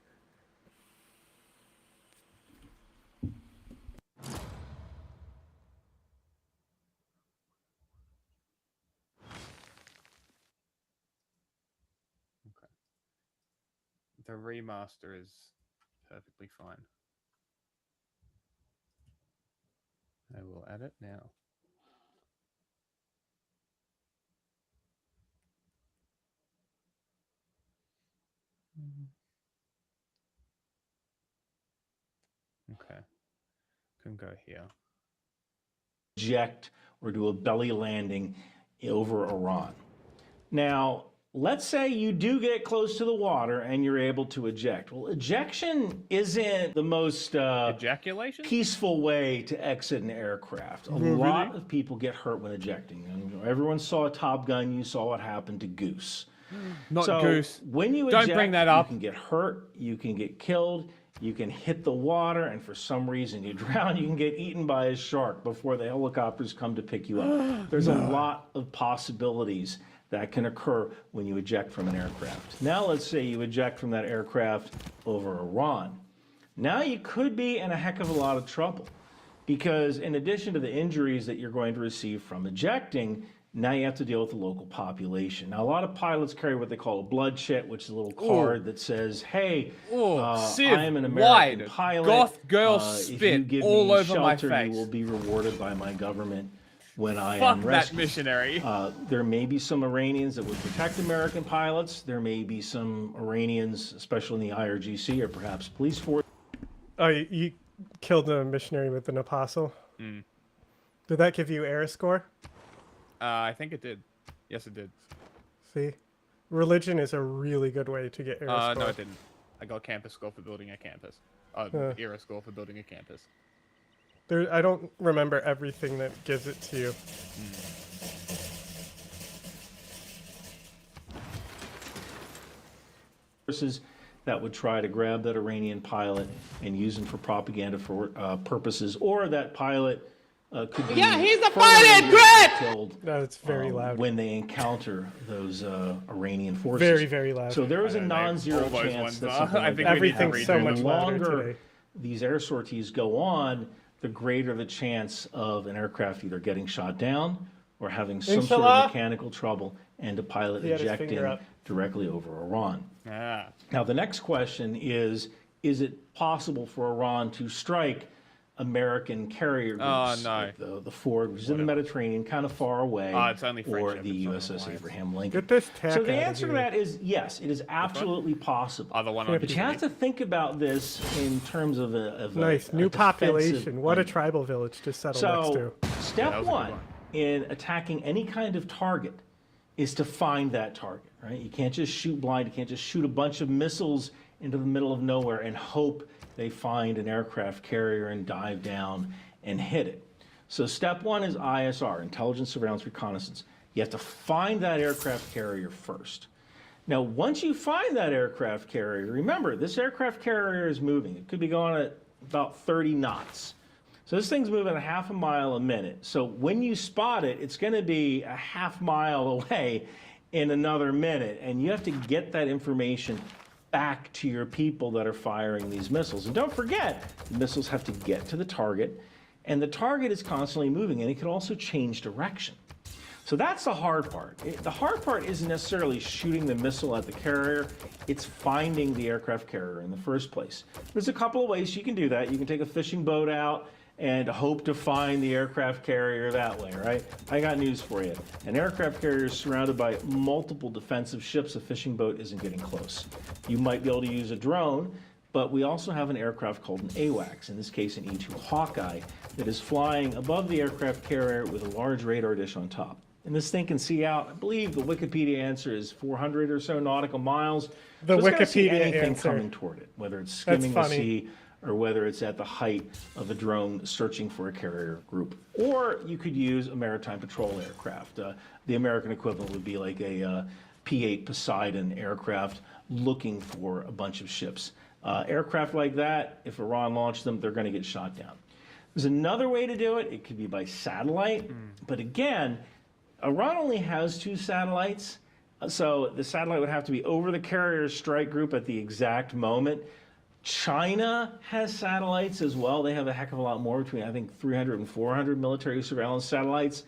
[SPEAKER 1] The remaster is perfectly fine. I will add it now. Okay. Can go here.
[SPEAKER 18] Eject or do a belly landing over Iran. Now, let's say you do get close to the water and you're able to eject. Well, ejection isn't the most
[SPEAKER 1] ejaculation
[SPEAKER 18] peaceful way to exit an aircraft. A
[SPEAKER 1] Really?
[SPEAKER 18] lot of people get hurt when ejecting. And everyone saw Top Gun. You saw what happened to Goose.
[SPEAKER 1] Not
[SPEAKER 18] So
[SPEAKER 1] Goose.
[SPEAKER 18] when you
[SPEAKER 1] Don't
[SPEAKER 18] eject,
[SPEAKER 1] bring that up.
[SPEAKER 18] you can get hurt, you can get killed, you can hit the water, and for some reason you drown. You can get eaten by a shark before the helicopters come to pick you up. There's a lot of possibilities that can occur when you eject from an aircraft. Now let's say you eject from that aircraft over Iran. Now you could be in a heck of a lot of trouble because in addition to the injuries that you're going to receive from ejecting, now you have to deal with the local population. Now, a lot of pilots carry what they call a blood chit, which is a little card that says, hey,
[SPEAKER 1] Civ,
[SPEAKER 18] I am an American
[SPEAKER 1] wide,
[SPEAKER 18] pilot.
[SPEAKER 1] goth girl
[SPEAKER 18] If you
[SPEAKER 1] spit
[SPEAKER 18] give
[SPEAKER 1] all
[SPEAKER 18] me
[SPEAKER 1] over my
[SPEAKER 18] shelter,
[SPEAKER 1] face.
[SPEAKER 18] You will be rewarded by my government when I
[SPEAKER 1] Fuck
[SPEAKER 18] am
[SPEAKER 1] that
[SPEAKER 18] rescued.
[SPEAKER 1] missionary.
[SPEAKER 18] There may be some Iranians that would protect American pilots. There may be some Iranians, especially in the IRGC or perhaps police force.
[SPEAKER 2] Oh, you killed a missionary with an apostle.
[SPEAKER 1] Mm.
[SPEAKER 2] Did that give you air score?
[SPEAKER 1] I think it did. Yes, it did.
[SPEAKER 2] See, religion is a really good way to get air score.
[SPEAKER 1] No, it didn't. I got campus score for building a campus. Era score for building a campus.
[SPEAKER 2] I don't remember everything that gives it to you.
[SPEAKER 18] Forces that would try to grab that Iranian pilot and use him for propaganda for purposes, or that pilot could be
[SPEAKER 2] he's a
[SPEAKER 18] permanently killed.
[SPEAKER 2] No, it's very loud.
[SPEAKER 18] When they encounter those Iranian forces.
[SPEAKER 2] Very, very loud.
[SPEAKER 18] So there is
[SPEAKER 1] I
[SPEAKER 18] a
[SPEAKER 1] don't know.
[SPEAKER 18] non-zero
[SPEAKER 1] All those
[SPEAKER 18] chance
[SPEAKER 1] ones
[SPEAKER 18] that
[SPEAKER 1] are.
[SPEAKER 18] something
[SPEAKER 1] I
[SPEAKER 18] like
[SPEAKER 1] think
[SPEAKER 18] that
[SPEAKER 1] we need to
[SPEAKER 18] happens.
[SPEAKER 2] Everything's so
[SPEAKER 18] And
[SPEAKER 2] much
[SPEAKER 18] the
[SPEAKER 2] louder
[SPEAKER 18] longer
[SPEAKER 2] today.
[SPEAKER 18] these air sorties go on, the greater the chance of an aircraft either getting shot down or having some sort
[SPEAKER 2] Inshallah.
[SPEAKER 18] of mechanical trouble and a pilot
[SPEAKER 2] He had his
[SPEAKER 18] ejecting
[SPEAKER 2] finger up.
[SPEAKER 18] directly over Iran.
[SPEAKER 1] Ah.
[SPEAKER 18] Now, the next question is it possible for Iran to strike American carrier groups?
[SPEAKER 1] Oh, no.
[SPEAKER 18] Like the Ford, which is in the Mediterranean, kind of far away,
[SPEAKER 1] It's only
[SPEAKER 18] or
[SPEAKER 1] friendship,
[SPEAKER 18] the
[SPEAKER 1] it's not
[SPEAKER 18] USS
[SPEAKER 1] alliance.
[SPEAKER 18] Abraham Lincoln.
[SPEAKER 2] Get this tack
[SPEAKER 18] So the
[SPEAKER 2] outta
[SPEAKER 18] answer to
[SPEAKER 2] here.
[SPEAKER 18] that is yes, it is absolutely possible.
[SPEAKER 1] The one on
[SPEAKER 18] But you have to think about this in terms of a
[SPEAKER 2] Nice, new
[SPEAKER 18] defensive
[SPEAKER 2] population. What a
[SPEAKER 18] link.
[SPEAKER 2] tribal village to settle next
[SPEAKER 18] So,
[SPEAKER 2] to.
[SPEAKER 18] step one in attacking any kind of target is to find that target, right? You can't just shoot blind. You can't just shoot a bunch of missiles into the middle of nowhere and hope they find an aircraft carrier and dive down and hit it. So step one is ISR, intelligence, surveillance, reconnaissance. You have to find that aircraft carrier first. Now, once you find that aircraft carrier, remember, this aircraft carrier is moving. It could be going at about 30 knots. So this thing's moving a half a mile a minute. So when you spot it, it's going to be a half mile away in another minute. And you have to get that information back to your people that are firing these missiles. And don't forget, the missiles have to get to the target. And the target is constantly moving, and it can also change direction. So that's the hard part. The hard part isn't necessarily shooting the missile at the carrier, it's finding the aircraft carrier in the first place. There's a couple of ways you can do that. You can take a fishing boat out and hope to find the aircraft carrier that way, right? I got news for you. An aircraft carrier is surrounded by multiple defensive ships. A fishing boat isn't getting close. You might be able to use a drone, but we also have an aircraft called an AWACS, in this case an E-2 Hawkeye, that is flying above the aircraft carrier with a large radar dish on top. And this thing can see out, I believe the Wikipedia answer is 400 or so nautical miles.
[SPEAKER 2] The
[SPEAKER 18] So it's gonna see
[SPEAKER 2] Wikipedia
[SPEAKER 18] anything
[SPEAKER 2] answer.
[SPEAKER 18] coming toward it, whether it's
[SPEAKER 2] That's
[SPEAKER 18] skimming the
[SPEAKER 2] funny.
[SPEAKER 18] sea or whether it's at the height of a drone searching for a carrier group. Or you could use a maritime patrol aircraft. The American equivalent would be like a P-8 Poseidon aircraft looking for a bunch of ships. Aircraft like that, if Iran launched them, they're going to get shot down. There's another way to do it. It could be by satellite. But again, Iran only has 2 satellites. So the satellite would have to be over the carrier strike group at the exact moment. China has satellites as well. They have a heck of a lot more, between I think 300 and 400 military surveillance satellites.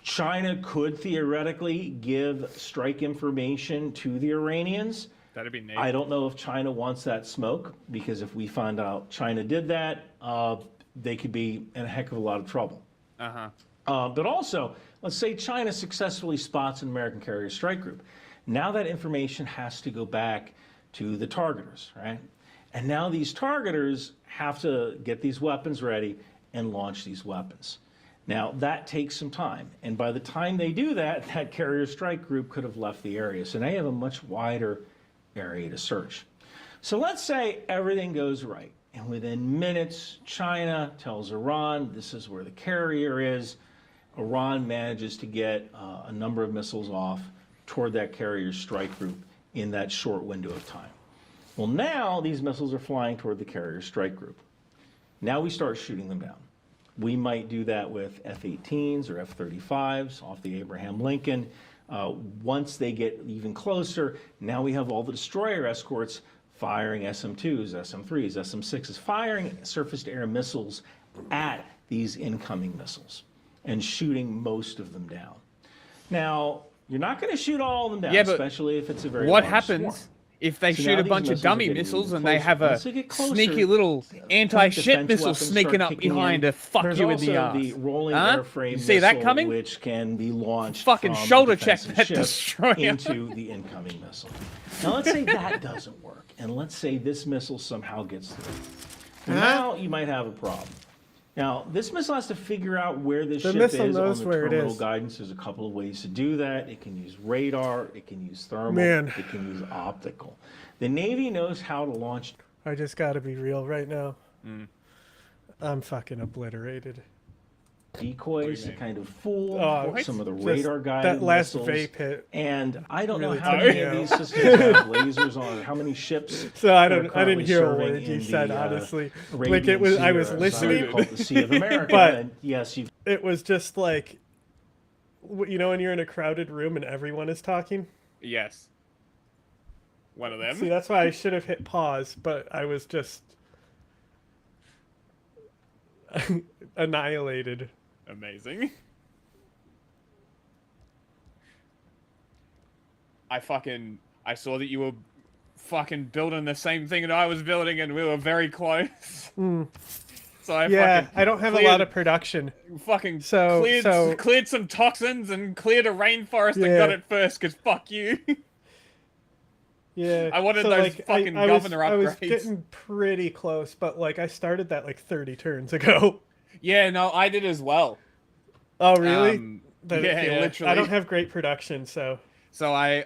[SPEAKER 18] China could theoretically give strike information to the Iranians,
[SPEAKER 1] That'd be neat.
[SPEAKER 18] I don't know if China wants that smoke, because if we find out China did that, they could be in a heck of a lot of trouble. But also, let's say China successfully spots an American carrier strike group. Now that information has to go back to the targeters, right? And now these targeters have to get these weapons ready and launch these weapons. Now, that takes some time. And by the time they do that, that carrier strike group could have left the area. So now you have a much wider area to search. So let's say everything goes right. And within minutes, China tells Iran this is where the carrier is. Iran manages to get a number of missiles off toward that carrier strike group in that short window of time. Well, now these missiles are flying toward the carrier strike group. Now we start shooting them down. We might do that with F-18s or F-35s off the Abraham Lincoln. Once they get even closer, now we have all the destroyer escorts firing SM-2s, SM-3s, SM-6s, firing surface-to-air missiles at these incoming missiles and shooting most of them down. Now, you're not going to shoot all of them down, especially if it's a very
[SPEAKER 1] what
[SPEAKER 18] large
[SPEAKER 1] happens
[SPEAKER 18] swarm.
[SPEAKER 1] if they
[SPEAKER 18] So
[SPEAKER 1] shoot
[SPEAKER 18] now
[SPEAKER 1] a
[SPEAKER 18] these
[SPEAKER 1] bunch of
[SPEAKER 18] missiles are
[SPEAKER 1] dummy
[SPEAKER 18] getting
[SPEAKER 1] missiles
[SPEAKER 18] even
[SPEAKER 1] and they
[SPEAKER 18] closer.
[SPEAKER 1] have a
[SPEAKER 18] Once they get closer,
[SPEAKER 1] sneaky little anti-ship
[SPEAKER 18] defense
[SPEAKER 1] missile
[SPEAKER 18] weapons
[SPEAKER 1] sneaking
[SPEAKER 18] start
[SPEAKER 1] up
[SPEAKER 18] kicking
[SPEAKER 1] behind
[SPEAKER 18] in.
[SPEAKER 1] to fuck
[SPEAKER 18] There's
[SPEAKER 1] you in the
[SPEAKER 18] also
[SPEAKER 1] ass?
[SPEAKER 18] the rolling
[SPEAKER 1] Huh?
[SPEAKER 18] airframe
[SPEAKER 1] You see that
[SPEAKER 18] missile,
[SPEAKER 1] coming?
[SPEAKER 18] which can be launched
[SPEAKER 1] Fucking
[SPEAKER 18] from
[SPEAKER 1] shoulder
[SPEAKER 18] a
[SPEAKER 1] check
[SPEAKER 18] defensive
[SPEAKER 1] that
[SPEAKER 18] ship
[SPEAKER 1] destroyer.
[SPEAKER 18] into the incoming missile. Now let's say that doesn't work, and let's say this missile somehow gets through. Now you might have a problem. Now, this missile has to figure out where this
[SPEAKER 2] The
[SPEAKER 18] ship
[SPEAKER 2] missile
[SPEAKER 18] is on
[SPEAKER 2] knows
[SPEAKER 18] the
[SPEAKER 2] where it
[SPEAKER 18] terminal
[SPEAKER 2] is.
[SPEAKER 18] guidance. There's a couple of ways to do that. It can use radar, it can use thermal,
[SPEAKER 2] Man.
[SPEAKER 18] it can use optical. The Navy knows how to launch.
[SPEAKER 2] I just gotta be real right now. I'm fucking obliterated.
[SPEAKER 18] Decoys to kind of fool
[SPEAKER 2] Oh,
[SPEAKER 18] some of the
[SPEAKER 2] just
[SPEAKER 18] radar guided
[SPEAKER 2] that last
[SPEAKER 18] missiles.
[SPEAKER 2] vape hit
[SPEAKER 18] And I don't
[SPEAKER 2] really
[SPEAKER 18] know how
[SPEAKER 2] took
[SPEAKER 18] many
[SPEAKER 2] me
[SPEAKER 18] of
[SPEAKER 2] out.
[SPEAKER 18] these systems have lasers on it, how many ships.
[SPEAKER 2] So I
[SPEAKER 18] that are
[SPEAKER 2] didn't
[SPEAKER 18] currently
[SPEAKER 2] hear a
[SPEAKER 18] serving
[SPEAKER 2] word you
[SPEAKER 18] in
[SPEAKER 2] said,
[SPEAKER 18] the,
[SPEAKER 2] honestly. Like
[SPEAKER 18] Arabian
[SPEAKER 2] it was, I
[SPEAKER 18] Sea,
[SPEAKER 2] was
[SPEAKER 18] or as
[SPEAKER 2] listening,
[SPEAKER 18] called the Sea of America.
[SPEAKER 2] but
[SPEAKER 18] And yes, you.
[SPEAKER 2] it was just like, you know, when you're in a crowded room and everyone is talking.
[SPEAKER 1] Yes. One of them.
[SPEAKER 2] See, that's why I should have hit pause, but I was just annihilated.
[SPEAKER 1] Amazing. I saw that you were fucking building the same thing that I was building and we were very close. So
[SPEAKER 2] I don't have a lot of production.
[SPEAKER 1] Fucking
[SPEAKER 2] So-
[SPEAKER 1] cleared some toxins and cleared a rainforest and got it first because fuck you.
[SPEAKER 2] Yeah,
[SPEAKER 1] I wanted
[SPEAKER 2] so,
[SPEAKER 1] those
[SPEAKER 2] like,
[SPEAKER 1] fucking
[SPEAKER 2] I was,
[SPEAKER 1] governor
[SPEAKER 2] I was
[SPEAKER 1] upgrades.
[SPEAKER 2] getting pretty close, but like I started that like 30 turns ago.
[SPEAKER 1] Yeah, no, I did as well.
[SPEAKER 2] Oh really?
[SPEAKER 1] Yeah, literally.
[SPEAKER 2] I don't have great production, so.
[SPEAKER 1] So I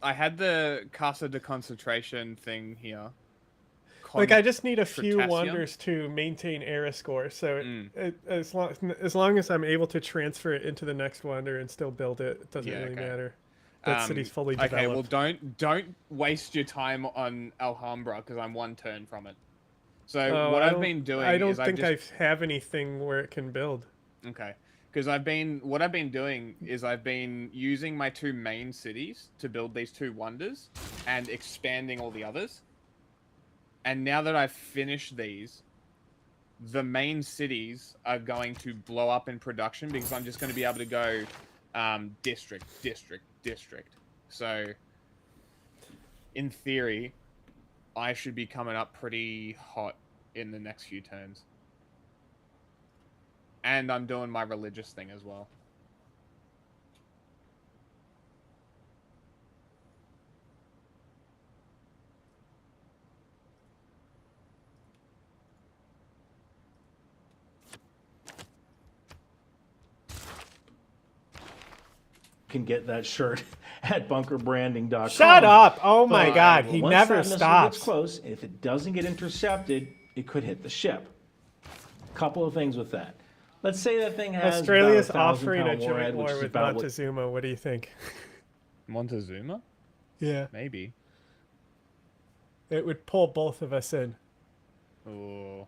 [SPEAKER 1] had the Casa de Concentration thing here.
[SPEAKER 2] Like I just need a few
[SPEAKER 1] Potassium.
[SPEAKER 2] wonders to maintain era score. So as long as I'm able to transfer it into the next wonder and still build it, it doesn't really matter. That city's fully developed.
[SPEAKER 1] Okay, well don't waste your time on Alhambra because I'm one turn from it. So what I've been doing
[SPEAKER 2] I don't
[SPEAKER 1] is
[SPEAKER 2] think
[SPEAKER 1] I've just...
[SPEAKER 2] I have anything where it can build.
[SPEAKER 1] Okay. Because what I've been doing is I've been using my two main cities to build these two wonders and expanding all the others. And now that I've finished these, the main cities are going to blow up in production because I'm just going to be able to go district. So, in theory, I should be coming up pretty hot in the next few turns. And I'm doing my religious thing as well.
[SPEAKER 18] Can get that shirt at bunkerbranding.com.
[SPEAKER 2] Shut up! Oh my God, he
[SPEAKER 18] Once
[SPEAKER 2] never
[SPEAKER 18] that missile
[SPEAKER 2] stops.
[SPEAKER 18] gets close, if it doesn't get intercepted, it could hit the ship. Couple of things with that. Let's say that thing has
[SPEAKER 2] Australia's
[SPEAKER 18] about
[SPEAKER 2] offering a
[SPEAKER 18] 1,000-pound
[SPEAKER 2] joint
[SPEAKER 18] warhead, which
[SPEAKER 2] war
[SPEAKER 18] is
[SPEAKER 2] with
[SPEAKER 18] about what-
[SPEAKER 2] Montezuma. What do you think?
[SPEAKER 1] Montezuma?
[SPEAKER 2] Yeah.
[SPEAKER 1] Maybe.
[SPEAKER 2] It would pull both of us in.
[SPEAKER 1] Oh.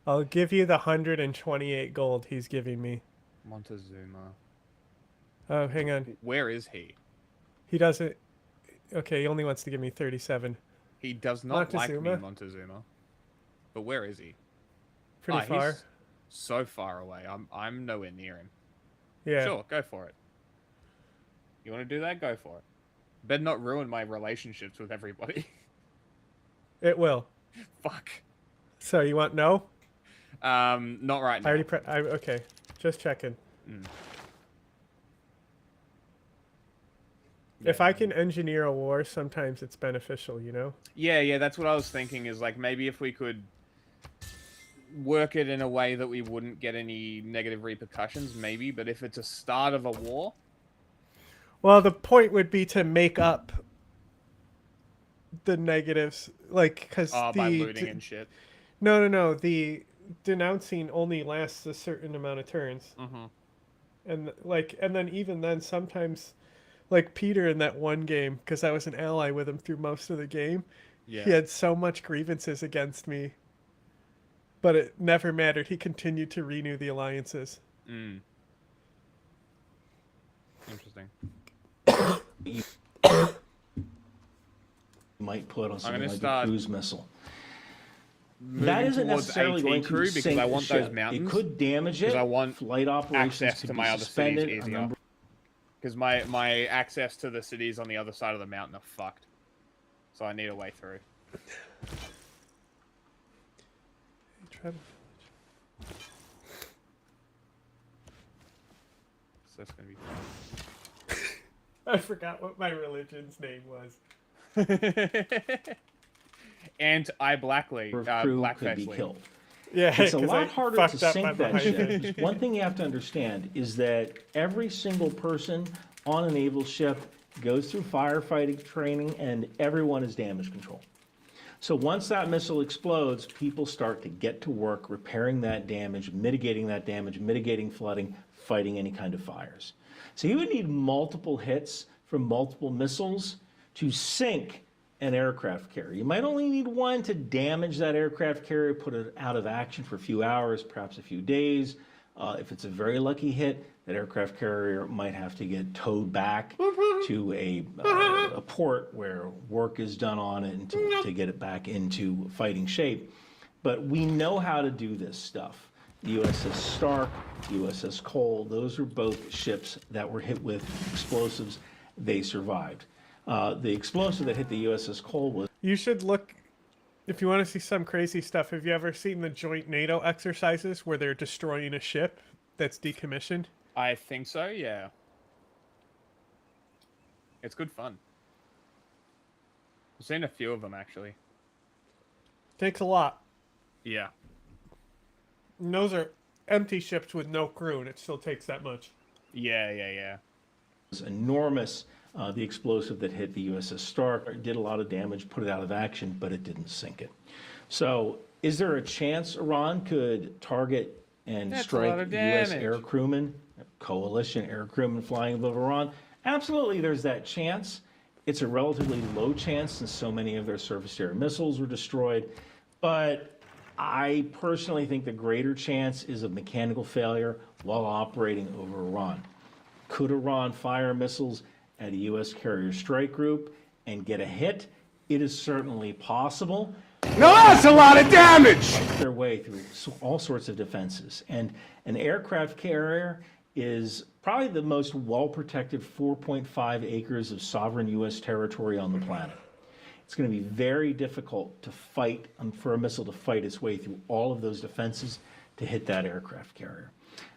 [SPEAKER 2] I'll give you the 128 gold he's giving me.
[SPEAKER 1] Montezuma.
[SPEAKER 2] Oh, hang on.
[SPEAKER 1] Where is he?
[SPEAKER 2] He doesn't. Okay, he only wants to give me 37.
[SPEAKER 1] He does not like me,
[SPEAKER 2] Montezuma?
[SPEAKER 1] Montezuma. But where is he?
[SPEAKER 2] Pretty far.
[SPEAKER 1] He's so far away. I'm nowhere near him.
[SPEAKER 2] Yeah.
[SPEAKER 1] Sure, go for it. You want to do that? Go for it. Better not ruin my relationships with everybody.
[SPEAKER 2] It will.
[SPEAKER 1] Fuck.
[SPEAKER 2] So you want no?
[SPEAKER 1] Not right now.
[SPEAKER 2] Okay, just checking. If I can engineer a war, sometimes it's beneficial, you know?
[SPEAKER 1] Yeah, that's what I was thinking, is like maybe if we could work it in a way that we wouldn't get any negative repercussions, maybe, but if it's a start of a war...
[SPEAKER 2] Well, the point would be to make up the negatives, like, because
[SPEAKER 1] by looting and shit.
[SPEAKER 2] No, the denouncing only lasts a certain amount of turns. And then even then, sometimes... Like Peter in that one game, because I was an ally with him through most of the game.
[SPEAKER 1] Yeah.
[SPEAKER 2] He had so much grievances against me. But it never mattered. He continued to renew the alliances.
[SPEAKER 1] Interesting.
[SPEAKER 18] You might put on something like
[SPEAKER 1] start
[SPEAKER 18] a cruise missile.
[SPEAKER 1] moving
[SPEAKER 18] That isn't
[SPEAKER 1] towards
[SPEAKER 18] necessarily going
[SPEAKER 1] AT
[SPEAKER 18] to
[SPEAKER 1] crew because
[SPEAKER 18] sink
[SPEAKER 1] I
[SPEAKER 18] the
[SPEAKER 1] want
[SPEAKER 18] ship.
[SPEAKER 1] those mountains.
[SPEAKER 18] It could damage it.
[SPEAKER 1] Because I want
[SPEAKER 18] flight operations
[SPEAKER 1] access
[SPEAKER 18] could
[SPEAKER 1] to
[SPEAKER 18] be
[SPEAKER 1] my other
[SPEAKER 18] suspended.
[SPEAKER 1] cities
[SPEAKER 18] A
[SPEAKER 1] easier.
[SPEAKER 18] number-
[SPEAKER 1] Because my access to the cities on the other side of the mountain are fucked. So I need a way through. So it's gonna be fun.
[SPEAKER 2] I forgot what my religion's name was.
[SPEAKER 1] And I Blackley,
[SPEAKER 18] crew
[SPEAKER 1] Blackface
[SPEAKER 18] could be
[SPEAKER 1] League.
[SPEAKER 18] killed.
[SPEAKER 2] Yeah,
[SPEAKER 18] It's a
[SPEAKER 2] 'cause I
[SPEAKER 18] lot harder
[SPEAKER 2] fucked
[SPEAKER 18] to
[SPEAKER 2] up my
[SPEAKER 18] sink that
[SPEAKER 2] behind
[SPEAKER 18] ship. One thing you have to understand is that every single person on a naval ship goes through firefighting training, and everyone is damage control. So once that missile explodes, people start to get to work repairing that damage, mitigating flooding, fighting any kind of fires. So you would need multiple hits from multiple missiles to sink an aircraft carrier. You might only need one to damage that aircraft carrier, put it out of action for a few hours, perhaps a few days. If it's a very lucky hit, that aircraft carrier might have to get towed back to a port where work is done on it to get it back into fighting shape. But we know how to do this stuff. The USS Stark, USS Cole, those are both ships that were hit with explosives. They survived. The explosive that hit the USS Cole was...
[SPEAKER 2] You should look, if you want to see some crazy stuff, have you ever seen the joint NATO exercises where they're destroying a ship that's decommissioned?
[SPEAKER 1] I think so, yeah. It's good fun. I've seen a few of them, actually.
[SPEAKER 2] Takes a lot.
[SPEAKER 1] Yeah.
[SPEAKER 2] And those are empty ships with no crew, and it still takes that much.
[SPEAKER 1] Yeah.
[SPEAKER 18] It was enormous. The explosive that hit the USS Stark did a lot of damage, put it out of action, but it didn't sink it. So is there a chance Iran could target and strike U.S. air crewmen, coalition air crewmen flying above Iran? Absolutely, there's that chance. It's a relatively low chance since so many of their surface-to-air missiles were destroyed. But I personally think the greater chance is of mechanical failure while operating over Iran. Could Iran fire missiles at a U.S. carrier strike group and get a hit? It is certainly possible.
[SPEAKER 11] No, that's a lot of damage!
[SPEAKER 18] Their way through all sorts of defenses. And an aircraft carrier is probably the most well-protected 4.5 acres of sovereign U.S. territory on the planet. It's going to be very difficult to fight, for a missile to fight its way through all of those defenses to hit that aircraft carrier.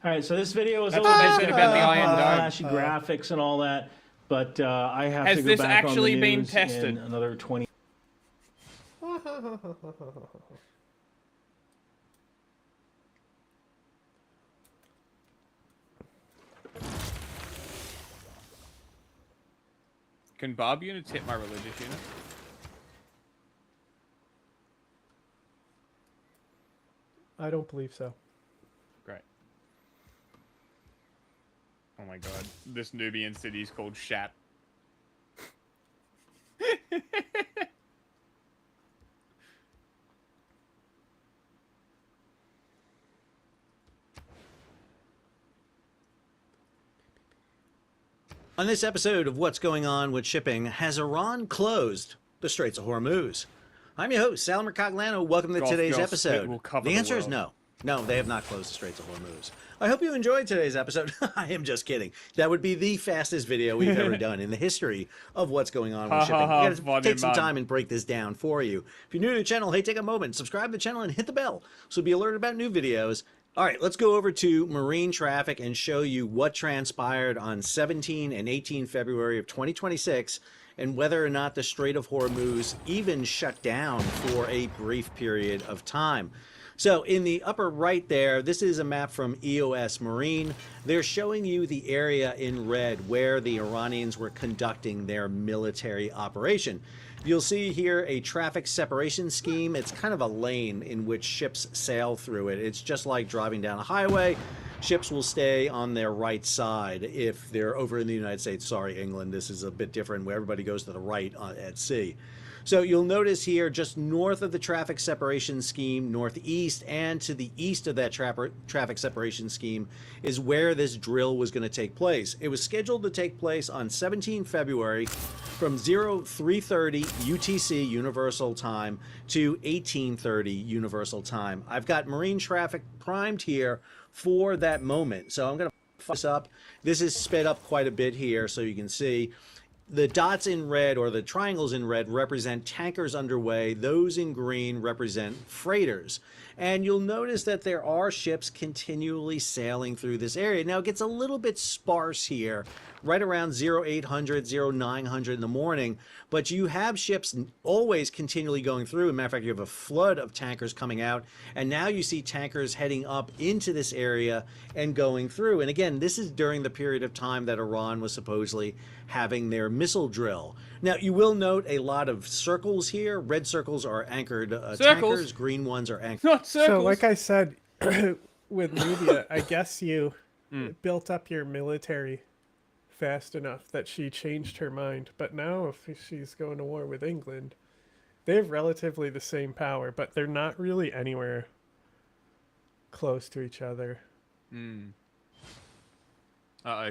[SPEAKER 18] All right, so this video is a little bit
[SPEAKER 1] about the Iron Dome.
[SPEAKER 18] flashy graphics and all that, but I have to go back on the news. Has this actually been tested? In another 20.
[SPEAKER 1] Can Bob units hit my religious unit?
[SPEAKER 2] I don't believe so.
[SPEAKER 1] Great. Oh my god. This Nubian city is called Shat.
[SPEAKER 8] On this episode of What's Going On with Shipping, has Iran closed the Straits of Hormuz? I'm your host, Sal Mercogliano. Welcome to today's episode. The answer is no. No, they have not closed the Straits of Hormuz. I hope you enjoyed today's episode. I am just kidding. That would be the fastest video we've ever done in the history of what's going on with shipping. We gotta take some time and break this down for you. If you're new to the channel, hey, take a moment, subscribe to the channel and hit the bell so be alerted about new videos. All right, let's go over to marine traffic and show you what transpired on 17 and 18 February of 2026 and whether or not the Strait of Hormuz even shut down for a brief period of time. So in the upper right there, this is a map from EOS Marine. They're showing you the area in red where the Iranians were conducting their military operation. You'll see here a traffic separation scheme. It's kind of a lane in which ships sail through it. It's just like driving down a highway. Ships will stay on their right side if they're over in the United States. Sorry, England, this is a bit different where everybody goes to the right at sea. So you'll notice here just north of the traffic separation scheme, northeast and to the east of that traffic separation scheme is where this drill was going to take place. It was scheduled to take place on 17 February from 0330 UTC Universal Time to 1830 Universal Time. I've got marine traffic primed here for that moment. So I'm going to fuck this up. This is sped up quite a bit here so you can see. The dots in red, or the triangles in red, represent tankers underway. Those in green represent freighters. And you'll notice that there are ships continually sailing through this area. Now, it gets a little bit sparse here, right around 0800, 0900 in the morning. But you have ships always continually going through. As a matter of fact, you have a flood of tankers coming out. And now you see tankers heading up into this area and going through. And again, this is during the period of time that Iran was supposedly having their missile drill. Now, you will note a lot of circles here. Red circles are anchored tankers. Green ones are anchored.
[SPEAKER 1] Not circles.
[SPEAKER 2] So, like I said, with Libya, I guess you built up your military fast enough that she changed her mind. But now, if she's going to war with England, they have relatively the same power, but they're not really anywhere close to each other.
[SPEAKER 1] Uh-oh,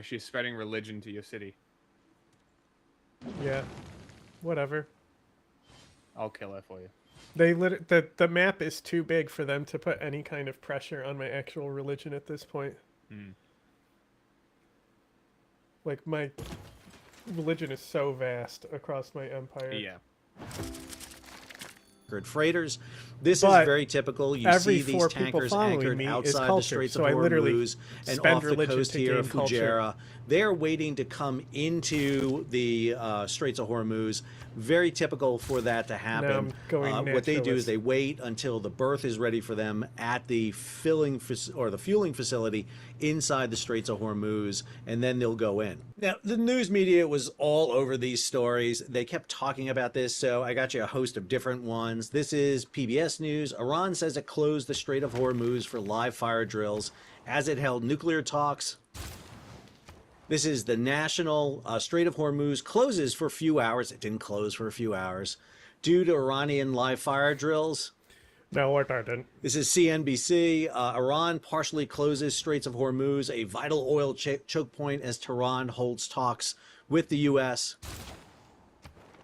[SPEAKER 1] she's spreading religion to your city.
[SPEAKER 2] Yeah, whatever.
[SPEAKER 1] I'll kill her for you.
[SPEAKER 2] They the map is too big for them to put any kind of pressure on my actual religion at this point. Like, my religion is so vast across my empire.
[SPEAKER 1] Yeah.
[SPEAKER 8] Freighters. This is very typical. You see these tankers anchored outside the Straits of Hormuz and off the coast here of Fujairah. They're waiting to come into the Straits of Hormuz. Very typical for that to happen. What they do is they wait until the berth is ready for them at the fueling facility inside the Straits of Hormuz, and then they'll go in. Now, the news media was all over these stories. They kept talking about this, so I got you a host of different ones. This is PBS News. Iran says it closed the Strait of Hormuz for live fire drills as it held nuclear talks. This is the National. Strait of Hormuz closes for a few hours. It didn't close for a few hours due to Iranian live fire drills.
[SPEAKER 2] No, it didn't.
[SPEAKER 8] This is CNBC. Iran partially closes Straits of Hormuz, a vital oil choke point as Tehran holds talks with the U.S.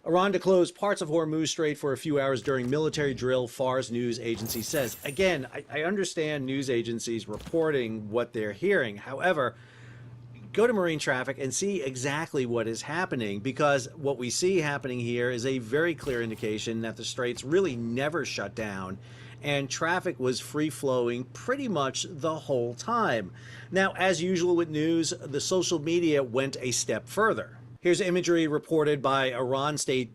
[SPEAKER 8] Iran to close parts of Hormuz Strait for a few hours during military drill, Fars news agency says. Again, I understand news agencies reporting what they're hearing. However, go to marine traffic and see exactly what is happening, because what we see happening here is a very clear indication that the straits really never shut down and traffic was free-flowing pretty much the whole time. Now, as usual with news, the social media went a step further. Here's imagery reported by Iran state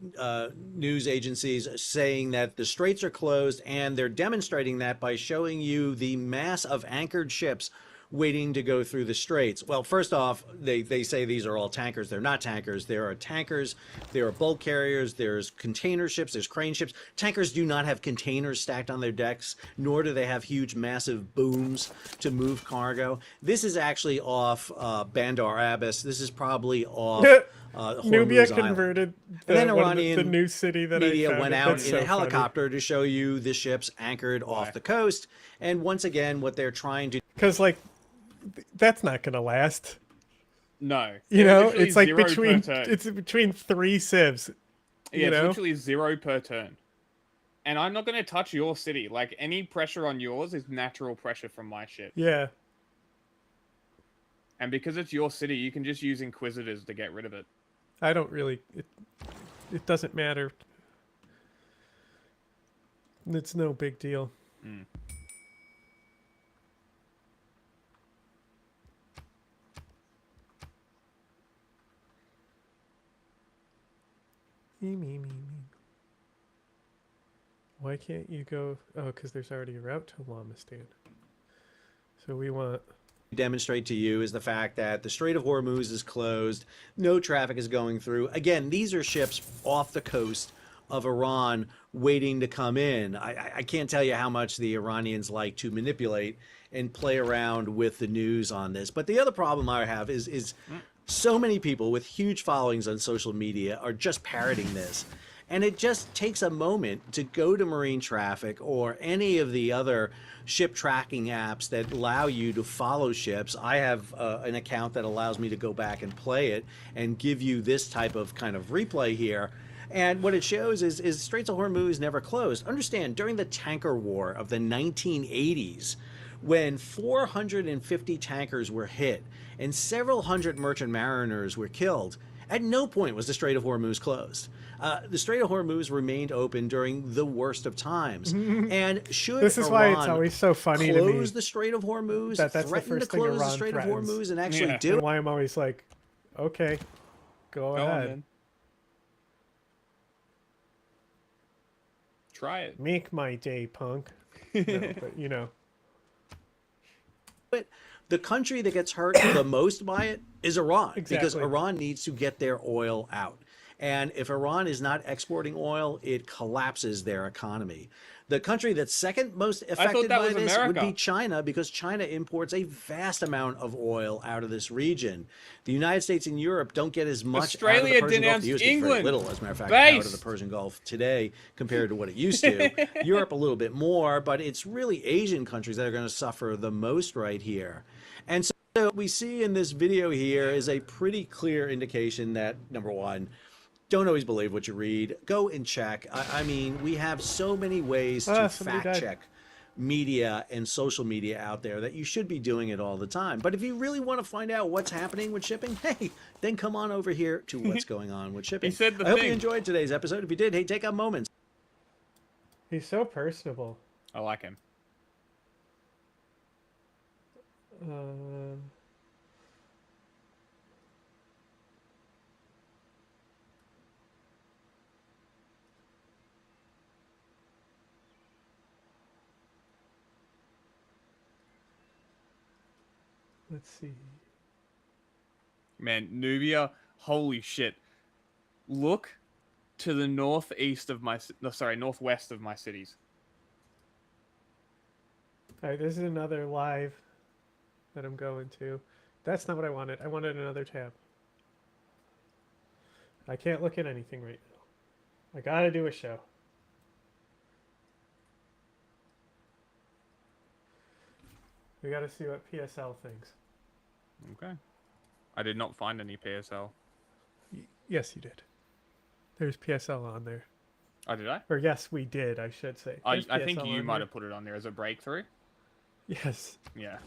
[SPEAKER 8] news agencies saying that the straits are closed, and they're demonstrating that by showing you the mass of anchored ships waiting to go through the straits. Well, first off, they say these are all tankers. They're not tankers. There are tankers, there are bulk carriers, there's container ships, there's crane ships. Tankers do not have containers stacked on their decks, nor do they have huge, massive booms to move cargo. This is actually off Bandar Abbas. This is probably off
[SPEAKER 2] Nubia
[SPEAKER 8] Hormuz
[SPEAKER 2] converted
[SPEAKER 8] and then Iranian
[SPEAKER 2] the new city that
[SPEAKER 8] media went out in
[SPEAKER 2] so
[SPEAKER 8] a helicopter to show you the ships anchored off the coast. And once again, what they're trying to...
[SPEAKER 2] Because, like, that's not going to last.
[SPEAKER 1] No.
[SPEAKER 2] You know, it's like between 3 civs.
[SPEAKER 1] Yeah,
[SPEAKER 2] you know?
[SPEAKER 1] it's literally 0 per turn. and I'm not going to touch your city. Like, any pressure on yours is natural pressure from my ship.
[SPEAKER 2] Yeah.
[SPEAKER 1] And because it's your city, you can just use Inquisitors to get rid of it.
[SPEAKER 2] I don't really... It doesn't matter. It's no big deal.
[SPEAKER 1] Mm.
[SPEAKER 2] Me. Why can't you go... Oh, because there's already a route to Lamistan. So we want...
[SPEAKER 8] Demonstrate to you is the fact that the Strait of Hormuz is closed. No traffic is going through. Again, these are ships off the coast of Iran waiting to come in. I can't tell you how much the Iranians like to manipulate and play around with the news on this. But the other problem I have is so many people with huge followings on social media are just parroting this. And it just takes a moment to go to Marine Traffic or any of the other ship tracking apps that allow you to follow ships. I have an account that allows me to go back and play it and give you this type of kind of replay here. And what it shows is Straits of Hormuz never closed. Understand, during the tanker war of the 1980s, when 450 tankers were hit and several hundred merchant mariners were killed, at no point was the Strait of Hormuz closed. The Strait of Hormuz remained open during the worst of times. And should
[SPEAKER 2] this is
[SPEAKER 8] Iran
[SPEAKER 2] why it's always so funny to me
[SPEAKER 8] close the Strait of Hormuz,
[SPEAKER 2] that's the
[SPEAKER 8] threaten
[SPEAKER 2] first
[SPEAKER 8] to
[SPEAKER 2] thing
[SPEAKER 8] close
[SPEAKER 2] Iran
[SPEAKER 8] the Strait of
[SPEAKER 2] threatens.
[SPEAKER 8] Hormuz and actually do
[SPEAKER 2] And
[SPEAKER 8] it.
[SPEAKER 2] why I'm always like, okay, go
[SPEAKER 1] on,
[SPEAKER 2] ahead.
[SPEAKER 1] then. Try it.
[SPEAKER 2] Make my day, punk. No, but you know.
[SPEAKER 8] But the country that gets hurt the most by it is Iran, because
[SPEAKER 2] Exactly.
[SPEAKER 8] Iran needs to get their oil out. And if Iran is not exporting oil, it collapses their economy. The country that's second most affected
[SPEAKER 1] that
[SPEAKER 8] by
[SPEAKER 1] was
[SPEAKER 8] this would
[SPEAKER 1] America.
[SPEAKER 8] be China, because China imports a vast amount of oil out of this region. The United States and Europe don't get as much
[SPEAKER 1] Australia
[SPEAKER 8] out of the Persian Gulf.
[SPEAKER 1] denounced
[SPEAKER 8] They use very
[SPEAKER 1] England.
[SPEAKER 8] little, as a matter of fact, out of
[SPEAKER 1] Base.
[SPEAKER 8] the Persian Gulf today compared to what it used to. Europe a little bit more, but it's really Asian countries that are going to suffer the most right here. And so what we see in this video here is a pretty clear indication that, number one, don't always believe what you read. Go and check. I mean, we have so many ways to
[SPEAKER 2] somebody
[SPEAKER 8] fact
[SPEAKER 2] died.
[SPEAKER 8] check media and social media out there that you should be doing it all the time. But if you really want to find out what's happening with shipping, hey, then come on over here to what's going on with shipping.
[SPEAKER 1] He said the
[SPEAKER 8] I hope you
[SPEAKER 1] thing.
[SPEAKER 8] enjoyed today's episode. If you did, hey, take a moment.
[SPEAKER 2] He's so personable.
[SPEAKER 1] I like him.
[SPEAKER 2] Let's see.
[SPEAKER 1] Man, Nubia, holy shit. Look to the northeast of my... No, sorry, northwest of my cities.
[SPEAKER 2] All right, this is another live that I'm going to. That's not what I wanted. I wanted another tab. I can't look at anything right now. I gotta do a show. We gotta see what PSL thinks.
[SPEAKER 1] Okay. I did not find any PSL.
[SPEAKER 2] Yes, you did. There's PSL on there.
[SPEAKER 1] Oh, did I?
[SPEAKER 2] Or yes, we did, I should say.
[SPEAKER 1] I
[SPEAKER 2] There's
[SPEAKER 1] think
[SPEAKER 2] PSL
[SPEAKER 1] you
[SPEAKER 2] on
[SPEAKER 1] might
[SPEAKER 2] there.
[SPEAKER 1] have put it on there as a breakthrough.
[SPEAKER 2] Yes.
[SPEAKER 1] Yeah.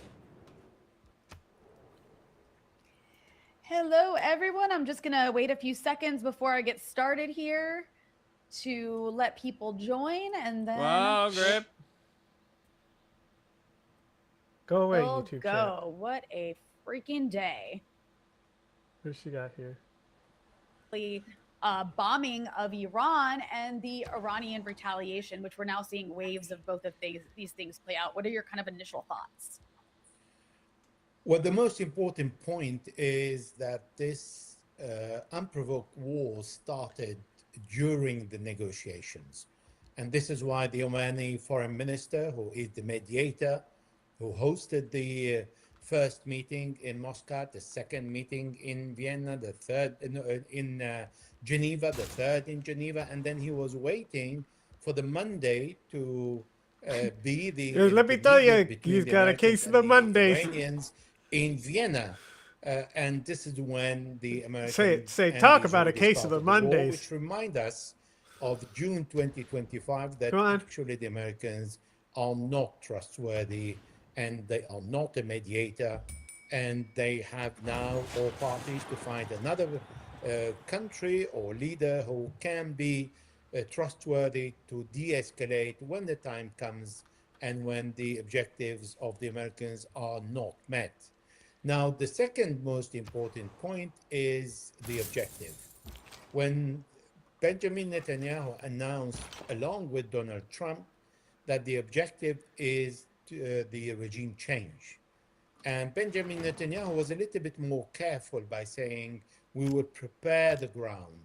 [SPEAKER 10] Hello, everyone. I'm just going to wait a few seconds before I get started here to let people join, and then
[SPEAKER 1] Wow, Grip.
[SPEAKER 2] Go away,
[SPEAKER 10] we'll
[SPEAKER 2] YouTube
[SPEAKER 10] go.
[SPEAKER 2] chat.
[SPEAKER 10] What a freaking day.
[SPEAKER 2] Who's she got here?
[SPEAKER 10] The bombing of Iran and the Iranian retaliation, which we're now seeing waves of both of these things play out. What are your kind of initial thoughts?
[SPEAKER 13] Well, the most important point is that this unprovoked war started during the negotiations. And this is why the Omani foreign minister, who is the mediator, who hosted the first meeting in Moscow, the second meeting in Vienna, the third in Geneva, the third in Geneva, and then he was waiting for the Monday to be the...
[SPEAKER 2] Let me tell you, he's got a case of the Mondays.
[SPEAKER 13] Iranians in Vienna. And this is when the Americans
[SPEAKER 2] Say
[SPEAKER 13] and
[SPEAKER 2] talk
[SPEAKER 13] the
[SPEAKER 2] about a
[SPEAKER 13] Israelis
[SPEAKER 2] case of the
[SPEAKER 13] started war,
[SPEAKER 2] Mondays.
[SPEAKER 13] which remind us of June 2025 that actually the Americans are not trustworthy and they are not a mediator, and they have now all parties to find another country or leader who can be trustworthy to de-escalate when the time comes and when the objectives of the Americans are not met. Now, the second most important point is the objective. When Benjamin Netanyahu announced, along with Donald Trump, that the objective is the regime change. And Benjamin Netanyahu was a little bit more careful by saying, we will prepare the ground.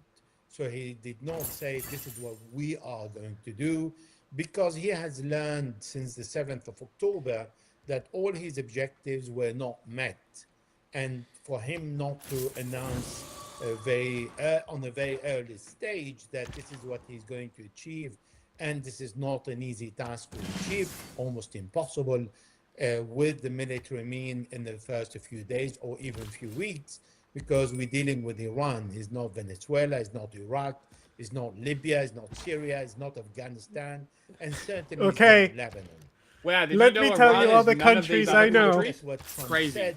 [SPEAKER 13] So he did not say, this is what we are going to do, because he has learned since the 7th of October that all his objectives were not met. And for him not to announce on a very early stage that this is what he's going to achieve, and this is not an easy task to achieve, almost impossible, with the military mean in the first few days or even few weeks, because we're dealing with Iran. It's not Venezuela, it's not Iraq, it's not Libya, it's not Syria, it's not Afghanistan, and certainly it's not Lebanon.
[SPEAKER 1] Wow,
[SPEAKER 2] Let me tell you all the countries I know.
[SPEAKER 13] That's what Trump
[SPEAKER 1] Crazy.
[SPEAKER 13] said.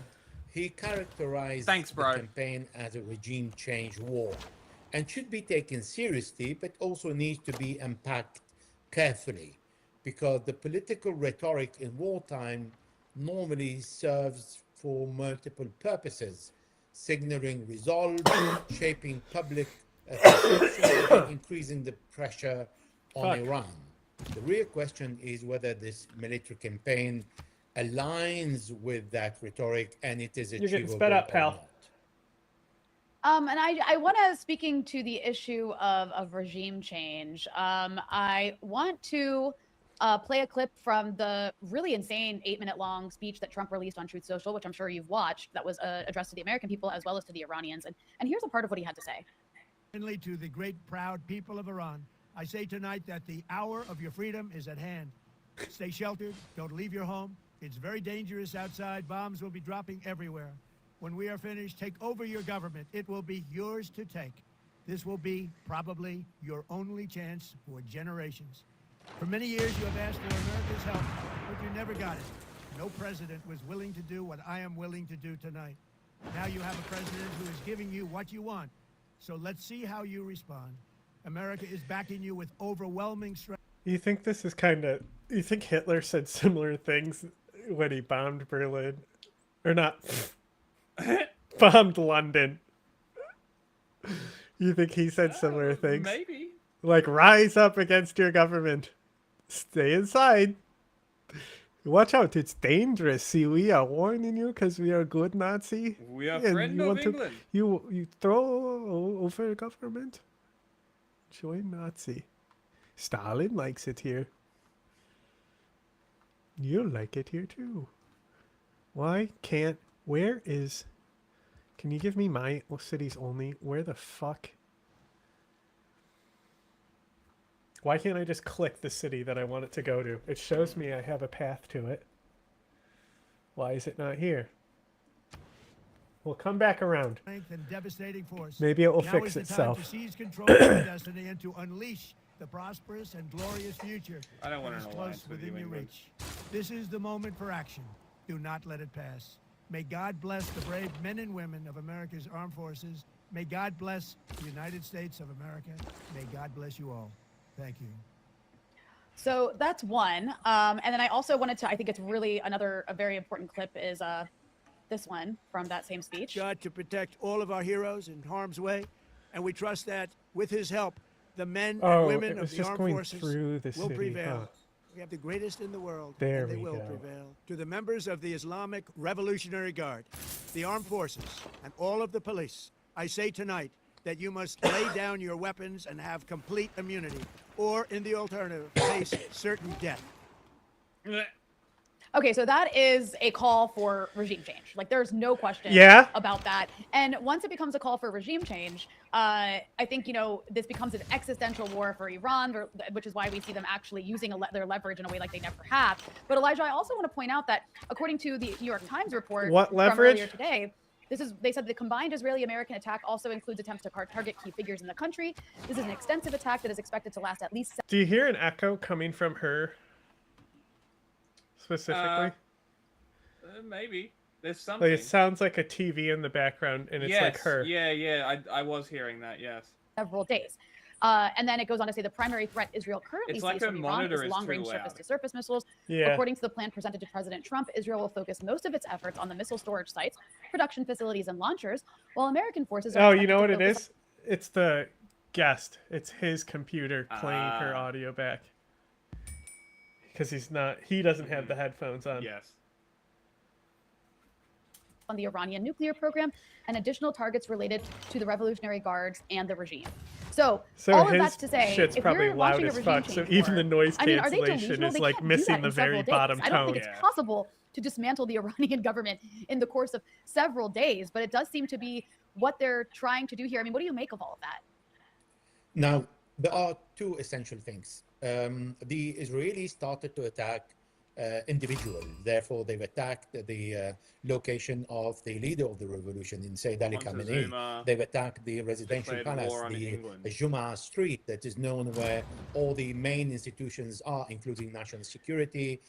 [SPEAKER 13] He characterized the campaign as a regime change war, and should be taken seriously, but also needs to be unpacked carefully, because the political rhetoric in wartime normally serves for multiple purposes: signaling resolve, shaping public perception, and increasing the pressure on Iran. The real question is whether this military campaign aligns with that rhetoric and it is achievable.
[SPEAKER 2] You're getting sped up, pal.
[SPEAKER 10] And I want to, speaking to the issue of regime change, I want to play a clip from the really insane 8-minute long speech that Trump released on Truth Social, which I'm sure you've watched, that was addressed to the American people as well as to the Iranians. And here's a part of what he had to say.
[SPEAKER 23] Finally, to the great, proud people of Iran, I say tonight that the hour of your freedom is at hand. Stay sheltered. Don't leave your home. It's very dangerous outside. Bombs will be dropping everywhere. When we are finished, take over your government. It will be yours to take. This will be probably your only chance for generations. For many years, you have asked for America's help, but you never got it. No president was willing to do what I am willing to do tonight. Now you have a president who is giving you what you want. So let's see how you respond. America is backing you with overwhelming strength.
[SPEAKER 2] You think this is kind of... You think Hitler said similar things when he bombed Berlin? Or not... bombed London. You think he said similar things?
[SPEAKER 1] Maybe.
[SPEAKER 2] Like, rise up against your government. Stay inside. Watch out, it's dangerous. See, we are warning you because we are good Nazi.
[SPEAKER 1] We are
[SPEAKER 2] And
[SPEAKER 1] friend
[SPEAKER 2] you
[SPEAKER 1] of
[SPEAKER 2] want to-
[SPEAKER 1] England.
[SPEAKER 2] You throw over government? Join Nazi. Stalin likes it here. You'll like it here too. Why can't... Where is... Can you give me my cities only? Where the fuck? Why can't I just click the city that I want it to go to? It shows me I have a path to it. Why is it not here? We'll come back around.
[SPEAKER 23] And devastating force.
[SPEAKER 2] Maybe it will
[SPEAKER 23] Now
[SPEAKER 2] fix
[SPEAKER 23] is the
[SPEAKER 2] itself.
[SPEAKER 23] Time to seize control of your destiny and to unleash the prosperous and glorious future
[SPEAKER 1] I don't want
[SPEAKER 23] that is
[SPEAKER 1] an
[SPEAKER 23] close
[SPEAKER 1] alliance with
[SPEAKER 23] within
[SPEAKER 1] you,
[SPEAKER 23] your
[SPEAKER 1] England.
[SPEAKER 23] reach. This is the moment for action. Do not let it pass. May God bless the brave men and women of America's armed forces. May God bless the United States of America. May God bless you all. Thank you.
[SPEAKER 10] So that's one. And then I also wanted to, I think it's really a very important clip is this one from that same speech.
[SPEAKER 23] God to protect all of our heroes in harm's way, and we trust that with his help, the men
[SPEAKER 2] Oh,
[SPEAKER 23] and women
[SPEAKER 2] it
[SPEAKER 23] of
[SPEAKER 2] was
[SPEAKER 23] the
[SPEAKER 2] just
[SPEAKER 23] armed
[SPEAKER 2] going
[SPEAKER 23] forces
[SPEAKER 2] through the
[SPEAKER 23] will
[SPEAKER 2] city,
[SPEAKER 23] prevail.
[SPEAKER 2] huh?
[SPEAKER 23] We have the greatest in the world,
[SPEAKER 2] There
[SPEAKER 23] and they
[SPEAKER 2] we
[SPEAKER 23] will
[SPEAKER 2] go.
[SPEAKER 23] prevail. To the members of the Islamic Revolutionary Guard, the armed forces, and all of the police, I say tonight that you must lay down your weapons and have complete immunity, or in the alternative, face certain death.
[SPEAKER 10] Okay, so that is a call for regime change. Like, there's no question
[SPEAKER 2] Yeah.
[SPEAKER 10] about that. And once it becomes a call for regime change, I think, this becomes an existential war for Iran, which is why we see them actually using their leverage in a way like they never have. But Elijah, I also want to point out that according to the New York Times report
[SPEAKER 2] What
[SPEAKER 10] from
[SPEAKER 2] leverage?
[SPEAKER 10] earlier today, They said the combined Israeli-American attack also includes attempts to target key figures in the country. This is an extensive attack that is expected to last at least.
[SPEAKER 2] Do you hear an echo coming from her specifically?
[SPEAKER 1] Maybe. There's something.
[SPEAKER 2] Like it sounds like a TV in the background, and it's like her.
[SPEAKER 1] Yeah. I was hearing that. Yes.
[SPEAKER 10] Several days. And then it goes on to say the primary threat Israel currently
[SPEAKER 1] It's
[SPEAKER 10] sees
[SPEAKER 1] like her
[SPEAKER 10] from Iran
[SPEAKER 1] monitor
[SPEAKER 10] is
[SPEAKER 1] is
[SPEAKER 10] long-range
[SPEAKER 1] too loud.
[SPEAKER 10] surface-to-surface missiles.
[SPEAKER 2] Yeah.
[SPEAKER 10] According to the plan presented to President Trump, Israel will focus most of its efforts on the missile storage sites, production facilities, and launchers, while American forces are
[SPEAKER 2] Oh, you know what
[SPEAKER 10] expected
[SPEAKER 2] it
[SPEAKER 10] to focus
[SPEAKER 2] is? It's the guest. It's his computer playing her audio back. Because he doesn't have the headphones on.
[SPEAKER 1] Yes.
[SPEAKER 10] on the Iranian nuclear program and additional targets related to the Revolutionary Guards and the regime. So all of
[SPEAKER 2] his
[SPEAKER 10] that's to say,
[SPEAKER 2] shit's
[SPEAKER 10] if
[SPEAKER 2] probably
[SPEAKER 10] you're
[SPEAKER 2] loud
[SPEAKER 10] launching a
[SPEAKER 2] as
[SPEAKER 10] regime
[SPEAKER 2] fuck,
[SPEAKER 10] change
[SPEAKER 2] so even the noise
[SPEAKER 10] I mean, are they
[SPEAKER 2] cancellation
[SPEAKER 10] delusional?
[SPEAKER 2] is
[SPEAKER 10] They
[SPEAKER 2] like
[SPEAKER 10] can't do
[SPEAKER 2] missing
[SPEAKER 10] that
[SPEAKER 2] the
[SPEAKER 10] in several
[SPEAKER 2] very
[SPEAKER 10] days.
[SPEAKER 2] bottom
[SPEAKER 10] I don't
[SPEAKER 2] tone.
[SPEAKER 10] think it's possible to dismantle the Iranian government in the course of several days, but it does seem to be what they're trying to do here. I mean, what do you make of all of that?
[SPEAKER 13] Now, there are two essential things. The Israelis started to attack individuals. Therefore, they've attacked the location of the leader of the revolution in Sayyid Ali Khamenei. They've attacked the residential
[SPEAKER 1] declared
[SPEAKER 13] palace,
[SPEAKER 1] war on
[SPEAKER 13] the
[SPEAKER 1] England.
[SPEAKER 13] Juma Street that is known where all the main institutions are, including national security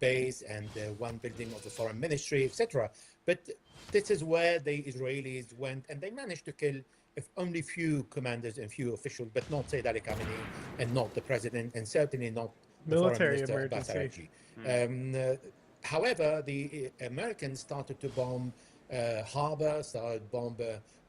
[SPEAKER 13] base and one building of the foreign ministry, etc. But this is where the Israelis went, and they managed to kill if only few commanders and few officials, but not Sayyid Ali Khamenei and not the president, and certainly not the
[SPEAKER 2] Military
[SPEAKER 13] foreign minister Abbas
[SPEAKER 2] emergency.
[SPEAKER 13] Araghchi. However, the Americans started to bomb harbor, started bomb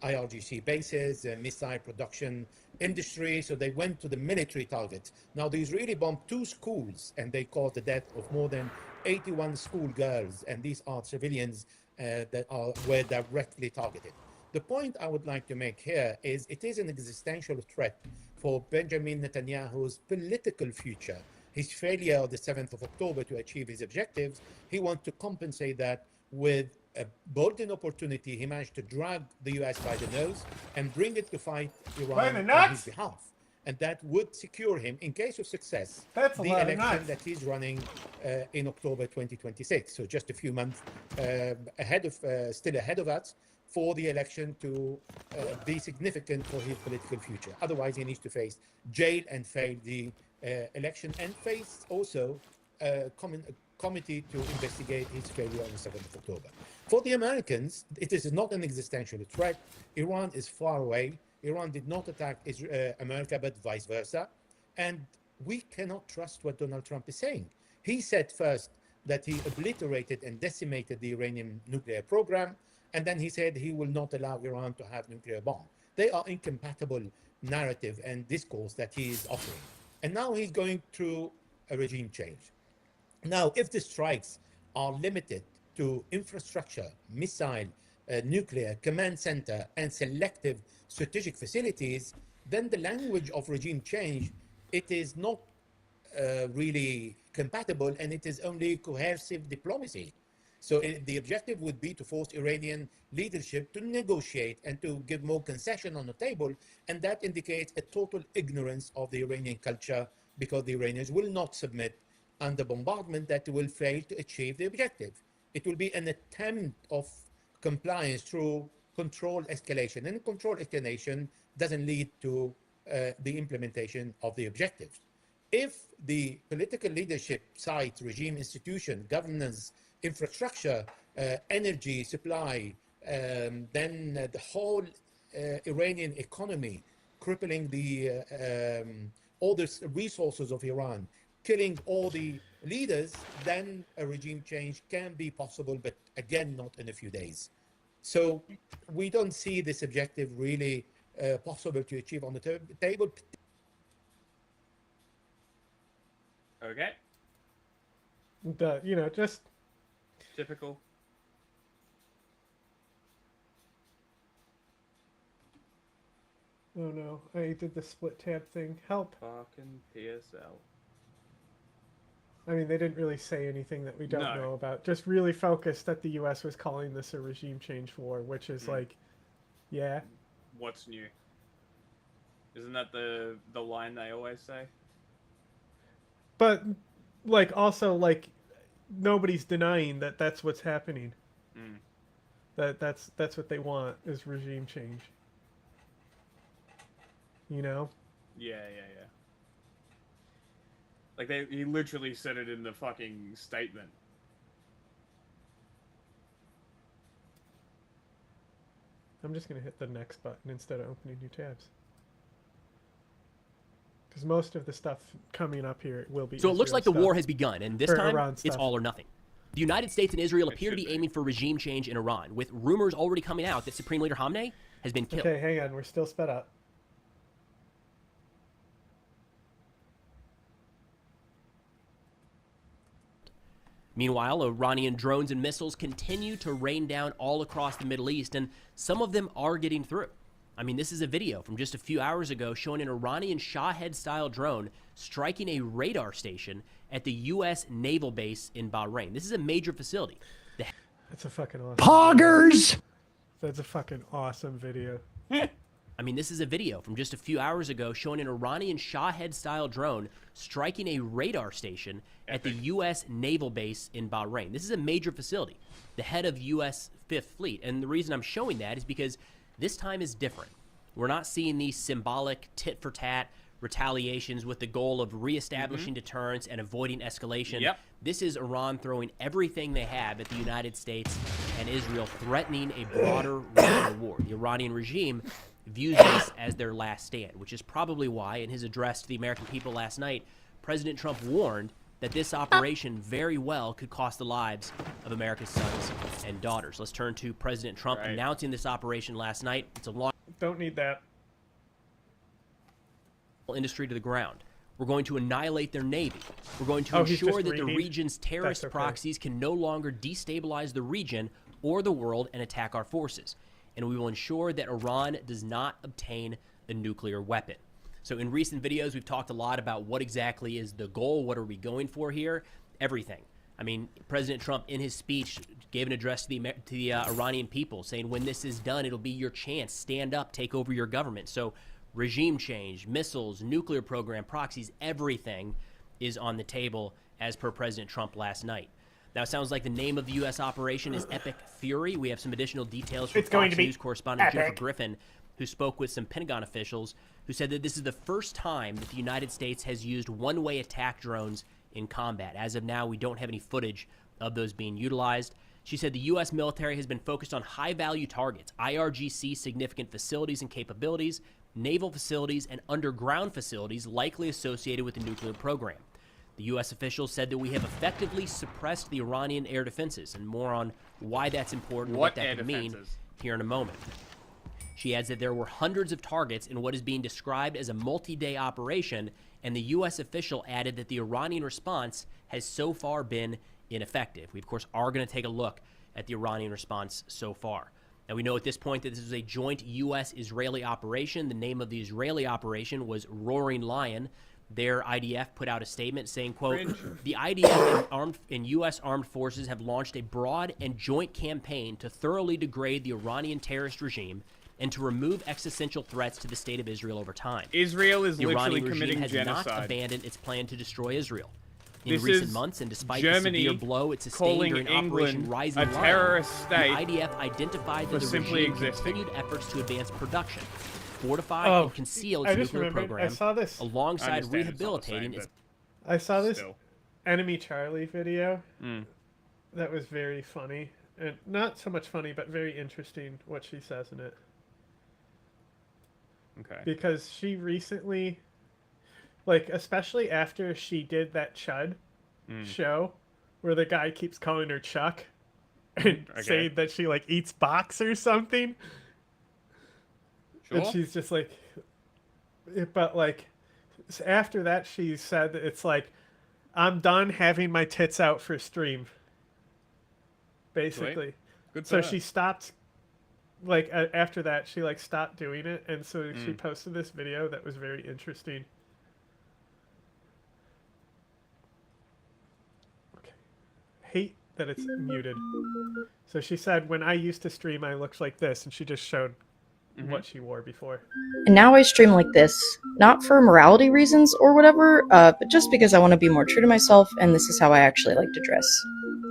[SPEAKER 13] IRGC bases, missile production industry. So they went to the military targets. Now the Israeli bombed 2 schools, and they caused the death of more than 81 schoolgirls, and these are civilians that were directly targeted. The point I would like to make here is it is an existential threat for Benjamin Netanyahu's political future. His failure on the 7th of October to achieve his objectives, he wants to compensate that with a golden opportunity. He managed to drag the US by the nose and bring it to fight Iran on his behalf. And that would secure him, in case of success,
[SPEAKER 2] That's a
[SPEAKER 13] the
[SPEAKER 2] lot of
[SPEAKER 13] election
[SPEAKER 2] nuts.
[SPEAKER 13] that he's running in October 2026. So just a few months still ahead of us for the election to be significant for his political future. Otherwise, he needs to face jail and fail the election, and face also a committee to investigate his failure on the 7th of October. For the Americans, it is not an existential threat. Iran is far away. Iran did not attack America, but vice versa. And we cannot trust what Donald Trump is saying. He said first that he obliterated and decimated the Iranian nuclear program, and then he said he will not allow Iran to have nuclear bomb. They are incompatible narrative and discourse that he is offering. And now he's going through a regime change. Now, if the strikes are limited to infrastructure, missile, nuclear, command center, and selective strategic facilities, then the language of regime change, it is not really compatible, and it is only coercive diplomacy. So the objective would be to force Iranian leadership to negotiate and to give more concession on the table, and that indicates a total ignorance of the Iranian culture, because the Iranians will not submit under bombardment that will fail to achieve the objective. It will be an attempt of compliance through controlled escalation, and controlled escalation doesn't lead to the implementation of the objectives. If the political leadership sides, regime, institution, governance, infrastructure, energy supply, then the whole Iranian economy, crippling all the resources of Iran, killing all the leaders, then a regime change can be possible, but again, not in a few days. So we don't see this objective really possible to achieve on the table.
[SPEAKER 1] Okay.
[SPEAKER 2] Just
[SPEAKER 1] typical.
[SPEAKER 2] Oh no, I did the split tab thing. Help.
[SPEAKER 1] Fucking PSL.
[SPEAKER 2] I mean, they didn't really say anything that we don't
[SPEAKER 1] No.
[SPEAKER 2] know about. Just really focused that the US was calling this a regime change war, which is like, yeah.
[SPEAKER 1] What's new? Isn't that the line they always say?
[SPEAKER 2] But, like, also, like, nobody's denying that that's what's happening. That's what they want, is regime change. You know?
[SPEAKER 1] Yeah. Like he literally said it in the fucking statement.
[SPEAKER 2] I'm just gonna hit the next button instead of opening new tabs. Because most of the stuff coming up here will be.
[SPEAKER 4] So it looks
[SPEAKER 2] Israel
[SPEAKER 4] like the
[SPEAKER 2] stuff.
[SPEAKER 4] war has begun, and this
[SPEAKER 2] Or
[SPEAKER 4] time
[SPEAKER 2] Iran
[SPEAKER 4] it's
[SPEAKER 2] stuff.
[SPEAKER 4] all or nothing. The United States and Israel appear to be aiming for regime change in Iran, with rumors already coming out that Supreme Leader Khamenei has been killed.
[SPEAKER 2] Okay, hang on. We're still sped up.
[SPEAKER 4] Meanwhile, Iranian drones and missiles continue to rain down all across the Middle East, and some of them are getting through. I mean, this is a video from just a few hours ago showing an Iranian Shahed-style drone striking a radar station at the U.S. naval base in Bahrain. This is a major facility.
[SPEAKER 2] That's a fucking awesome.
[SPEAKER 4] Poggers!
[SPEAKER 2] That's a fucking awesome video.
[SPEAKER 4] I mean, this is a video from just a few hours ago showing an Iranian Shahed-style drone striking a radar station at the U.S. naval base in Bahrain. This is a major facility, the head of U.S. Fifth Fleet. And the reason I'm showing that is because this time is different. We're not seeing these symbolic tit-for-tat retaliations with the goal of reestablishing deterrence and avoiding escalation.
[SPEAKER 1] Yep.
[SPEAKER 4] This is Iran throwing everything they have at the United States and Israel, threatening a broader regional war. The Iranian regime views this as their last stand, which is probably why, in his address to the American people last night, President Trump warned that this operation very well could cost the lives of America's sons and daughters. Let's turn to President Trump announcing this operation last night. It's a long...
[SPEAKER 2] Don't need that.
[SPEAKER 4] ...industry to the ground. We're going to annihilate their navy. We're going to
[SPEAKER 2] Oh, he's
[SPEAKER 4] ensure
[SPEAKER 2] just
[SPEAKER 4] that the
[SPEAKER 2] reading?
[SPEAKER 4] region's terrorist
[SPEAKER 2] That's okay.
[SPEAKER 4] proxies can no longer destabilize the region or the world and attack our forces. And we will ensure that Iran does not obtain a nuclear weapon. So in recent videos, we've talked a lot about what exactly is the goal. What are we going for here? Everything. I mean, President Trump, in his speech, gave an address to the Iranian people, saying, when this is done, it'll be your chance. Stand up, take over your government. So regime change, missiles, nuclear program, proxies, everything is on the table, as per President Trump last night. Now, it sounds like the name of the U.S. operation is Epic Fury. We have some additional details from
[SPEAKER 2] It's going
[SPEAKER 4] Fox
[SPEAKER 2] to be
[SPEAKER 4] News correspondent
[SPEAKER 2] epic.
[SPEAKER 4] Jennifer Griffin, who spoke with some Pentagon officials, who said that this is the first time that the United States has used one-way attack drones in combat. As of now, we don't have any footage of those being utilized. She said the U.S. military has been focused on high-value targets, IRGC significant facilities and capabilities, naval facilities, and underground facilities likely associated with the nuclear program. The U.S. officials said that we have effectively suppressed the Iranian air defenses, and more on why that's important and what that could mean here in a moment. She adds that there were hundreds of targets in what is being described as a multi-day operation, and the U.S. official added that the Iranian response has so far been ineffective. We, of course, are going to take a look at the Iranian response so far. Now, we know at this point that this is a joint U.S.-Israeli operation. The name of the Israeli operation was Roaring Lion. Their IDF put out a statement saying, quote, the IDF and U.S. armed forces have launched a broad and joint campaign to thoroughly degrade the Iranian terrorist regime and to remove existential threats to the state of Israel over time.
[SPEAKER 1] Israel is
[SPEAKER 4] the
[SPEAKER 1] literally
[SPEAKER 4] Iranian regime
[SPEAKER 1] committing
[SPEAKER 4] has
[SPEAKER 1] genocide.
[SPEAKER 4] not abandoned its plan to destroy Israel. In
[SPEAKER 1] This
[SPEAKER 4] recent
[SPEAKER 1] is
[SPEAKER 4] months, and despite
[SPEAKER 1] Germany
[SPEAKER 4] the severe blow it sustained
[SPEAKER 1] calling
[SPEAKER 4] during
[SPEAKER 1] England
[SPEAKER 4] Operation Rising
[SPEAKER 1] a
[SPEAKER 4] Lion,
[SPEAKER 1] terrorist state
[SPEAKER 4] the IDF identified
[SPEAKER 1] for
[SPEAKER 4] that the
[SPEAKER 1] simply
[SPEAKER 4] regime
[SPEAKER 1] existing.
[SPEAKER 4] continued efforts to advance production, fortify
[SPEAKER 2] Oh,
[SPEAKER 4] and conceal
[SPEAKER 2] I
[SPEAKER 4] its
[SPEAKER 2] just
[SPEAKER 4] nuclear
[SPEAKER 2] remembered,
[SPEAKER 4] program,
[SPEAKER 2] I saw this.
[SPEAKER 4] alongside rehabilitating its...
[SPEAKER 2] I saw this
[SPEAKER 1] Still.
[SPEAKER 2] Enemy Charlie video
[SPEAKER 1] Mm.
[SPEAKER 2] that was very funny. And not so much funny, but very interesting what she says in it.
[SPEAKER 1] Okay.
[SPEAKER 2] Because she recently, like, especially after she did that Chud show where the guy keeps calling her Chuck and saying that she, like, eats box or something. And
[SPEAKER 1] Sure.
[SPEAKER 2] she's just like, but, like, after that, she said that it's like, I'm done having my tits out for stream. Basically.
[SPEAKER 1] Sweet. Good
[SPEAKER 2] So
[SPEAKER 1] for her.
[SPEAKER 2] she stopped, like, after that, she, like, stopped doing it. And so she posted this video that was very interesting. Okay. Hate that it's muted. So she said, when I used to stream, I looked like this. And she just showed what she wore before.
[SPEAKER 15] And now I stream like this, not for morality reasons or whatever, but just because I want to be more true to myself, and this is how I actually like to dress.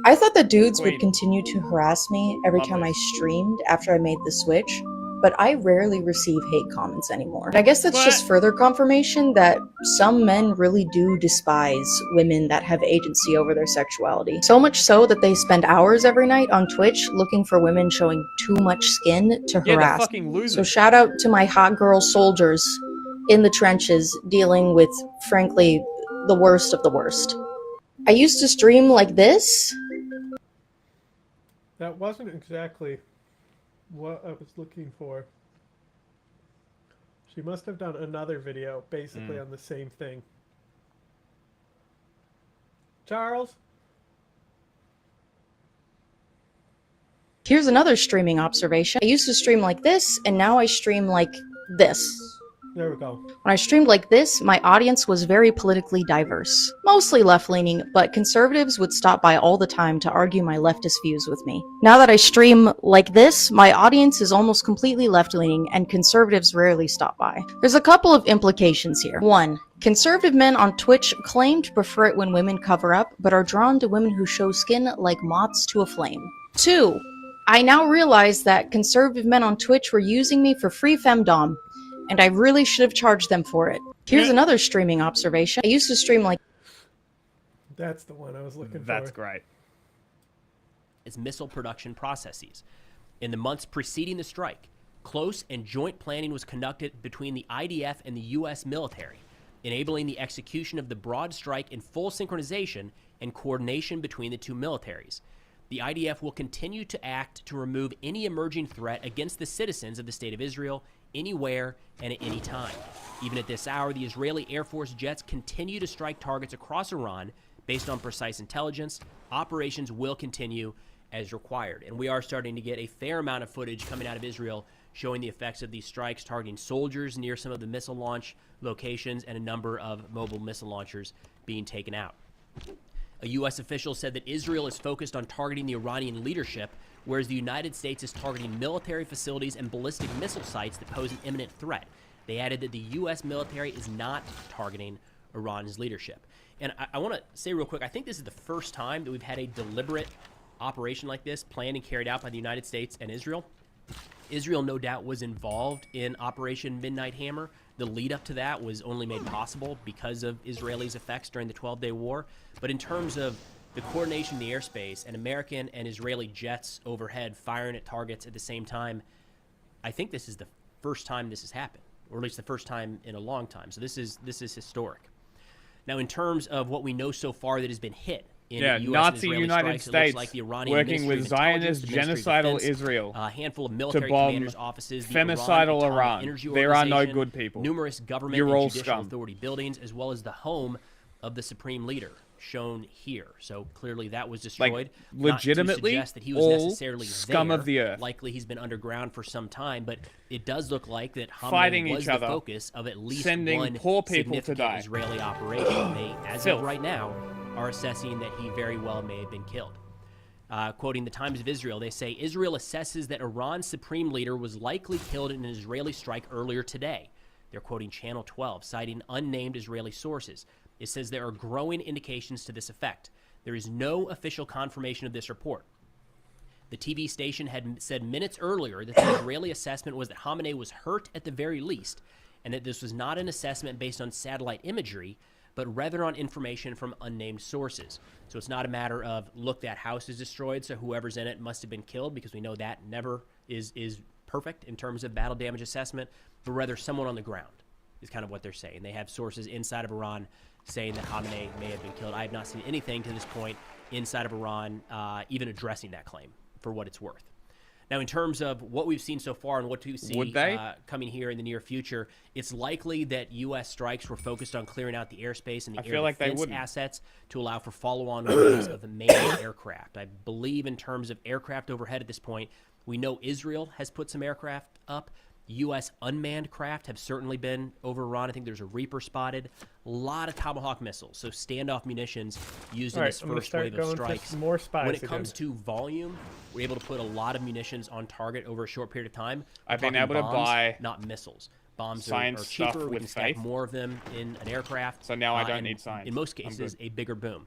[SPEAKER 15] I thought the dudes would continue to harass me every time I streamed after I made the switch, but I rarely receive hate comments anymore. I guess that's just further confirmation that some men really do despise women that have agency over their sexuality. So much so that they spend hours every night on Twitch looking for women showing too much skin to
[SPEAKER 1] Yeah, they're
[SPEAKER 15] harass.
[SPEAKER 1] fucking losers.
[SPEAKER 15] So shout out to my hot girl soldiers in the trenches dealing with, frankly, the worst of the worst. I used to stream like this.
[SPEAKER 2] That wasn't exactly what I was looking for. She must have done another video basically on the same thing. Charles?
[SPEAKER 15] Here's another streaming observation. I used to stream like this, and now I stream like this.
[SPEAKER 2] There we go.
[SPEAKER 15] When I streamed like this, my audience was very politically diverse. Mostly left-leaning, but conservatives would stop by all the time to argue my leftist views with me. Now that I stream like this, my audience is almost completely left-leaning, and conservatives rarely stop by. There's a couple of implications here. 1. Conservative men on Twitch claim to prefer it when women cover up, but are drawn to women who show skin like moths to a flame. 2. I now realize that conservative men on Twitch were using me for free femdom, and I really should have charged them for it. Here's another streaming observation. I used to stream like...
[SPEAKER 2] That's the one I was looking for.
[SPEAKER 1] That's great.
[SPEAKER 4] Its missile production processes. In the months preceding the strike, close and joint planning was conducted between the IDF and the U.S. military, enabling the execution of the broad strike in full synchronization and coordination between the two militaries. The IDF will continue to act to remove any emerging threat against the citizens of the State of Israel anywhere and at any time. Even at this hour, the Israeli Air Force jets continue to strike targets across Iran based on precise intelligence. Operations will continue as required. And we are starting to get a fair amount of footage coming out of Israel showing the effects of these strikes targeting soldiers near some of the missile launch locations and a number of mobile missile launchers being taken out. A U.S. official said that Israel is focused on targeting the Iranian leadership, whereas the United States is targeting military facilities and ballistic missile sites that pose an imminent threat. They added that the U.S. military is not targeting Iran's leadership. And I want to say real quick, I think this is the first time that we've had a deliberate operation like this planned and carried out by the United States and Israel. Israel, no doubt, was involved in Operation Midnight Hammer. The lead up to that was only made possible because of Israelis' effects during the 12-day war. But in terms of the coordination in the airspace and American and Israeli jets overhead firing at targets at the same time, I think this is the first time this has happened, or at least the first time in a long time. So this is historic. Now, in terms of what we know so far that has been hit in US
[SPEAKER 1] Nazi
[SPEAKER 4] and Israeli
[SPEAKER 1] United
[SPEAKER 4] strikes,
[SPEAKER 1] States
[SPEAKER 4] it looks like the Iranian
[SPEAKER 1] working
[SPEAKER 4] Ministry
[SPEAKER 1] with
[SPEAKER 4] of Intelligence,
[SPEAKER 1] Zionist
[SPEAKER 4] the Ministry of
[SPEAKER 1] genocidal
[SPEAKER 4] Defense,
[SPEAKER 1] Israel
[SPEAKER 4] a handful of
[SPEAKER 1] to
[SPEAKER 4] military
[SPEAKER 1] bomb
[SPEAKER 4] commanders' offices, the
[SPEAKER 1] femicidal
[SPEAKER 4] Atomic
[SPEAKER 1] Iran.
[SPEAKER 4] Energy
[SPEAKER 1] There are no
[SPEAKER 4] Organization,
[SPEAKER 1] good people.
[SPEAKER 4] numerous government
[SPEAKER 1] You're
[SPEAKER 4] and
[SPEAKER 1] all
[SPEAKER 4] judicial
[SPEAKER 1] scum.
[SPEAKER 4] authority buildings, as well as the home of the supreme leader, shown here. So clearly that was destroyed. Not to
[SPEAKER 1] legitimately,
[SPEAKER 4] suggest that he was
[SPEAKER 1] all
[SPEAKER 4] necessarily
[SPEAKER 1] scum
[SPEAKER 4] there.
[SPEAKER 1] of the earth.
[SPEAKER 4] Likely he's been underground for some time, but it does look like that
[SPEAKER 1] Fighting
[SPEAKER 4] Khamenei was
[SPEAKER 1] each
[SPEAKER 4] the
[SPEAKER 1] other,
[SPEAKER 4] focus of at least
[SPEAKER 1] sending
[SPEAKER 4] one
[SPEAKER 1] poor people to
[SPEAKER 4] significant
[SPEAKER 1] die.
[SPEAKER 4] Israeli operation. They, as
[SPEAKER 1] Filth.
[SPEAKER 4] of right now, are assessing that he very well may have been killed. Quoting the Times of Israel, they say, Israel assesses that Iran's supreme leader was likely killed in an Israeli strike earlier today. They're quoting Channel 12, citing unnamed Israeli sources. It says there are growing indications to this effect. There is no official confirmation of this report. The TV station had said minutes earlier that the Israeli assessment was that Khamenei was hurt at the very least, and that this was not an assessment based on satellite imagery, but rather on information from unnamed sources. So it's not a matter of, look, that house is destroyed, so whoever's in it must have been killed, because we know that never is perfect in terms of battle damage assessment, but rather someone on the ground is kind of what they're saying. They have sources inside of Iran saying that Khamenei may have been killed. I have not seen anything to this point inside of Iran even addressing that claim, for what it's worth. Now, in terms of what we've seen so far and what we see coming here in the near future, it's likely that U.S. strikes were focused on clearing out the airspace and the air defense assets to allow for follow-on waves of the main aircraft. I believe in terms of aircraft overhead at this point, we know Israel has put some aircraft up. U.S. unmanned craft have certainly been over Iran. I think there's a Reaper spotted. A lot of Tomahawk missiles, so standoff munitions used in this first wave of strikes.
[SPEAKER 2] More spies
[SPEAKER 4] when it comes to volume, we're able to put a lot of munitions on target over a short period of time.
[SPEAKER 1] I've been able to buy
[SPEAKER 4] not missiles. Bombs are
[SPEAKER 1] science stuff
[SPEAKER 4] cheaper. We
[SPEAKER 1] with
[SPEAKER 4] can stack
[SPEAKER 1] faith.
[SPEAKER 4] more of them in an aircraft.
[SPEAKER 1] So now I don't
[SPEAKER 4] and
[SPEAKER 1] need science.
[SPEAKER 4] In most
[SPEAKER 1] I'm
[SPEAKER 4] cases,
[SPEAKER 1] good.
[SPEAKER 4] a bigger boom.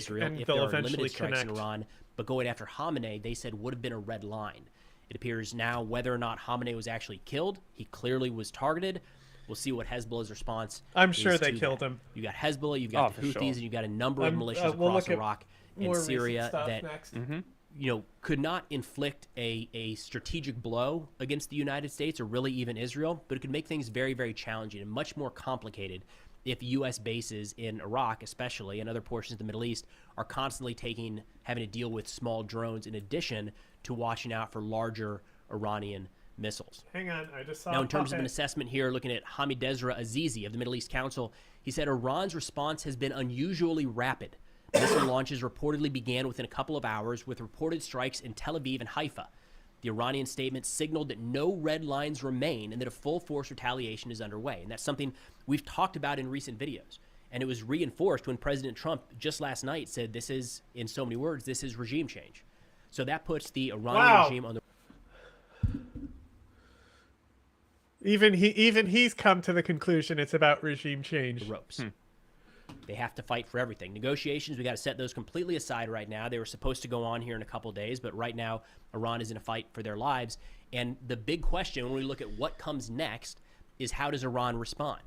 [SPEAKER 4] Israel
[SPEAKER 2] and
[SPEAKER 4] if
[SPEAKER 2] they'll
[SPEAKER 4] there are
[SPEAKER 2] eventually
[SPEAKER 4] limited strikes in
[SPEAKER 2] connect.
[SPEAKER 4] Iran. But going after Khamenei, they said would have been a red line. It appears now whether or not Khamenei was actually killed, he clearly was targeted. We'll see what Hezbollah's response
[SPEAKER 2] I'm sure
[SPEAKER 4] is
[SPEAKER 2] they
[SPEAKER 4] to
[SPEAKER 2] killed
[SPEAKER 4] that.
[SPEAKER 2] him.
[SPEAKER 4] You got Hezbollah, you've got the
[SPEAKER 1] for
[SPEAKER 4] Houthis,
[SPEAKER 1] sure.
[SPEAKER 4] and you've got a number of militias
[SPEAKER 2] we'll
[SPEAKER 4] across
[SPEAKER 2] look at
[SPEAKER 4] Iraq
[SPEAKER 2] more
[SPEAKER 4] and
[SPEAKER 2] recent
[SPEAKER 4] Syria
[SPEAKER 2] stuff
[SPEAKER 4] that
[SPEAKER 2] next.
[SPEAKER 4] could not inflict a strategic blow against the United States or really even Israel, but it could make things very, very challenging and much more complicated if U.S. bases in Iraq, especially, and other portions of the Middle East, are constantly having to deal with small drones in addition to watching out for larger Iranian missiles.
[SPEAKER 2] Hang on, I just saw.
[SPEAKER 4] Now, in terms of an assessment here, looking at Hamidezra Azizi of the Middle East Council, he said Iran's response has been unusually rapid. Missile launches reportedly began within a couple of hours with reported strikes in Tel Aviv and Haifa. The Iranian statement signaled that no red lines remain and that a full-force retaliation is underway. And that's something we've talked about in recent videos. And it was reinforced when President Trump just last night said this is, in so many words, this is regime change. So that puts the Iranian regime on the...
[SPEAKER 2] Even he's come to the conclusion it's about regime change.
[SPEAKER 4] The ropes. They have to fight for everything. Negotiations, we got to set those completely aside right now. They were supposed to go on here in a couple of days, but right now Iran is in a fight for their lives. And the big question when we look at what comes next is how does Iran respond?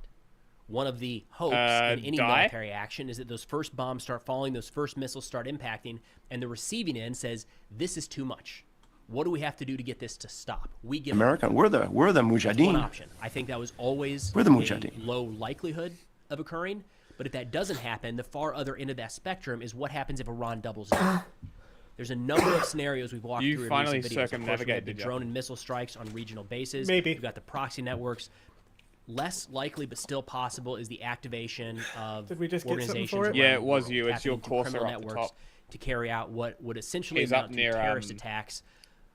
[SPEAKER 4] One of the hopes in any military action is that those first bombs start falling, those first missiles start impacting, and the receiving end says, this is too much. What do we have to do to get this to stop? We give
[SPEAKER 5] America, we're the Mujahideen.
[SPEAKER 4] One option. I think that was always
[SPEAKER 5] we're the Mujahideen.
[SPEAKER 4] A low likelihood of occurring. But if that doesn't happen, the far other end of that spectrum is what happens if Iran doubles down. There's a number of scenarios we've walked through in recent videos. Of course, we had the drone and missile strikes on regional bases.
[SPEAKER 2] Maybe.
[SPEAKER 4] We've got the proxy networks. Less likely, but still possible, is the activation of
[SPEAKER 2] Did we just get
[SPEAKER 4] organizations.
[SPEAKER 2] something for it?
[SPEAKER 1] Yeah, it was you. It's
[SPEAKER 4] tapping
[SPEAKER 1] your
[SPEAKER 4] into
[SPEAKER 1] cursor
[SPEAKER 4] criminal
[SPEAKER 1] up the
[SPEAKER 4] networks
[SPEAKER 1] top.
[SPEAKER 4] to carry out what would essentially
[SPEAKER 1] He's
[SPEAKER 4] amount
[SPEAKER 1] up
[SPEAKER 4] to
[SPEAKER 1] near,
[SPEAKER 4] terrorist attacks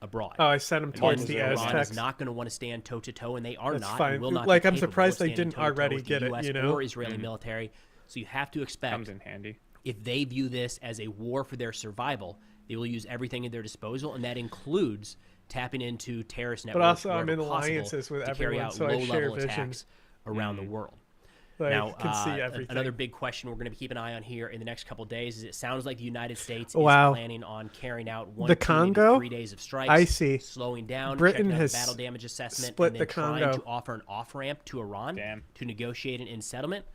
[SPEAKER 4] abroad.
[SPEAKER 2] Oh, I sent him towards the
[SPEAKER 4] Iran
[SPEAKER 2] Aztecs.
[SPEAKER 4] is not going to want to stand toe-to-toe, and they are
[SPEAKER 2] That's
[SPEAKER 4] not.
[SPEAKER 2] fine.
[SPEAKER 4] And will not
[SPEAKER 2] Like,
[SPEAKER 4] be
[SPEAKER 2] I'm
[SPEAKER 4] capable
[SPEAKER 2] surprised
[SPEAKER 4] of
[SPEAKER 2] they
[SPEAKER 4] standing
[SPEAKER 2] didn't
[SPEAKER 4] toe-to-toe
[SPEAKER 2] already
[SPEAKER 4] with the
[SPEAKER 2] get it,
[SPEAKER 4] US
[SPEAKER 2] you know?
[SPEAKER 4] or Israeli military. So you have to expect,
[SPEAKER 1] Comes in handy.
[SPEAKER 4] if they view this as a war for their survival, they will use everything at their disposal, and that includes tapping into terrorist networks.
[SPEAKER 2] But also, I'm
[SPEAKER 4] wherever
[SPEAKER 2] in
[SPEAKER 4] possible
[SPEAKER 2] alliances with
[SPEAKER 4] to carry
[SPEAKER 2] everyone,
[SPEAKER 4] out
[SPEAKER 2] so I share
[SPEAKER 4] low-level
[SPEAKER 2] vision.
[SPEAKER 4] attacks around the world.
[SPEAKER 2] Like,
[SPEAKER 4] Now,
[SPEAKER 2] can see everything.
[SPEAKER 4] another big question we're going to keep an eye on here in the next couple of days is it sounds like the United States
[SPEAKER 2] Wow.
[SPEAKER 4] is planning on carrying out one,
[SPEAKER 2] The
[SPEAKER 4] 2, maybe
[SPEAKER 2] Congo?
[SPEAKER 4] 3 days of strikes.
[SPEAKER 2] I see.
[SPEAKER 4] Slowing down,
[SPEAKER 2] Britain
[SPEAKER 4] checking out
[SPEAKER 2] has
[SPEAKER 4] the battle damage assessment,
[SPEAKER 2] split
[SPEAKER 4] and then
[SPEAKER 2] the
[SPEAKER 4] trying
[SPEAKER 2] Congo.
[SPEAKER 4] to offer an off-ramp to Iran to negotiate an end settlement.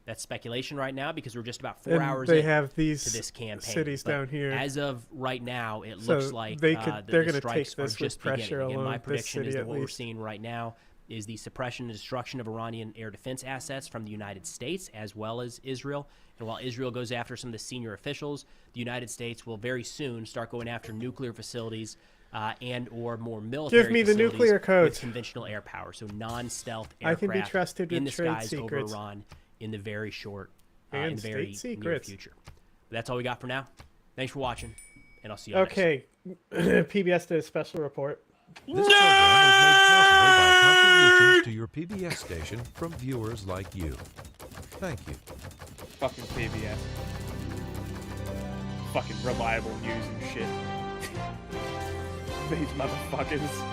[SPEAKER 4] That's speculation right now because we're just about 4
[SPEAKER 2] And
[SPEAKER 4] hours
[SPEAKER 2] they
[SPEAKER 4] in
[SPEAKER 2] have these
[SPEAKER 4] to this campaign.
[SPEAKER 2] cities
[SPEAKER 4] But
[SPEAKER 2] down here.
[SPEAKER 4] As of right now, it
[SPEAKER 2] So
[SPEAKER 4] looks like
[SPEAKER 2] they could- they're
[SPEAKER 4] the
[SPEAKER 2] gonna
[SPEAKER 4] strikes
[SPEAKER 2] take this
[SPEAKER 4] are just
[SPEAKER 2] with pressure
[SPEAKER 4] beginning. And
[SPEAKER 2] alone,
[SPEAKER 4] my
[SPEAKER 2] this
[SPEAKER 4] prediction is
[SPEAKER 2] city
[SPEAKER 4] that
[SPEAKER 2] at
[SPEAKER 4] what we're
[SPEAKER 2] least.
[SPEAKER 4] seeing right now is the suppression and destruction of Iranian air defense assets from the United States as well as Israel. And while Israel goes after some of the senior officials, the United States will very soon start going after nuclear facilities and or more military
[SPEAKER 2] Give me the
[SPEAKER 4] facilities
[SPEAKER 2] nuclear codes.
[SPEAKER 4] with conventional air power, so non-stealth
[SPEAKER 2] I can be
[SPEAKER 4] aircraft
[SPEAKER 2] trusted
[SPEAKER 4] in
[SPEAKER 2] with
[SPEAKER 4] the
[SPEAKER 2] trade
[SPEAKER 4] skies
[SPEAKER 2] secrets.
[SPEAKER 4] over Iran in the very short
[SPEAKER 2] And
[SPEAKER 4] in the very
[SPEAKER 2] state
[SPEAKER 4] near
[SPEAKER 2] secrets.
[SPEAKER 4] future. But that's all we got for now. Thanks for watching, and I'll see you next time.
[SPEAKER 2] Okay, PBS did a special report.
[SPEAKER 16] This program was made possible by contributions to your PBS station from viewers like you. Thank you.
[SPEAKER 1] Fucking PBS. Fucking reliable news and shit. These motherfuckers.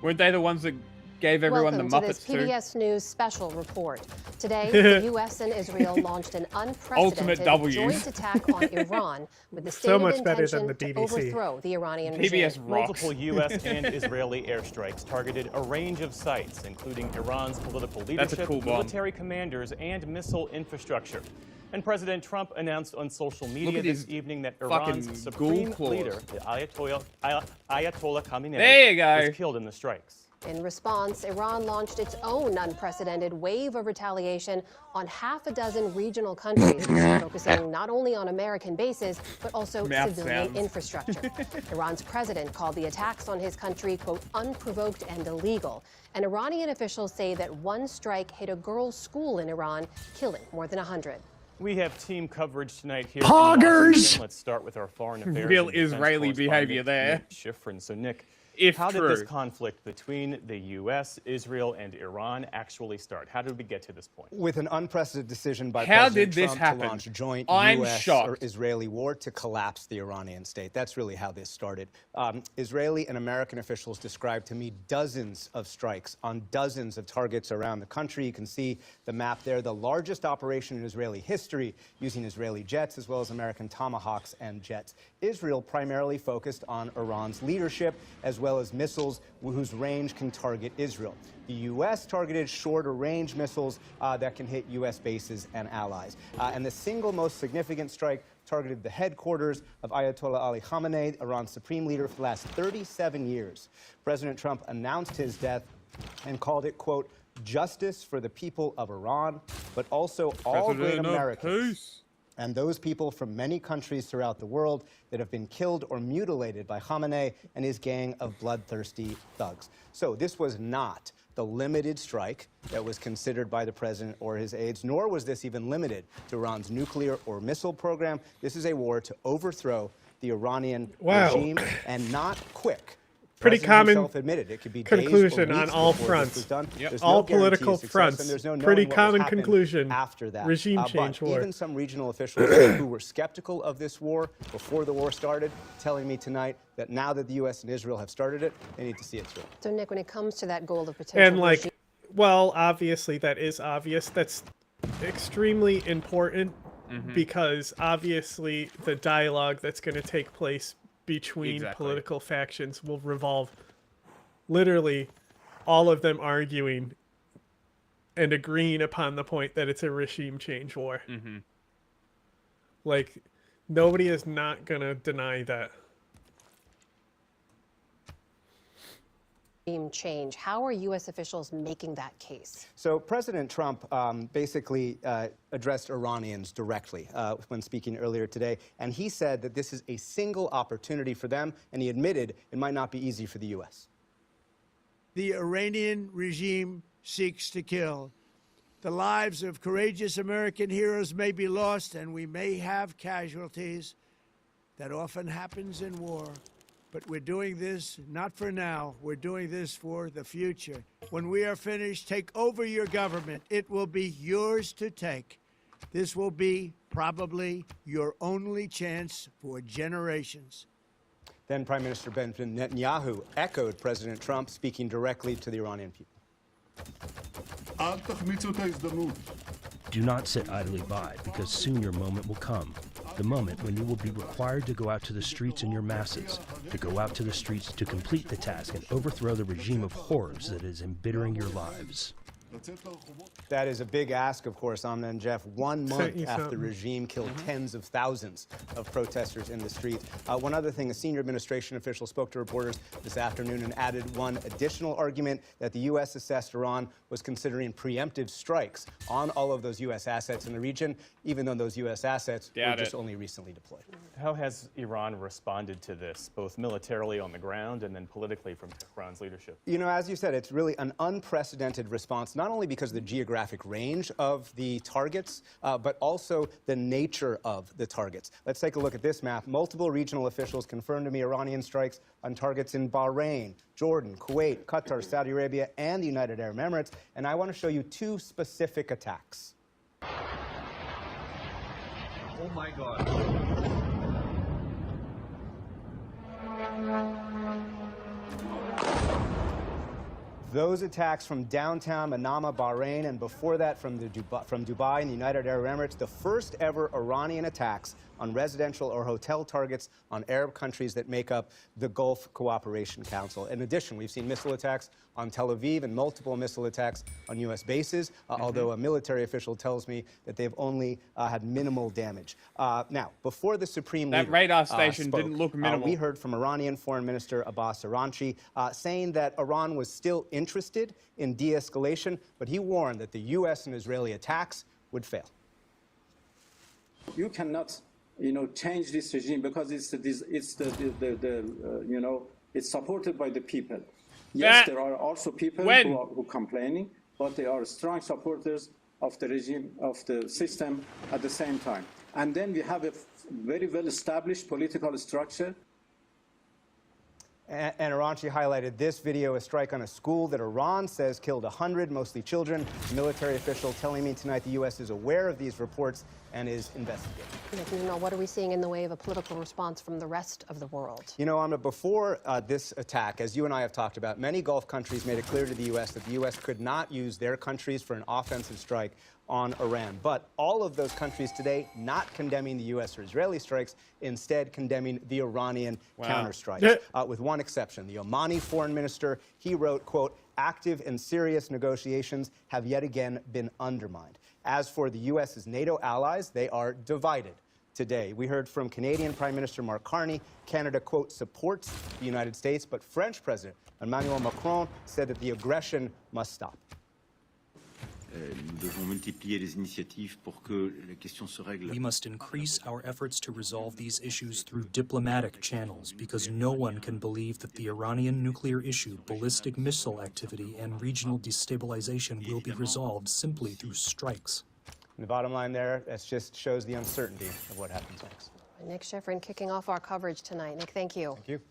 [SPEAKER 1] Weren't they the ones that gave everyone
[SPEAKER 17] Welcome
[SPEAKER 1] the
[SPEAKER 17] to this
[SPEAKER 1] Muppets too?
[SPEAKER 17] PBS News special report. Today, the U.S. and Israel launched an unprecedented
[SPEAKER 1] W's.
[SPEAKER 17] joint attack on Iran with the
[SPEAKER 2] So
[SPEAKER 17] stated
[SPEAKER 2] much better than
[SPEAKER 17] intention
[SPEAKER 2] the
[SPEAKER 17] to
[SPEAKER 2] BBC.
[SPEAKER 17] overthrow the Iranian
[SPEAKER 1] PBS
[SPEAKER 17] regime.
[SPEAKER 1] rocks.
[SPEAKER 24] Multiple U.S. and Israeli airstrikes targeted a range of sites, including Iran's political leadership,
[SPEAKER 1] cool bomb.
[SPEAKER 24] military commanders, and missile infrastructure. And President Trump announced on social media
[SPEAKER 1] at
[SPEAKER 24] this
[SPEAKER 1] his
[SPEAKER 24] evening that
[SPEAKER 1] fucking
[SPEAKER 24] Iran's supreme
[SPEAKER 1] ghoul claws.
[SPEAKER 24] leader, the Ayatollah Khamenei,
[SPEAKER 1] There you go.
[SPEAKER 24] was killed in the strikes.
[SPEAKER 17] In response, Iran launched its own unprecedented wave of retaliation on half a dozen regional countries, focusing not only on American bases, but also
[SPEAKER 1] Mouth
[SPEAKER 17] civilian
[SPEAKER 1] sounds.
[SPEAKER 17] infrastructure. Iran's president called the attacks on his country, quote, unprovoked and illegal. And Iranian officials say that one strike hit a girls' school in Iran, killing more than 100.
[SPEAKER 24] We have team coverage tonight here.
[SPEAKER 1] Poggers!
[SPEAKER 24] In Washington. Let's start with our foreign affairs.
[SPEAKER 1] Real
[SPEAKER 24] and defense
[SPEAKER 1] Israeli behavior
[SPEAKER 24] correspondent,
[SPEAKER 1] there.
[SPEAKER 24] Nick Schifrin. So, Nick,
[SPEAKER 1] If
[SPEAKER 24] how
[SPEAKER 1] true.
[SPEAKER 24] did this conflict between the U.S., Israel, and Iran actually start? How did we get to this point?
[SPEAKER 25] With an unprecedented decision by
[SPEAKER 1] How
[SPEAKER 25] President
[SPEAKER 1] did this
[SPEAKER 25] Trump
[SPEAKER 1] happen?
[SPEAKER 25] to launch a joint
[SPEAKER 1] I'm
[SPEAKER 25] U.S.
[SPEAKER 1] shocked.
[SPEAKER 25] or Israeli war to collapse the Iranian state. That's really how this started. Israeli and American officials described to me dozens of strikes on dozens of targets around the country. You can see the map there, the largest operation in Israeli history using Israeli jets as well as American Tomahawks and jets. Israel primarily focused on Iran's leadership as well as missiles whose range can target Israel. The U.S. targeted shorter range missiles that can hit U.S. bases and allies. And the single most significant strike targeted the headquarters of Ayatollah Ali Khamenei, Iran's supreme leader for the last 37 years. President Trump announced his death and called it, quote, justice for the people of Iran, but also all great Americans and those people from many countries throughout the world that have been killed or mutilated by Khamenei and his gang of bloodthirsty thugs. So this was not the limited strike that was considered by the president or his aides, nor was this even limited to Iran's nuclear or missile program. This is a war to overthrow the Iranian regime, and not quick.
[SPEAKER 2] Pretty common
[SPEAKER 25] admitted it could be
[SPEAKER 2] conclusion on all fronts. All political fronts. Pretty common conclusion.
[SPEAKER 25] After that,
[SPEAKER 2] regime change war.
[SPEAKER 25] Even some regional officials who were skeptical of this war before the war started, telling me tonight that now that the U.S. and Israel have started it, they need to see it through.
[SPEAKER 17] So, Nick, when it comes to that goal of potential,
[SPEAKER 2] and like, well, obviously that is obvious. That's extremely important because obviously the dialogue that's going to take place between political factions will revolve literally all of them arguing and agreeing upon the point that it's a regime change war. Like, nobody is not gonna deny that.
[SPEAKER 17] Change. How are U.S. officials making that case?
[SPEAKER 25] So President Trump basically addressed Iranians directly when speaking earlier today, and he said that this is a single opportunity for them, and he admitted it might not be easy for the U.S.
[SPEAKER 23] The Iranian regime seeks to kill. The lives of courageous American heroes may be lost, and we may have casualties. That often happens in war. But we're doing this not for now. We're doing this for the future. When we are finished, take over your government. It will be yours to take. This will be probably your only chance for generations.
[SPEAKER 25] Then Prime Minister Benjamin Netanyahu echoed President Trump, speaking directly to the Iranian people.
[SPEAKER 7] Do not sit idly by, because soon your moment will come. The moment when you will be required to go out to the streets in your masses, to go out to the streets to complete the task and overthrow the regime of horrors that is embittering your lives.
[SPEAKER 25] That is a big ask, of course, Amna and Jeff. 1 month after the regime killed tens of thousands of protesters in the streets. One other thing, a senior administration official spoke to reporters this afternoon and added one additional argument that the U.S. assessed Iran was considering preemptive strikes on all of those U.S. assets in the region, even though those U.S. assets were just only recently deployed.
[SPEAKER 24] How has Iran responded to this, both militarily on the ground and then politically from Tehran's leadership?
[SPEAKER 25] You know, as you said, it's really an unprecedented response, not only because of the geographic range of the targets, but also the nature of the targets. Let's take a look at this map. Multiple regional officials confirmed to me Iranian strikes on targets in Bahrain, Jordan, Kuwait, Qatar, Saudi Arabia, and the United Arab Emirates. And I want to show you 2 specific attacks.
[SPEAKER 12] Oh my God.
[SPEAKER 25] Those attacks from downtown Manama, Bahrain, and before that from Dubai and the United Arab Emirates, the first ever Iranian attacks on residential or hotel targets on Arab countries that make up the Gulf Cooperation Council. In addition, we've seen missile attacks on Tel Aviv and multiple missile attacks on U.S. bases, although a military official tells me that they've only had minimal damage. Now, before the Supreme Leader
[SPEAKER 1] radar station
[SPEAKER 25] spoke,
[SPEAKER 1] didn't look minimal.
[SPEAKER 25] We heard from Iranian Foreign Minister Abbas Araghchi saying that Iran was still interested in de-escalation, but he warned that the U.S. and Israeli attacks would fail.
[SPEAKER 14] You cannot, change this regime because it's supported by the people. Yes, there are also people who are complaining, but they are strong supporters of the regime, of the system at the same time. And then we have a very well-established political structure.
[SPEAKER 25] And Araghchi highlighted this video, a strike on a school that Iran says killed 100, mostly children. A military official telling me tonight the U.S. is aware of these reports and is investigating.
[SPEAKER 17] What are we seeing in the way of a political response from the rest of the world?
[SPEAKER 25] Amna, before this attack, as you and I have talked about, many Gulf countries made it clear to the U.S. that the U.S. could not use their countries for an offensive strike on Iran. But all of those countries today not condemning the U.S. or Israeli strikes, instead condemning the Iranian counterstrikes, with one exception. The Omani foreign minister, he wrote, quote, active and serious negotiations have yet again been undermined. As for the U.S.'s NATO allies, they are divided today. We heard from Canadian Prime Minister Mark Carney. Canada, quote, supports the United States, but French President Emmanuel Macron said that the aggression must stop.
[SPEAKER 3] Nous devons multiplier les initiatives pour que la question se règle.
[SPEAKER 19] We must increase our efforts to resolve these issues through diplomatic channels because no one can believe that the Iranian nuclear issue, ballistic missile activity, and regional destabilization will be resolved simply through strikes.
[SPEAKER 25] And the bottom line there, that just shows the uncertainty of what happens next.
[SPEAKER 17] Nick Schifrin kicking off our coverage tonight. Nick, thank you.
[SPEAKER 25] Thank you.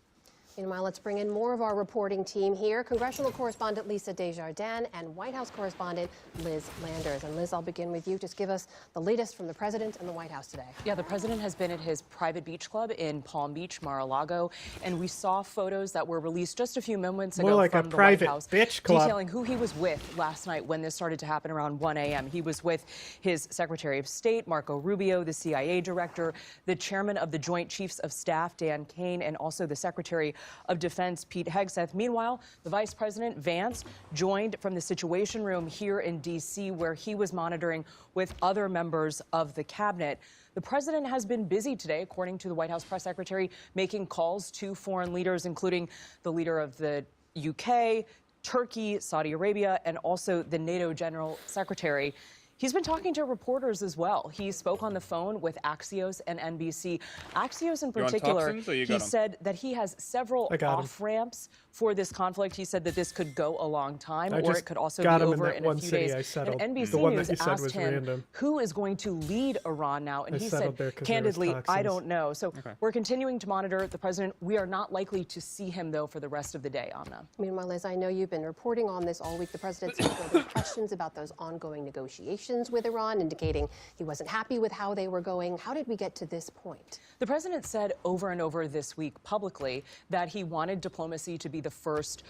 [SPEAKER 17] Meanwhile, let's bring in more of our reporting team here. Congressional correspondent Lisa Desjardins and White House correspondent Liz Landers. And Liz, I'll begin with you. Just give us the latest from the president and the White House today.
[SPEAKER 20] Yeah, the president has been at his private beach club in Palm Beach, Mar-a-Lago, and we saw photos that were released just a few moments ago
[SPEAKER 2] like
[SPEAKER 20] from
[SPEAKER 2] a
[SPEAKER 20] the
[SPEAKER 2] private
[SPEAKER 20] White House
[SPEAKER 2] beach club.
[SPEAKER 20] detailing who he was with last night when this started to happen around 1 a.m. He was with his Secretary of State, Marco Rubio, the CIA director, the chairman of the Joint Chiefs of Staff, Dan Kane, and also the Secretary of Defense, Pete Hegseth. Meanwhile, the Vice President Vance joined from the Situation Room here in D.C., where he was monitoring with other members of the cabinet. The president has been busy today, according to the White House press secretary, making calls to foreign leaders, including the leader of the UK, Turkey, Saudi Arabia, and also the NATO General Secretary. He's been talking to reporters as well. He spoke on the phone with Axios and NBC. Axios in particular, he said that he has several off-ramps for this conflict. He said that this could go a long time, or it could also be over in a few days. And NBC News asked him who is going to lead Iran now, and he said, candidly, I don't know. So we're continuing to monitor the president. We are not likely to see him, though, for the rest of the day, Amna.
[SPEAKER 17] Meanwhile, Liz, I know you've been reporting on this all week. The president's fielding questions about those ongoing negotiations with Iran, indicating he wasn't happy with how they were going. How did we get to this point?
[SPEAKER 20] The president said over and over this week publicly that he wanted diplomacy to be the first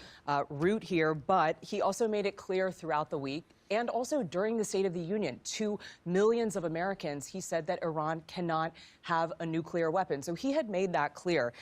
[SPEAKER 20] route here, but he also made it clear throughout the week and also during the State of the Union to millions of Americans, he said that Iran cannot have a nuclear weapon. So he had made that clear.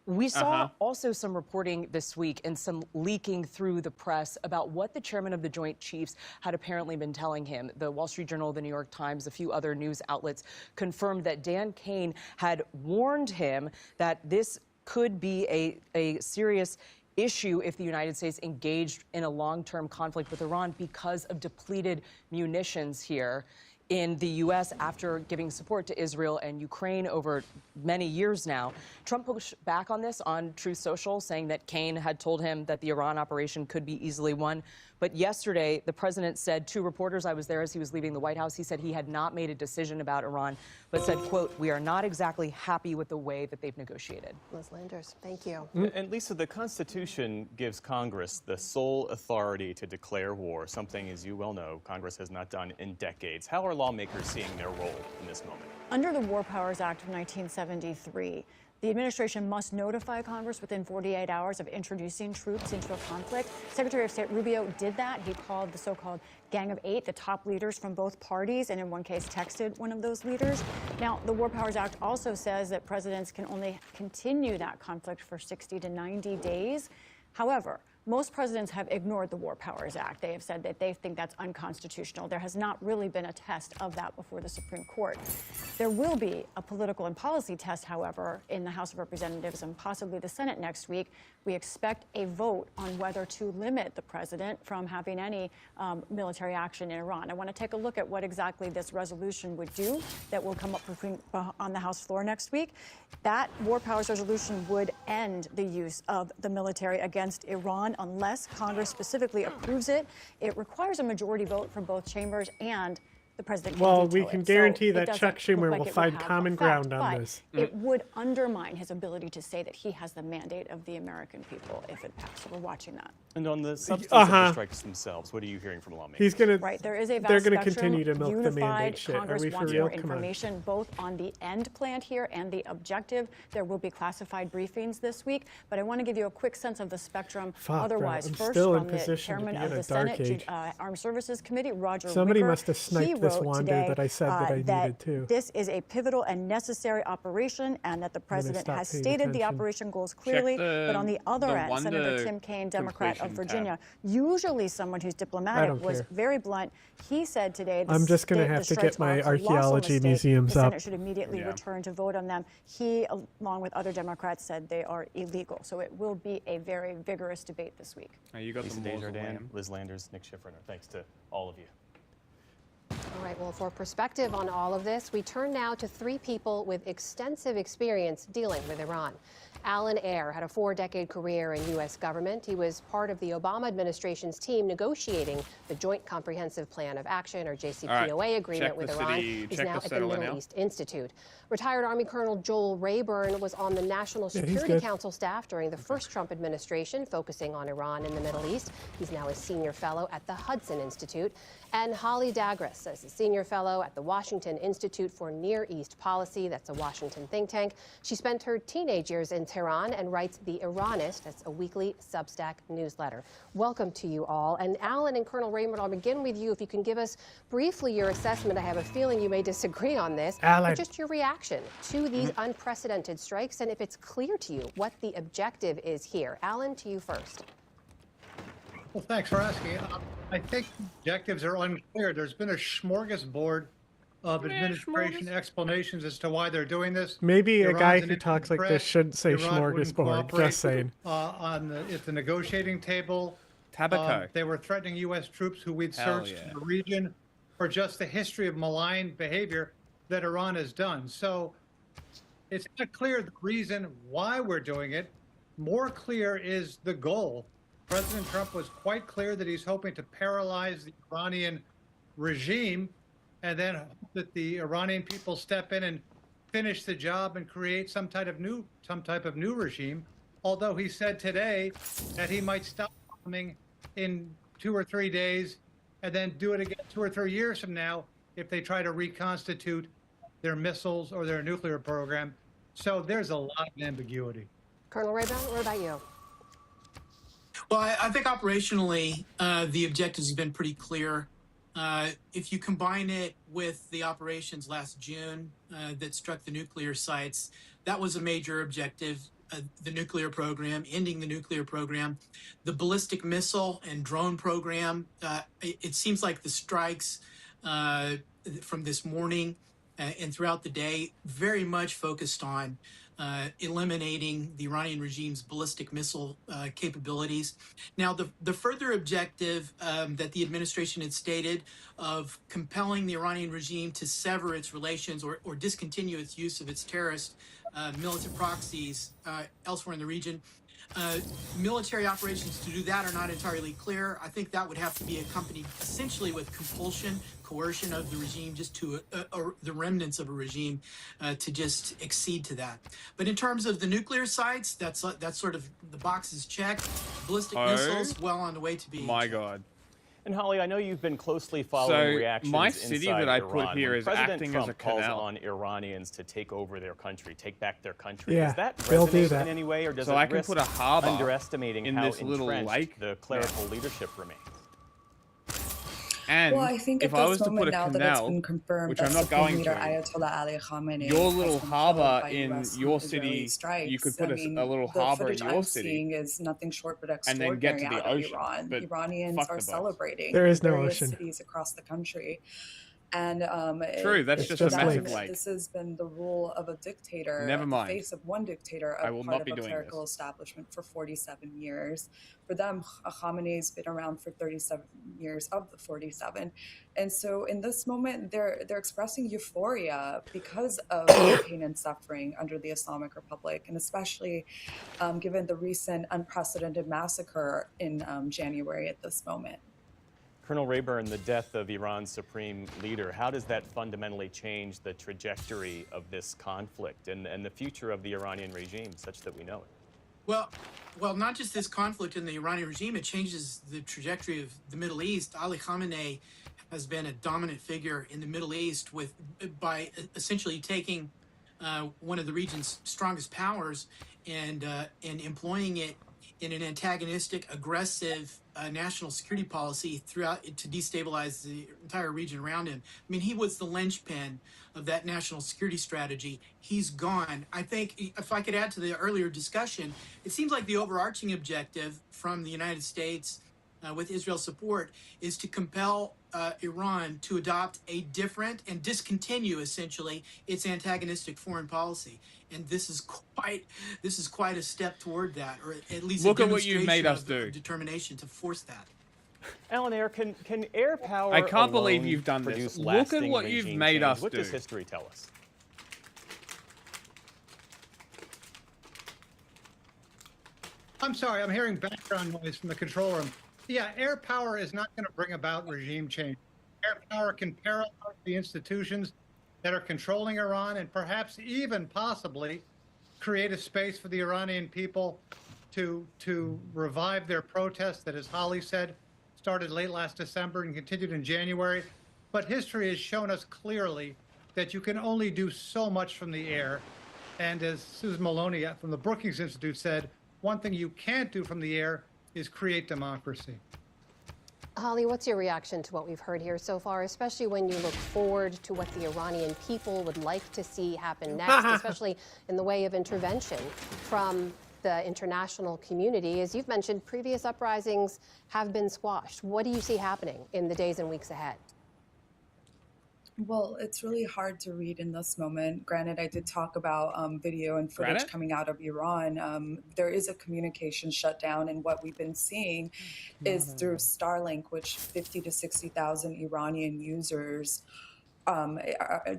[SPEAKER 20] We saw also some reporting this week and some leaking through the press about what the chairman of the Joint Chiefs had apparently been telling him. The Wall Street Journal, the New York Times, a few other news outlets confirmed that Dan Kane had warned him that this could be a serious issue if the United States engaged in a long-term conflict with Iran because of depleted munitions here in the U.S. after giving support to Israel and Ukraine over many years now. Trump pushed back on this on Truth Social, saying that Kane had told him that the Iran operation could be easily won. But yesterday, the president said to reporters, I was there as he was leaving the White House, he said he had not made a decision about Iran, but said, quote, we are not exactly happy with the way that they've negotiated.
[SPEAKER 17] Liz Landers, thank you.
[SPEAKER 24] And Lisa, the Constitution gives Congress the sole authority to declare war, something, as you well know, Congress has not done in decades. How are lawmakers seeing their role in this moment?
[SPEAKER 21] Under the War Powers Act of 1973, the administration must notify Congress within 48 hours of introducing troops into a conflict. Secretary of State Rubio did that. He called the so-called Gang of Eight, the top leaders from both parties, and in one case texted one of those leaders. Now, the War Powers Act also says that presidents can only continue that conflict for 60 to 90 days. However, most presidents have ignored the War Powers Act. They have said that they think that's unconstitutional. There has not really been a test of that before the Supreme Court. There will be a political and policy test, however, in the House of Representatives and possibly the Senate next week. We expect a vote on whether to limit the president from having any military action in Iran. I want to take a look at what exactly this resolution would do that will come up on the House floor next week. That War Powers resolution would end the use of the military against Iran unless Congress specifically approves it. It requires a majority vote from both chambers, and the president can
[SPEAKER 2] Well,
[SPEAKER 21] veto
[SPEAKER 2] we can
[SPEAKER 21] it.
[SPEAKER 2] guarantee
[SPEAKER 21] So it
[SPEAKER 2] that
[SPEAKER 21] doesn't
[SPEAKER 2] Chuck
[SPEAKER 21] look
[SPEAKER 2] Schumer
[SPEAKER 21] like
[SPEAKER 2] will
[SPEAKER 21] it
[SPEAKER 2] find
[SPEAKER 21] have
[SPEAKER 2] common
[SPEAKER 21] effect,
[SPEAKER 2] ground on
[SPEAKER 21] but
[SPEAKER 2] this.
[SPEAKER 21] It would undermine his ability to say that he has the mandate of the American people if it passed. So we're watching that.
[SPEAKER 24] And on the substance of the strikes themselves, what are you hearing from lawmakers?
[SPEAKER 2] He's gonna.
[SPEAKER 21] Right, there is a vast
[SPEAKER 2] They're going to
[SPEAKER 21] spectrum,
[SPEAKER 2] continue to milk the
[SPEAKER 21] unified.
[SPEAKER 2] mandate shit.
[SPEAKER 21] Congress
[SPEAKER 2] Are we for
[SPEAKER 21] wants
[SPEAKER 2] real?
[SPEAKER 21] more
[SPEAKER 2] Come on.
[SPEAKER 21] information, both on the end plan here and the objective. There will be classified briefings this week, but I want to give you a quick sense of the spectrum.
[SPEAKER 2] Fuck, bro,
[SPEAKER 21] Otherwise,
[SPEAKER 2] I'm
[SPEAKER 21] first
[SPEAKER 2] still in
[SPEAKER 21] from the
[SPEAKER 2] position to
[SPEAKER 21] chairman
[SPEAKER 2] be
[SPEAKER 21] of
[SPEAKER 2] in
[SPEAKER 21] the
[SPEAKER 2] a dark
[SPEAKER 21] Senate
[SPEAKER 2] age.
[SPEAKER 21] Armed Services Committee, Roger
[SPEAKER 2] Somebody
[SPEAKER 21] Wicker,
[SPEAKER 2] must have sniped
[SPEAKER 21] he
[SPEAKER 2] this
[SPEAKER 21] wrote
[SPEAKER 2] Wander
[SPEAKER 21] today,
[SPEAKER 2] that I said that I needed to.
[SPEAKER 21] This is a pivotal and necessary operation, and that the president
[SPEAKER 2] stop
[SPEAKER 21] has
[SPEAKER 2] paying
[SPEAKER 21] stated the
[SPEAKER 2] attention.
[SPEAKER 21] operation goals clearly. But on the other end, Senator Tim Kaine, Democrat of Virginia, usually someone who's diplomatic, was
[SPEAKER 2] care.
[SPEAKER 21] very blunt. He said today,
[SPEAKER 2] I'm just gonna have to get my archaeology museums
[SPEAKER 21] the
[SPEAKER 2] up.
[SPEAKER 21] Senate should immediately return to vote on them. He, along with other Democrats, said they are illegal. So it will be a very vigorous debate this week.
[SPEAKER 1] You got
[SPEAKER 24] Lisa
[SPEAKER 1] the
[SPEAKER 24] Desjardins, Liz Landers, Nick Schifrin. Thanks to all of you.
[SPEAKER 17] All right, well, for perspective on all of this, we turn now to three people with extensive experience dealing with Iran. Alan Ayer had a 4-decade career in U.S. government. He was part of the Obama administration's team negotiating the Joint Comprehensive Plan of Action, or JCPOA, agreement with Iran. He's now at the Middle East Institute. Retired Army Colonel Joel Rayburn was on the National Security Council staff during the first Trump administration, focusing on Iran and the Middle East. He's now a senior fellow at the Hudson Institute. And Holly Dagres is a senior fellow at the Washington Institute for Near East Policy. That's a Washington think tank. She spent her teenage years in Tehran and writes The Iranist. That's a weekly Substack newsletter. Welcome to you all. And Alan and Colonel Rayburn, I'll begin with you. If you can give us briefly your assessment. I have a feeling you may disagree on this.
[SPEAKER 2] Alan.
[SPEAKER 17] But just your reaction to these unprecedented strikes, and if it's clear to you what the objective is here. Alan, to you first.
[SPEAKER 6] Well, thanks for asking. I think objectives are unclear. There's been a smorgasbord of administration explanations as to why they're doing this.
[SPEAKER 2] Maybe a guy
[SPEAKER 6] Iran's
[SPEAKER 2] who
[SPEAKER 6] an
[SPEAKER 2] talks like
[SPEAKER 6] threat.
[SPEAKER 2] this shouldn't say
[SPEAKER 6] Iran wouldn't
[SPEAKER 2] smorgasbord.
[SPEAKER 6] cooperate,
[SPEAKER 2] Just saying.
[SPEAKER 6] At the negotiating table.
[SPEAKER 1] Tabaco.
[SPEAKER 6] They were threatening U.S. troops who we'd
[SPEAKER 1] Hell
[SPEAKER 6] searched
[SPEAKER 1] yeah.
[SPEAKER 6] in the region for just the history of malign behavior that Iran has done. So it's not clear the reason why we're doing it. More clear is the goal. President Trump was quite clear that he's hoping to paralyze the Iranian regime and then hope that the Iranian people step in and finish the job and create some type of new regime. Although he said today that he might stop bombing in 2 or 3 days and then do it again 2 or 3 years from now if they try to reconstitute their missiles or their nuclear program. So there's a lot of ambiguity.
[SPEAKER 17] Colonel Rayburn, what about you?
[SPEAKER 9] Well, I think operationally, the objectives have been pretty clear. If you combine it with the operations last June that struck the nuclear sites, that was a major objective. The nuclear program, ending the nuclear program, the ballistic missile and drone program. It seems like the strikes from this morning and throughout the day very much focused on eliminating the Iranian regime's ballistic missile capabilities. Now, the further objective that the administration had stated of compelling the Iranian regime to sever its relations or discontinue its use of its terrorist militant proxies elsewhere in the region. Military operations to do that are not entirely clear. I think that would have to be accompanied essentially with compulsion, coercion of the regime, just to the remnants of a regime to just accede to that. But in terms of the nuclear sites, that's sort of the boxes checked. Ballistic missiles, well on the way to being.
[SPEAKER 1] My God.
[SPEAKER 24] And Holly, I know you've been closely following reactions
[SPEAKER 1] my city
[SPEAKER 24] inside
[SPEAKER 1] that I
[SPEAKER 24] Iran.
[SPEAKER 1] put here
[SPEAKER 24] When
[SPEAKER 1] is
[SPEAKER 24] President
[SPEAKER 1] acting
[SPEAKER 24] Trump
[SPEAKER 1] as a
[SPEAKER 24] calls
[SPEAKER 1] canal.
[SPEAKER 24] on Iranians to take over their country, take back their country.
[SPEAKER 2] Yeah,
[SPEAKER 24] Does that
[SPEAKER 2] they'll do
[SPEAKER 24] resonate
[SPEAKER 2] that.
[SPEAKER 24] in any way, or does
[SPEAKER 1] So
[SPEAKER 24] it
[SPEAKER 1] I can
[SPEAKER 24] risk
[SPEAKER 1] put a harbor
[SPEAKER 24] underestimating
[SPEAKER 1] in
[SPEAKER 24] how
[SPEAKER 1] this little
[SPEAKER 24] entrenched
[SPEAKER 1] lake?
[SPEAKER 24] the clerical leadership remains?
[SPEAKER 1] And
[SPEAKER 11] well, I think
[SPEAKER 1] if
[SPEAKER 11] at
[SPEAKER 1] I
[SPEAKER 11] this
[SPEAKER 1] was to put
[SPEAKER 11] moment
[SPEAKER 1] a
[SPEAKER 11] now that it's
[SPEAKER 1] canal,
[SPEAKER 11] been confirmed
[SPEAKER 1] which
[SPEAKER 11] that
[SPEAKER 1] I'm not
[SPEAKER 11] Supreme
[SPEAKER 1] going
[SPEAKER 11] Leader
[SPEAKER 1] to,
[SPEAKER 11] Ayatollah Ali Khamenei
[SPEAKER 1] your
[SPEAKER 11] has
[SPEAKER 1] little
[SPEAKER 11] been
[SPEAKER 1] harbor
[SPEAKER 11] killed by
[SPEAKER 1] in
[SPEAKER 11] US
[SPEAKER 1] your
[SPEAKER 11] Israeli
[SPEAKER 1] city,
[SPEAKER 11] strikes.
[SPEAKER 1] you could put
[SPEAKER 11] I mean,
[SPEAKER 1] a little
[SPEAKER 11] the
[SPEAKER 1] harbor in
[SPEAKER 11] footage
[SPEAKER 1] your
[SPEAKER 11] I'm
[SPEAKER 1] city,
[SPEAKER 11] seeing is nothing short but
[SPEAKER 1] and then get
[SPEAKER 11] extraordinary
[SPEAKER 1] to the
[SPEAKER 11] out of
[SPEAKER 1] ocean.
[SPEAKER 11] Iran.
[SPEAKER 1] But
[SPEAKER 11] Iranians
[SPEAKER 1] fuck
[SPEAKER 11] are
[SPEAKER 1] the boats.
[SPEAKER 11] celebrating
[SPEAKER 2] There is no
[SPEAKER 11] various
[SPEAKER 2] ocean.
[SPEAKER 11] cities across the country. And
[SPEAKER 1] True, that's
[SPEAKER 2] It's
[SPEAKER 1] just a
[SPEAKER 2] just
[SPEAKER 1] massive
[SPEAKER 2] lakes.
[SPEAKER 1] lake.
[SPEAKER 11] this has been the rule of a dictator.
[SPEAKER 1] Never
[SPEAKER 11] at
[SPEAKER 1] mind.
[SPEAKER 11] The face of one dictator,
[SPEAKER 1] I
[SPEAKER 11] a
[SPEAKER 1] will
[SPEAKER 11] part
[SPEAKER 1] not be
[SPEAKER 11] of a
[SPEAKER 1] doing
[SPEAKER 11] clerical
[SPEAKER 1] this.
[SPEAKER 11] establishment for 47 years. For them, Khamenei's been around for 37 years of the 47. And so in this moment, they're expressing euphoria because of the pain and suffering under the Islamic Republic, and especially given the recent unprecedented massacre in January at this moment.
[SPEAKER 24] Colonel Rayburn, the death of Iran's supreme leader, how does that fundamentally change the trajectory of this conflict and the future of the Iranian regime, such that we know it?
[SPEAKER 9] Well, not just this conflict in the Iranian regime, it changes the trajectory of the Middle East. Ali Khamenei has been a dominant figure in the Middle East by essentially taking one of the region's strongest powers and employing it in an antagonistic, aggressive national security policy throughout to destabilize the entire region around him. I mean, he was the linchpin of that national security strategy. He's gone. I think if I could add to the earlier discussion, it seems like the overarching objective from the United States with Israel's support is to compel Iran to adopt a different and discontinue essentially its antagonistic foreign policy. And this is quite a step toward that, or at least
[SPEAKER 1] Look
[SPEAKER 9] a
[SPEAKER 1] at what you made
[SPEAKER 9] demonstration
[SPEAKER 1] us
[SPEAKER 9] of
[SPEAKER 1] do.
[SPEAKER 9] determination to force that.
[SPEAKER 24] Alan Ayer, can air power
[SPEAKER 1] I can't believe
[SPEAKER 24] alone
[SPEAKER 1] you've done
[SPEAKER 24] produce
[SPEAKER 1] this. Look at
[SPEAKER 24] lasting
[SPEAKER 1] what you've
[SPEAKER 24] regime
[SPEAKER 1] made
[SPEAKER 24] change?
[SPEAKER 1] us
[SPEAKER 24] What
[SPEAKER 1] do.
[SPEAKER 24] does history tell us?
[SPEAKER 6] I'm sorry, I'm hearing background noise from the control room. Yeah, air power is not going to bring about regime change. Air power can paralyze the institutions that are controlling Iran and perhaps even possibly create a space for the Iranian people to revive their protests that, as Holly said, started late last December and continued in January. But history has shown us clearly that you can only do so much from the air. And as Susan Maloney from the Brookings Institute said, one thing you can't do from the air is create democracy.
[SPEAKER 17] Holly, what's your reaction to what we've heard here so far, especially when you look forward to what the Iranian people would like to see happen next, especially in the way of intervention from the international community? As you've mentioned, previous uprisings have been squashed. What do you see happening in the days and weeks ahead?
[SPEAKER 11] Well, it's really hard to read in this moment. Granted, I did talk about video and footage coming out of Iran. There is a communication shutdown, and what we've been seeing is through Starlink, which 50 to 60,000 Iranian users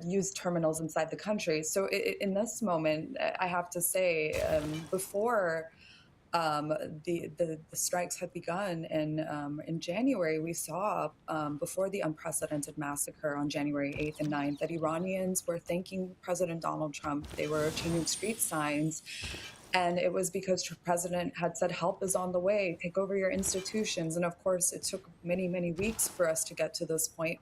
[SPEAKER 11] use terminals inside the country. So in this moment, I have to say, before the strikes had begun in January, we saw before the unprecedented massacre on January 8th and 9th that Iranians were thanking President Donald Trump. They were changing street signs. And it was because the president had said, help is on the way, take over your institutions. And of course, it took many, many weeks for us to get to this point.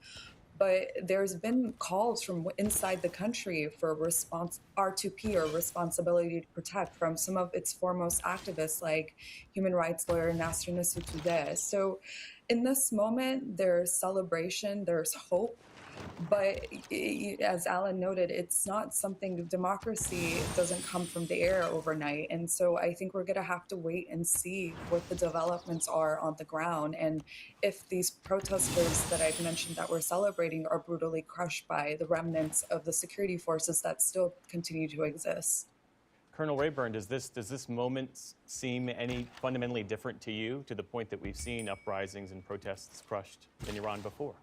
[SPEAKER 11] But there's been calls from inside the country for R2P, or responsibility to protect, from some of its foremost activists like human rights lawyer Nasrin Sotoudeh. So in this moment, there's celebration, there's hope. But as Alan noted, it's not something, democracy doesn't come from the air overnight. And so I think we're going to have to wait and see what the developments are on the ground. And if these protesters that I've mentioned that we're celebrating are brutally crushed by the remnants of the security forces that still continue to exist.
[SPEAKER 24] Colonel Rayburn, does this moment seem any fundamentally different to you, to the point that we've seen uprisings and protests crushed in Iran before?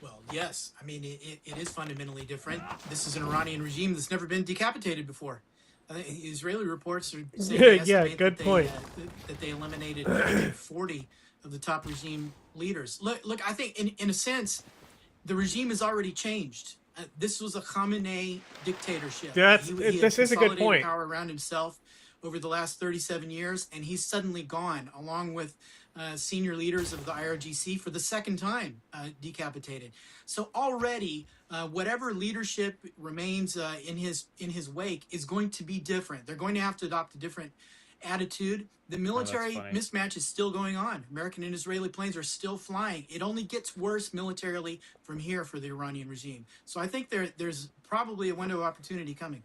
[SPEAKER 9] Well, yes. I mean, it is fundamentally different. This is an Iranian regime that's never been decapitated before. Israeli reports are saying
[SPEAKER 2] good point.
[SPEAKER 9] That they eliminated 40 of the top regime leaders. Look, I think in a sense, the regime has already changed. This was a Khamenei dictatorship.
[SPEAKER 2] This is a good point.
[SPEAKER 9] Power around himself over the last 37 years, and he's suddenly gone, along with senior leaders of the IRGC for the second time decapitated. So already, whatever leadership remains in his wake is going to be different. They're going to have to adopt a different attitude. The military mismatch is still going on. American and Israeli planes are still flying. It only gets worse militarily from here for the Iranian regime. So I think there's probably a window of opportunity coming.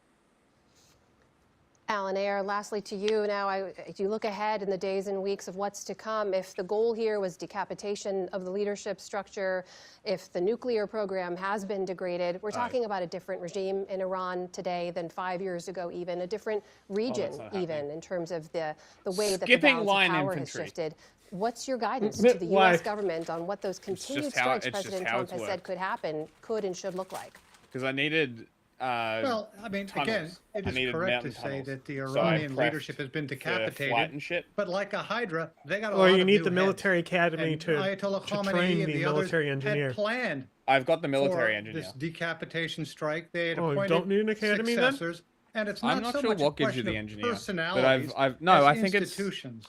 [SPEAKER 17] Alan Ayer, lastly to you now, as you look ahead in the days and weeks of what's to come, if the goal here was decapitation of the leadership structure, if the nuclear program has been degraded, we're talking about a different regime in Iran today than 5 years ago, even a different region, even in terms of the way that the balance of power has shifted. What's your guidance to the U.S. government on what those continued strikes President Trump has said could happen, could and should look like?
[SPEAKER 1] Because I needed
[SPEAKER 6] well, I mean,
[SPEAKER 1] tunnels.
[SPEAKER 6] again, it is correct to say that the Iranian leadership has been decapitated. But like a Hydra, they got a lot of
[SPEAKER 2] you need
[SPEAKER 6] new
[SPEAKER 2] the military
[SPEAKER 6] heads.
[SPEAKER 2] academy
[SPEAKER 6] And
[SPEAKER 2] to
[SPEAKER 6] Ayatollah Khamenei
[SPEAKER 2] train
[SPEAKER 6] and
[SPEAKER 2] the
[SPEAKER 6] the others
[SPEAKER 2] military engineer.
[SPEAKER 6] had planned.
[SPEAKER 1] I've got the military
[SPEAKER 6] for
[SPEAKER 1] engineer.
[SPEAKER 6] This decapitation strike, they had
[SPEAKER 2] Oh, you
[SPEAKER 6] appointed
[SPEAKER 2] don't need an academy then?
[SPEAKER 6] successors, and it's not
[SPEAKER 1] I'm not
[SPEAKER 6] so
[SPEAKER 1] sure
[SPEAKER 6] much
[SPEAKER 1] what
[SPEAKER 6] a
[SPEAKER 1] gives you
[SPEAKER 6] question
[SPEAKER 1] the
[SPEAKER 6] of
[SPEAKER 1] engineer, but
[SPEAKER 6] personalities
[SPEAKER 1] no,
[SPEAKER 6] as
[SPEAKER 1] I think it's
[SPEAKER 6] institutions.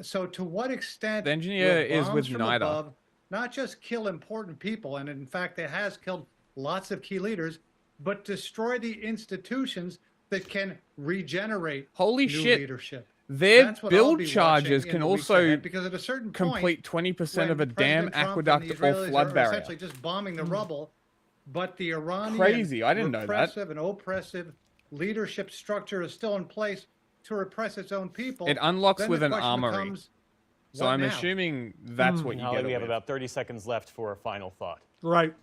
[SPEAKER 6] So to what extent
[SPEAKER 1] the engineer
[SPEAKER 6] will
[SPEAKER 1] is
[SPEAKER 6] bombs
[SPEAKER 1] with
[SPEAKER 6] from
[SPEAKER 1] neither.
[SPEAKER 6] above not just kill important people, and in fact it has killed lots of key leaders, but destroy the institutions that can regenerate
[SPEAKER 1] Holy
[SPEAKER 6] new
[SPEAKER 1] shit.
[SPEAKER 6] leadership.
[SPEAKER 1] Their
[SPEAKER 6] That's what I'll
[SPEAKER 1] build
[SPEAKER 6] be
[SPEAKER 1] charges
[SPEAKER 6] watching in
[SPEAKER 1] can
[SPEAKER 6] the weeks
[SPEAKER 1] also
[SPEAKER 6] ahead, because at a certain
[SPEAKER 1] complete
[SPEAKER 6] point,
[SPEAKER 1] 20% of a
[SPEAKER 6] when
[SPEAKER 1] damn
[SPEAKER 6] President Trump and
[SPEAKER 1] aqueduct
[SPEAKER 6] the
[SPEAKER 1] or
[SPEAKER 6] Israelis
[SPEAKER 1] flood
[SPEAKER 6] are
[SPEAKER 1] barrier.
[SPEAKER 6] essentially just bombing the rubble, but the Iranian
[SPEAKER 1] Crazy. I didn't know that.
[SPEAKER 6] repressive and oppressive leadership structure is still in place to repress its own people.
[SPEAKER 1] It unlocks
[SPEAKER 6] then
[SPEAKER 1] with
[SPEAKER 6] the
[SPEAKER 1] an
[SPEAKER 6] question
[SPEAKER 1] armory.
[SPEAKER 6] becomes,
[SPEAKER 1] So
[SPEAKER 6] what
[SPEAKER 1] I'm
[SPEAKER 6] now?
[SPEAKER 1] assuming that's what you
[SPEAKER 24] Holly,
[SPEAKER 1] get.
[SPEAKER 24] we have about 30 seconds left for a final thought.
[SPEAKER 2] Right.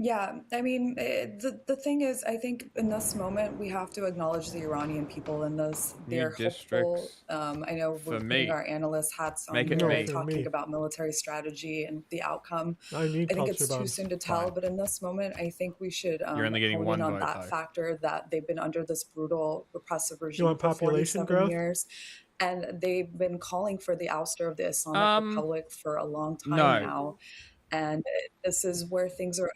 [SPEAKER 11] Yeah, I mean, the thing is, I think in this moment we have to acknowledge the Iranian people in this.
[SPEAKER 1] New
[SPEAKER 11] They're hopeful.
[SPEAKER 1] districts
[SPEAKER 11] I know
[SPEAKER 1] for
[SPEAKER 11] we're putting
[SPEAKER 1] me.
[SPEAKER 11] our analyst hats on
[SPEAKER 1] Make it
[SPEAKER 11] here,
[SPEAKER 1] me.
[SPEAKER 2] For
[SPEAKER 11] talking
[SPEAKER 2] me.
[SPEAKER 11] about military strategy and the outcome.
[SPEAKER 2] I need
[SPEAKER 11] I think
[SPEAKER 2] culture
[SPEAKER 11] it's too
[SPEAKER 2] bombs.
[SPEAKER 11] soon to tell,
[SPEAKER 1] Fine.
[SPEAKER 11] but in this moment, I think we should
[SPEAKER 1] You're only getting
[SPEAKER 11] hone
[SPEAKER 1] one
[SPEAKER 11] in on
[SPEAKER 1] vote,
[SPEAKER 11] that
[SPEAKER 1] though.
[SPEAKER 11] factor that they've been under this brutal, repressive
[SPEAKER 2] You
[SPEAKER 11] regime
[SPEAKER 2] want
[SPEAKER 11] for
[SPEAKER 2] population
[SPEAKER 11] 47
[SPEAKER 2] growth?
[SPEAKER 11] years. And they've been calling for the ouster of the Islamic Republic for a long time
[SPEAKER 1] no.
[SPEAKER 11] now. And this is where things are.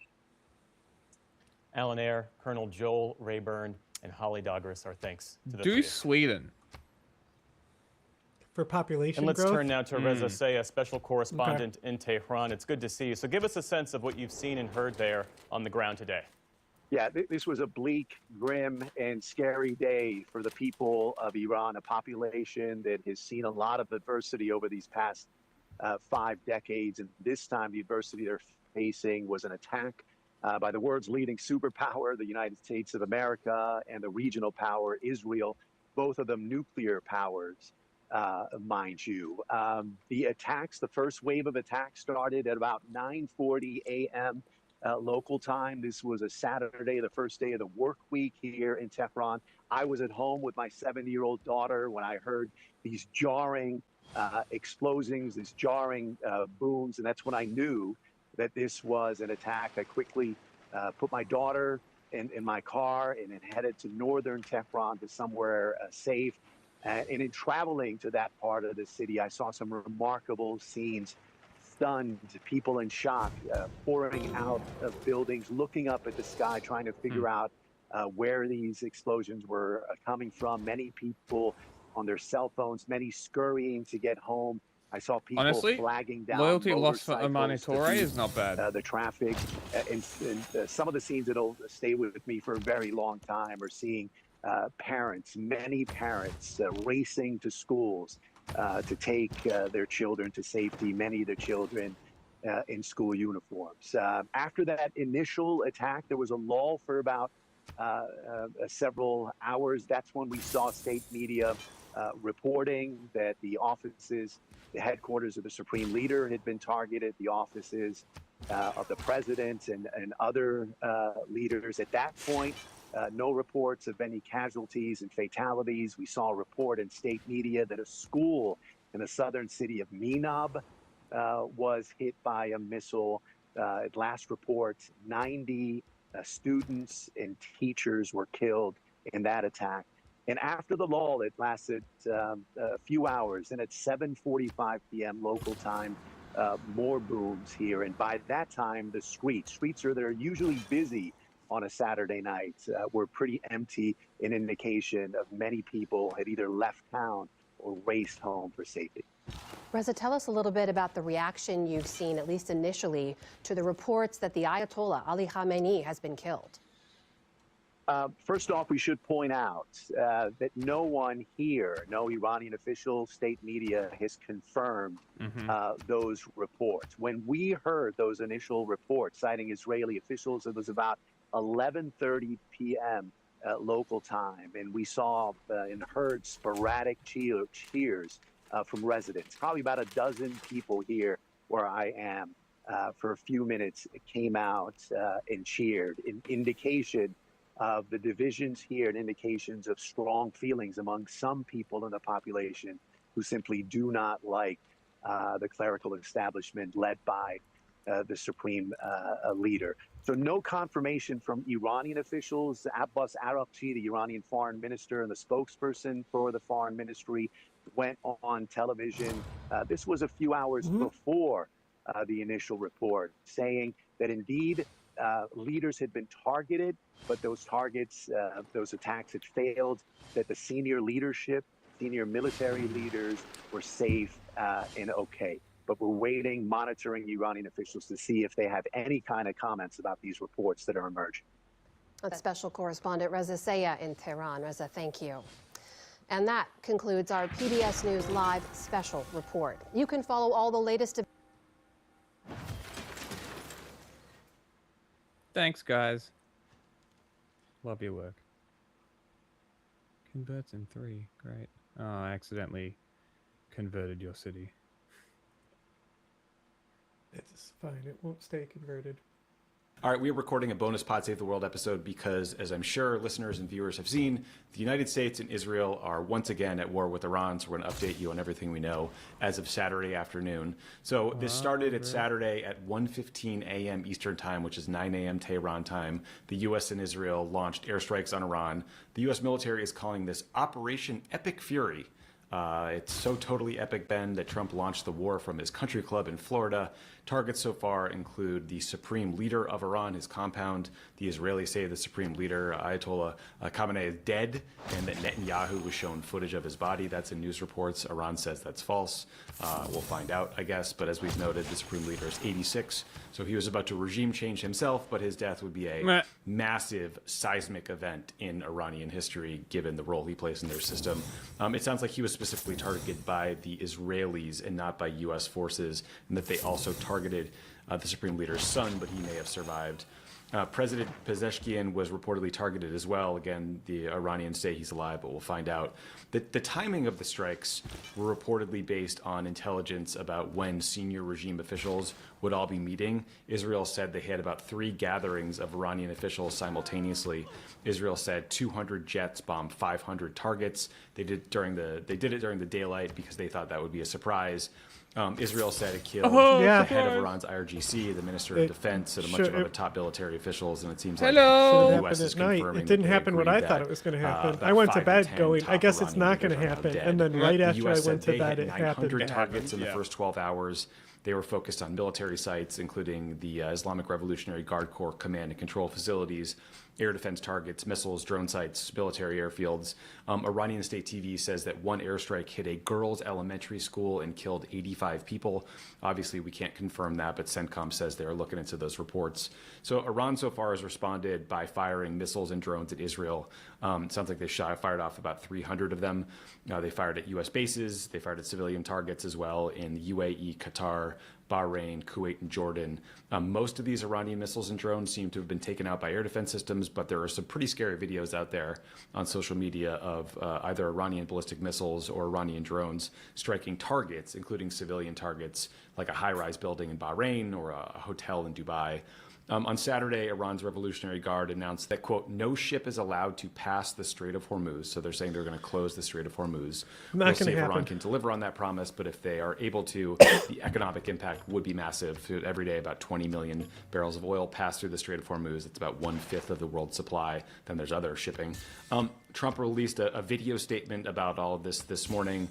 [SPEAKER 24] Alan Ayer, Colonel Joel Rayburn, and Holly Douglas, our thanks to the
[SPEAKER 1] Do
[SPEAKER 24] three of you.
[SPEAKER 1] Sweden.
[SPEAKER 2] For population
[SPEAKER 24] And let's
[SPEAKER 2] growth?
[SPEAKER 24] turn now to Reza Sayah, special correspondent
[SPEAKER 2] Okay.
[SPEAKER 24] in Tehran. It's good to see you. So give us a sense of what you've seen and heard there on the ground today.
[SPEAKER 8] Yeah, this was a bleak, grim, and scary day for the people of Iran, a population that has seen a lot of adversity over these past 5 decades. And this time, the adversity they're facing was an attack by the world's leading superpower, the United States of America, and the regional power, Israel, both of them nuclear powers, mind you. The attacks, the first wave of attacks started at about 9:40 a.m. Local time. This was a Saturday, the first day of the work week here in Tehran. I was at home with my 7-year-old daughter when I heard these jarring explosions, these jarring booms, and that's when I knew that this was an attack. I quickly put my daughter in my car and then headed to northern Tehran to somewhere safe. And in traveling to that part of the city, I saw some remarkable scenes. Stunned, people in shock, pouring out of buildings, looking up at the sky, trying to figure out where these explosions were coming from. Many people on their cell phones, many scurrying to get home. I saw people
[SPEAKER 1] Honestly,
[SPEAKER 8] flagging down
[SPEAKER 1] loyalty lost for
[SPEAKER 8] motorcycles
[SPEAKER 1] Amani
[SPEAKER 8] to
[SPEAKER 1] Torre
[SPEAKER 8] beat,
[SPEAKER 1] is not bad.
[SPEAKER 8] the traffic. And some of the scenes that'll stay with me for a very long time are seeing parents, many parents racing to schools to take their children to safety, many of their children in school uniforms. After that initial attack, there was a lull for about several hours. That's when we saw state media reporting that the offices, the headquarters of the Supreme Leader had been targeted, the offices of the president and other leaders. At that point, no reports of any casualties and fatalities. We saw a report in state media that a school in the southern city of Minab was hit by a missile. At last report, 90 students and teachers were killed in that attack. And after the lull, it lasted a few hours. And at 7:45 p.m. local time, more booms here. And by that time, the streets that are usually busy on a Saturday night were pretty empty, an indication of many people had either left town or raced home for safety.
[SPEAKER 17] Reza, tell us a little bit about the reaction you've seen, at least initially, to the reports that the Ayatollah Ali Khamenei has been killed.
[SPEAKER 8] First off, we should point out that no one here, no Iranian official, state media has confirmed those reports. When we heard those initial reports citing Israeli officials, it was about 11:30 p.m. Local time, and we saw and heard sporadic cheers from residents. Probably about a dozen people here where I am for a few minutes came out and cheered, an indication of the divisions here and indications of strong feelings among some people in the population who simply do not like the clerical establishment led by the supreme leader. So no confirmation from Iranian officials. Abbas Araghchi, the Iranian foreign minister and the spokesperson for the foreign ministry, went on television. This was a few hours before the initial report, saying that indeed leaders had been targeted, but those targets, those attacks had failed, that the senior leadership, senior military leaders were safe and okay. But we're waiting, monitoring Iranian officials to see if they have any kind of comments about these reports that are emerging.
[SPEAKER 17] That's special correspondent Reza Sayah in Tehran. Reza, thank you. And that concludes our PBS News Live special report. You can follow all the latest.
[SPEAKER 1] Thanks, guys. Love your work. Converts in 3. Great. Oh, I accidentally converted your city.
[SPEAKER 2] It's fine. It won't stay converted.
[SPEAKER 10] All right, we are recording a bonus Pod Save the World episode because, as I'm sure listeners and viewers have seen, the United States and Israel are once again at war with Iran, so we're going to update you on everything we know as of Saturday afternoon. So this started at Saturday at 1:15 a.m. Eastern Time, which is 9 a.m. Tehran time. The U.S. and Israel launched airstrikes on Iran. The U.S. military is calling this Operation Epic Fury. It's so totally epic, Ben, that Trump launched the war from his country club in Florida. Targets so far include the supreme leader of Iran, his compound. The Israelis say the supreme leader, Ayatollah Khamenei, is dead, and that Netanyahu was shown footage of his body. That's in news reports. Iran says that's false. We'll find out, I guess. But as we've noted, the supreme leader is 86. So he was about to regime change himself, but his death would be a massive seismic event in Iranian history, given the role he plays in their system. It sounds like he was specifically targeted by the Israelis and not by U.S. forces, and that they also targeted the supreme leader's son, but he may have survived. President Pezeshkian was reportedly targeted as well. Again, the Iranians say he's alive, but we'll find out. The timing of the strikes were reportedly based on intelligence about when senior regime officials would all be meeting. Israel said they had about 3 gatherings of Iranian officials simultaneously. Israel said 200 jets bombed 500 targets. They did it during the daylight because they thought that would be a surprise. Israel said it killed the head of Iran's IRGC, the Minister of Defense, and a bunch of other top military officials, and it seems like the U.S. is confirming
[SPEAKER 2] it didn't happen when I thought it was going to happen. I went to bed going, I guess it's not going to happen. And then right after I went to bed, it happened.
[SPEAKER 10] 900 targets in the first 12 hours. They were focused on military sites, including the Islamic Revolutionary Guard Corps command and control facilities, air defense targets, missiles, drone sites, military airfields. Iranian state TV says that one airstrike hit a girls' elementary school and killed 85 people. Obviously, we can't confirm that, but CENTCOM says they're looking into those reports. So Iran so far has responded by firing missiles and drones at Israel. It sounds like they fired off about 300 of them. They fired at U.S. bases. They fired at civilian targets as well in the UAE, Qatar, Bahrain, Kuwait, and Jordan. Most of these Iranian missiles and drones seem to have been taken out by air defense systems, but there are some pretty scary videos out there on social media of either Iranian ballistic missiles or Iranian drones striking targets, including civilian targets, like a high-rise building in Bahrain or a hotel in Dubai. On Saturday, Iran's Revolutionary Guard announced that, quote, no ship is allowed to pass the Strait of Hormuz. So they're saying they're going to close the Strait of Hormuz. We'll see if Iran can deliver on that promise, but if they are able to, the economic impact would be massive. Every day, about 20 million barrels of oil pass through the Strait of Hormuz. It's about 1/5 of the world's supply. Then there's other shipping. Trump released a video statement about all of this morning.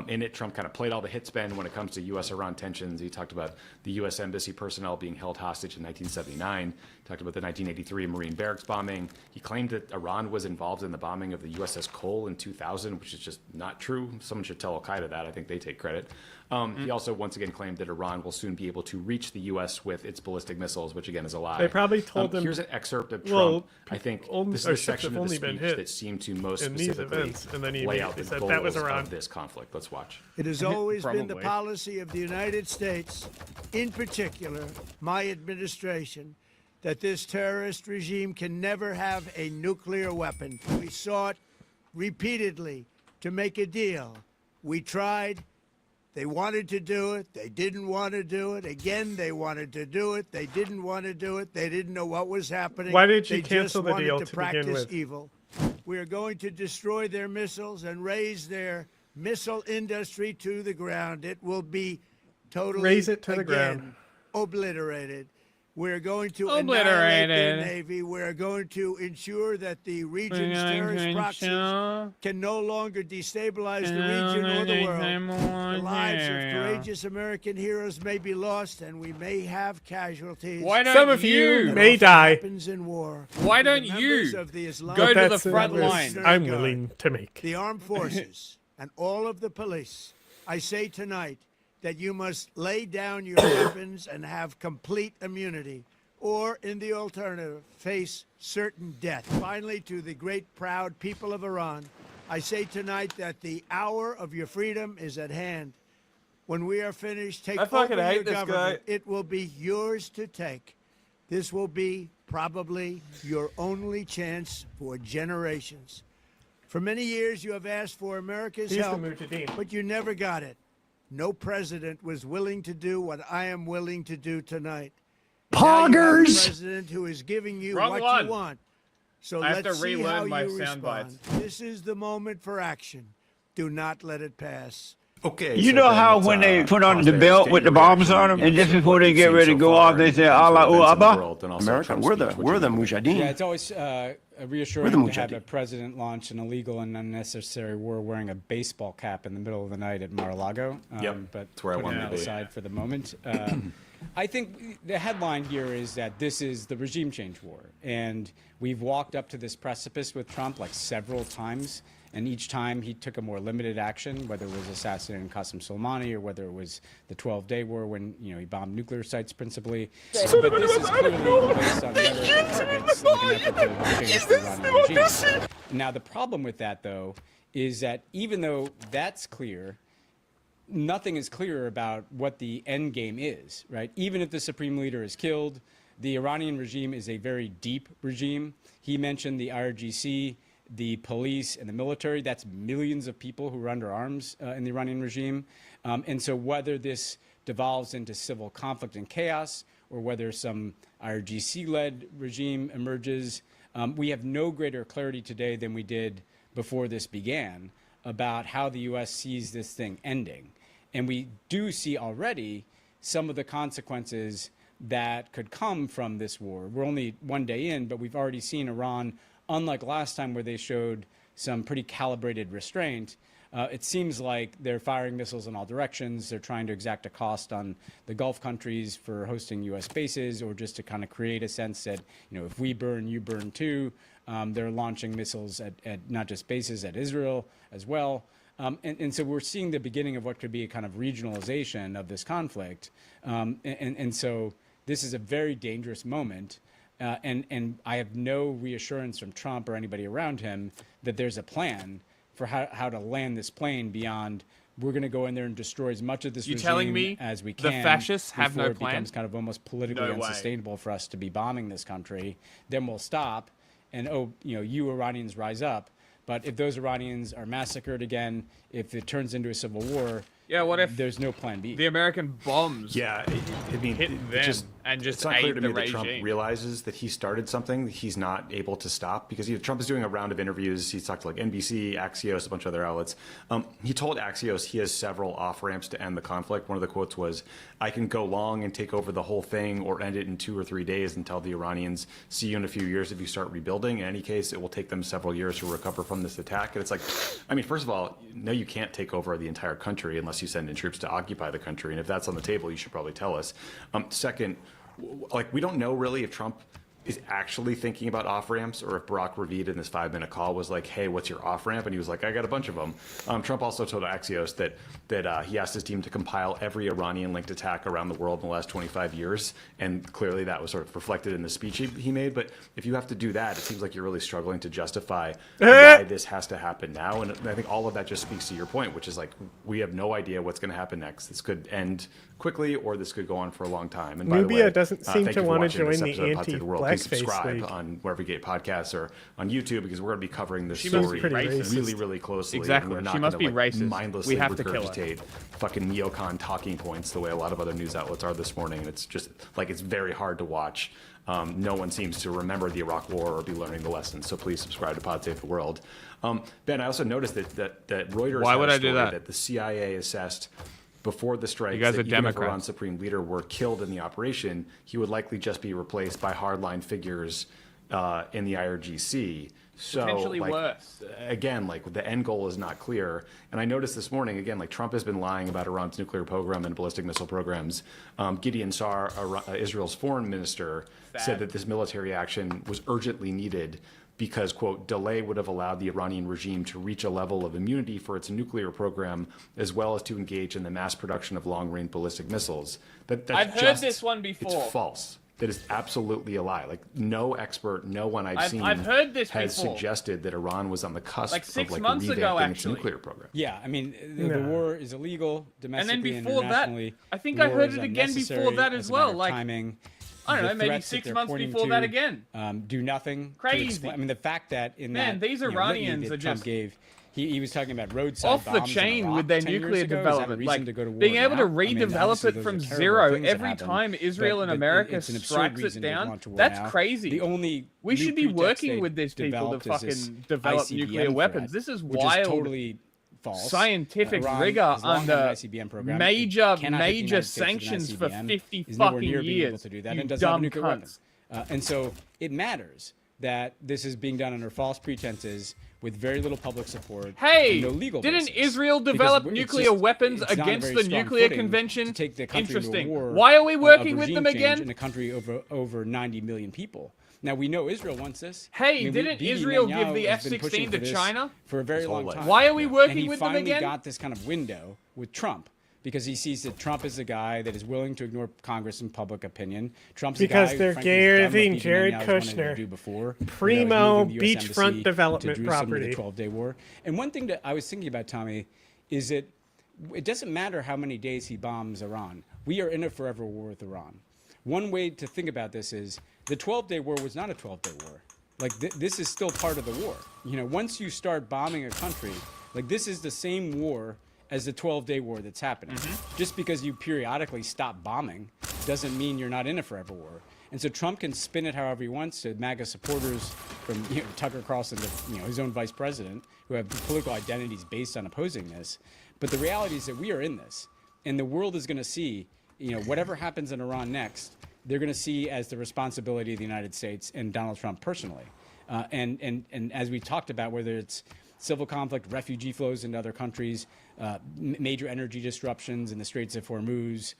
[SPEAKER 10] In it, Trump kind of played all the hits, Ben, when it comes to U.S.-Iran tensions. He talked about the U.S. Embassy personnel being held hostage in 1979. Talked about the 1983 Marine barracks bombing. He claimed that Iran was involved in the bombing of the USS Cole in 2000, which is just not true. Someone should tell Al-Qaeda that. I think they take credit. He also once again claimed that Iran will soon be able to reach the U.S. with its ballistic missiles, which again is a lie.
[SPEAKER 2] They probably told them.
[SPEAKER 10] Here's an excerpt of Trump. I think this is the section of the speech that seemed to most specifically lay out the goals of this conflict. Let's watch.
[SPEAKER 23] It has always been the policy of the United States, in particular, my administration, that this terrorist regime can never have a nuclear weapon. We sought repeatedly to make a deal. We tried. They wanted to do it. They didn't want to do it. Again, they wanted to do it. They didn't want to do it. They didn't know what was happening.
[SPEAKER 2] Why did you cancel the deal
[SPEAKER 23] to begin with? Evil. We are going to destroy their missiles and raise their missile industry to the ground. It will be totally
[SPEAKER 2] raise it to the ground,
[SPEAKER 23] obliterated. We're going to annihilate their Navy. We're going to ensure that the region's terrorist proxies can no longer destabilize the region or the world. The lives of courageous American heroes may be lost, and we may have casualties.
[SPEAKER 2] Some of you may die.
[SPEAKER 23] Happens in war.
[SPEAKER 1] Why don't you go to the front line?
[SPEAKER 2] I'm willing to make.
[SPEAKER 23] The armed forces and all of the police, I say tonight, that you must lay down your weapons and have complete immunity, or, in the alternative, face certain death. Finally, to the great, proud people of Iran, I say tonight that the hour of your freedom is at hand. When we are finished, take over your government. It will be yours to take. This will be probably your only chance for generations. For many years, you have asked for America's help, but you never got it. No president was willing to do what I am willing to do tonight. Now you have a
[SPEAKER 5] Poggers!
[SPEAKER 23] president who is giving you
[SPEAKER 1] Wrong
[SPEAKER 23] what
[SPEAKER 1] one.
[SPEAKER 23] you want. So
[SPEAKER 1] I have
[SPEAKER 23] let's
[SPEAKER 1] to
[SPEAKER 23] see
[SPEAKER 1] relearn
[SPEAKER 23] how
[SPEAKER 1] my
[SPEAKER 23] you
[SPEAKER 1] sound
[SPEAKER 23] respond.
[SPEAKER 1] bites.
[SPEAKER 23] This is the moment for action. Do not let it pass.
[SPEAKER 5] Okay. You know how when they put on the belt with the bombs on them, and just before they get ready to go off, they say Allah Akbar? America, we're the Mujahideen.
[SPEAKER 13] Yeah, it's always reassuring to have a president launch an illegal and unnecessary war wearing a baseball cap in the middle of the night at Mar-a-Lago.
[SPEAKER 10] Yep,
[SPEAKER 13] But
[SPEAKER 10] that's where I
[SPEAKER 13] putting
[SPEAKER 10] wanted
[SPEAKER 13] that
[SPEAKER 10] to be.
[SPEAKER 13] aside for the moment. I think the headline here is that this is the regime change war. And we've walked up to this precipice with Trump like several times. And each time he took a more limited action, whether it was assassinating Qasem Soleimani or whether it was the 12-day war when he bombed nuclear sites principally. But this is clearly based on the regime. Now the problem with that, though, is that even though that's clear, nothing is clear about what the end game is, right? Even if the supreme leader is killed, the Iranian regime is a very deep regime. He mentioned the IRGC, the police, and the military. That's millions of people who are under arms in the Iranian regime. And so whether this devolves into civil conflict and chaos, or whether some IRGC-led regime emerges, we have no greater clarity today than we did before this began about how the U.S. sees this thing ending. And we do see already some of the consequences that could come from this war. We're only one day in, but we've already seen Iran, unlike last time where they showed some pretty calibrated restraint. It seems like they're firing missiles in all directions. They're trying to exact a cost on the Gulf countries for hosting U.S. bases, or just to kind of create a sense that, if we burn, you burn too. They're launching missiles at not just bases, at Israel as well. And so we're seeing the beginning of what could be a kind of regionalization of this conflict. And so this is a very dangerous moment. And I have no reassurance from Trump or anybody around him that there's a plan for how to land this plane beyond we're going to go in there and destroy as much of this regime
[SPEAKER 1] telling me
[SPEAKER 13] as we
[SPEAKER 1] the
[SPEAKER 13] can.
[SPEAKER 1] fascists have no
[SPEAKER 13] before it
[SPEAKER 1] plan?
[SPEAKER 13] becomes kind of almost politically
[SPEAKER 1] No way.
[SPEAKER 13] unsustainable for us to be bombing this country. Then we'll stop, and you Iranians rise up. But if those Iranians are massacred again, if it turns into a civil war,
[SPEAKER 1] Yeah, what if
[SPEAKER 13] there's no plan B?
[SPEAKER 1] the American bombs
[SPEAKER 10] Yeah, I mean,
[SPEAKER 1] hit
[SPEAKER 10] it
[SPEAKER 1] them
[SPEAKER 10] just,
[SPEAKER 1] and just
[SPEAKER 10] it's not clear
[SPEAKER 1] ate
[SPEAKER 10] to
[SPEAKER 1] the
[SPEAKER 10] me that Trump
[SPEAKER 1] regime?
[SPEAKER 10] realizes that he started something that he's not able to stop, because Trump is doing a round of interviews. He's talked to like NBC, Axios, a bunch of other outlets. He told Axios he has several off-ramps to end the conflict. One of the quotes was, "I can go long and take over the whole thing, or end it in 2 or 3 days and tell the Iranians, see you in a few years if you start rebuilding. In any case, it will take them several years to recover from this attack." And it's like, I mean, first of all, no, you can't take over the entire country unless you send in troops to occupy the country. And if that's on the table, you should probably tell us. Second, like, we don't know really if Trump is actually thinking about off-ramps, or if Barack Ravid in this 5-minute call was like, "Hey, what's your off-ramp?" And he was like, "I got a bunch of them." Trump also told Axios that he asked his team to compile every Iranian-linked attack around the world in the last 25 years, and clearly that was sort of reflected in the speech he made. But if you have to do that, it seems like you're really struggling to justify why this has to happen now. And I think all of that just speaks to your point, which is like, we have no idea what's going to happen next. This could end quickly, or this could go on for a long time. And by the way,
[SPEAKER 2] Nubia doesn't seem
[SPEAKER 10] thank
[SPEAKER 2] to
[SPEAKER 10] you for
[SPEAKER 2] want to
[SPEAKER 10] watching this
[SPEAKER 2] join the
[SPEAKER 10] episode of Pod Save the World. Please
[SPEAKER 2] anti-blackface
[SPEAKER 10] subscribe
[SPEAKER 2] league.
[SPEAKER 10] on wherever you get podcasts, or on YouTube, because we're going to be covering this
[SPEAKER 1] She must
[SPEAKER 10] story
[SPEAKER 1] be racist.
[SPEAKER 10] really, really closely.
[SPEAKER 1] Exactly.
[SPEAKER 10] And we're not
[SPEAKER 1] She must
[SPEAKER 10] gonna,
[SPEAKER 1] be
[SPEAKER 10] like,
[SPEAKER 1] racist.
[SPEAKER 10] mindlessly
[SPEAKER 1] We have to kill her.
[SPEAKER 10] regurgitate fucking neocon talking points the way a lot of other news outlets are this morning. And it's just like, it's very hard to watch. No one seems to remember the Iraq War or be learning the lessons. So please subscribe to Pod Save the World. Ben, I also noticed that Reuters
[SPEAKER 1] Why
[SPEAKER 10] had
[SPEAKER 1] would
[SPEAKER 10] a
[SPEAKER 1] I do
[SPEAKER 10] story
[SPEAKER 1] that?
[SPEAKER 10] the CIA assessed before the strikes,
[SPEAKER 1] You guys
[SPEAKER 10] that
[SPEAKER 1] are
[SPEAKER 10] even if
[SPEAKER 1] Democrats.
[SPEAKER 10] Iran's supreme leader were killed in the operation, he would likely just be replaced by hardline figures in the IRGC. So,
[SPEAKER 1] Potentially
[SPEAKER 10] like,
[SPEAKER 1] worse.
[SPEAKER 10] again, like, the end goal is not clear. And I noticed this morning, again, like, Trump has been lying about Iran's nuclear program and ballistic missile programs. Gideon Sar, Israel's foreign minister, said that this military action was urgently needed because, quote, delay would have allowed the Iranian regime to reach a level of immunity for its nuclear program, as well as to engage in the mass production of long-range ballistic missiles. That's
[SPEAKER 1] I've heard
[SPEAKER 10] just,
[SPEAKER 1] this one before.
[SPEAKER 10] It's false. That is absolutely a lie. Like, no expert, no one I've seen
[SPEAKER 1] I've heard this
[SPEAKER 10] has
[SPEAKER 1] before.
[SPEAKER 10] suggested that Iran was on the cusp
[SPEAKER 1] Like 6
[SPEAKER 10] of
[SPEAKER 1] months ago,
[SPEAKER 10] revamping its
[SPEAKER 1] actually.
[SPEAKER 10] nuclear program.
[SPEAKER 13] Yeah, I mean, the war is illegal domestically and
[SPEAKER 1] before that,
[SPEAKER 13] internationally.
[SPEAKER 1] I think I
[SPEAKER 13] War
[SPEAKER 1] heard
[SPEAKER 13] is
[SPEAKER 1] it again before
[SPEAKER 13] unnecessary
[SPEAKER 1] that
[SPEAKER 13] as
[SPEAKER 1] as
[SPEAKER 13] a matter
[SPEAKER 1] well,
[SPEAKER 13] of
[SPEAKER 1] like,
[SPEAKER 13] timing.
[SPEAKER 1] I don't
[SPEAKER 13] The
[SPEAKER 1] know, maybe
[SPEAKER 13] threats that
[SPEAKER 1] 6
[SPEAKER 13] they're
[SPEAKER 1] months
[SPEAKER 13] pointing
[SPEAKER 1] before
[SPEAKER 13] to,
[SPEAKER 1] that again.
[SPEAKER 13] do nothing. to
[SPEAKER 1] Crazy.
[SPEAKER 13] explain- I mean, the fact that in
[SPEAKER 1] Man,
[SPEAKER 13] that
[SPEAKER 1] these
[SPEAKER 13] litany
[SPEAKER 1] Iranians
[SPEAKER 13] that
[SPEAKER 1] are
[SPEAKER 13] Trump
[SPEAKER 1] just-
[SPEAKER 13] gave, He was talking about roadside
[SPEAKER 1] off the
[SPEAKER 13] bombs in
[SPEAKER 1] chain
[SPEAKER 13] Iraq
[SPEAKER 1] with their
[SPEAKER 13] 10 years
[SPEAKER 1] nuclear
[SPEAKER 13] ago. Is that a
[SPEAKER 1] development.
[SPEAKER 13] reason
[SPEAKER 1] Like
[SPEAKER 13] to go to war
[SPEAKER 1] being able
[SPEAKER 13] now?
[SPEAKER 1] to
[SPEAKER 13] I mean,
[SPEAKER 1] redevelop
[SPEAKER 13] obviously
[SPEAKER 1] it
[SPEAKER 13] those
[SPEAKER 1] from
[SPEAKER 13] are terrible
[SPEAKER 1] zero
[SPEAKER 13] things that
[SPEAKER 1] every
[SPEAKER 13] happen,
[SPEAKER 1] time Israel and
[SPEAKER 13] but
[SPEAKER 1] America
[SPEAKER 13] it's an absurd
[SPEAKER 1] strikes it
[SPEAKER 13] reason to
[SPEAKER 1] down.
[SPEAKER 13] launch a war
[SPEAKER 1] That's
[SPEAKER 13] now.
[SPEAKER 1] crazy.
[SPEAKER 13] The only
[SPEAKER 1] we
[SPEAKER 13] new
[SPEAKER 1] should be
[SPEAKER 13] pretext
[SPEAKER 1] working
[SPEAKER 13] they
[SPEAKER 1] with these people to
[SPEAKER 13] developed is this
[SPEAKER 1] fucking develop
[SPEAKER 13] ICBM
[SPEAKER 1] nuclear weapons.
[SPEAKER 13] threat,
[SPEAKER 1] This is
[SPEAKER 13] which
[SPEAKER 1] wild.
[SPEAKER 13] Is totally false.
[SPEAKER 1] Scientific
[SPEAKER 13] Iran
[SPEAKER 1] rigor
[SPEAKER 13] has long had an
[SPEAKER 1] under
[SPEAKER 13] ICBM program. It
[SPEAKER 1] major
[SPEAKER 13] cannot hit the
[SPEAKER 1] major
[SPEAKER 13] United States with an
[SPEAKER 1] sanctions for
[SPEAKER 13] ICBM.
[SPEAKER 1] 50
[SPEAKER 13] Is nowhere
[SPEAKER 1] fucking
[SPEAKER 13] near being able
[SPEAKER 1] years.
[SPEAKER 13] to do that,
[SPEAKER 1] You
[SPEAKER 13] and doesn't have a
[SPEAKER 1] dumb
[SPEAKER 13] nuclear
[SPEAKER 1] cunts.
[SPEAKER 13] weapon. And so it matters that this is being done under false pretenses with very little public support.
[SPEAKER 1] Hey,
[SPEAKER 13] and no legal
[SPEAKER 1] didn't
[SPEAKER 13] basis.
[SPEAKER 1] Israel
[SPEAKER 13] Because
[SPEAKER 1] develop
[SPEAKER 13] it's
[SPEAKER 1] nuclear
[SPEAKER 13] just-
[SPEAKER 1] weapons
[SPEAKER 13] it's not a
[SPEAKER 1] against
[SPEAKER 13] very
[SPEAKER 1] the
[SPEAKER 13] strong
[SPEAKER 1] nuclear
[SPEAKER 13] footing
[SPEAKER 1] convention?
[SPEAKER 13] to take the country into a
[SPEAKER 1] Interesting.
[SPEAKER 13] war,
[SPEAKER 1] Why are we
[SPEAKER 13] of
[SPEAKER 1] working with
[SPEAKER 13] regime
[SPEAKER 1] them
[SPEAKER 13] change
[SPEAKER 1] again?
[SPEAKER 13] in a country over 90 million people? Now we know Israel wants this.
[SPEAKER 1] Hey,
[SPEAKER 13] I mean,
[SPEAKER 1] didn't
[SPEAKER 13] Bibi
[SPEAKER 1] Israel
[SPEAKER 13] Netanyahu
[SPEAKER 1] give the
[SPEAKER 13] has been
[SPEAKER 1] F-16
[SPEAKER 13] pushing
[SPEAKER 1] to
[SPEAKER 13] for this
[SPEAKER 1] China?
[SPEAKER 13] for a very
[SPEAKER 1] His
[SPEAKER 13] long
[SPEAKER 1] whole life.
[SPEAKER 13] time?
[SPEAKER 1] Why are we working
[SPEAKER 13] and
[SPEAKER 1] with them
[SPEAKER 13] he finally
[SPEAKER 1] again?
[SPEAKER 13] got this kind of window with Trump. Because he sees that Trump is the guy that is willing to ignore Congress and public opinion. Trump's
[SPEAKER 2] Because
[SPEAKER 13] the guy
[SPEAKER 2] they're
[SPEAKER 13] who, frankly, has done what
[SPEAKER 2] giving
[SPEAKER 13] Bibi
[SPEAKER 2] Jared
[SPEAKER 13] Netanyahu wanted to
[SPEAKER 2] Kushner
[SPEAKER 13] do before.
[SPEAKER 2] primo
[SPEAKER 13] moving the US
[SPEAKER 2] beachfront
[SPEAKER 13] embassy to
[SPEAKER 2] development
[SPEAKER 13] Jerusalem to
[SPEAKER 2] property.
[SPEAKER 13] the 12-day war. And one thing that I was thinking about, Tommy, is that it doesn't matter how many days he bombs Iran. We are in a forever war with Iran. One way to think about this is the 12-day war was not a 12-day war. Like this is still part of the war. You know, once you start bombing a country, like this is the same war as the 12-day war that's happening. Just because you periodically stop bombing doesn't mean you're not in a forever war. And so Trump can spin it however he wants to MAGA supporters from Tucker Carlson to his own vice president who have political identities based on opposing this. But the reality is that we are in this, and the world is going to see, whatever happens in Iran next, they're going to see as the responsibility of the United States and Donald Trump personally. And as we talked about, whether it's civil conflict, refugee flows into other countries, major energy disruptions in the Straits of Hormuz,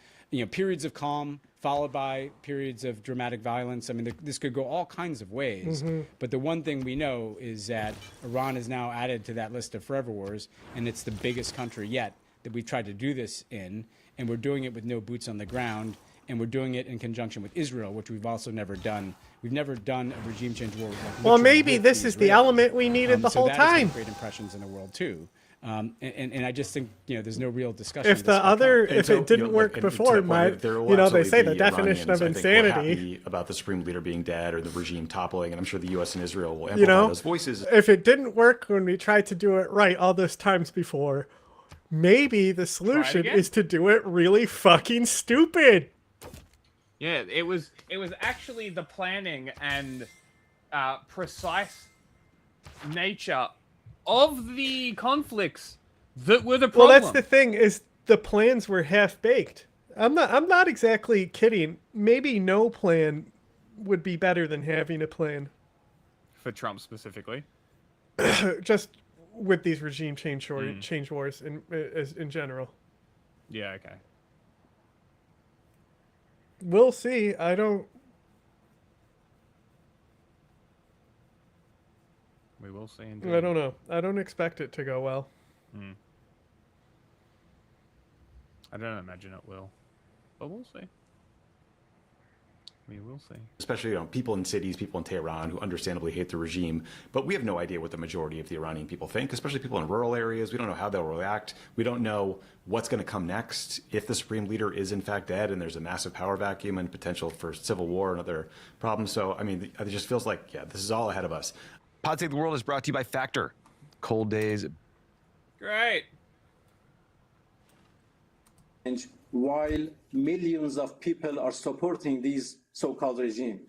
[SPEAKER 13] periods of calm followed by periods of dramatic violence. I mean, this could go all kinds of ways. But the one thing we know is that Iran is now added to that list of forever wars, and it's the biggest country yet that we've tried to do this in, and we're doing it with no boots on the ground. And we're doing it in conjunction with Israel, which we've also never done. We've never done a regime change war.
[SPEAKER 2] Well, maybe this is the element we needed the whole
[SPEAKER 13] so that is
[SPEAKER 2] time.
[SPEAKER 13] gonna create impressions in the world too. And I just think there's no real discussion.
[SPEAKER 2] If it didn't work before, they say the definition of insanity
[SPEAKER 10] about the supreme leader being dead or the regime toppling, and I'm sure the U.S. and Israel will amplify those voices.
[SPEAKER 2] If it didn't work when we tried to do it right all those times before, maybe the solution is to do it really fucking stupid.
[SPEAKER 1] Yeah, it was actually the planning and precise nature of the conflicts that were the problem.
[SPEAKER 2] Well, that's the thing, is the plans were half baked. I'm not exactly kidding. Maybe no plan would be better than having a plan.
[SPEAKER 1] For Trump specifically.
[SPEAKER 2] Just with these regime change wars in general.
[SPEAKER 1] Yeah, okay.
[SPEAKER 2] We'll see. I don't.
[SPEAKER 1] We will see. Indeed.
[SPEAKER 2] I don't know. I don't expect it to go well.
[SPEAKER 1] I don't imagine it will, but we'll see. We will see.
[SPEAKER 10] Especially, people in cities, people in Tehran who understandably hate the regime, but we have no idea what the majority of the Iranian people think, especially people in rural areas. We don't know how they'll react. We don't know what's going to come next. If the supreme leader is in fact dead and there's a massive power vacuum and potential for civil war and other problems. So, I mean, it just feels like, this is all ahead of us.
[SPEAKER 4] Pod Save the World is brought to you by Factor. Cold days.
[SPEAKER 1] Great.
[SPEAKER 14] While millions of people are supporting these so-called regime.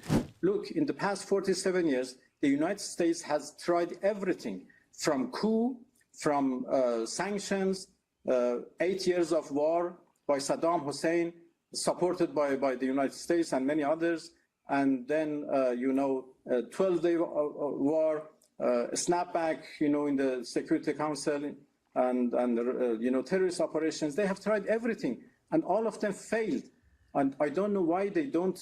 [SPEAKER 14] Look, in the past 47 years, the United States has tried everything from coup, from sanctions, 8 years of war by Saddam Hussein, supported by the United States and many others, and then, 12-day war, snapback, in the Security Council, and terrorist operations. They have tried everything, and all of them failed. And I don't know why they don't,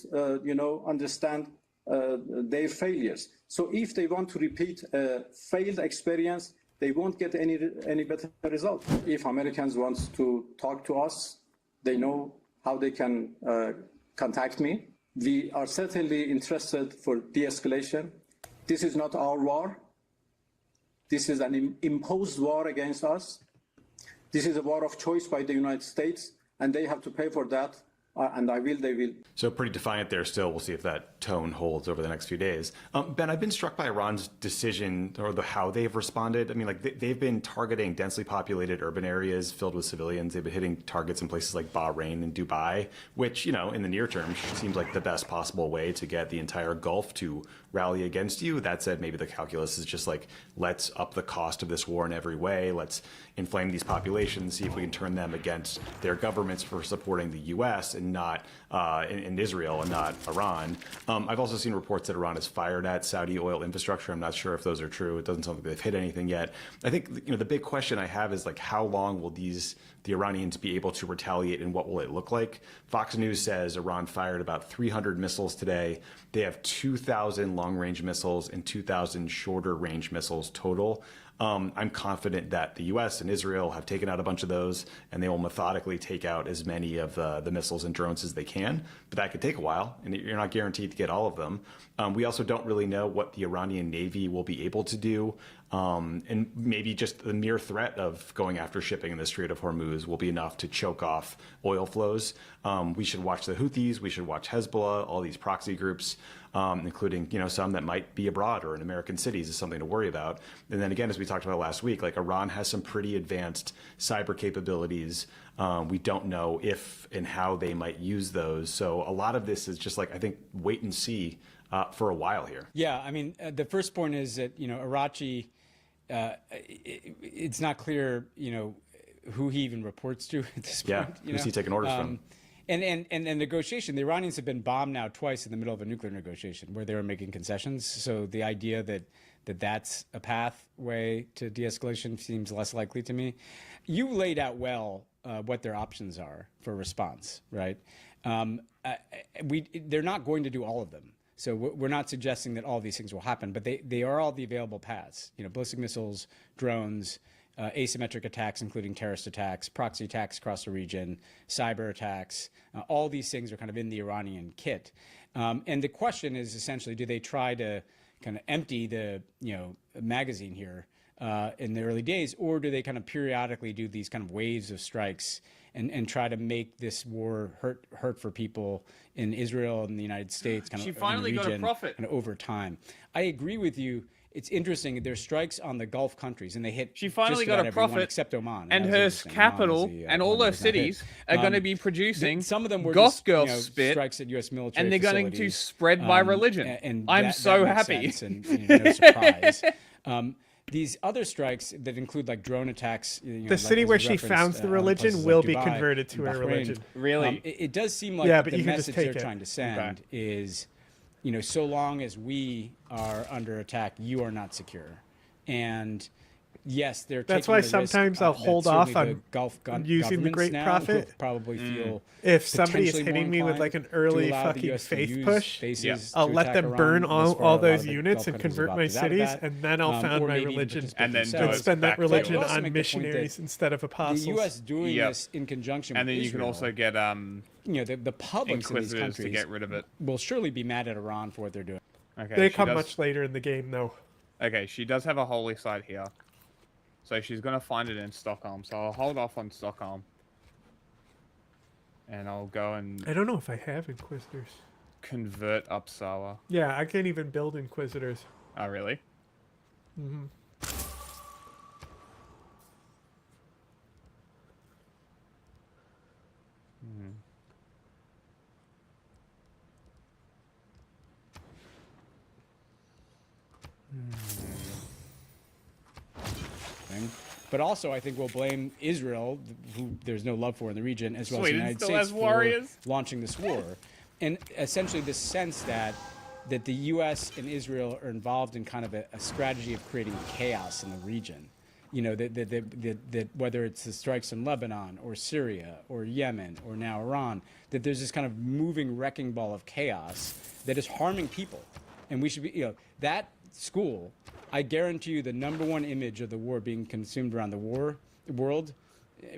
[SPEAKER 14] understand their failures. So if they want to repeat a failed experience, they won't get any better result. If Americans want to talk to us, they know how they can contact me. We are certainly interested for de-escalation. This is not our war. This is an imposed war against us. This is a war of choice by the United States, and they have to pay for that. and they will.
[SPEAKER 10] So pretty defiant there still. We'll see if that tone holds over the next few days. Ben, I've been struck by Iran's decision or how they've responded. I mean, like they've been targeting densely populated urban areas filled with civilians. They've been hitting targets in places like Bahrain and Dubai, which, you know, in the near term seems like the best possible way to get the entire Gulf to rally against you. That said, maybe the calculus is just like, let's up the cost of this war in every way. Let's inflame these populations, see if we can turn them against their governments for supporting the U.S. and not in Israel and not Iran. I've also seen reports that Iran has fired at Saudi oil infrastructure. I'm not sure if those are true. It doesn't sound like they've hit anything yet. I think, you know, the big question I have is like, how long will the Iranians be able to retaliate, and what will it look like? Fox News says Iran fired about 300 missiles today. They have 2,000 long-range missiles and 2,000 shorter-range missiles total. I'm confident that the U.S. and Israel have taken out a bunch of those, and they will methodically take out as many of the missiles and drones as they can. But that could take a while, and you're not guaranteed to get all of them. We also don't really know what the Iranian Navy will be able to do. And maybe just the mere threat of going after shipping in the Strait of Hormuz will be enough to choke off oil flows. We should watch the Houthis. We should watch Hezbollah, all these proxy groups, including, you know, some that might be abroad or in American cities, is something to worry about. And then again, as we talked about last week, like Iran has some pretty advanced cyber capabilities. We don't know if and how they might use those. So a lot of this is just like, I think, wait and see for a while here.
[SPEAKER 13] Yeah, I mean, the first point is that, you know, Arachi, it's not clear, you know, who he even reports to at this point.
[SPEAKER 10] Yeah, who's he taking orders from?
[SPEAKER 13] And negotiation, the Iranians have been bombed now twice in the middle of a nuclear negotiation where they were making concessions. So the idea that that's a pathway to de-escalation seems less likely to me. You laid out well what their options are for response, right? They're not going to do all of them. So we're not suggesting that all these things will happen, but they are all the available paths. You know, ballistic missiles, drones, asymmetric attacks, including terrorist attacks, proxy attacks across the region, cyber attacks. All these things are kind of in the Iranian kit. And the question is essentially, do they try to kind of empty the, you know, magazine here in the early days, or do they kind of periodically do these kind of waves of strikes and try to make this war hurt for people in Israel and the United States, kind of
[SPEAKER 1] She finally
[SPEAKER 13] in the region,
[SPEAKER 1] got a profit.
[SPEAKER 13] kind of over time? I agree with you. It's interesting. There's strikes on the Gulf countries, and they hit.
[SPEAKER 1] She finally
[SPEAKER 13] just
[SPEAKER 1] got
[SPEAKER 13] about
[SPEAKER 1] a
[SPEAKER 13] everyone
[SPEAKER 1] profit,
[SPEAKER 13] except Oman,
[SPEAKER 1] and
[SPEAKER 13] that was
[SPEAKER 1] her
[SPEAKER 13] interesting.
[SPEAKER 1] capital
[SPEAKER 13] Oman was the,
[SPEAKER 1] and all
[SPEAKER 13] one that
[SPEAKER 1] her
[SPEAKER 13] was not hit.
[SPEAKER 1] cities are going to be producing.
[SPEAKER 13] Some of them were
[SPEAKER 1] Goth
[SPEAKER 13] just,
[SPEAKER 1] Girl
[SPEAKER 13] you know,
[SPEAKER 1] spit,
[SPEAKER 13] strikes at U.S. military
[SPEAKER 1] and they're going to
[SPEAKER 13] facilities.
[SPEAKER 1] spread by religion.
[SPEAKER 13] And
[SPEAKER 1] I'm
[SPEAKER 13] that
[SPEAKER 1] so
[SPEAKER 13] makes
[SPEAKER 1] happy.
[SPEAKER 13] sense, and, you know, no surprise. These other strikes that include like drone attacks. You know,
[SPEAKER 2] The city
[SPEAKER 13] as
[SPEAKER 2] where
[SPEAKER 13] you
[SPEAKER 2] she
[SPEAKER 13] referenced,
[SPEAKER 2] founds the religion
[SPEAKER 13] places
[SPEAKER 2] will
[SPEAKER 13] like
[SPEAKER 2] be
[SPEAKER 13] Dubai
[SPEAKER 2] converted to
[SPEAKER 13] and
[SPEAKER 2] her
[SPEAKER 13] Bahrain.
[SPEAKER 2] religion.
[SPEAKER 1] Really?
[SPEAKER 13] It does seem like
[SPEAKER 2] Yeah, but
[SPEAKER 13] the
[SPEAKER 2] you can
[SPEAKER 13] message
[SPEAKER 2] just
[SPEAKER 13] they're
[SPEAKER 2] take it.
[SPEAKER 13] trying to send is, you know, so long as we are under attack, you are not secure. And yes, they're
[SPEAKER 2] That's
[SPEAKER 13] taking
[SPEAKER 2] why
[SPEAKER 13] the risk,
[SPEAKER 2] sometimes I'll
[SPEAKER 13] that
[SPEAKER 2] hold off
[SPEAKER 13] certainly
[SPEAKER 2] on
[SPEAKER 13] the Gulf
[SPEAKER 2] using the
[SPEAKER 13] governments
[SPEAKER 2] Great
[SPEAKER 13] now
[SPEAKER 2] Prophet.
[SPEAKER 13] will probably feel
[SPEAKER 2] If somebody is
[SPEAKER 13] potentially
[SPEAKER 2] hitting
[SPEAKER 13] more
[SPEAKER 2] me with
[SPEAKER 13] inclined
[SPEAKER 2] like an
[SPEAKER 13] to
[SPEAKER 2] early
[SPEAKER 13] allow the
[SPEAKER 2] fucking
[SPEAKER 13] US to
[SPEAKER 2] faith
[SPEAKER 13] use
[SPEAKER 2] push,
[SPEAKER 13] bases
[SPEAKER 2] I'll
[SPEAKER 13] to
[SPEAKER 2] let
[SPEAKER 13] attack
[SPEAKER 2] them
[SPEAKER 13] Iran.
[SPEAKER 2] burn
[SPEAKER 13] Thus
[SPEAKER 2] all
[SPEAKER 13] far, a lot
[SPEAKER 2] those
[SPEAKER 13] of the
[SPEAKER 2] units
[SPEAKER 13] Gulf
[SPEAKER 2] and
[SPEAKER 13] countries
[SPEAKER 2] convert
[SPEAKER 13] have
[SPEAKER 2] my
[SPEAKER 13] opted out of
[SPEAKER 2] cities,
[SPEAKER 13] that.
[SPEAKER 2] and then I'll found
[SPEAKER 13] Or
[SPEAKER 2] my
[SPEAKER 13] maybe
[SPEAKER 2] religion
[SPEAKER 13] participate
[SPEAKER 1] And then
[SPEAKER 2] and
[SPEAKER 13] themselves.
[SPEAKER 2] spend that
[SPEAKER 1] back to
[SPEAKER 2] religion
[SPEAKER 1] Israel.
[SPEAKER 13] Also
[SPEAKER 2] on
[SPEAKER 13] make the point that
[SPEAKER 2] missionaries instead of apostles.
[SPEAKER 13] The U.S. doing
[SPEAKER 1] Yep.
[SPEAKER 13] this in conjunction
[SPEAKER 1] And
[SPEAKER 13] with
[SPEAKER 1] then you can
[SPEAKER 13] Israel,
[SPEAKER 1] also get
[SPEAKER 13] you know, the publics in these
[SPEAKER 1] inquisitors
[SPEAKER 13] countries
[SPEAKER 1] to get rid of it.
[SPEAKER 13] will surely be mad at Iran for what they're doing.
[SPEAKER 1] Okay,
[SPEAKER 2] They
[SPEAKER 1] she
[SPEAKER 2] come
[SPEAKER 1] does-
[SPEAKER 2] much later in the game, though.
[SPEAKER 1] Okay, she does have a holy site here. So she's going to find it in Stockholm. So I'll hold off on Stockholm. And I'll go and
[SPEAKER 2] I don't know if I have Inquisitors.
[SPEAKER 1] convert Uppsala.
[SPEAKER 2] Yeah, I can't even build Inquisitors.
[SPEAKER 1] Oh, really?
[SPEAKER 2] Mm-hmm.
[SPEAKER 13] But also, I think we'll blame Israel, who there's no love for in the region, as well as the
[SPEAKER 1] Sweden
[SPEAKER 13] United
[SPEAKER 1] still
[SPEAKER 13] States
[SPEAKER 1] has warriors.
[SPEAKER 13] for launching this war. And essentially this sense that the U.S. and Israel are involved in kind of a strategy of creating chaos in the region. You know, that whether it's the strikes in Lebanon or Syria or Yemen or now Iran, that there's this kind of moving wrecking ball of chaos that is harming people. And we should be, you know, that school, I guarantee you the #1 image of the war being consumed around the world,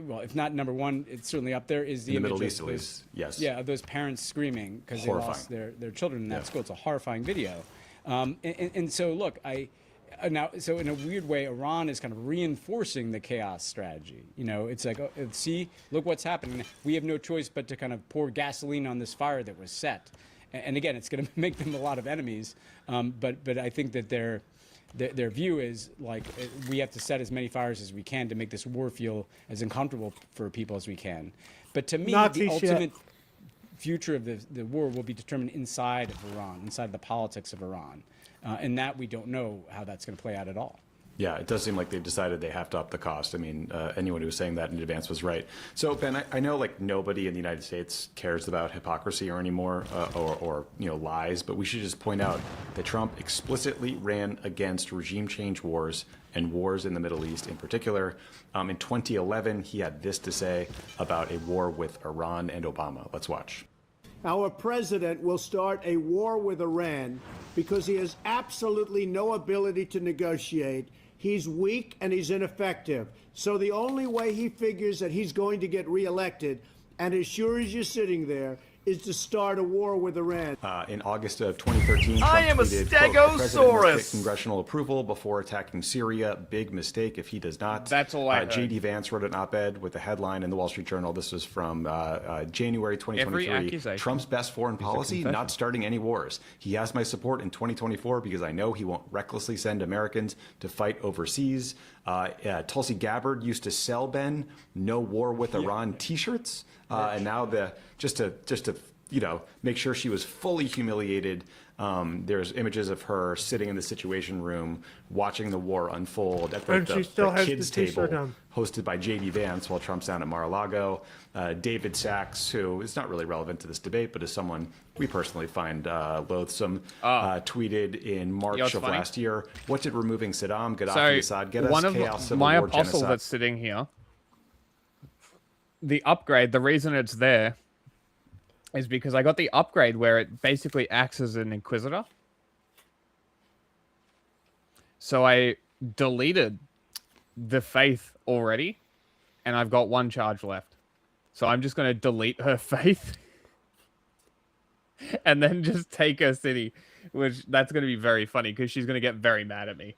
[SPEAKER 13] well, if not #1, it's certainly up there, is the
[SPEAKER 10] In the
[SPEAKER 13] image
[SPEAKER 10] Middle East,
[SPEAKER 13] of
[SPEAKER 10] at
[SPEAKER 13] those,
[SPEAKER 10] least, yes.
[SPEAKER 13] Yeah, of those parents screaming because they lost their children in that school. It's a horrifying video. And so, look, Now, so in a weird way, Iran is kind of reinforcing the chaos strategy. You know, it's like, oh, see, look what's happening. We have no choice but to kind of pour gasoline on this fire that was set. And again, it's going to make them a lot of enemies. But I think that their view is like we have to set as many fires as we can to make this war feel as uncomfortable for people as we can. But to me,
[SPEAKER 2] Nazi
[SPEAKER 13] the
[SPEAKER 2] shit.
[SPEAKER 13] ultimate future of the war will be determined inside of Iran, inside the politics of Iran. And that we don't know how that's going to play out at all.
[SPEAKER 10] Yeah, it does seem like they've decided they have to up the cost. I mean, anyone who was saying that in advance was right. So, Ben, I know like nobody in the United States cares about hypocrisy or anymore, or lies, but we should just point out that Trump explicitly ran against regime change wars and wars in the Middle East in particular. In 2011, he had this to say about a war with Iran and Obama. Let's watch.
[SPEAKER 23] Our president will start a war with Iran because he has absolutely no ability to negotiate. He's weak and he's ineffective. So the only way he figures that he's going to get reelected, and as sure as you're sitting there, is to start a war with Iran.
[SPEAKER 10] In August of 2013, Trump
[SPEAKER 7] I am a
[SPEAKER 10] tweeted, quote, "The president must
[SPEAKER 7] Stegosaurus."
[SPEAKER 10] get congressional approval before attacking Syria. Big mistake if he does not."
[SPEAKER 1] That's all I heard.
[SPEAKER 10] J.D. Vance wrote an op-ed with a headline in the Wall Street Journal. This was from January 2023. Trump's best foreign policy, not starting any wars. He has my support in 2024 because I know he won't recklessly send Americans to fight overseas. Tulsi Gabbard used to sell Ben "No War with Iran" T-shirts, and now just to make sure she was fully humiliated. There's images of her sitting in the Situation Room watching the war unfold at
[SPEAKER 2] And she still has the
[SPEAKER 10] kids'
[SPEAKER 2] t-shirt
[SPEAKER 10] table
[SPEAKER 2] on.
[SPEAKER 10] hosted by J.D. Vance while Trump's down at Mar-a-Lago. David Sachs, who is not really relevant to this debate, but is someone we personally find loathsome, tweeted in March of
[SPEAKER 1] funny?
[SPEAKER 10] last year, "What did removing Saddam, Gaddafi,
[SPEAKER 1] So
[SPEAKER 10] Assad get us?
[SPEAKER 1] one of
[SPEAKER 10] Chaos, civil
[SPEAKER 1] my
[SPEAKER 10] war,
[SPEAKER 1] apostle
[SPEAKER 10] genocide."
[SPEAKER 1] that's sitting here, the upgrade, the reason it's there is because I got the upgrade where it basically acts as an inquisitor. So I deleted the faith already, and I've got one charge left. So I'm just going to delete her faith and then just take her city, which that's going to be very funny because she's going to get very mad at me.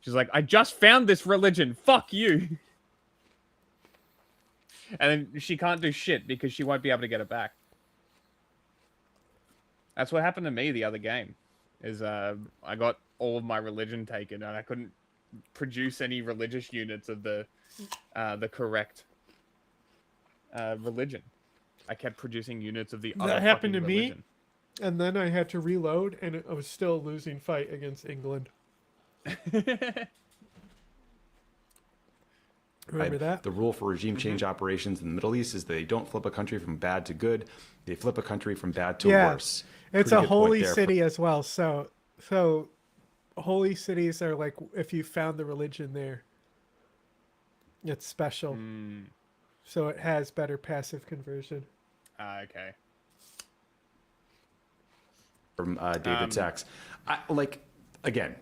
[SPEAKER 1] She's like, "I just found this religion. Fuck you." And then she can't do shit because she won't be able to get it back. That's what happened to me the other game. Is I got all of my religion taken and I couldn't produce any religious units of the correct religion. I kept producing units of the other
[SPEAKER 2] That happened to
[SPEAKER 1] fucking
[SPEAKER 2] me,
[SPEAKER 1] religion.
[SPEAKER 2] and then I had to reload, and I was still losing fight against England. Remember that?
[SPEAKER 10] The rule for regime change operations in the Middle East is they don't flip a country from bad to good. They flip a country from bad to worse.
[SPEAKER 2] It's
[SPEAKER 10] Pretty
[SPEAKER 2] a
[SPEAKER 10] good point
[SPEAKER 2] holy
[SPEAKER 10] there.
[SPEAKER 2] city as well. So holy cities are like if you found the religion there, it's special. So it has better passive conversion.
[SPEAKER 1] Okay.
[SPEAKER 10] From David Sachs. Again.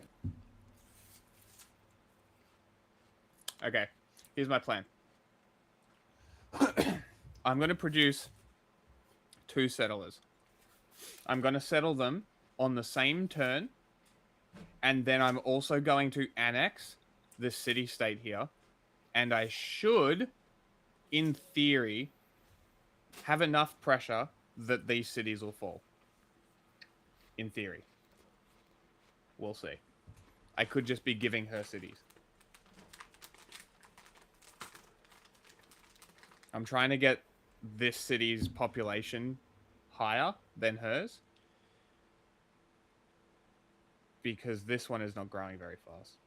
[SPEAKER 1] Okay, here's my plan. I'm going to produce 2 settlers. I'm going to settle them on the same turn, and then I'm also going to annex this city-state here, and I should, in theory, have enough pressure that these cities will fall. In theory. We'll see. I could just be giving her cities. I'm trying to get this city's population higher than hers. Because this one is not growing very fast.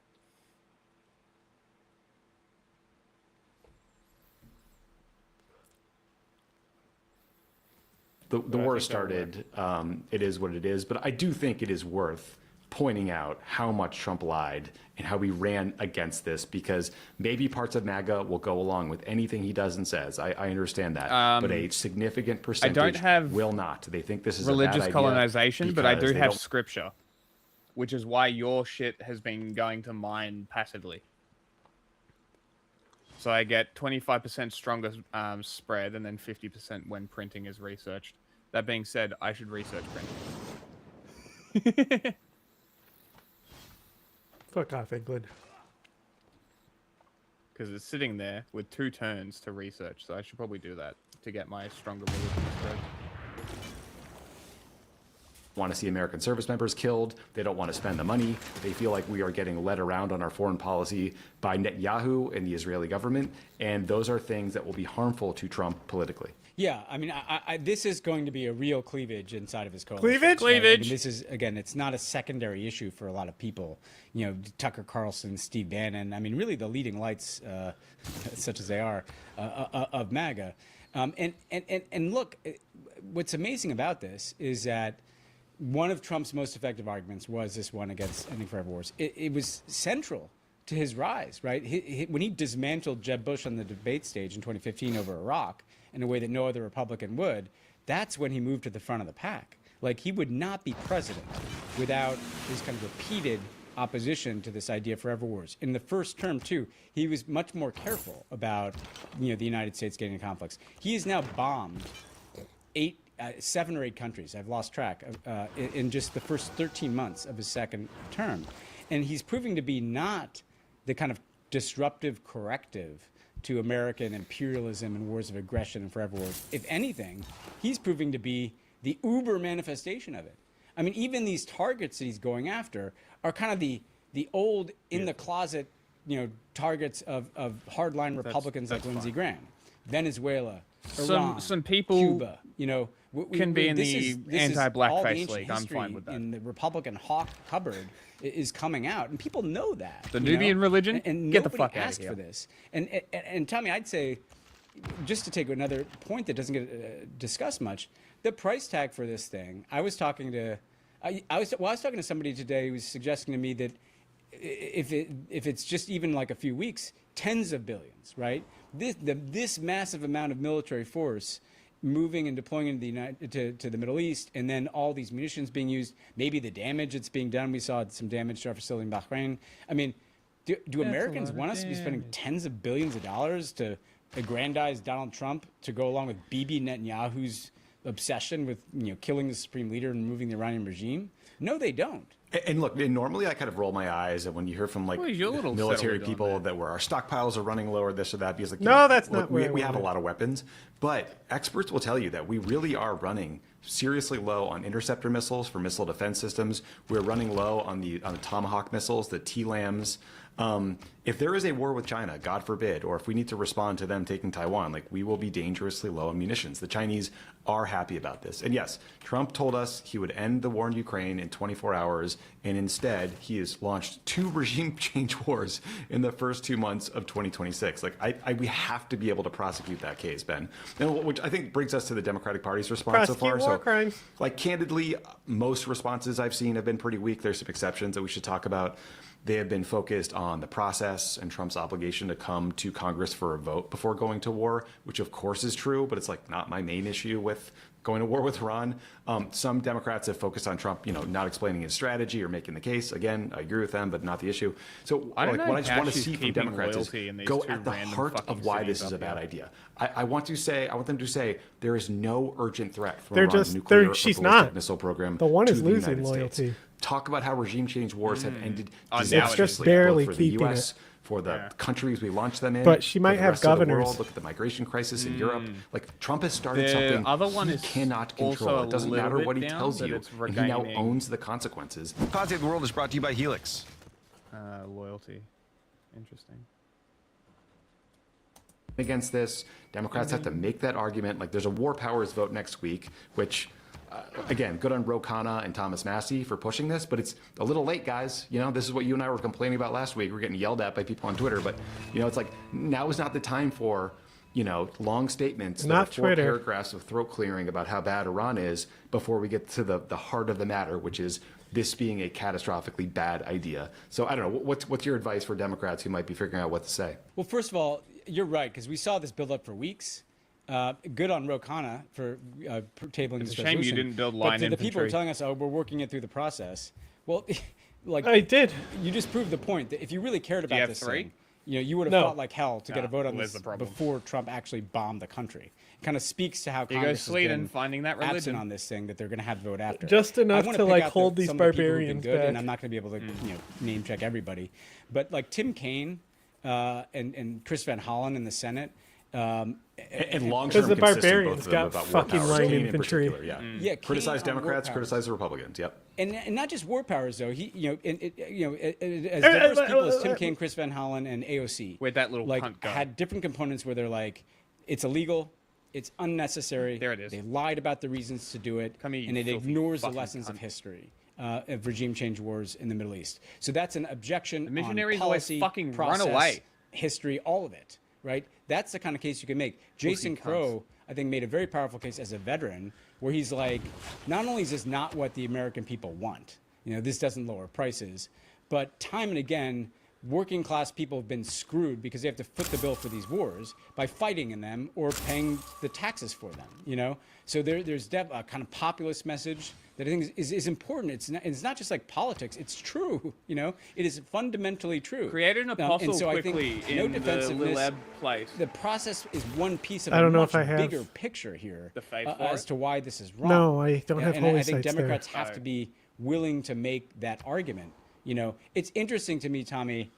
[SPEAKER 10] The war started. It is what it is. But I do think it is worth pointing out how much Trump lied and how he ran against this, because maybe parts of MAGA will go along with anything he does and says. I understand that. But a significant percentage will not. They think this is
[SPEAKER 1] religious
[SPEAKER 10] a bad idea
[SPEAKER 1] colonization, but I do
[SPEAKER 10] because they
[SPEAKER 1] have
[SPEAKER 10] don't-
[SPEAKER 1] scripture, which is why your shit has been going to mine passively. So I get 25% stronger spread and then 50% when printing is researched. That being said, I should research printing.
[SPEAKER 2] Fuck off, England.
[SPEAKER 1] Because it's sitting there with 2 turns to research, so I should probably do that to get my stronger religion spread.
[SPEAKER 10] Want to see American service members killed. They don't want to spend the money. They feel like we are getting led around on our foreign policy by Netanyahu and the Israeli government. And those are things that will be harmful to Trump politically.
[SPEAKER 13] Yeah, I mean, this is going to be a real cleavage inside of his coalition.
[SPEAKER 2] Cleavage?
[SPEAKER 13] Right? I mean, this is, again, it's not a secondary issue for a lot of people. You know, Tucker Carlson, Steve Bannon, I mean, really the leading lights, such as they are, of MAGA. And look, what's amazing about this is that one of Trump's most effective arguments was this one against ending forever wars. It was central to his rise, right? When he dismantled Jeb Bush on the debate stage in 2015 over Iraq in a way that no other Republican would, that's when he moved to the front of the pack. Like, he would not be president without his kind of repeated opposition to this idea of forever wars. In the first term, too, he was much more careful about, the United States getting into conflicts. He has now bombed 7 or 8 countries, I've lost track, in just the first 13 months of his second term. And he's proving to be not the kind of disruptive corrective to American imperialism and wars of aggression and forever wars. If anything, he's proving to be the uber manifestation of it. I mean, even these targets that he's going after are kind of the old, in-the-closet, targets of hardline Republicans like Lindsey Graham. Venezuela, Iran,
[SPEAKER 1] some people
[SPEAKER 13] Cuba,
[SPEAKER 1] can be in the anti-blackface
[SPEAKER 13] league.
[SPEAKER 1] I'm fine with that.
[SPEAKER 13] In the Republican hawk cupboard is coming out, and people know that.
[SPEAKER 1] The Nubian religion?
[SPEAKER 13] And
[SPEAKER 1] Get the
[SPEAKER 13] nobody
[SPEAKER 1] fuck out of
[SPEAKER 13] asked
[SPEAKER 1] here.
[SPEAKER 13] for this. And Tommy, I'd say, just to take another point that doesn't get discussed much, the price tag for this thing. I was talking to somebody today who was suggesting to me that if it's just even like a few weeks, tens of billions, right? This massive amount of military force moving and deploying into to the Middle East, and then all these munitions being used, maybe the damage that's being done. We saw some damage to our facility in Bahrain. I mean, do Americans want us to be spending tens of billions of dollars to aggrandize Donald Trump to go along with Bibi Netanyahu's obsession with killing the supreme leader and removing the Iranian regime? No, they don't.
[SPEAKER 10] And look, normally I kind of roll my eyes when you hear from military people that where our stockpiles are running low or this or that, because
[SPEAKER 2] that's not where
[SPEAKER 10] we have a lot of weapons. But experts will tell you that we really are running seriously low on interceptor missiles for missile defense systems. We're running low on the Tomahawk missiles, the TLAMs. If there is a war with China, God forbid, or if we need to respond to them taking Taiwan, we will be dangerously low on munitions. The Chinese are happy about this. And yes, Trump told us he would end the war in Ukraine in 24 hours, and instead he has launched 2 regime change wars in the first 2 months of 2026. We have to be able to prosecute that case, Ben. And which I think brings us to the Democratic Party's response so far.
[SPEAKER 2] War crimes.
[SPEAKER 10] Candidly, most responses I've seen have been pretty weak. There's some exceptions that we should talk about. They have been focused on the process and Trump's obligation to come to Congress for a vote before going to war, which of course is true, but it's not my main issue with going to war with Iran. Some Democrats have focused on Trump, not explaining his strategy or making the case. Again, I agree with them, but not the issue. So what I just want to see from Democrats is go at the heart of why this is a bad idea. I want them to say there is no urgent threat from Iran's nuclear or ballistic missile program.
[SPEAKER 2] The one
[SPEAKER 10] to
[SPEAKER 2] is
[SPEAKER 10] the
[SPEAKER 2] losing
[SPEAKER 10] United
[SPEAKER 2] loyalty.
[SPEAKER 10] States. Talk about how regime change wars have ended
[SPEAKER 2] It's just
[SPEAKER 10] disastrously,
[SPEAKER 2] barely
[SPEAKER 10] both for the
[SPEAKER 2] keeping
[SPEAKER 10] U.S.,
[SPEAKER 2] it.
[SPEAKER 10] for the countries we launched them in.
[SPEAKER 2] But she might
[SPEAKER 10] for the
[SPEAKER 2] have
[SPEAKER 10] rest of the
[SPEAKER 2] governors.
[SPEAKER 10] world. Look at the migration crisis in Europe. Trump has started
[SPEAKER 1] The
[SPEAKER 10] something
[SPEAKER 1] other one
[SPEAKER 10] he
[SPEAKER 1] is
[SPEAKER 10] cannot
[SPEAKER 1] also
[SPEAKER 10] control.
[SPEAKER 1] a
[SPEAKER 10] It doesn't
[SPEAKER 1] little
[SPEAKER 10] matter
[SPEAKER 1] bit
[SPEAKER 10] what he
[SPEAKER 1] down,
[SPEAKER 10] tells
[SPEAKER 1] but
[SPEAKER 10] you,
[SPEAKER 1] it's
[SPEAKER 10] and he now
[SPEAKER 1] regaining-
[SPEAKER 10] owns the consequences.
[SPEAKER 4] Positive the World is brought to you by Helix.
[SPEAKER 1] Loyalty. Interesting.
[SPEAKER 10] Against this, Democrats have to make that argument. There's a war powers vote next week, which, again, good on Ro Khanna and Thomas Massie for pushing this, but it's a little late, guys. This is what you and I were complaining about last week. We're getting yelled at by people on Twitter, but it's now is not the time for long statements,
[SPEAKER 2] Not
[SPEAKER 10] that are 4
[SPEAKER 2] Twitter.
[SPEAKER 10] paragraphs of throat clearing about how bad Iran is before we get to the heart of the matter, which is this being a catastrophically bad idea. So I don't know. What's your advice for Democrats who might be figuring out what to say?
[SPEAKER 13] Well, first of all, you're right, because we saw this build up for weeks. Good on Ro Khanna for tabling
[SPEAKER 1] It's
[SPEAKER 13] this
[SPEAKER 1] a shame you
[SPEAKER 13] resolution.
[SPEAKER 1] didn't build
[SPEAKER 13] But
[SPEAKER 1] line
[SPEAKER 13] to the people who are
[SPEAKER 1] infantry.
[SPEAKER 13] telling us, oh, we're working it through the process. Well,
[SPEAKER 2] I did.
[SPEAKER 13] You just proved the point that if you really cared about
[SPEAKER 1] have
[SPEAKER 13] this
[SPEAKER 1] 3?
[SPEAKER 13] thing, You know, you would have
[SPEAKER 2] No.
[SPEAKER 13] fought like hell to get a vote on
[SPEAKER 1] there's
[SPEAKER 13] this
[SPEAKER 1] the problem.
[SPEAKER 13] before Trump actually bombed the country. It kind of speaks to how
[SPEAKER 1] Here
[SPEAKER 13] Congress
[SPEAKER 1] goes
[SPEAKER 13] has
[SPEAKER 1] Sweden
[SPEAKER 13] been
[SPEAKER 1] finding that
[SPEAKER 13] absent
[SPEAKER 1] religion.
[SPEAKER 13] on this thing that they're going to have to vote after.
[SPEAKER 2] Just enough
[SPEAKER 13] I wanna
[SPEAKER 2] to,
[SPEAKER 13] pick
[SPEAKER 2] like,
[SPEAKER 13] out
[SPEAKER 2] hold these
[SPEAKER 13] some of the people who've been
[SPEAKER 2] barbarians
[SPEAKER 13] good,
[SPEAKER 2] back.
[SPEAKER 13] and I'm not going to be able to name check everybody, but like Tim Kaine and Chris Van Hollen in the Senate.
[SPEAKER 10] And long
[SPEAKER 2] Because
[SPEAKER 10] term,
[SPEAKER 2] the barbarians got fucking line infantry.
[SPEAKER 13] Yeah,
[SPEAKER 10] criticize
[SPEAKER 13] Kaine on war
[SPEAKER 10] Democrats,
[SPEAKER 13] powers.
[SPEAKER 10] criticize the Republicans. Yep.
[SPEAKER 13] And not just war powers though. He as diverse people as Tim Kaine, Chris Van Hollen, and AOC.
[SPEAKER 1] Where'd that little
[SPEAKER 13] like
[SPEAKER 1] cunt go?
[SPEAKER 13] had different components where they're like, it's illegal, it's unnecessary.
[SPEAKER 1] There it is.
[SPEAKER 13] They lied about the reasons to do it,
[SPEAKER 1] Come here, you
[SPEAKER 13] and it
[SPEAKER 1] filthy
[SPEAKER 13] ignores the
[SPEAKER 1] fucking
[SPEAKER 13] lessons of
[SPEAKER 1] cunt.
[SPEAKER 13] history. Of regime change wars in the Middle East. So that's an objection
[SPEAKER 1] The missionaries
[SPEAKER 13] on
[SPEAKER 1] always
[SPEAKER 13] policy,
[SPEAKER 1] fucking run
[SPEAKER 13] process,
[SPEAKER 1] away.
[SPEAKER 13] history, all of it, right? That's the kind of case you can make. Jason
[SPEAKER 1] cunts.
[SPEAKER 13] Crow, I think, made a very powerful case as a veteran where he's like, not only is this not what the American people want, you know, this doesn't lower prices, but time and again, working class people have been screwed because they have to foot the bill for these wars by fighting in them or paying the taxes for them, you know? So there's a kind of populist message that I think is important. It's not just like politics. It's true, you know? It is fundamentally true.
[SPEAKER 1] Created an apostle
[SPEAKER 13] and so I
[SPEAKER 1] quickly
[SPEAKER 13] think no
[SPEAKER 1] in the
[SPEAKER 13] defensiveness.
[SPEAKER 1] Lileb place.
[SPEAKER 13] The process is one piece of
[SPEAKER 2] I
[SPEAKER 13] a
[SPEAKER 2] don't know
[SPEAKER 13] much
[SPEAKER 2] if I have
[SPEAKER 13] bigger picture here
[SPEAKER 1] the faith for
[SPEAKER 13] as
[SPEAKER 1] it?
[SPEAKER 13] to why this is wrong.
[SPEAKER 2] No, I don't have
[SPEAKER 13] and
[SPEAKER 2] holy
[SPEAKER 13] I think
[SPEAKER 2] sites there.
[SPEAKER 13] Democrats have to be willing to make that argument. You know, it's interesting to me, Tommy,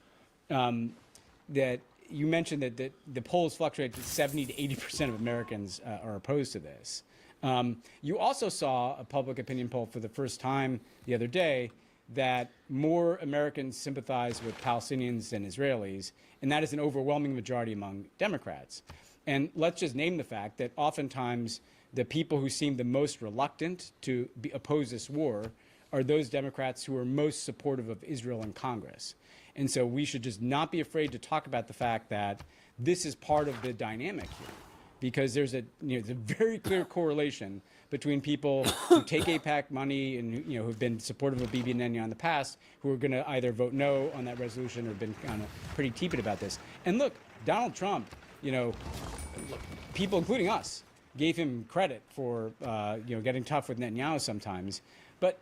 [SPEAKER 13] that you mentioned that the polls fluctuate to 70 to 80% of Americans are opposed to this. You also saw a public opinion poll for the first time the other day that more Americans sympathize with Palestinians than Israelis, and that is an overwhelming majority among Democrats. And let's just name the fact that oftentimes the people who seem the most reluctant to oppose this war are those Democrats who are most supportive of Israel in Congress. And so we should just not be afraid to talk about the fact that this is part of the dynamic here, because there's a very clear correlation between people who take AIPAC money and who've been supportive of Bibi Netanyahu in the past, who are going to either vote no on that resolution or been kind of pretty tepid about this. And look, Donald Trump, people, including us, gave him credit for getting tough with Netanyahu sometimes, but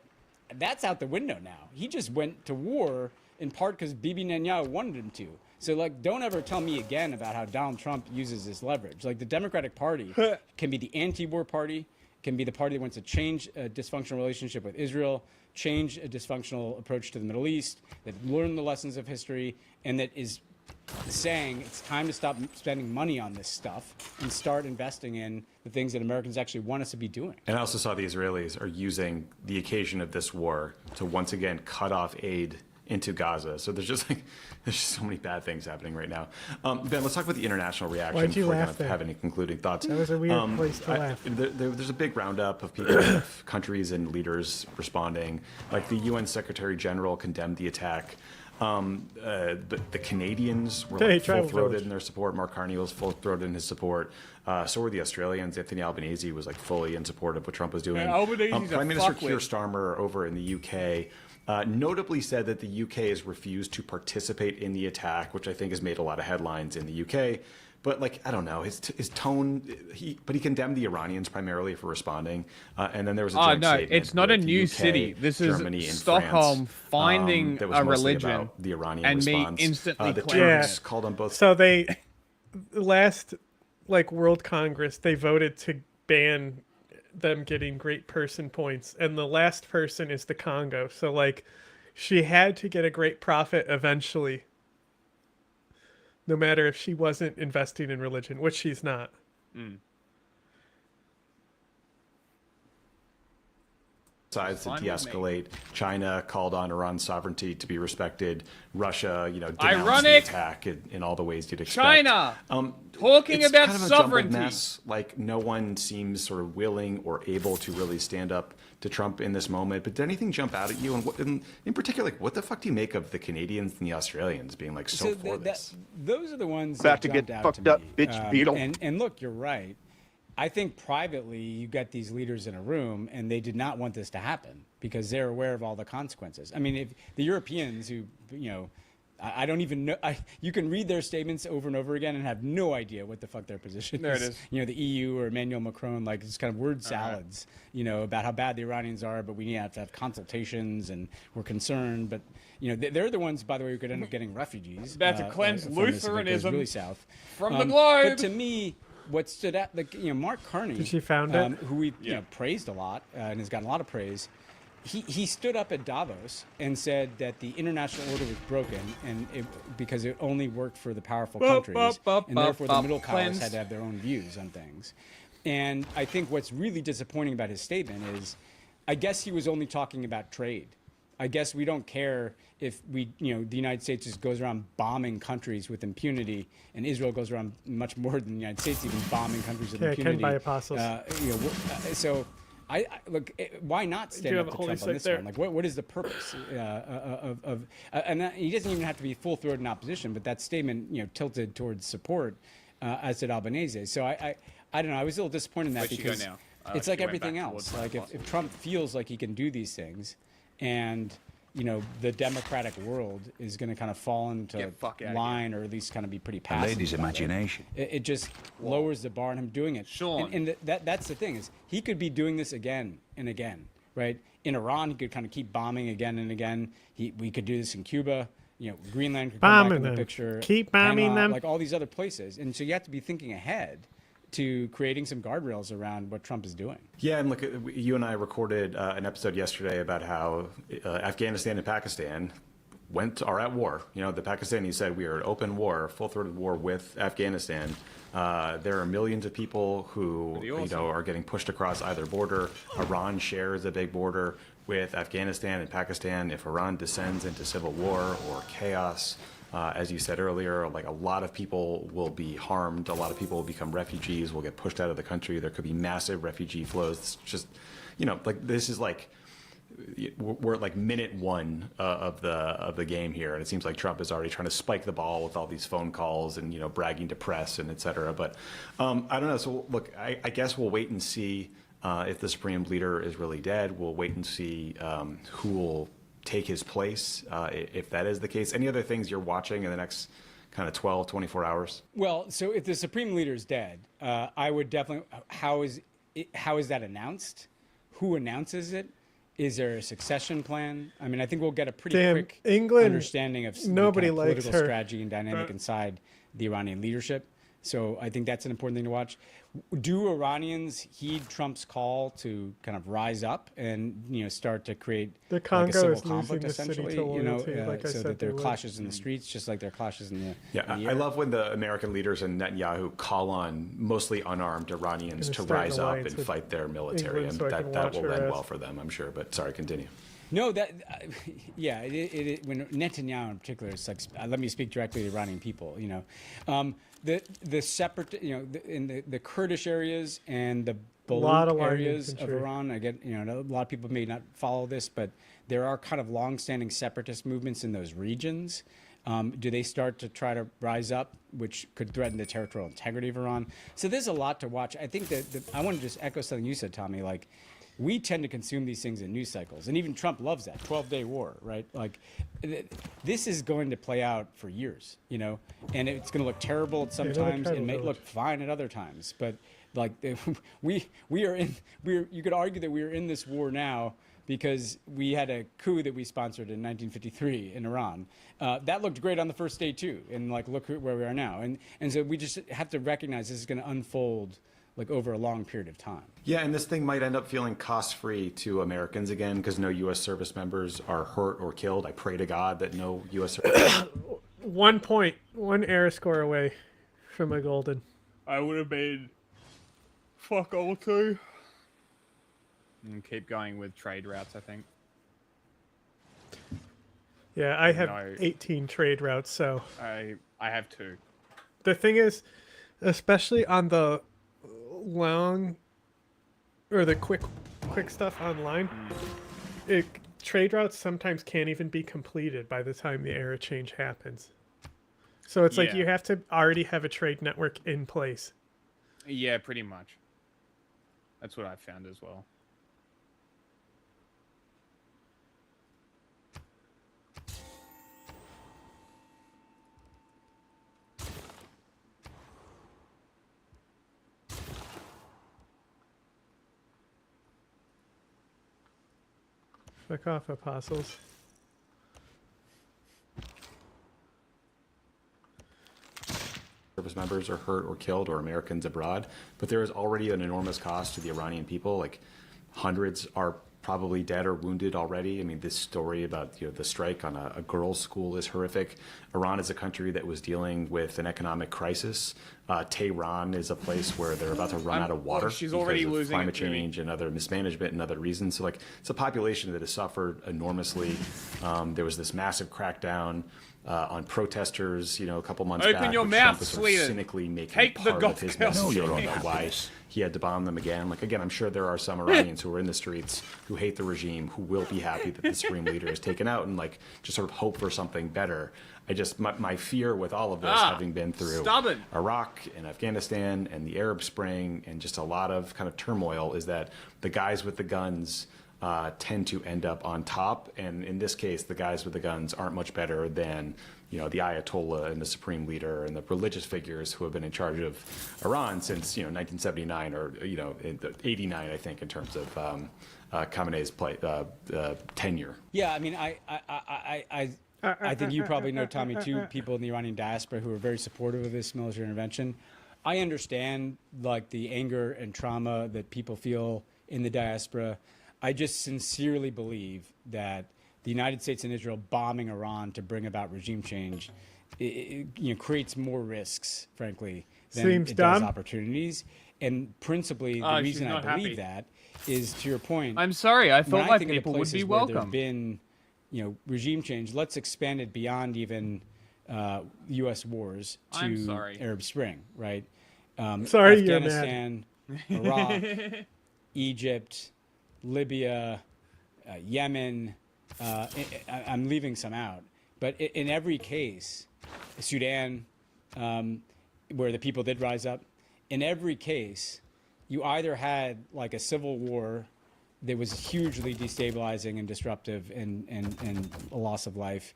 [SPEAKER 13] that's out the window now. He just went to war in part because Bibi Netanyahu wanted him to. So, don't ever tell me again about how Donald Trump uses this leverage. The Democratic Party can be the anti-war party, can be the party that wants to change a dysfunctional relationship with Israel, change a dysfunctional approach to the Middle East, that learn the lessons of history, and that is saying it's time to stop spending money on this stuff and start investing in the things that Americans actually want us to be doing.
[SPEAKER 10] And I also saw the Israelis are using the occasion of this war to once again cut off aid into Gaza. So there's just so many bad things happening right now. Ben, let's talk about the international reaction
[SPEAKER 2] Why'd you
[SPEAKER 10] before we
[SPEAKER 2] laugh
[SPEAKER 10] kind of
[SPEAKER 2] there?
[SPEAKER 10] have any concluding thoughts.
[SPEAKER 2] That was a weird place to laugh.
[SPEAKER 10] There's a big roundup of people, of countries and leaders responding. Like the UN Secretary General condemned the attack. The Canadians were full-throated in their support. Mark Carney was full-throated in his support. So were the Australians. Anthony Albanese was fully in support of what Trump was doing.
[SPEAKER 1] Yeah, Albanese's a
[SPEAKER 10] Prime Minister
[SPEAKER 1] fuckwit.
[SPEAKER 10] Keir Starmer over in the UK notably said that the UK has refused to participate in the attack, which I think has made a lot of headlines in the UK. But I don't know, his tone. He condemned the Iranians primarily for responding, and then there was a joint statement
[SPEAKER 1] it's not a
[SPEAKER 10] with the
[SPEAKER 1] new
[SPEAKER 10] UK,
[SPEAKER 1] city. This
[SPEAKER 10] Germany,
[SPEAKER 1] is
[SPEAKER 10] and
[SPEAKER 1] Stockholm
[SPEAKER 10] France,
[SPEAKER 1] finding
[SPEAKER 10] that was
[SPEAKER 1] a
[SPEAKER 10] mostly
[SPEAKER 1] religion
[SPEAKER 10] about the Iranian
[SPEAKER 1] and
[SPEAKER 10] response.
[SPEAKER 1] me instantly
[SPEAKER 10] the
[SPEAKER 1] claiming
[SPEAKER 10] Turks
[SPEAKER 1] it.
[SPEAKER 10] called on both.
[SPEAKER 2] So they last World Congress, they voted to ban them getting great person points, and the last person is the Congo. So she had to get a great profit eventually, no matter if she wasn't investing in religion, which she's not.
[SPEAKER 10] Sides to
[SPEAKER 1] Fine with me.
[SPEAKER 10] de-escalate. China called on Iran's sovereignty to be respected. Russia, denounced the
[SPEAKER 1] Ironic.
[SPEAKER 10] attack in all the ways you'd expect.
[SPEAKER 1] China talking
[SPEAKER 10] it's
[SPEAKER 1] about
[SPEAKER 10] kind of a jumbled
[SPEAKER 1] sovereignty.
[SPEAKER 10] mess. No one seems sort of willing or able to really stand up to Trump in this moment. But did anything jump out at you? And in particular, what the fuck do you make of the Canadians and the Australians being so for this?
[SPEAKER 13] Those are the ones
[SPEAKER 5] About
[SPEAKER 13] that
[SPEAKER 5] to get
[SPEAKER 13] jumped out
[SPEAKER 5] fucked
[SPEAKER 13] to
[SPEAKER 5] up,
[SPEAKER 13] me.
[SPEAKER 5] bitch beetle.
[SPEAKER 13] And look, you're right. I think privately you got these leaders in a room and they did not want this to happen because they're aware of all the consequences. I mean, if the Europeans who, I don't even know. You can read their statements over and over again and have no idea what the fuck their position
[SPEAKER 1] There
[SPEAKER 13] is.
[SPEAKER 1] it is.
[SPEAKER 13] You know, the EU or Emmanuel Macron, like it's kind of word salads, you know, about how bad the Iranians are, but we have to have consultations and we're concerned. But, you know, they're the ones, by the way, who could end up getting refugees.
[SPEAKER 1] About to cleanse
[SPEAKER 13] from this if it goes
[SPEAKER 1] Lutheranism
[SPEAKER 13] really south.
[SPEAKER 1] from the globe.
[SPEAKER 13] But to me, what stood out, like, you know, Mark Carney,
[SPEAKER 2] Did she found it?
[SPEAKER 13] who we you know, praised a lot and has gotten a lot of praise, he stood up at Davos and said that the international order was broken and because it only worked for the powerful countries, and therefore the middle powers had to have their own views on things. And I think what's really disappointing about his statement is, I guess he was only talking about trade. I guess we don't care if the United States just goes around bombing countries with impunity, and Israel goes around much more than the United States even bombing countries with impunity.
[SPEAKER 2] Ken by apostles.
[SPEAKER 13] So I look. Why not stand up to Trump on this one? Like, what is the purpose and he doesn't even have to be full-throated in opposition, but that statement, tilted towards support, as did Albanese. So I don't know. I was a little disappointed in that because it's like everything else. Like if Trump feels like he can do these things, and the democratic world is going to kind of fall into line, or at least kind of be pretty passive.
[SPEAKER 5] lady's imagination.
[SPEAKER 13] It just lowers the bar on him doing it.
[SPEAKER 1] Sean.
[SPEAKER 13] And that's the thing, is he could be doing this again and again, right? In Iran, he could kind of keep bombing again and again. We could do this in Cuba. Greenland could come back in the picture.
[SPEAKER 2] Keep bombing
[SPEAKER 13] Panama,
[SPEAKER 2] them.
[SPEAKER 13] like all these other places. And so you have to be thinking ahead to creating some guardrails around what Trump is doing.
[SPEAKER 10] Yeah, and look, you and I recorded an episode yesterday about how Afghanistan and Pakistan are at war. The Pakistanis said we are at open war, full-throated war with Afghanistan. There are millions of people who are getting pushed across either border. Iran shares a big border with Afghanistan and Pakistan. If Iran descends into civil war or chaos, as you said earlier, like a lot of people will be harmed. A lot of people will become refugees, will get pushed out of the country. There could be massive refugee flows. It's just, this is like, we're at like minute one of the game here. And it seems like Trump is already trying to spike the ball with all these phone calls and, bragging to press and et cetera. But I don't know. So look, I guess we'll wait and see if the Supreme Leader is really dead. We'll wait and see who will take his place, if that is the case. Any other things you're watching in the next kind of 12, 24 hours?
[SPEAKER 13] Well, so if the Supreme Leader is dead, I would definitely, how is that announced? Who announces it? Is there a succession plan? I mean, I think we'll get a pretty quick understanding of
[SPEAKER 2] nobody
[SPEAKER 13] the kind of
[SPEAKER 2] likes
[SPEAKER 13] political
[SPEAKER 2] her.
[SPEAKER 13] strategy and dynamic inside the Iranian leadership. So I think that's an important thing to watch. Do Iranians heed Trump's call to kind of rise up and start to create
[SPEAKER 2] The
[SPEAKER 13] like
[SPEAKER 2] Congo
[SPEAKER 13] a civil
[SPEAKER 2] is losing
[SPEAKER 13] conflict,
[SPEAKER 2] the city
[SPEAKER 13] essentially?
[SPEAKER 2] to loyalty, like I
[SPEAKER 13] so
[SPEAKER 2] said
[SPEAKER 13] that there are
[SPEAKER 2] they would.
[SPEAKER 13] clashes in the streets, just like there are clashes in the
[SPEAKER 10] Yeah,
[SPEAKER 13] in the
[SPEAKER 10] I
[SPEAKER 13] air.
[SPEAKER 10] love when the American leaders and Netanyahu call on mostly unarmed Iranians
[SPEAKER 2] Gonna
[SPEAKER 10] to
[SPEAKER 2] start an
[SPEAKER 10] rise up
[SPEAKER 2] alliance
[SPEAKER 10] and
[SPEAKER 2] with
[SPEAKER 10] fight their military,
[SPEAKER 2] England
[SPEAKER 10] and
[SPEAKER 2] so I can
[SPEAKER 10] that
[SPEAKER 2] watch
[SPEAKER 10] will
[SPEAKER 2] her
[SPEAKER 10] end
[SPEAKER 2] ass.
[SPEAKER 10] well for them, I'm sure. But sorry, continue.
[SPEAKER 13] No, yeah, when Netanyahu in particular, it's like, let me speak directly to Iranian people. The separate, in the Kurdish areas and the
[SPEAKER 2] Lot of
[SPEAKER 13] Baluch
[SPEAKER 2] line
[SPEAKER 13] areas of
[SPEAKER 2] infantry.
[SPEAKER 13] Iran. I get, a lot of people may not follow this, but there are kind of long-standing separatist movements in those regions. Do they start to try to rise up, which could threaten the territorial integrity of Iran? So there's a lot to watch. I think that I want to just echo something you said, Tommy. Like, we tend to consume these things in news cycles, and even Trump loves that 12-day war, right? Like, this is going to play out for years, and it's going to look terrible at some times. It may look fine at other times, but like you could argue that we are in this war now because we had a coup that we sponsored in 1953 in Iran. That looked great on the first day too, and like look where we are now, and so we just have to recognize this is going to unfold like over a long period of time.
[SPEAKER 10] Yeah, and this thing might end up feeling cost-free to Americans again because no U.S. service members are hurt or killed. I pray to God that no U.S.
[SPEAKER 2] 1 point, 1 air score away from a golden.
[SPEAKER 1] I would have made fuck all too. And keep going with trade routes, I think.
[SPEAKER 2] Yeah, I have
[SPEAKER 1] No.
[SPEAKER 2] 18 trade routes, so
[SPEAKER 1] I have 2.
[SPEAKER 2] the thing is, especially on the long or the quick stuff online, trade routes sometimes can't even be completed by the time the era change happens. So it's like
[SPEAKER 1] Yeah.
[SPEAKER 2] you have to already have a trade network in place.
[SPEAKER 1] Yeah, pretty much. That's what I found as well.
[SPEAKER 2] Fuck off, apostles.
[SPEAKER 10] Service members are hurt or killed, or Americans abroad, but there is already an enormous cost to the Iranian people. Like, hundreds are probably dead or wounded already. I mean, this story about the strike on a girls' school is horrific. Iran is a country that was dealing with an economic crisis. Tehran is a place where they're about to run out of water.
[SPEAKER 1] She's already
[SPEAKER 10] because of
[SPEAKER 1] losing
[SPEAKER 10] climate
[SPEAKER 1] it, Jimmy.
[SPEAKER 10] change and other mismanagement and other reasons. So, like, it's a population that has suffered enormously. There was this massive crackdown on protesters, a couple months back.
[SPEAKER 1] Open your
[SPEAKER 10] which
[SPEAKER 1] mouth,
[SPEAKER 10] Trump was sort of
[SPEAKER 1] Sweden.
[SPEAKER 10] cynically making
[SPEAKER 1] Take the
[SPEAKER 10] part of his
[SPEAKER 1] goddamn
[SPEAKER 10] messaging
[SPEAKER 1] thing.
[SPEAKER 10] of why he had to bomb them again. Like, again, I'm sure there are some Iranians who are in the streets who hate the regime, who will be happy that the supreme leader is taken out and like just sort of hope for something better. My fear with all of this, having been through
[SPEAKER 1] stubborn.
[SPEAKER 10] Iraq and Afghanistan and the Arab Spring and just a lot of kind of turmoil, is that the guys with the guns tend to end up on top. And in this case, the guys with the guns aren't much better than the Ayatollah and the supreme leader and the religious figures who have been in charge of Iran since 1979 or 89, I think, in terms of Khamenei's tenure.
[SPEAKER 13] Yeah, I mean, I think you probably know, Tommy, too, people in the Iranian diaspora who are very supportive of this military intervention. I understand like the anger and trauma that people feel in the diaspora. I just sincerely believe that the United States and Israel bombing Iran to bring about regime change, creates more risks, frankly, than
[SPEAKER 2] Seems
[SPEAKER 13] it does
[SPEAKER 2] dumb.
[SPEAKER 13] opportunities. And principally, the
[SPEAKER 1] she's
[SPEAKER 13] reason I
[SPEAKER 1] not
[SPEAKER 13] believe
[SPEAKER 1] happy.
[SPEAKER 13] that is, to your point.
[SPEAKER 1] I'm sorry, I
[SPEAKER 13] when
[SPEAKER 1] thought my
[SPEAKER 13] think of the
[SPEAKER 1] people would be
[SPEAKER 13] places where there's
[SPEAKER 1] welcome.
[SPEAKER 13] been, regime change. Let's expand it beyond even U.S. wars
[SPEAKER 1] I'm
[SPEAKER 13] to
[SPEAKER 1] sorry.
[SPEAKER 13] Arab Spring, right?
[SPEAKER 2] Sorry, you're mad.
[SPEAKER 13] Afghanistan, Iraq, Egypt, Libya, Yemen. I'm leaving some out, but in every case, Sudan, where the people did rise up, in every case, you either had like a civil war that was hugely destabilizing and disruptive and a loss of life,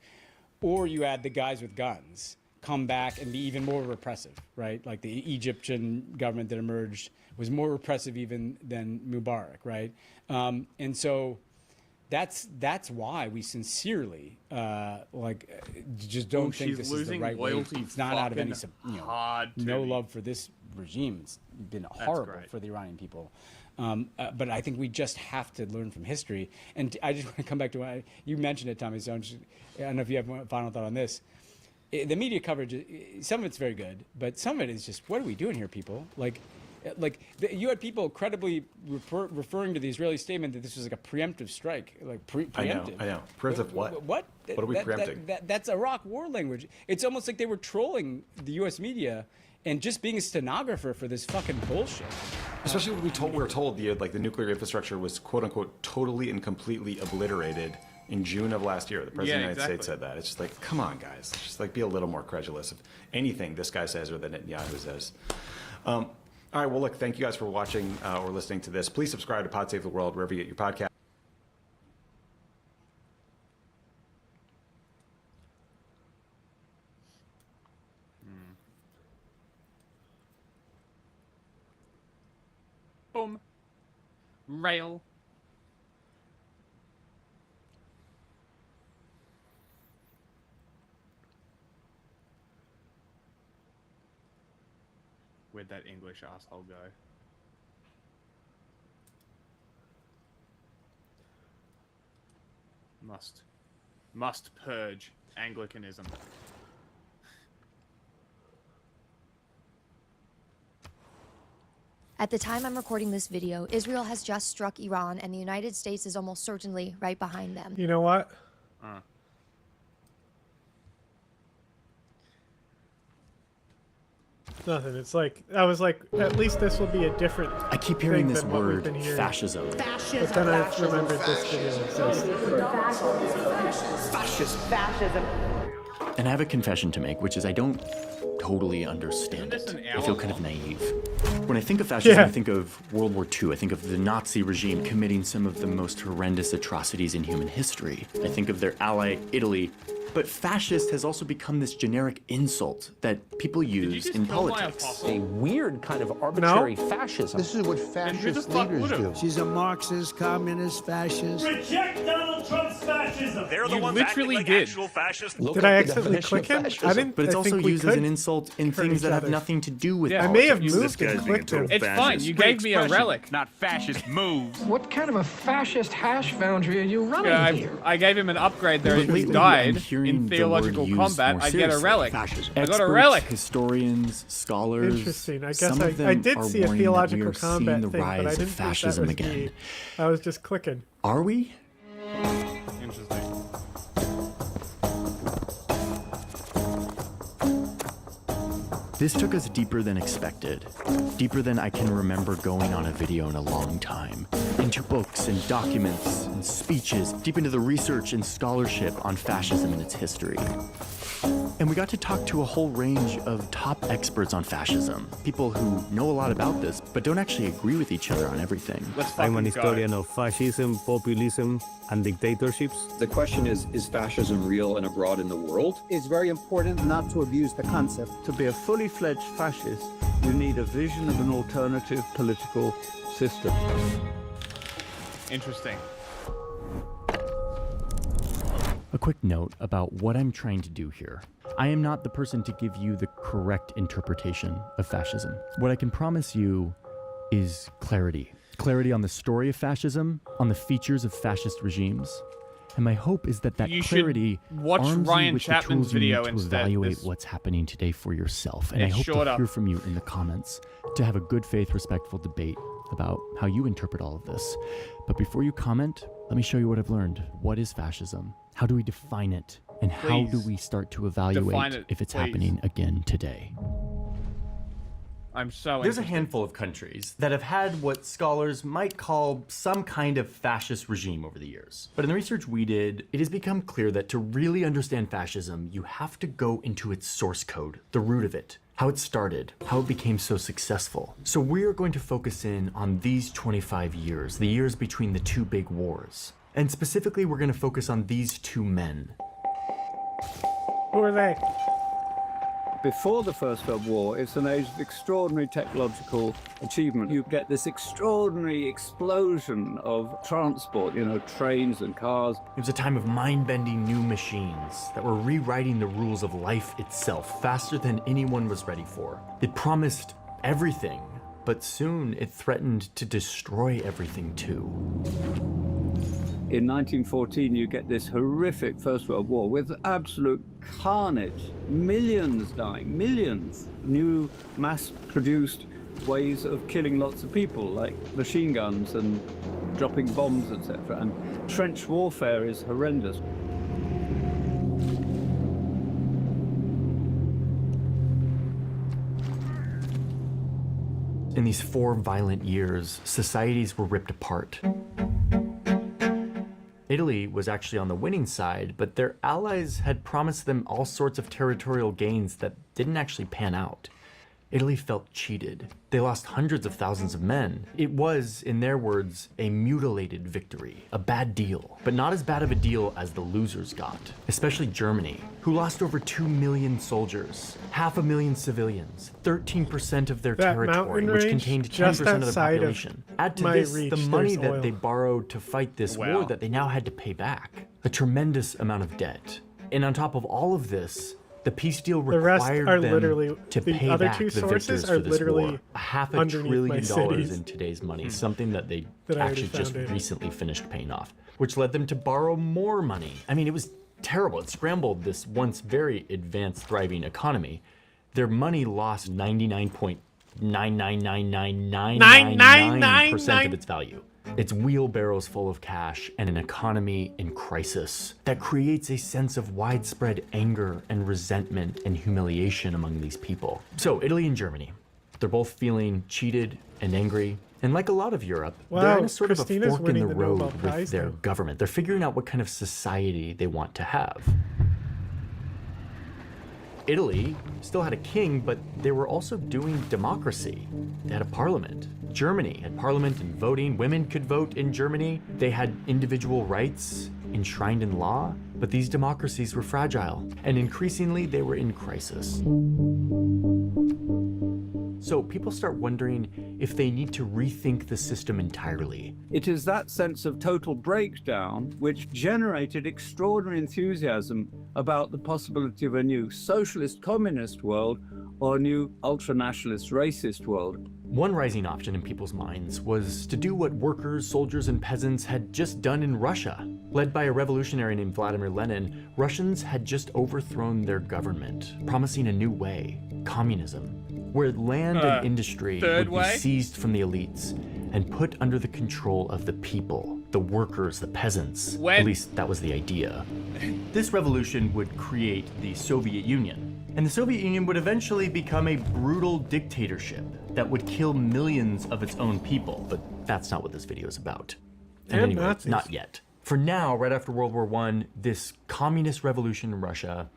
[SPEAKER 13] or you had the guys with guns come back and be even more repressive, right? Like the Egyptian government that emerged was more repressive even than Mubarak, right? And so that's why we sincerely just don't think
[SPEAKER 1] she's
[SPEAKER 13] this is the
[SPEAKER 1] losing
[SPEAKER 13] right way.
[SPEAKER 1] loyalty
[SPEAKER 13] It's not out of any
[SPEAKER 1] fucking hard to
[SPEAKER 13] no
[SPEAKER 1] me.
[SPEAKER 13] love for this regime. It's been horrible
[SPEAKER 1] great.
[SPEAKER 13] for the Iranian people. But I think we just have to learn from history. And I just want to come back to what you mentioned it, Tommy. So I don't know if you have a final thought on this. The media coverage, some of it's very good, but some of it is just, what are we doing here, people? You had people credibly referring to the Israeli statement that this was like a preemptive strike, like preemptive.
[SPEAKER 10] I know. Preemptive what?
[SPEAKER 13] What?
[SPEAKER 10] What are we preempting?
[SPEAKER 13] That's Iraq war language. It's almost like they were trolling the U.S. media and just being a stenographer for this fucking bullshit.
[SPEAKER 10] Especially when we were told the nuclear infrastructure was quote unquote totally and completely obliterated in June of last year. The president of the United States said that. It's just like, come on, guys. Just like be a little more credulous of anything this guy says or that Netanyahu says. All right. Well, look, thank you guys for watching or listening to this. Please subscribe to Pod Save the World wherever you get your podcast.
[SPEAKER 1] Boom. Rail. Where'd that English asshole go? Must purge Anglicanism.
[SPEAKER 7] At the time I'm recording this video, Israel has just struck Iran, and the United States is almost certainly right behind them.
[SPEAKER 2] You know what? Nothing. It's like, I was like, at least this will be a different
[SPEAKER 15] I keep hearing
[SPEAKER 2] thing
[SPEAKER 15] this
[SPEAKER 2] than what we've
[SPEAKER 15] word,
[SPEAKER 2] been hearing.
[SPEAKER 15] fascism.
[SPEAKER 2] But then I remembered this video exists.
[SPEAKER 15] Fascism.
[SPEAKER 12] And I have a confession to make, which is I don't totally understand it. I feel kind of naive. When I think of fascism, I think of World War II. I think of the Nazi regime committing some of the most horrendous atrocities in human history. I think of their ally, Italy. But fascist has also become this generic insult that people use in politics.
[SPEAKER 15] A weird kind of arbitrary fascism.
[SPEAKER 23] This is what fascist leaders do. She's a Marxist, communist, fascist.
[SPEAKER 16] Reject Donald Trump's fascism.
[SPEAKER 1] They're the ones literally acting like actual
[SPEAKER 16] fascists.
[SPEAKER 2] Did I accidentally click him? I didn't.
[SPEAKER 12] But it's
[SPEAKER 2] I
[SPEAKER 12] also
[SPEAKER 2] think we
[SPEAKER 12] used as
[SPEAKER 2] could
[SPEAKER 12] an insult in
[SPEAKER 2] hurt
[SPEAKER 12] things
[SPEAKER 2] each
[SPEAKER 12] that have
[SPEAKER 2] other.
[SPEAKER 12] nothing to do with
[SPEAKER 2] I
[SPEAKER 12] politics.
[SPEAKER 2] may have moved and clicked him.
[SPEAKER 1] It's fine. You gave me a relic.
[SPEAKER 16] Not fascist moves.
[SPEAKER 15] What kind of a fascist hash foundry are you running here?
[SPEAKER 1] I gave him an upgrade there. If he
[SPEAKER 12] Lately,
[SPEAKER 1] died
[SPEAKER 12] I'm hearing
[SPEAKER 1] in
[SPEAKER 12] the
[SPEAKER 1] theological
[SPEAKER 12] word used
[SPEAKER 1] combat,
[SPEAKER 12] more
[SPEAKER 1] I get a
[SPEAKER 12] seriously.
[SPEAKER 1] relic.
[SPEAKER 12] Fascism.
[SPEAKER 1] I got a
[SPEAKER 12] Experts,
[SPEAKER 1] relic.
[SPEAKER 12] Historians, scholars.
[SPEAKER 2] Interesting. I guess
[SPEAKER 12] some of them
[SPEAKER 2] I did
[SPEAKER 12] are
[SPEAKER 2] see a
[SPEAKER 12] warning that we
[SPEAKER 2] theological
[SPEAKER 12] are seeing
[SPEAKER 2] combat
[SPEAKER 12] the
[SPEAKER 2] thing, but I
[SPEAKER 12] rise
[SPEAKER 2] didn't
[SPEAKER 12] of
[SPEAKER 2] think that
[SPEAKER 12] fascism
[SPEAKER 2] was
[SPEAKER 12] again.
[SPEAKER 2] me. I was just clicking.
[SPEAKER 12] Are we?
[SPEAKER 1] Interesting.
[SPEAKER 12] This took us deeper than expected, deeper than I can remember going on a video in a long time, into books and documents and speeches, deep into the research and scholarship on fascism and its history. And we got to talk to a whole range of top experts on fascism, people who know a lot about this, but don't actually agree with each other on everything.
[SPEAKER 18] I'm an historian of fascism, populism, and dictatorships.
[SPEAKER 22] The question is fascism real and abroad in the world?
[SPEAKER 14] It's very important not to abuse the concept.
[SPEAKER 18] To be a fully fledged fascist, you need a vision of an alternative political system.
[SPEAKER 1] Interesting.
[SPEAKER 12] A quick note about what I'm trying to do here. I am not the person to give you the correct interpretation of fascism. What I can promise you is clarity. Clarity on the story of fascism, on the features of fascist regimes. And my hope is that
[SPEAKER 1] You should
[SPEAKER 12] clarity
[SPEAKER 1] watch
[SPEAKER 12] arms you
[SPEAKER 1] Ryan
[SPEAKER 12] with
[SPEAKER 1] Chapman's
[SPEAKER 12] the tools you
[SPEAKER 1] video
[SPEAKER 12] need to
[SPEAKER 1] instead.
[SPEAKER 12] evaluate
[SPEAKER 1] This-
[SPEAKER 12] what's happening today for yourself. And I
[SPEAKER 1] It's
[SPEAKER 12] hope to
[SPEAKER 1] shorter.
[SPEAKER 12] hear from you in the comments to have a good faith, respectful debate about how you interpret all of this. But before you comment, let me show you what I've learned. What is fascism? How do we define it? And how do
[SPEAKER 1] Please.
[SPEAKER 12] we start to
[SPEAKER 1] Define
[SPEAKER 12] evaluate
[SPEAKER 1] it,
[SPEAKER 12] if it's
[SPEAKER 1] please.
[SPEAKER 12] happening again today?
[SPEAKER 1] I'm so
[SPEAKER 12] There's a
[SPEAKER 1] interested.
[SPEAKER 12] handful of countries that have had what scholars might call some kind of fascist regime over the years. But in the research we did, it has become clear that to really understand fascism, you have to go into its source code, the root of it, how it started, how it became so successful. So we're going to focus in on these 25 years, the years between the two big wars. And specifically, we're going to focus on these two men.
[SPEAKER 2] Who are they?
[SPEAKER 18] Before the First World War, it's an age of extraordinary technological achievement. You get this extraordinary explosion of transport, trains and cars.
[SPEAKER 12] It was a time of mind-bending new machines that were rewriting the rules of life itself faster than anyone was ready for. It promised everything, but soon it threatened to destroy everything too.
[SPEAKER 18] In 1914, you get this horrific First World War with absolute carnage, millions dying, millions. New mass-produced ways of killing lots of people, like machine guns and dropping bombs, etc. And trench warfare is horrendous.
[SPEAKER 12] In these 4 violent years, societies were ripped apart. Italy was actually on the winning side, but their allies had promised them all sorts of territorial gains that didn't actually pan out. Italy felt cheated. They lost hundreds of thousands of men. It was, in their words, a mutilated victory, a bad deal, but not as bad of a deal as the losers got, especially Germany, who lost over 2 million soldiers, 500,000 civilians, 13% of their
[SPEAKER 2] That
[SPEAKER 12] territory,
[SPEAKER 2] mountain
[SPEAKER 12] which
[SPEAKER 2] range
[SPEAKER 12] contained
[SPEAKER 2] just
[SPEAKER 12] 10% of the
[SPEAKER 2] outside of
[SPEAKER 12] population. Add to
[SPEAKER 2] my
[SPEAKER 12] this
[SPEAKER 2] reach,
[SPEAKER 12] the money
[SPEAKER 2] there's
[SPEAKER 12] that they
[SPEAKER 2] oil.
[SPEAKER 12] borrowed to fight this war that they now had to pay back, a tremendous amount of debt. And on top of all of this, the peace deal
[SPEAKER 2] The rest
[SPEAKER 12] required
[SPEAKER 2] are
[SPEAKER 12] them
[SPEAKER 2] literally
[SPEAKER 12] to
[SPEAKER 2] the
[SPEAKER 12] pay
[SPEAKER 2] other
[SPEAKER 12] back
[SPEAKER 2] two
[SPEAKER 12] the
[SPEAKER 2] sources
[SPEAKER 12] victors
[SPEAKER 2] are
[SPEAKER 12] for this
[SPEAKER 2] literally
[SPEAKER 12] war. $500
[SPEAKER 2] underneath
[SPEAKER 12] billion
[SPEAKER 2] my cities
[SPEAKER 12] in today's money, something that they
[SPEAKER 2] that I already
[SPEAKER 12] actually just
[SPEAKER 2] found it.
[SPEAKER 12] recently finished paying off, which led them to borrow more money. I mean, it was terrible. It scrambled this once very advanced, thriving economy. Their money lost 99.9999999% of its value. It's wheelbarrows full of cash and an economy in crisis that creates a sense of widespread anger and resentment and humiliation among these people. So Italy and Germany, they're both feeling cheated and angry. And like a lot of Europe, they're
[SPEAKER 2] Wow,
[SPEAKER 12] in a sort
[SPEAKER 2] Christina's
[SPEAKER 12] of a fork in the
[SPEAKER 2] winning the Nobel
[SPEAKER 12] road
[SPEAKER 2] Prize
[SPEAKER 12] with their
[SPEAKER 2] now.
[SPEAKER 12] government. They're figuring out what kind of society they want to have. Italy still had a king, but they were also doing democracy. They had a parliament. Germany had parliament and voting. Women could vote in Germany. They had individual rights enshrined in law, but these democracies were fragile, and increasingly they were in crisis. So people start wondering if they need to rethink the system entirely.
[SPEAKER 18] It is that sense of total breakdown which generated extraordinary enthusiasm about the possibility of a new socialist communist world or a new ultranationalist racist world.
[SPEAKER 12] One rising option in people's minds was to do what workers, soldiers, and peasants had just done in Russia. Led by a revolutionary named Vladimir Lenin, Russians had just overthrown their government, promising a new way, communism, where land and industry would be seized from the elites and put under the control of the people, the workers, the peasants. At least that was the idea. This revolution would create the Soviet Union, and the Soviet Union would eventually become a brutal dictatorship that would kill millions of its own people, but that's not what this video is about. And anyway,
[SPEAKER 2] Nazis.
[SPEAKER 12] not yet. For now, right after World War I, this communist revolution in Russia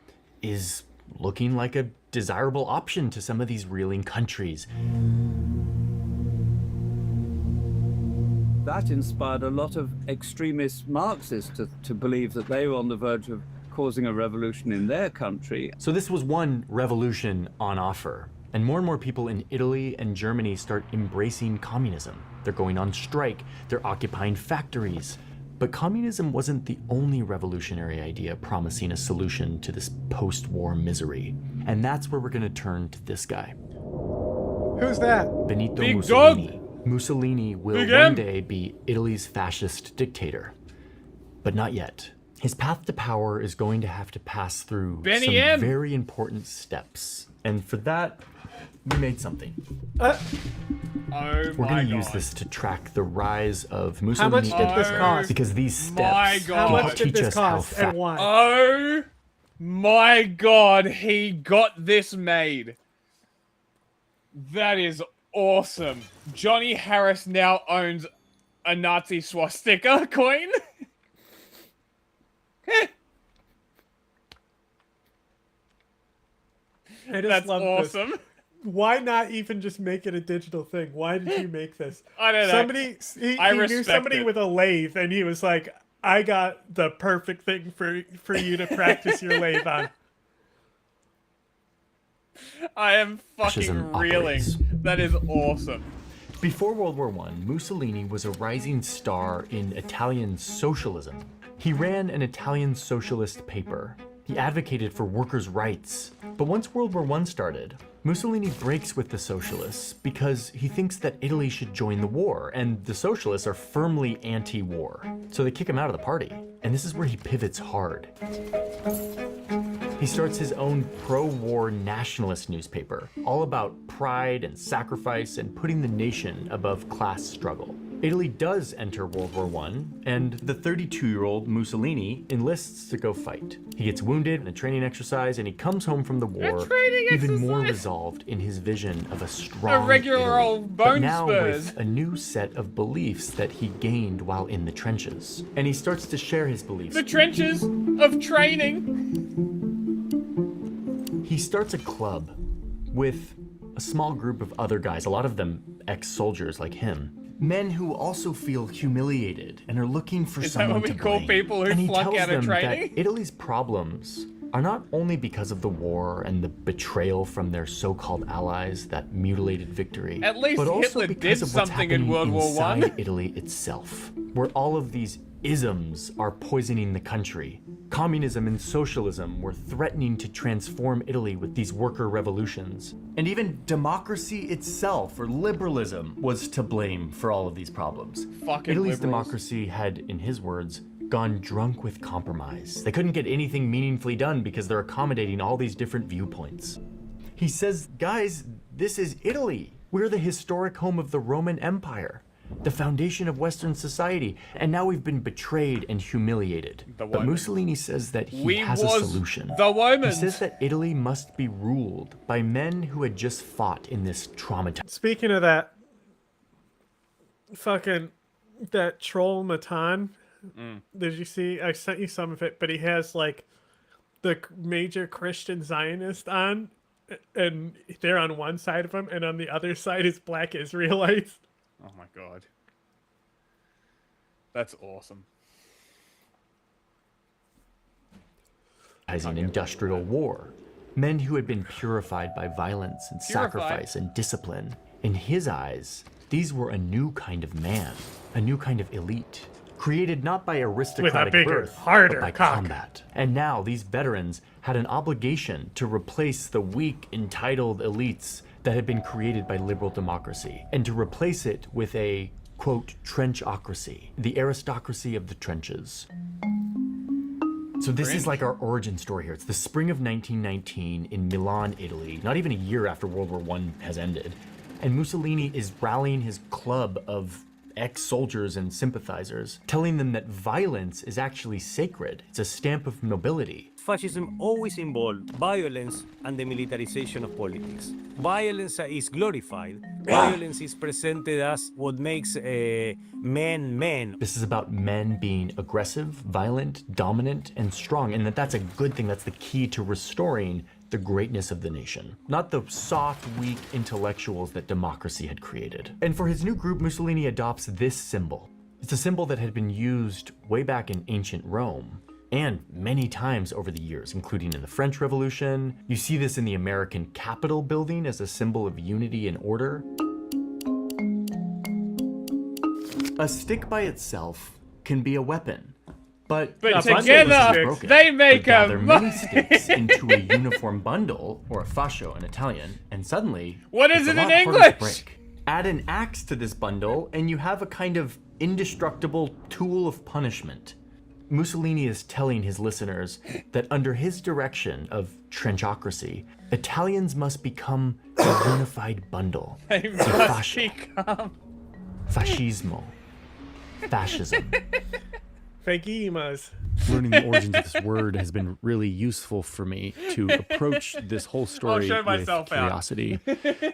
[SPEAKER 12] is looking like a desirable option to some of these reeling countries.
[SPEAKER 18] That inspired a lot of extremist Marxists to believe that they were on the verge of causing a revolution in their country.
[SPEAKER 12] So this was one revolution on offer. And more people in Italy and Germany start embracing communism. They're going on strike, they're occupying factories. But communism wasn't the only revolutionary idea promising a solution to this post-war misery. And that's where we're gonna turn to this guy.
[SPEAKER 2] Who's that?
[SPEAKER 12] Benito
[SPEAKER 2] Big
[SPEAKER 12] Mussolini.
[SPEAKER 2] dog.
[SPEAKER 12] Mussolini will
[SPEAKER 2] Big
[SPEAKER 12] one
[SPEAKER 2] M.
[SPEAKER 12] day be Italy's fascist dictator. But not yet. His path to power is going to have to pass through
[SPEAKER 1] Benny
[SPEAKER 12] some
[SPEAKER 1] M.
[SPEAKER 12] very important steps. And for that, we made something.
[SPEAKER 1] Oh
[SPEAKER 12] We're
[SPEAKER 1] my
[SPEAKER 12] going to
[SPEAKER 1] god.
[SPEAKER 12] use this to track the rise of
[SPEAKER 2] How
[SPEAKER 12] Mussolini
[SPEAKER 2] much did this cost?
[SPEAKER 12] because these
[SPEAKER 1] My
[SPEAKER 12] steps
[SPEAKER 1] God.
[SPEAKER 12] can
[SPEAKER 1] How much did
[SPEAKER 12] teach
[SPEAKER 2] this
[SPEAKER 12] us how
[SPEAKER 2] cost
[SPEAKER 12] fast.
[SPEAKER 2] and why?
[SPEAKER 1] Oh my god, he got this made. That is awesome. Johnny Harris now owns a Nazi swastika coin.
[SPEAKER 2] I just
[SPEAKER 1] That's
[SPEAKER 2] love
[SPEAKER 1] awesome.
[SPEAKER 2] This. Why not even just make it a digital thing? Why did you make this?
[SPEAKER 1] I don't know.
[SPEAKER 2] Somebody, he knew
[SPEAKER 1] respect
[SPEAKER 2] somebody
[SPEAKER 1] it.
[SPEAKER 2] with a lathe, and he was like, "I got the perfect thing for you to practice your lathe on."
[SPEAKER 1] I am
[SPEAKER 12] Fascism
[SPEAKER 1] fucking reeling.
[SPEAKER 12] operates.
[SPEAKER 1] That is awesome.
[SPEAKER 12] Before World War I, Mussolini was a rising star in Italian socialism. He ran an Italian socialist paper. He advocated for workers' rights. But once World War I started, Mussolini breaks with the socialists because he thinks that Italy should join the war, and the socialists are firmly anti-war. So they kick him out of the party. And this is where he pivots hard. He starts his own pro-war nationalist newspaper, all about pride and sacrifice and putting the nation above class struggle. Italy does enter World War I, and the 32-year-old Mussolini enlists to go fight. He gets wounded in a training exercise, and he comes home from the war even more resolved in his vision of a strong
[SPEAKER 1] regular
[SPEAKER 12] Italy,
[SPEAKER 1] old
[SPEAKER 12] but
[SPEAKER 1] bone
[SPEAKER 12] now
[SPEAKER 1] spurs.
[SPEAKER 12] with a new set of beliefs that he gained while in the trenches. And he starts to share his beliefs.
[SPEAKER 1] The trenches of training.
[SPEAKER 12] He starts a club with a small group of other guys, a lot of them ex-soldiers like him. Men who also feel humiliated and are looking for
[SPEAKER 1] Is that
[SPEAKER 12] someone
[SPEAKER 1] what we
[SPEAKER 12] to
[SPEAKER 1] call
[SPEAKER 12] blame.
[SPEAKER 1] people who
[SPEAKER 12] And he
[SPEAKER 1] flunk
[SPEAKER 12] tells
[SPEAKER 1] out of
[SPEAKER 12] them
[SPEAKER 1] training?
[SPEAKER 12] that Italy's problems are not only because of the war and the betrayal from their so-called allies, that mutilated victory,
[SPEAKER 1] At least
[SPEAKER 12] but also
[SPEAKER 1] Hitler
[SPEAKER 12] because
[SPEAKER 1] did
[SPEAKER 12] of what's
[SPEAKER 1] something in
[SPEAKER 12] happening
[SPEAKER 1] World War I.
[SPEAKER 12] inside Italy itself, where all of these isms are poisoning the country. Communism and socialism were threatening to transform Italy with these worker revolutions. And even democracy itself, or liberalism, was to blame for all of these problems.
[SPEAKER 1] Fucking
[SPEAKER 12] Italy's
[SPEAKER 1] liberals.
[SPEAKER 12] democracy had, in his words, gone drunk with compromise. They couldn't get anything meaningfully done because they're accommodating all these different viewpoints. He says, guys, this is Italy. We're the historic home of the Roman Empire, the foundation of Western society, and now we've been betrayed and humiliated. But Mussolini says that he
[SPEAKER 1] We
[SPEAKER 12] has a
[SPEAKER 1] was
[SPEAKER 12] solution.
[SPEAKER 1] the Romans.
[SPEAKER 12] He says that Italy must be ruled by men who had just fought in this traumatizing.
[SPEAKER 2] Speaking of that, fucking that troll Matan. Did you see? I sent you some of it, but he has like the major Christian Zionist on, and they're on one side of him, and on the other side is black Israelites.
[SPEAKER 1] Oh my god. That's awesome.
[SPEAKER 12] As an industrial war. Men who had been purified by violence and sacrifice and discipline. In his eyes, these were a new kind of man, a new kind of elite, created not by aristocratic
[SPEAKER 2] bigger,
[SPEAKER 12] birth,
[SPEAKER 2] harder
[SPEAKER 12] but by
[SPEAKER 2] cock.
[SPEAKER 12] combat. And now these veterans had an obligation to replace the weak, entitled elites that had been created by liberal democracy, and to replace it with a, quote, trenchocracy, the aristocracy of the trenches. So this is like our origin story here. It's the spring of 1919 in Milan, Italy, not even a year after World War I has ended. And Mussolini is rallying his club of ex-soldiers and sympathizers, telling them that violence is actually sacred. It's a stamp of nobility.
[SPEAKER 3] Fascism always involved violence and the militarization of politics. Violence is glorified. Violence is presented as what makes men men.
[SPEAKER 12] This is about men being aggressive, violent, dominant, and strong, and that's a good thing. That's the key to restoring the greatness of the nation, not the soft, weak intellectuals that democracy had created. And for his new group, Mussolini adopts this symbol. It's a symbol that had been used way back in ancient Rome, and many times over the years, including in the French Revolution. You see this in the American Capitol building as a symbol of unity and order. A stick by itself can be a weapon, but
[SPEAKER 1] together they make a
[SPEAKER 12] gather many sticks into a uniform bundle, or a fascio in Italian, and suddenly
[SPEAKER 1] what is
[SPEAKER 12] it's
[SPEAKER 1] it
[SPEAKER 12] a
[SPEAKER 1] in
[SPEAKER 12] lot harder to
[SPEAKER 1] English?
[SPEAKER 12] break. Add an axe to this bundle, and you have a kind of indestructible tool of punishment. Mussolini is telling his listeners that under his direction of trenchocracy, Italians must become a unified bundle.
[SPEAKER 1] They must become
[SPEAKER 12] Fascismo. Fascism.
[SPEAKER 2] Fagimas.
[SPEAKER 19] Learning the origins of this word has been really useful for me to approach this whole story
[SPEAKER 1] show
[SPEAKER 19] with
[SPEAKER 1] myself out.
[SPEAKER 19] curiosity.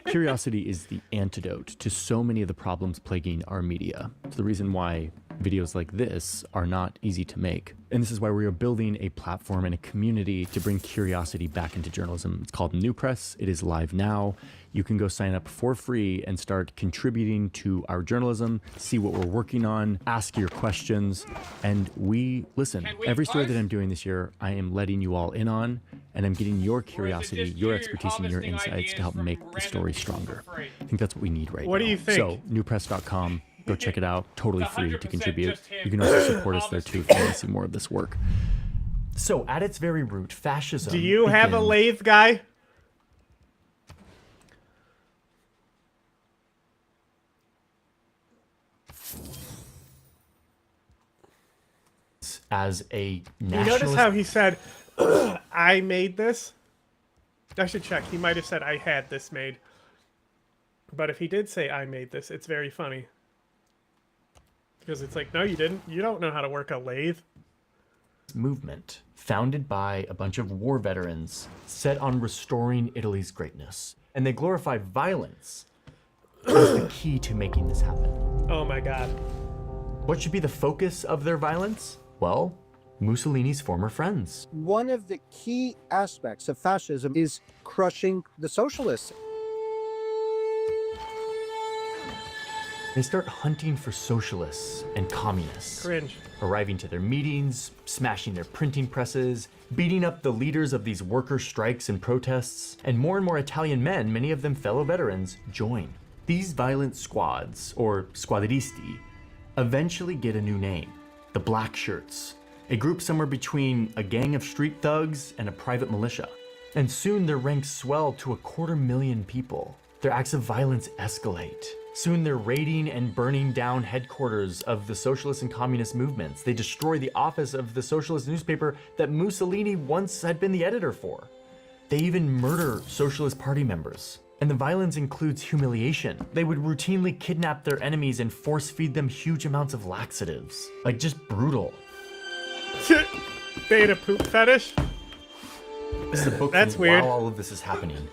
[SPEAKER 19] Curiosity is the antidote to so many of the problems plaguing our media. It's the reason why videos like this are not easy to make. And this is why we are building a platform and a community to bring curiosity back into journalism. It's called New Press. It is live now. You can go sign up for free and start contributing to our journalism, see what we're working on, ask your questions, and we listen. Every story that I'm doing this year, I am letting you all in on, and I'm getting your curiosity, your expertise, and your insights to help make the story stronger. I think that's what we need right now.
[SPEAKER 2] What do you think?
[SPEAKER 19] So, newpress.com. Go check it out. Totally free to contribute. You can also support us there too if you want to see more of this work.
[SPEAKER 12] So, at its very root, fascism.
[SPEAKER 2] Do you have a lathe guy?
[SPEAKER 12] As a
[SPEAKER 2] You
[SPEAKER 12] nationalist.
[SPEAKER 2] notice how he said, I made this? I should check. He might have said, I had this made. But if he did say, I made this, it's very funny. Because it's like, no, you didn't. You don't know how to work a lathe.
[SPEAKER 12] Movement founded by a bunch of war veterans set on restoring Italy's greatness. And they glorify violence as the key to making this happen.
[SPEAKER 2] Oh my god.
[SPEAKER 12] What should be the focus of their violence? Well, Mussolini's former friends.
[SPEAKER 20] One of the key aspects of fascism is crushing the socialists.
[SPEAKER 12] They start hunting for socialists and communists.
[SPEAKER 2] Cringe.
[SPEAKER 12] Arriving to their meetings, smashing their printing presses, beating up the leaders of these worker strikes and protests, and more Italian men, many of them fellow veterans, join. These violent squads, or squadristi, eventually get a new name, the Black Shirts, a group somewhere between a gang of street thugs and a private militia. And soon their ranks swell to 250,000 people. Their acts of violence escalate. Soon they're raiding and burning down headquarters of the socialist and communist movements. They destroy the office of the socialist newspaper that Mussolini once had been the editor for. They even murder Socialist Party members. And the violence includes humiliation. They would routinely kidnap their enemies and force feed them huge amounts of laxatives. Like, just brutal.
[SPEAKER 2] They had a poop fetish?
[SPEAKER 12] This is a book
[SPEAKER 2] That's
[SPEAKER 12] from
[SPEAKER 2] weird.
[SPEAKER 12] while all of this is happening.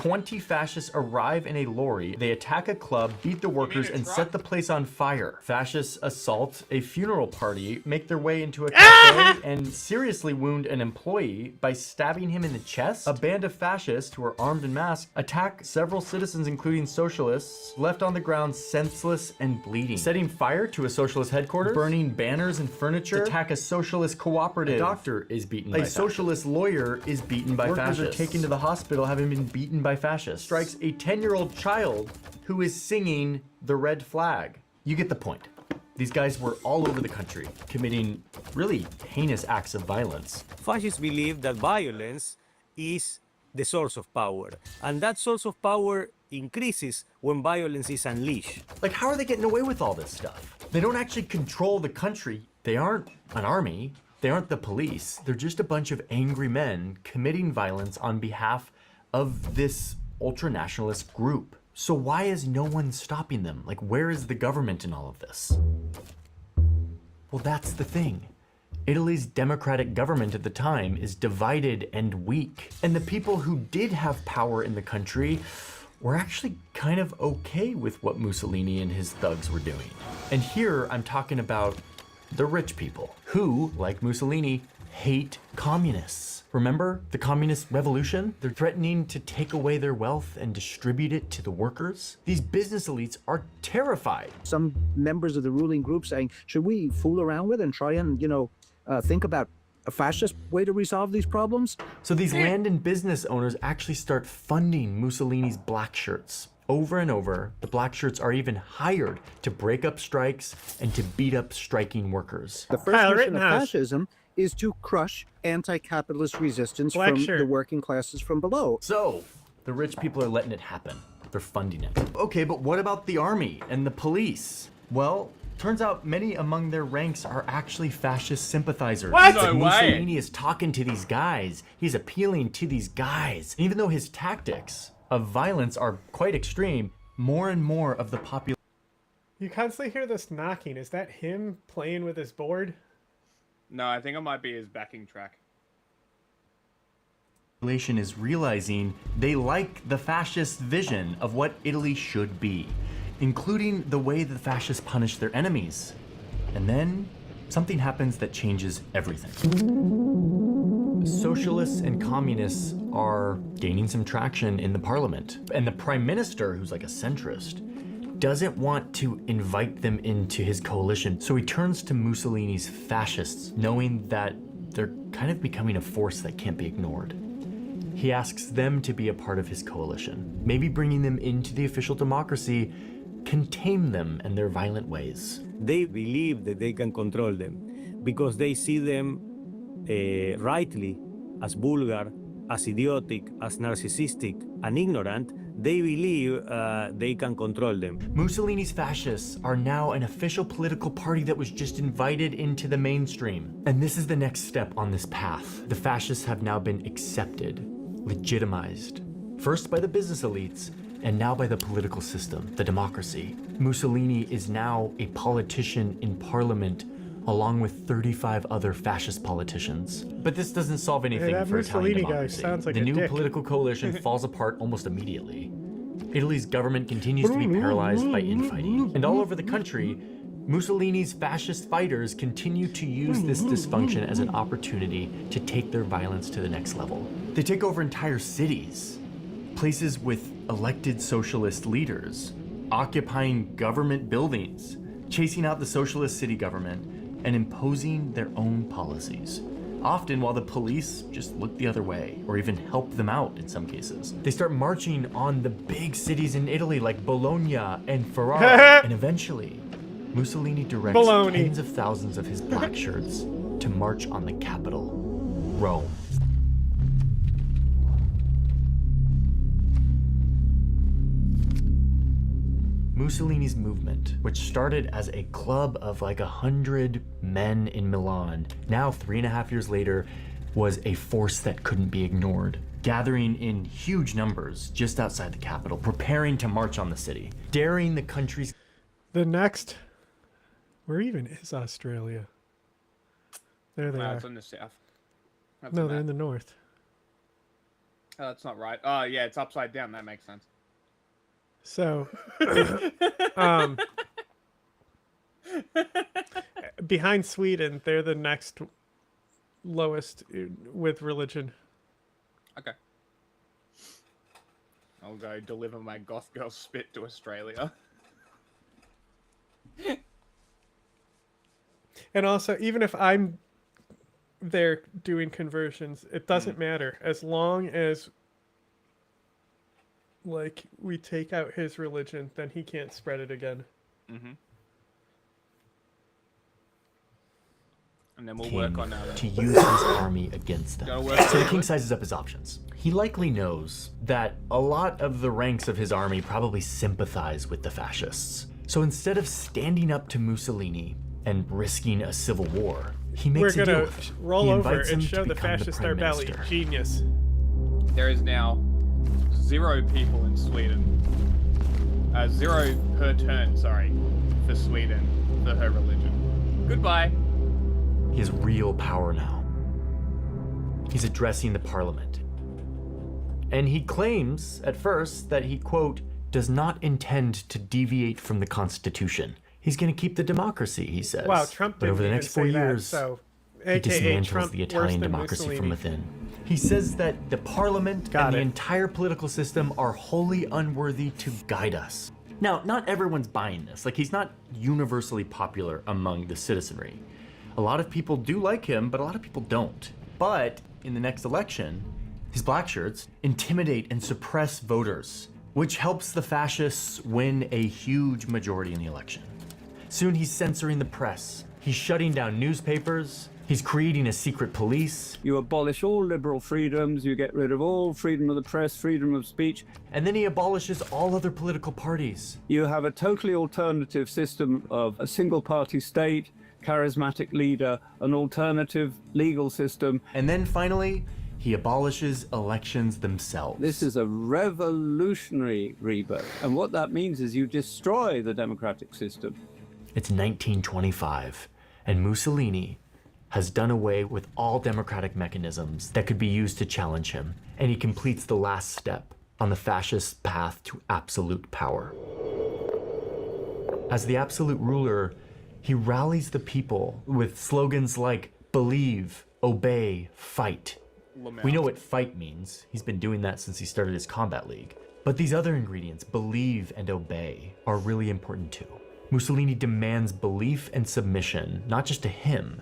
[SPEAKER 12] 20 fascists arrive in a lorry, they attack a club, beat the workers, and set the place on fire. Fascists assault a funeral party, make their way into a cafe, and seriously wound an employee by stabbing him in the chest. A band of fascists, who are armed and masked, attack several citizens, including socialists, left on the ground senseless and bleeding. Setting fire to a socialist headquarters, burning banners and furniture, attack a socialist cooperative. A doctor is beaten by fascists. A socialist lawyer is beaten by fascists. Workers are taken to the hospital having been beaten by fascists. Strikes a 10-year-old child who is singing the red flag. You get the point. These guys were all over the country, committing really heinous acts of violence.
[SPEAKER 3] Fascists believe that violence is the source of power, and that source of power increases when violence is unleashed.
[SPEAKER 12] Like, how are they getting away with all this stuff? They don't actually control the country. They aren't an army. They aren't the police. They're just a bunch of angry men committing violence on behalf of this ultra-nationalist group. So why is no one stopping them? Like, where is the government in all of this? Well, that's the thing. Italy's democratic government at the time is divided and weak. And the people who did have power in the country were actually kind of okay with what Mussolini and his thugs were doing. And here I'm talking about the rich people who, like Mussolini, hate communists. Remember the communist revolution? They're threatening to take away their wealth and distribute it to the workers. These business elites are terrified.
[SPEAKER 20] Some members of the ruling group saying, should we fool around with and try and, think about a fascist way to resolve these problems?
[SPEAKER 12] So these land and business owners actually start funding Mussolini's black shirts. Over and over, the black shirts are even hired to break up strikes and to beat up striking workers.
[SPEAKER 20] The first mission of fascism is to crush anti-capitalist resistance from the working classes from below.
[SPEAKER 12] So, the rich people are letting it happen. They're funding it. Okay, but what about the army and the police? Well, turns out many among their ranks are actually fascist sympathizers.
[SPEAKER 1] What?
[SPEAKER 12] Like
[SPEAKER 1] No way.
[SPEAKER 12] Mussolini is talking to these guys. He's appealing to these guys. And even though his tactics of violence are quite extreme, more and more of the population...
[SPEAKER 2] You constantly hear this knocking. Is that him playing with his board?
[SPEAKER 1] No, I think it might be his backing track.
[SPEAKER 12] is realizing they like the fascist vision of what Italy should be, including the way the fascists punish their enemies. And then something happens that changes everything. Socialists and communists are gaining some traction in the parliament. And the prime minister, who's like a centrist, doesn't want to invite them into his coalition. So he turns to Mussolini's fascists, knowing that they're kind of becoming a force that can't be ignored. He asks them to be a part of his coalition, maybe bringing them into the official democracy, contain them and their violent ways.
[SPEAKER 3] They believe that they can control them because they see them rightly as vulgar, as idiotic, as narcissistic, and ignorant. They believe they can control them.
[SPEAKER 12] Mussolini's fascists are now an official political party that was just invited into the mainstream. And this is the next step on this path. The fascists have now been accepted, legitimized, first by the business elites, and now by the political system, the democracy. Mussolini is now a politician in parliament, along with 35 other fascist politicians. But this doesn't solve anything
[SPEAKER 2] that
[SPEAKER 12] for Italian
[SPEAKER 2] Mussolini guy
[SPEAKER 12] democracy.
[SPEAKER 2] sounds like
[SPEAKER 12] The
[SPEAKER 2] a
[SPEAKER 12] new
[SPEAKER 2] dick.
[SPEAKER 12] political coalition falls apart almost immediately. Italy's government continues to be paralyzed by infighting. And all over the country, Mussolini's fascist fighters continue to use this dysfunction as an opportunity to take their violence to the next level. They take over entire cities, places with elected socialist leaders, occupying government buildings, chasing out the socialist city government, and imposing their own policies. Often while the police just look the other way, or even help them out in some cases. They start marching on the big cities in Italy like Bologna and Ferrara, and eventually, Mussolini directs tens of thousands of his black shirts to march on the capital, Rome. Mussolini's movement, which started as a club of like 100 men in Milan, now 3.5 years later, was a force that couldn't be ignored, gathering in huge numbers just outside the capital, preparing to march on the city, daring the country's...
[SPEAKER 2] The next... Where even is Australia? There they are.
[SPEAKER 1] It's in the south. That's
[SPEAKER 2] No,
[SPEAKER 1] the
[SPEAKER 2] they're
[SPEAKER 1] map.
[SPEAKER 2] in the north.
[SPEAKER 1] Oh, that's not right. Oh, yeah, it's upside down. That makes sense.
[SPEAKER 2] So, behind Sweden, they're the next lowest with religion.
[SPEAKER 1] Okay. I'll go deliver my goth girl spit to Australia.
[SPEAKER 2] And also, even if I'm there doing conversions, it doesn't matter as long as like we take out his religion, then he can't spread it again.
[SPEAKER 1] Mm-hmm. And then we'll work on
[SPEAKER 12] to use his army against them. So the king sizes up his options. He likely knows that a lot of the ranks of his army probably sympathize with the fascists. So instead of standing up to Mussolini and risking a civil war, he makes a deal with him.
[SPEAKER 2] Roll
[SPEAKER 12] He
[SPEAKER 2] over
[SPEAKER 12] invites him
[SPEAKER 2] and
[SPEAKER 12] to
[SPEAKER 2] show the
[SPEAKER 12] become
[SPEAKER 2] fascist
[SPEAKER 12] prime
[SPEAKER 2] our belly.
[SPEAKER 12] minister.
[SPEAKER 2] Genius.
[SPEAKER 1] There is now 0 people in Sweden. 0 per turn, sorry, for Sweden, for her religion. Goodbye.
[SPEAKER 12] He has real power now. He's addressing the parliament. And he claims, at first, that he, quote, does not intend to deviate from the Constitution. He's going to keep the democracy, he says.
[SPEAKER 2] Wow, Trump
[SPEAKER 12] But
[SPEAKER 2] didn't
[SPEAKER 12] over the
[SPEAKER 2] even
[SPEAKER 12] next 4
[SPEAKER 2] say that,
[SPEAKER 12] years,
[SPEAKER 2] so,
[SPEAKER 12] he
[SPEAKER 2] AKA
[SPEAKER 12] dismantles
[SPEAKER 2] Trump
[SPEAKER 12] the
[SPEAKER 2] worse
[SPEAKER 12] Italian
[SPEAKER 2] than
[SPEAKER 12] democracy from
[SPEAKER 2] Mussolini.
[SPEAKER 12] within. He says that the parliament and the entire political system are wholly unworthy to guide us. Now, not everyone's buying this. Like, he's not universally popular among the citizenry. A lot of people do like him, but a lot of people don't. But in the next election, his black shirts intimidate and suppress voters, which helps the fascists win a huge majority in the election. Soon he's censoring the press. He's shutting down newspapers. He's creating a secret police.
[SPEAKER 18] You abolish all liberal freedoms, you get rid of all freedom of the press, freedom of speech.
[SPEAKER 12] And then he abolishes all other political parties.
[SPEAKER 18] You have a totally alternative system of a single party state, charismatic leader, an alternative legal system.
[SPEAKER 12] And then finally, he abolishes elections themselves.
[SPEAKER 18] This is a revolutionary rebirth. And what that means is you destroy the democratic system.
[SPEAKER 12] It's 1925, and Mussolini has done away with all democratic mechanisms that could be used to challenge him, and he completes the last step on the fascist path to absolute power. As the absolute ruler, he rallies the people with slogans like believe, obey, fight. We know what fight means. He's been doing that since he started his combat league. But these other ingredients, believe and obey, are really important too. Mussolini demands belief and submission, not just to him,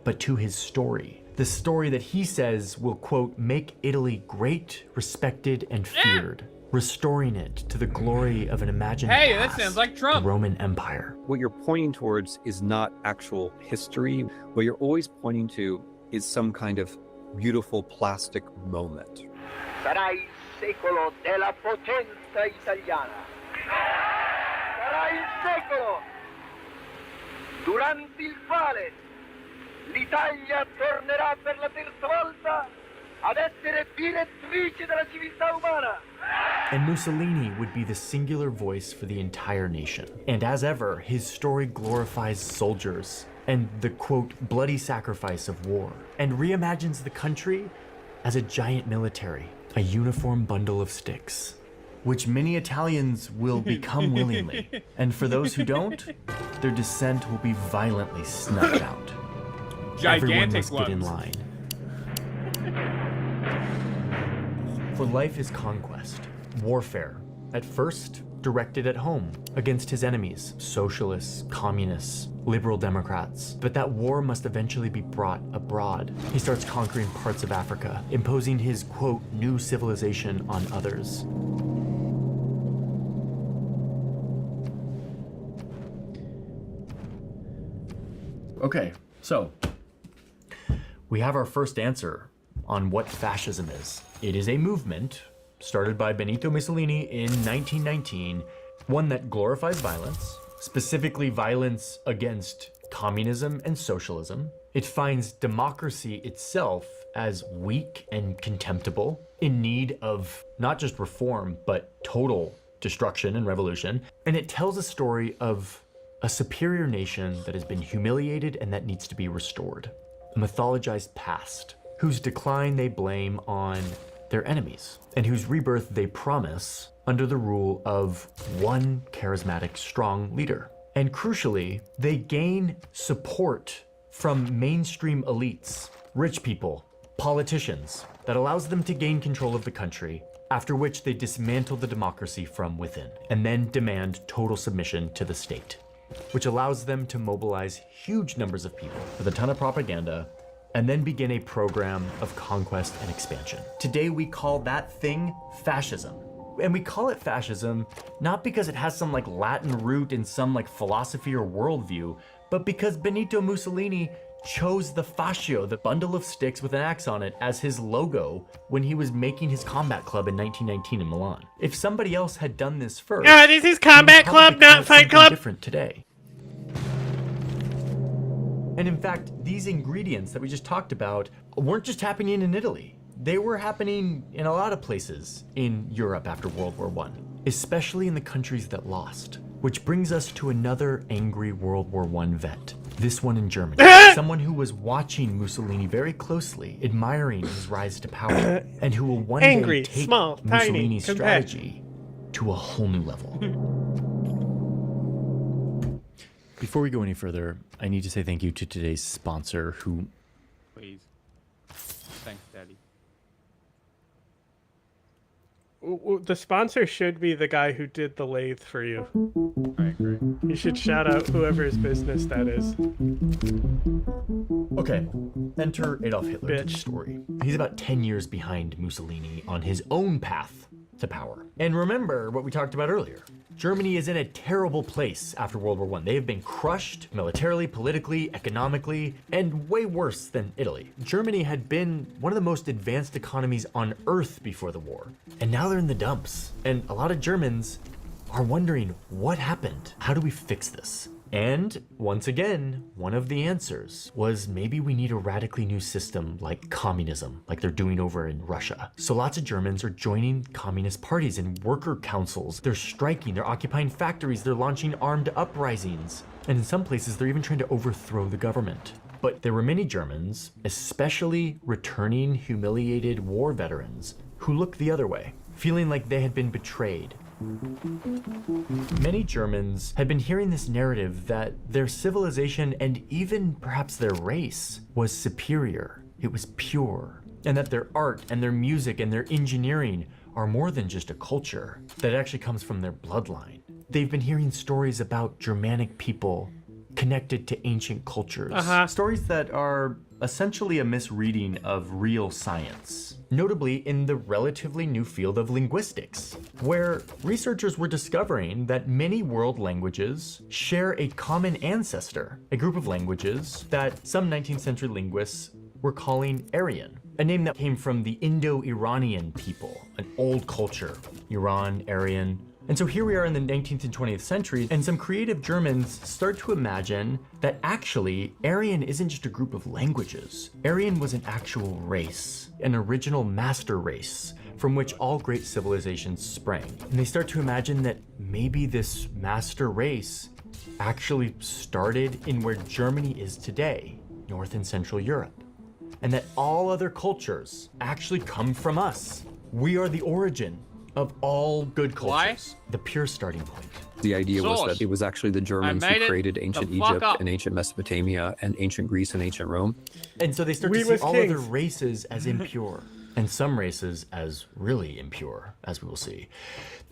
[SPEAKER 12] but to his story. The story that he says will, quote, make Italy great, respected, and feared, restoring it to the glory of an imagined
[SPEAKER 1] Hey, that
[SPEAKER 12] past,
[SPEAKER 1] sounds like Trump.
[SPEAKER 12] the Roman Empire.
[SPEAKER 22] What you're pointing towards is not actual history. What you're always pointing to is some kind of beautiful plastic moment.
[SPEAKER 6] Sarà il secolo della potenza italiana. Sarà il secolo durante il quale l'Italia tornerà per la terza volta ad essere direttrice della civiltà umana.
[SPEAKER 12] And Mussolini would be the singular voice for the entire nation. And as ever, his story glorifies soldiers and the, quote, bloody sacrifice of war, and reimagines the country as a giant military, a uniform bundle of sticks, which many Italians will become willingly. And for those who don't, their descent will be violently snuffed out. Everyone
[SPEAKER 1] Gigantic
[SPEAKER 12] must get in
[SPEAKER 1] ones.
[SPEAKER 12] line. For life is conquest, warfare, at first directed at home, against his enemies, socialists, communists, liberal Democrats. But that war must eventually be brought abroad. He starts conquering parts of Africa, imposing his, quote, new civilization on others. Okay, so we have our first answer on what fascism is. It is a movement started by Benito Mussolini in 1919, one that glorifies violence, specifically violence against communism and socialism. It finds democracy itself as weak and contemptible, in need of not just reform, but total destruction and revolution. And it tells a story of a superior nation that has been humiliated and that needs to be restored. A mythologized past, whose decline they blame on their enemies, and whose rebirth they promise under the rule of one charismatic, strong leader. And crucially, they gain support from mainstream elites, rich people, politicians, that allows them to gain control of the country, after which they dismantle the democracy from within, and then demand total submission to the state, which allows them to mobilize huge numbers of people with a ton of propaganda, and then begin a program of conquest and expansion. Today we call that thing fascism. And we call it fascism not because it has some like Latin root in some like philosophy or worldview, but because Benito Mussolini chose the fascio, the bundle of sticks with an axe on it, as his logo when he was making his combat club in 1919 in Milan. If somebody else had done this first,
[SPEAKER 2] this is Combat Club, not Fight Club.
[SPEAKER 12] Different today. And in fact, these ingredients that we just talked about weren't just happening in Italy. They were happening in a lot of places in Europe after World War I, especially in the countries that lost. Which brings us to another angry World War I vet. This one in Germany. Someone who was watching Mussolini very closely, admiring his rise to power, and who will one day take Mussolini's strategy to a whole new level. Before we go any further, I need to say thank you to today's sponsor who...
[SPEAKER 1] Please. Thanks, Daddy.
[SPEAKER 2] The sponsor should be the guy who did the lathe for you.
[SPEAKER 1] I agree.
[SPEAKER 2] You should shout out whoever's business that is.
[SPEAKER 12] Okay, enter Adolf Hitler to the story. He's about 10 years behind Mussolini on his own path to power. And remember what we talked about earlier. Germany is in a terrible place after World War I. They have been crushed militarily, politically, economically, and way worse than Italy. Germany had been one of the most advanced economies on earth before the war, and now they're in the dumps. And a lot of Germans are wondering, what happened? How do we fix this? And once again, one of the answers was maybe we need a radically new system like communism, like they're doing over in Russia. So lots of Germans are joining communist parties and worker councils. They're striking, they're occupying factories, they're launching armed uprisings. And in some places, they're even trying to overthrow the government. But there were many Germans, especially returning humiliated war veterans, who looked the other way, feeling like they had been betrayed. Many Germans had been hearing this narrative that their civilization and even perhaps their race was superior. It was pure. And that their art and their music and their engineering are more than just a culture, that it actually comes from their bloodline. They've been hearing stories about Germanic people connected to ancient cultures. Stories that are essentially a misreading of real science. Notably in the relatively new field of linguistics, where researchers were discovering that many world languages share a common ancestor, a group of languages that some 19th century linguists were calling Aryan, a name that came from the Indo-Iranian people, an old culture, Iran, Aryan. And so here we are in the 19th and 20th century, and some creative Germans start to imagine that actually Aryan isn't just a group of languages. Aryan was an actual race, an original master race from which all great civilizations sprang. And they start to imagine that maybe this master race actually started in where Germany is today, North and Central Europe, and that all other cultures actually come from us. We are the origin of all good cultures.
[SPEAKER 1] Why?
[SPEAKER 12] The pure starting point.
[SPEAKER 22] The idea was that it was actually the Germans who created ancient Egypt and ancient Mesopotamia and ancient Greece and ancient Rome.
[SPEAKER 12] And so they start to see all other races as impure and some races as really impure, as we will see.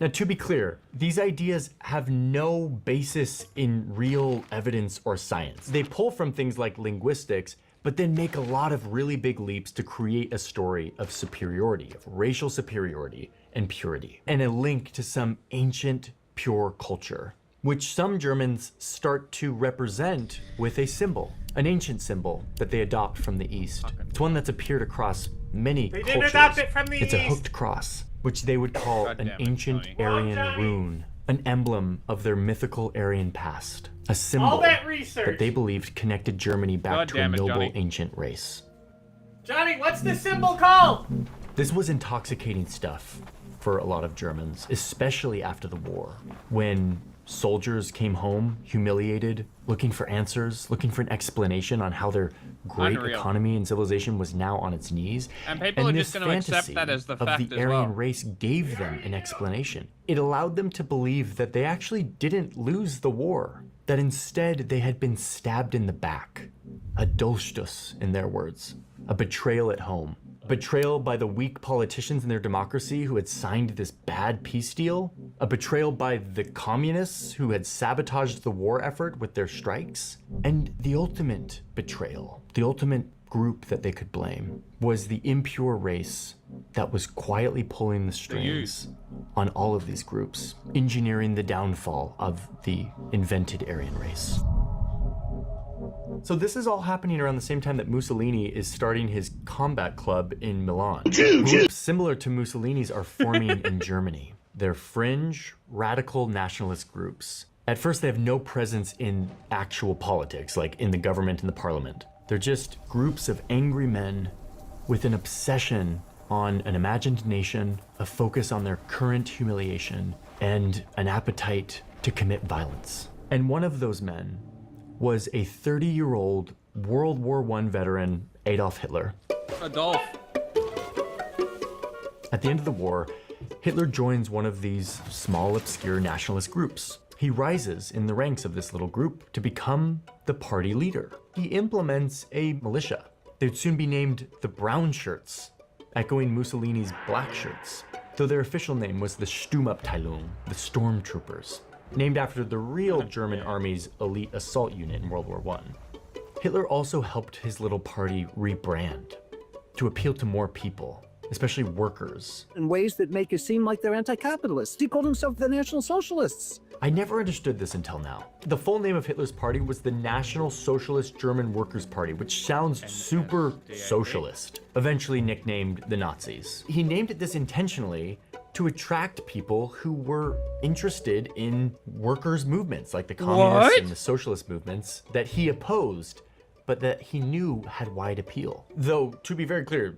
[SPEAKER 12] Now, to be clear, these ideas have no basis in real evidence or science. They pull from things like linguistics, but then make a lot of really big leaps to create a story of superiority, of racial superiority and purity, and a link to some ancient pure culture, which some Germans start to represent with a symbol, an ancient symbol that they adopt from the East. It's one that's appeared across many cultures.
[SPEAKER 2] They didn't adopt it from the
[SPEAKER 12] It's
[SPEAKER 2] East.
[SPEAKER 12] a hooked cross, which they would call an ancient Aryan rune, an emblem of their mythical Aryan past, a symbol that they believed connected Germany back to a noble ancient race.
[SPEAKER 2] Johnny, what's the symbol called?
[SPEAKER 12] This was intoxicating stuff for a lot of Germans, especially after the war, when soldiers came home humiliated, looking for answers, looking for an explanation on how their great
[SPEAKER 1] Unreal.
[SPEAKER 12] economy and civilization was now on its knees.
[SPEAKER 1] And people are just
[SPEAKER 12] this
[SPEAKER 1] going to accept
[SPEAKER 12] fantasy
[SPEAKER 1] that as the
[SPEAKER 12] of
[SPEAKER 1] fact
[SPEAKER 12] the
[SPEAKER 1] as
[SPEAKER 12] Aryan
[SPEAKER 1] well.
[SPEAKER 12] race gave them an explanation. It allowed them to believe that they actually didn't lose the war, that instead they had been stabbed in the back. A dolchstus, in their words. A betrayal at home. Betrayal by the weak politicians in their democracy who had signed this bad peace deal. A betrayal by the communists who had sabotaged the war effort with their strikes. And the ultimate betrayal, the ultimate group that they could blame, was the impure race that was quietly pulling the strings on all of these groups, engineering the downfall of the invented Aryan race. So this is all happening around the same time that Mussolini is starting his combat club in Milan. Groups similar to Mussolini's are forming in Germany. They're fringe, radical nationalist groups. At first, they have no presence in actual politics, like in the government and the parliament. They're just groups of angry men with an obsession on an imagined nation, a focus on their current humiliation, and an appetite to commit violence. And one of those men was a 30-year-old World War I veteran, Adolf Hitler.
[SPEAKER 1] Adolf.
[SPEAKER 12] At the end of the war, Hitler joins one of these small, obscure nationalist groups. He rises in the ranks of this little group to become the party leader. He implements a militia. They'd soon be named the Brown Shirts, echoing Mussolini's Black Shirts, though their official name was the Sturmabteilung, the Stormtroopers, named after the real German army's elite assault unit in World War I. Hitler also helped his little party rebrand to appeal to more people, especially workers.
[SPEAKER 20] In ways that make it seem like they're anti-capitalists. He called himself the National Socialists.
[SPEAKER 12] I never understood this until now. The full name of Hitler's party was the National Socialist German Workers' Party, which sounds super socialist, eventually nicknamed the Nazis. He named it this intentionally to attract people who were interested in workers' movements, like the communists and the socialist movements that he opposed, but that he knew had wide appeal. Though, to be very clear,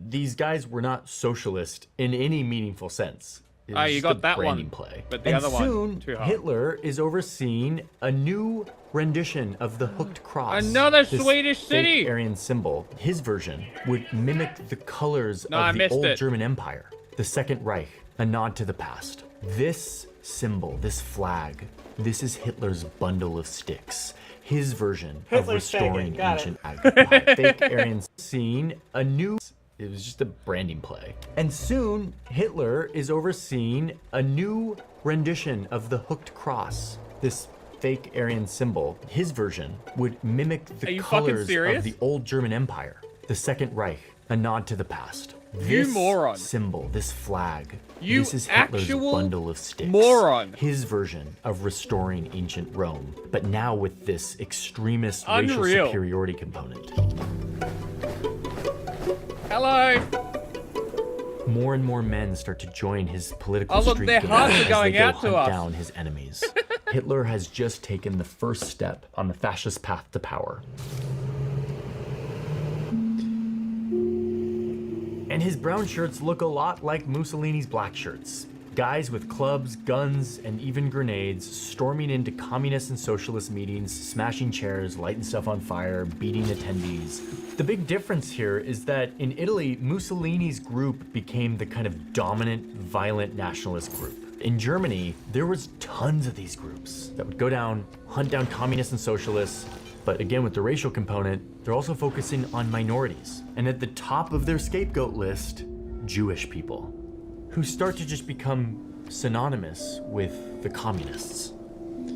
[SPEAKER 12] these guys were not socialist in any meaningful sense. It was
[SPEAKER 1] you
[SPEAKER 12] just
[SPEAKER 1] got
[SPEAKER 12] a
[SPEAKER 1] that
[SPEAKER 12] branding
[SPEAKER 1] one,
[SPEAKER 12] play.
[SPEAKER 1] but the
[SPEAKER 12] And
[SPEAKER 1] other one,
[SPEAKER 12] soon,
[SPEAKER 1] too hard.
[SPEAKER 12] Hitler is overseeing a new rendition of the hooked cross.
[SPEAKER 1] Another
[SPEAKER 12] this
[SPEAKER 1] Swedish
[SPEAKER 12] fake
[SPEAKER 1] city!
[SPEAKER 12] Aryan symbol. His version would mimic the colors
[SPEAKER 1] No, I
[SPEAKER 12] of the
[SPEAKER 1] missed
[SPEAKER 12] old
[SPEAKER 1] it.
[SPEAKER 12] German Empire, the Second Reich, a nod to the past. This symbol, this flag, this is Hitler's bundle of sticks. His version of
[SPEAKER 2] Hitler's
[SPEAKER 12] restoring
[SPEAKER 2] faggot, got
[SPEAKER 12] ancient empire. Fake Aryan seeing a new. It was just a branding play. And soon, Hitler is overseeing a new rendition of the hooked cross, this fake Aryan symbol. His version would mimic
[SPEAKER 1] Are
[SPEAKER 12] the
[SPEAKER 1] you fucking
[SPEAKER 12] colors
[SPEAKER 1] serious?
[SPEAKER 12] of the old German Empire, the Second Reich, a nod to the past.
[SPEAKER 1] You
[SPEAKER 12] This
[SPEAKER 1] moron.
[SPEAKER 12] symbol, this flag,
[SPEAKER 1] You
[SPEAKER 12] this is Hitler's
[SPEAKER 1] actual
[SPEAKER 12] bundle of sticks.
[SPEAKER 1] moron.
[SPEAKER 12] His version of restoring ancient Rome, but now with this extremist racial
[SPEAKER 1] Unreal.
[SPEAKER 12] superiority component.
[SPEAKER 1] Hello.
[SPEAKER 12] More and more men start to join his political
[SPEAKER 1] Oh, look,
[SPEAKER 12] street
[SPEAKER 1] their
[SPEAKER 12] gang
[SPEAKER 1] hearts are
[SPEAKER 12] as
[SPEAKER 1] going
[SPEAKER 12] they go
[SPEAKER 1] out to
[SPEAKER 12] hunt
[SPEAKER 1] us.
[SPEAKER 12] down his enemies. Hitler has just taken the first step on the fascist path to power. And his brown shirts look a lot like Mussolini's black shirts. Guys with clubs, guns, and even grenades storming into communist and socialist meetings, smashing chairs, lighting stuff on fire, beating attendees. The big difference here is that in Italy, Mussolini's group became the kind of dominant, violent nationalist group. In Germany, there was tons of these groups that would go down, hunt down communists and socialists, but again, with the racial component, they're also focusing on minorities. And at the top of their scapegoat list, Jewish people, who start to just become synonymous with the communists,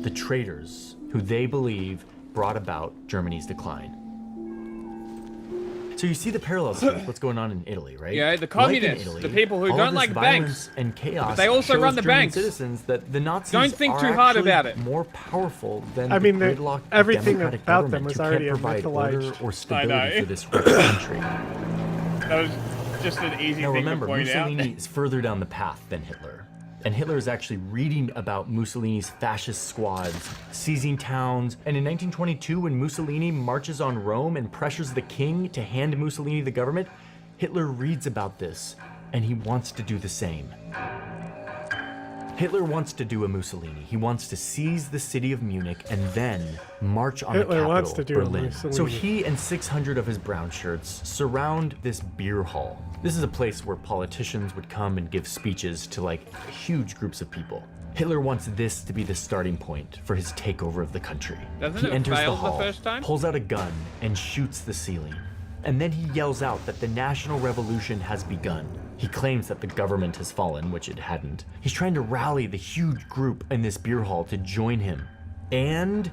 [SPEAKER 12] the traitors who they believe brought about Germany's decline. So you see the parallels here with what's going on in Italy, right?
[SPEAKER 1] Yeah, the
[SPEAKER 12] Like in
[SPEAKER 1] communists,
[SPEAKER 12] Italy,
[SPEAKER 1] the people who
[SPEAKER 12] all
[SPEAKER 1] don't
[SPEAKER 12] of this
[SPEAKER 1] like
[SPEAKER 12] violence
[SPEAKER 1] banks.
[SPEAKER 12] and chaos.
[SPEAKER 1] But they also
[SPEAKER 12] shows
[SPEAKER 1] run the
[SPEAKER 12] German
[SPEAKER 1] banks.
[SPEAKER 12] citizens that the Nazis
[SPEAKER 1] Don't think
[SPEAKER 12] are
[SPEAKER 1] too hard
[SPEAKER 12] actually
[SPEAKER 1] about it.
[SPEAKER 12] more powerful than
[SPEAKER 2] I mean,
[SPEAKER 12] the
[SPEAKER 2] the-
[SPEAKER 12] gridlocked
[SPEAKER 2] everything
[SPEAKER 12] democratic
[SPEAKER 2] about them
[SPEAKER 12] government
[SPEAKER 2] was
[SPEAKER 12] who
[SPEAKER 2] already
[SPEAKER 12] can't provide order
[SPEAKER 2] mythologized.
[SPEAKER 12] or
[SPEAKER 1] I
[SPEAKER 12] stability
[SPEAKER 1] know.
[SPEAKER 12] for this rich country.
[SPEAKER 1] That was just an easy
[SPEAKER 12] Now
[SPEAKER 1] thing
[SPEAKER 12] remember,
[SPEAKER 1] to point
[SPEAKER 12] Mussolini
[SPEAKER 1] out.
[SPEAKER 12] is further down the path than Hitler. And Hitler is actually reading about Mussolini's fascist squads, seizing towns. And in 1922, when Mussolini marches on Rome and pressures the king to hand Mussolini the government, Hitler reads about this, and he wants to do the same. Hitler wants to do a Mussolini. He wants to seize the city of Munich and then march on
[SPEAKER 2] Hitler
[SPEAKER 12] the
[SPEAKER 2] wants
[SPEAKER 12] capital,
[SPEAKER 2] to do a
[SPEAKER 12] Berlin.
[SPEAKER 2] Mussolini.
[SPEAKER 12] So he and 600 of his brown shirts surround this beer hall. This is a place where politicians would come and give speeches to like huge groups of people. Hitler wants this to be the starting point for his takeover of the country.
[SPEAKER 1] Doesn't
[SPEAKER 12] He
[SPEAKER 1] it
[SPEAKER 12] enters
[SPEAKER 1] fail
[SPEAKER 12] the
[SPEAKER 1] the
[SPEAKER 12] hall,
[SPEAKER 1] first time?
[SPEAKER 12] pulls out a gun, and shoots the ceiling. And then he yells out that the national revolution has begun. He claims that the government has fallen, which it hadn't. He's trying to rally the huge group in this beer hall to join him. And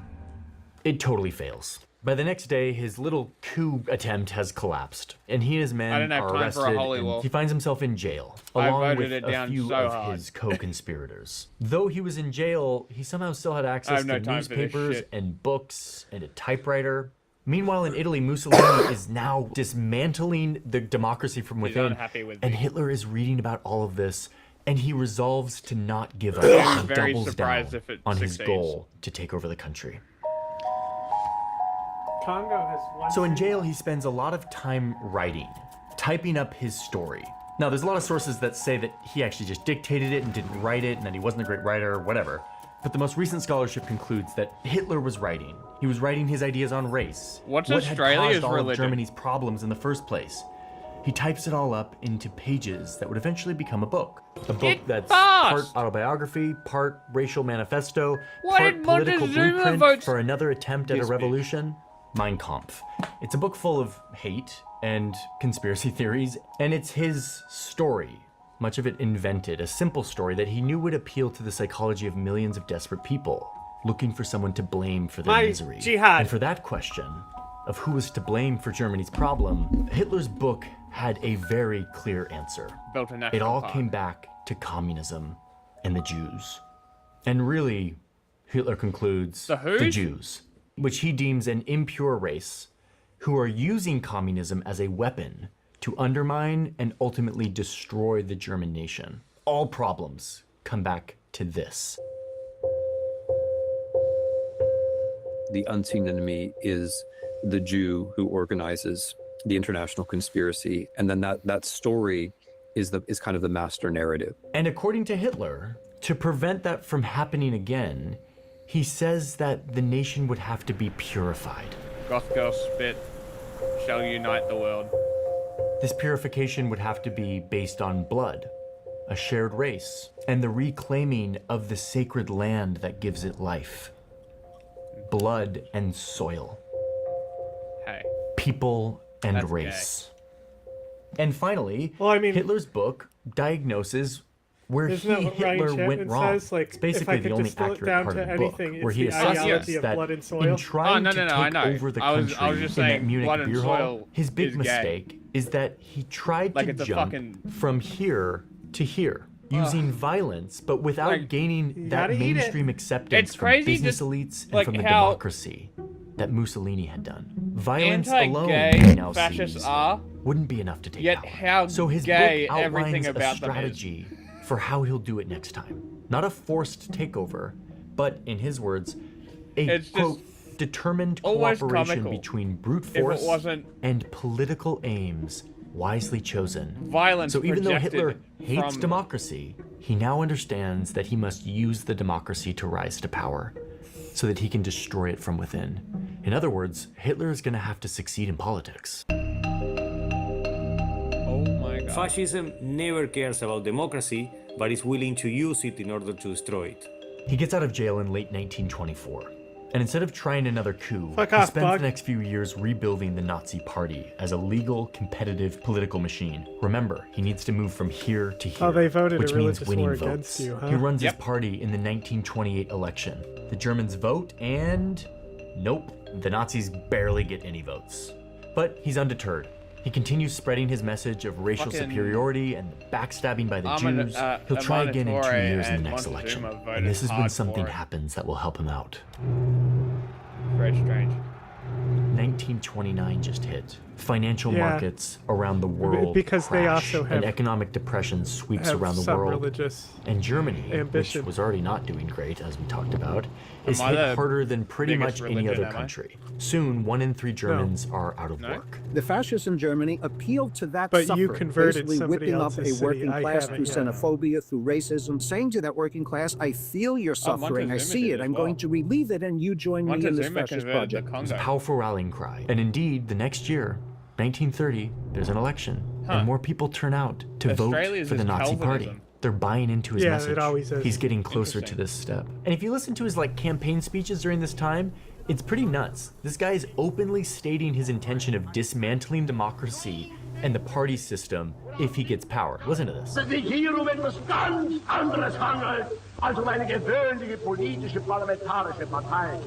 [SPEAKER 12] it totally fails. By the next day, his little coup attempt has collapsed, and he and his men
[SPEAKER 1] didn't have
[SPEAKER 12] are
[SPEAKER 1] time for a
[SPEAKER 12] arrested,
[SPEAKER 1] holy
[SPEAKER 12] and
[SPEAKER 1] war.
[SPEAKER 12] he finds himself in jail,
[SPEAKER 1] I
[SPEAKER 12] along
[SPEAKER 1] voted
[SPEAKER 12] with
[SPEAKER 1] it
[SPEAKER 12] a
[SPEAKER 1] down
[SPEAKER 12] few
[SPEAKER 1] so
[SPEAKER 12] of
[SPEAKER 1] hard.
[SPEAKER 12] his co-conspirators. Though he was in jail, he somehow still had
[SPEAKER 1] I
[SPEAKER 12] access
[SPEAKER 1] have no
[SPEAKER 12] to
[SPEAKER 1] time for this
[SPEAKER 12] newspapers
[SPEAKER 1] shit.
[SPEAKER 12] and books and a typewriter. Meanwhile, in Italy, Mussolini is now dismantling the democracy from within,
[SPEAKER 1] unhappy with
[SPEAKER 12] and
[SPEAKER 1] me.
[SPEAKER 12] Hitler is reading about all of this, and he resolves to not give up
[SPEAKER 1] I'm
[SPEAKER 12] and
[SPEAKER 1] very
[SPEAKER 12] doubles down
[SPEAKER 1] surprised if it
[SPEAKER 12] on his
[SPEAKER 1] succeeds.
[SPEAKER 12] goal to take over the country.
[SPEAKER 2] Congo has one.
[SPEAKER 12] So in jail, he spends a lot of time writing, typing up his story. Now, there's a lot of sources that say that he actually just dictated it and didn't write it, and that he wasn't a great writer, or whatever. But the most recent scholarship concludes that Hitler was writing. He was writing his ideas on race.
[SPEAKER 1] What's
[SPEAKER 12] what had
[SPEAKER 1] Australia's
[SPEAKER 12] caused all of
[SPEAKER 1] religion?
[SPEAKER 12] Germany's problems in the first place. He types it all up into pages that would eventually become a book. A book
[SPEAKER 1] Get
[SPEAKER 12] that's
[SPEAKER 1] fast!
[SPEAKER 12] part autobiography, part racial manifesto,
[SPEAKER 1] Why
[SPEAKER 12] part
[SPEAKER 1] did
[SPEAKER 12] political
[SPEAKER 1] Montezuma
[SPEAKER 12] blueprint
[SPEAKER 1] vote
[SPEAKER 12] for another attempt at a
[SPEAKER 1] this bitch?
[SPEAKER 12] revolution. Mein Kampf. It's a book full of hate and conspiracy theories, and it's his story, much of it invented, a simple story that he knew would appeal to the psychology of millions of desperate people, looking for someone to blame for their
[SPEAKER 2] My
[SPEAKER 12] misery.
[SPEAKER 2] jihad.
[SPEAKER 12] And for that question of who was to blame for Germany's problem, Hitler's book had a very clear answer.
[SPEAKER 1] Built a
[SPEAKER 12] It
[SPEAKER 1] national
[SPEAKER 12] all
[SPEAKER 1] park.
[SPEAKER 12] came back to communism and the Jews. And really, Hitler concludes,
[SPEAKER 1] The who?
[SPEAKER 12] the Jews, which he deems an impure race who are using communism as a weapon to undermine and ultimately destroy the German nation. All problems come back to this.
[SPEAKER 22] The unseen enemy is the Jew who organizes the international conspiracy, and then that story is kind of the master narrative.
[SPEAKER 12] And according to Hitler, to prevent that from happening again, he says that the nation would have to be purified.
[SPEAKER 1] Goth girl spit shall unite the world.
[SPEAKER 12] This purification would have to be based on blood, a shared race, and the reclaiming of the sacred land that gives it life. Blood and soil.
[SPEAKER 1] Hey.
[SPEAKER 12] People and
[SPEAKER 1] That's
[SPEAKER 12] race. And finally,
[SPEAKER 2] Well, I mean-
[SPEAKER 12] Hitler's book diagnoses where
[SPEAKER 2] Isn't that what Ryan
[SPEAKER 12] Hitler went
[SPEAKER 2] Chapman
[SPEAKER 12] wrong.
[SPEAKER 2] says? Like,
[SPEAKER 12] it's
[SPEAKER 2] if
[SPEAKER 12] basically
[SPEAKER 2] I
[SPEAKER 12] the
[SPEAKER 2] could
[SPEAKER 12] only
[SPEAKER 2] distill it
[SPEAKER 12] accurate
[SPEAKER 2] down
[SPEAKER 12] part
[SPEAKER 2] to
[SPEAKER 12] of the book,
[SPEAKER 2] anything,
[SPEAKER 12] where
[SPEAKER 2] it's
[SPEAKER 12] he
[SPEAKER 2] the ideology
[SPEAKER 12] assesses
[SPEAKER 2] of
[SPEAKER 12] that
[SPEAKER 2] blood and
[SPEAKER 12] in
[SPEAKER 2] soil.
[SPEAKER 12] trying
[SPEAKER 1] no,
[SPEAKER 12] to
[SPEAKER 1] I
[SPEAKER 12] take
[SPEAKER 1] know.
[SPEAKER 12] over the
[SPEAKER 1] I was
[SPEAKER 12] country
[SPEAKER 1] just
[SPEAKER 12] in
[SPEAKER 1] saying
[SPEAKER 12] that Munich
[SPEAKER 1] blood and
[SPEAKER 12] beer hall,
[SPEAKER 1] soil
[SPEAKER 12] his big
[SPEAKER 1] is gay.
[SPEAKER 12] mistake is that he tried
[SPEAKER 1] Like
[SPEAKER 12] to
[SPEAKER 1] it's a
[SPEAKER 12] jump
[SPEAKER 1] fucking-
[SPEAKER 12] from here to here, using violence, but without
[SPEAKER 1] Like,
[SPEAKER 12] gaining that
[SPEAKER 2] gotta eat it.
[SPEAKER 12] mainstream acceptance
[SPEAKER 1] It's
[SPEAKER 12] from
[SPEAKER 1] crazy
[SPEAKER 12] business
[SPEAKER 1] just,
[SPEAKER 12] elites and
[SPEAKER 1] like,
[SPEAKER 12] from the
[SPEAKER 1] how
[SPEAKER 12] democracy that Mussolini had done. Violence alone,
[SPEAKER 1] Anti-gay
[SPEAKER 12] he now
[SPEAKER 1] fascists
[SPEAKER 12] sees,
[SPEAKER 1] are,
[SPEAKER 12] wouldn't be enough to take
[SPEAKER 1] yet
[SPEAKER 12] power.
[SPEAKER 1] how
[SPEAKER 12] So his
[SPEAKER 1] gay
[SPEAKER 12] book
[SPEAKER 1] everything
[SPEAKER 12] outlines a
[SPEAKER 1] about them is.
[SPEAKER 12] strategy for how he'll do it next time. Not a forced takeover, but in his words, a
[SPEAKER 1] It's just
[SPEAKER 12] quote, determined
[SPEAKER 1] almost
[SPEAKER 12] cooperation
[SPEAKER 1] comical.
[SPEAKER 12] between brute
[SPEAKER 1] If it
[SPEAKER 12] force
[SPEAKER 1] wasn't-
[SPEAKER 12] and political aims wisely chosen.
[SPEAKER 1] Violence
[SPEAKER 12] So even though Hitler
[SPEAKER 1] projected
[SPEAKER 12] hates
[SPEAKER 1] from-
[SPEAKER 12] democracy, he now understands that he must use the democracy to rise to power so that he can destroy it from within. In other words, Hitler is going to have to succeed in politics.
[SPEAKER 1] Oh my god.
[SPEAKER 3] Fascism never cares about democracy, but is willing to use it in order to destroy it.
[SPEAKER 12] He gets out of jail in late 1924. And instead of trying another coup,
[SPEAKER 2] Fuck
[SPEAKER 12] he
[SPEAKER 2] off,
[SPEAKER 12] spends
[SPEAKER 2] Bug.
[SPEAKER 12] the next few years rebuilding the Nazi Party as a legal, competitive political machine. Remember, he needs to move from here to here,
[SPEAKER 2] Oh, they voted a
[SPEAKER 12] which means
[SPEAKER 2] religious
[SPEAKER 12] winning
[SPEAKER 2] war
[SPEAKER 12] votes.
[SPEAKER 2] against you, huh?
[SPEAKER 12] He runs
[SPEAKER 1] Yep.
[SPEAKER 12] his party in the 1928 election. The Germans vote, and nope, the Nazis barely get any votes. But he's undeterred. He continues spreading his message of racial
[SPEAKER 1] Fucking
[SPEAKER 12] superiority and backstabbing by the
[SPEAKER 1] Aman-
[SPEAKER 12] Jews. He'll try again in 2
[SPEAKER 1] Amanatore
[SPEAKER 12] years in the
[SPEAKER 1] and
[SPEAKER 12] next
[SPEAKER 1] Montezuma
[SPEAKER 12] election.
[SPEAKER 1] voted
[SPEAKER 12] And this is when
[SPEAKER 1] hard
[SPEAKER 12] something
[SPEAKER 1] for it.
[SPEAKER 12] happens that will help him out.
[SPEAKER 1] Very strange.
[SPEAKER 12] 1929 just hit. Financial
[SPEAKER 2] Yeah.
[SPEAKER 12] markets around the world
[SPEAKER 2] Because they
[SPEAKER 12] crash,
[SPEAKER 2] also have-
[SPEAKER 12] and economic depression sweeps
[SPEAKER 2] have
[SPEAKER 12] around the
[SPEAKER 2] some
[SPEAKER 12] world.
[SPEAKER 2] religious
[SPEAKER 12] And Germany,
[SPEAKER 2] ambition.
[SPEAKER 12] which was already not doing great, as we talked about, is
[SPEAKER 1] Am I
[SPEAKER 12] hit
[SPEAKER 1] the
[SPEAKER 12] harder than pretty
[SPEAKER 1] biggest
[SPEAKER 12] much any
[SPEAKER 1] religion,
[SPEAKER 12] other
[SPEAKER 1] am I?
[SPEAKER 12] country. Soon, 1 in 3 Germans are out of work.
[SPEAKER 20] The fascists in Germany appealed to that
[SPEAKER 2] But you
[SPEAKER 20] suffering,
[SPEAKER 2] converted
[SPEAKER 20] basically
[SPEAKER 2] somebody
[SPEAKER 20] whipping up
[SPEAKER 2] else's
[SPEAKER 20] a
[SPEAKER 2] city.
[SPEAKER 20] working
[SPEAKER 2] I
[SPEAKER 20] class
[SPEAKER 2] haven't
[SPEAKER 20] through
[SPEAKER 2] yet.
[SPEAKER 20] xenophobia, through racism, saying to that working class, I feel your suffering, I
[SPEAKER 1] Montezuma
[SPEAKER 20] see
[SPEAKER 1] did
[SPEAKER 20] it,
[SPEAKER 1] as
[SPEAKER 20] I'm going
[SPEAKER 1] well.
[SPEAKER 20] to relieve it, and you join me in this
[SPEAKER 1] Montezuma
[SPEAKER 20] fascist
[SPEAKER 1] converted
[SPEAKER 20] project.
[SPEAKER 1] the
[SPEAKER 12] It was a
[SPEAKER 1] Congo.
[SPEAKER 12] powerful rallying cry. And indeed, the next year, 1930, there's an election, and more people turn out to
[SPEAKER 1] Australia
[SPEAKER 12] vote
[SPEAKER 1] is
[SPEAKER 12] for the
[SPEAKER 1] just
[SPEAKER 12] Nazi party.
[SPEAKER 1] Calvinism.
[SPEAKER 12] They're buying into his
[SPEAKER 2] Yeah, it
[SPEAKER 12] message.
[SPEAKER 2] always is.
[SPEAKER 12] He's getting closer to this step. And if you listen to his campaign speeches during this time, it's pretty nuts. This guy is openly stating his intention of dismantling democracy and the party system if he gets power. Listen to this.
[SPEAKER 6] Es sich hier etwas ganz anderes handelt, als eine gewöhnliche politische parlamentarische Partei.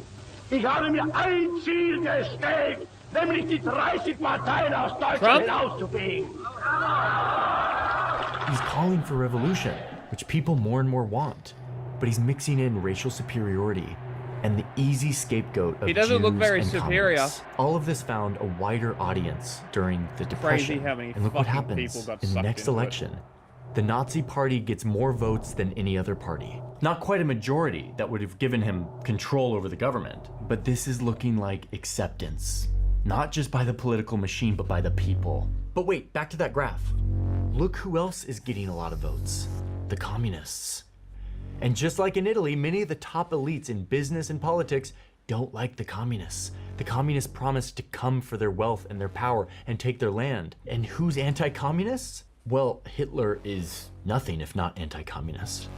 [SPEAKER 6] Ich habe mir ein Ziel gestellt, nämlich die 30 Parteien aus Deutschland hinauszufegen.
[SPEAKER 12] He's calling for revolution, which people more and more want, but he's mixing in racial superiority and the easy scapegoat of
[SPEAKER 1] He doesn't look
[SPEAKER 12] Jews
[SPEAKER 1] very
[SPEAKER 12] and
[SPEAKER 1] superior.
[SPEAKER 12] communists. All of this found a wider audience during the Depression.
[SPEAKER 1] how many
[SPEAKER 12] And look what
[SPEAKER 1] fucking
[SPEAKER 12] happens
[SPEAKER 1] people got
[SPEAKER 12] in the
[SPEAKER 1] sucked
[SPEAKER 12] next
[SPEAKER 1] into it.
[SPEAKER 12] election. The Nazi party gets more votes than any other party. Not quite a majority that would have given him control over the government, but this is looking like acceptance. Not just by the political machine, but by the people. But wait, back to that graph. Look who else is getting a lot of votes. The communists. And just like in Italy, many of the top elites in business and politics don't like the communists. The communists promised to come for their wealth and their power and take their land. And who's anti-communists? Well, Hitler is nothing if not anti-communist.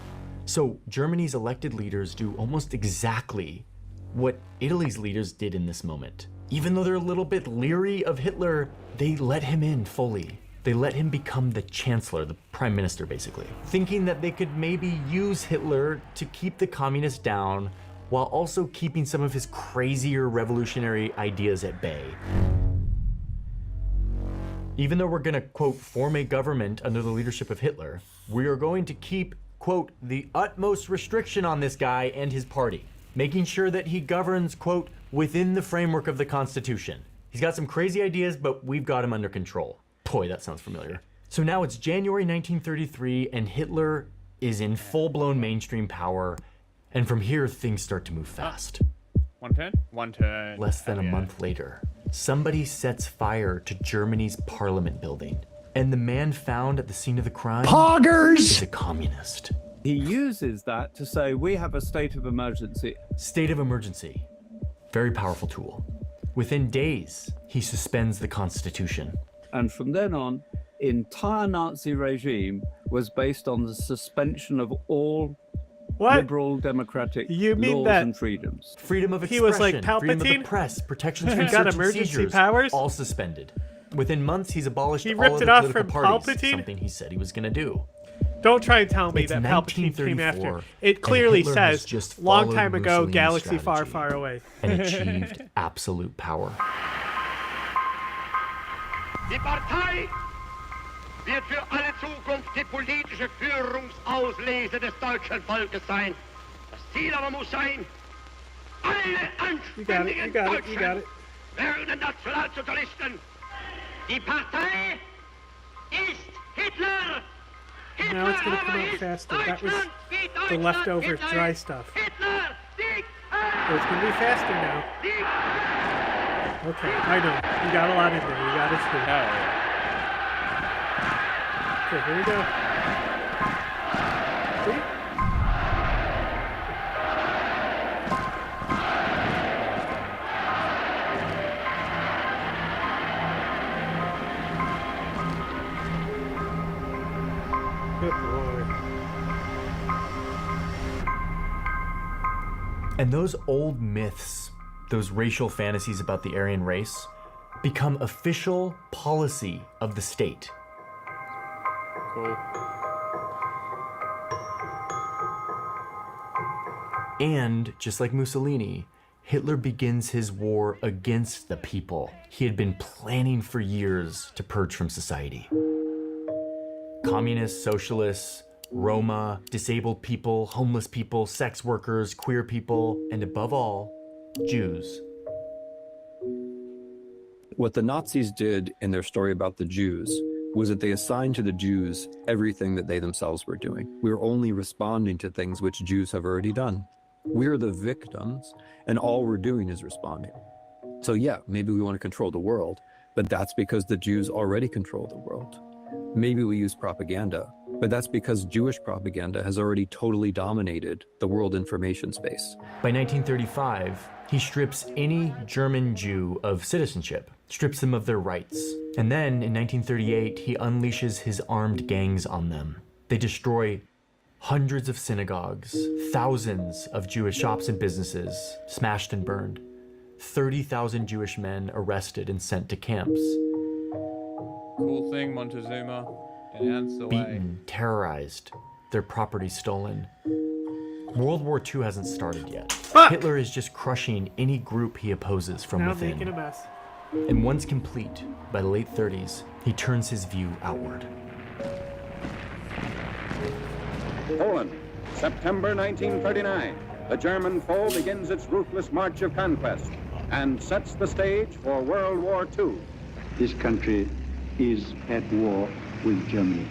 [SPEAKER 12] So Germany's elected leaders do almost exactly what Italy's leaders did in this moment. Even though they're a little bit leery of Hitler, they let him in fully. They let him become the chancellor, the prime minister basically, thinking that they could maybe use Hitler to keep the communists down while also keeping some of his crazier revolutionary ideas at bay. Even though we're gonna, quote, form a government under the leadership of Hitler, we are going to keep, quote, the utmost restriction on this guy and his party, making sure that he governs, quote, within the framework of the Constitution. He's got some crazy ideas, but we've got him under control. Boy, that sounds familiar. So now it's January 1933, and Hitler is in full-blown mainstream power, and from here, things start to move fast.
[SPEAKER 1] One turn? One turn.
[SPEAKER 12] Less than a month later, somebody sets fire to Germany's parliament building, and the man found at the scene of the crime is a communist.
[SPEAKER 18] He uses that to say, we have a state of emergency.
[SPEAKER 12] State of emergency. Very powerful tool. Within days, he suspends the Constitution.
[SPEAKER 18] And from then on, entire Nazi regime was based on the suspension of all liberal democratic laws and freedoms.
[SPEAKER 12] Freedom of
[SPEAKER 2] He
[SPEAKER 12] expression,
[SPEAKER 2] was like
[SPEAKER 12] freedom of the
[SPEAKER 2] Palpatine?
[SPEAKER 12] press, protections
[SPEAKER 2] He
[SPEAKER 12] from
[SPEAKER 2] got
[SPEAKER 12] search and
[SPEAKER 2] emergency
[SPEAKER 12] seizures,
[SPEAKER 2] powers?
[SPEAKER 12] all suspended. Within months, he's abolished
[SPEAKER 2] He
[SPEAKER 12] all
[SPEAKER 2] ripped
[SPEAKER 12] of
[SPEAKER 2] it
[SPEAKER 12] the
[SPEAKER 2] off
[SPEAKER 12] political
[SPEAKER 2] from
[SPEAKER 12] parties,
[SPEAKER 2] Palpatine?
[SPEAKER 12] something he said he was going to do.
[SPEAKER 2] Don't try and tell me
[SPEAKER 12] It's
[SPEAKER 2] that Palpatine came
[SPEAKER 12] 1934,
[SPEAKER 2] after. It clearly
[SPEAKER 12] and Hitler has
[SPEAKER 2] says,
[SPEAKER 12] just
[SPEAKER 2] long
[SPEAKER 12] followed
[SPEAKER 2] time ago,
[SPEAKER 12] Mussolini's
[SPEAKER 2] galaxy far,
[SPEAKER 12] strategy
[SPEAKER 2] far away.
[SPEAKER 12] and achieved absolute power.
[SPEAKER 6] Die Partei wird für alle Zukunft die politische Führungsauslese des deutschen Volkes sein. Das Ziel aber muss sein, alle anständigen Deutschen werden Nationalsozialisten. Die Partei ist Hitler.
[SPEAKER 2] Now it's going to come out faster. That was the leftover dry stuff. Oh, it's going to be faster now. Okay, I know. You got a lot in there. You got it through. Okay, here we go. See? Good boy.
[SPEAKER 12] And those old myths, those racial fantasies about the Aryan race, become official policy of the state.
[SPEAKER 1] Cool.
[SPEAKER 12] And, just like Mussolini, Hitler begins his war against the people he had been planning for years to purge from society. Communists, socialists, Roma, disabled people, homeless people, sex workers, queer people, and above all, Jews.
[SPEAKER 22] What the Nazis did in their story about the Jews was that they assigned to the Jews everything that they themselves were doing. We were only responding to things which Jews have already done. We're the victims, and all we're doing is responding. So yeah, maybe we want to control the world, but that's because the Jews already control the world. Maybe we use propaganda, but that's because Jewish propaganda has already totally dominated the world information space.
[SPEAKER 12] By 1935, he strips any German Jew of citizenship, strips them of their rights. And then in 1938, he unleashes his armed gangs on them. They destroy hundreds of synagogues, thousands of Jewish shops and businesses smashed and burned, 30,000 Jewish men arrested and sent to camps.
[SPEAKER 1] Cool thing, Montezuma. Dance away.
[SPEAKER 12] Beaten, terrorized, their property stolen. World War II hasn't started yet. Hitler is just crushing any group he opposes from
[SPEAKER 2] Now
[SPEAKER 12] within.
[SPEAKER 2] making a mess.
[SPEAKER 12] And once complete, by the late 30s, he turns his view outward.
[SPEAKER 9] Poland, September 1939. The German foe begins its ruthless march of conquest and sets the stage for World War II.
[SPEAKER 14] This country is at war with Germany.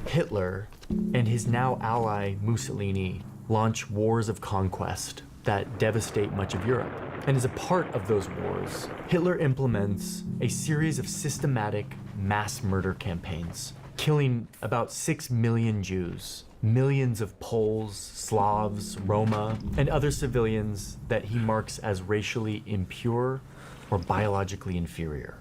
[SPEAKER 12] Hitler and his now ally Mussolini launch wars of conquest that devastate much of Europe. And as a part of those wars, Hitler implements a series of systematic mass murder campaigns, killing about 6 million Jews, millions of Poles, Slavs, Roma, and other civilians that he marks as racially impure or biologically inferior.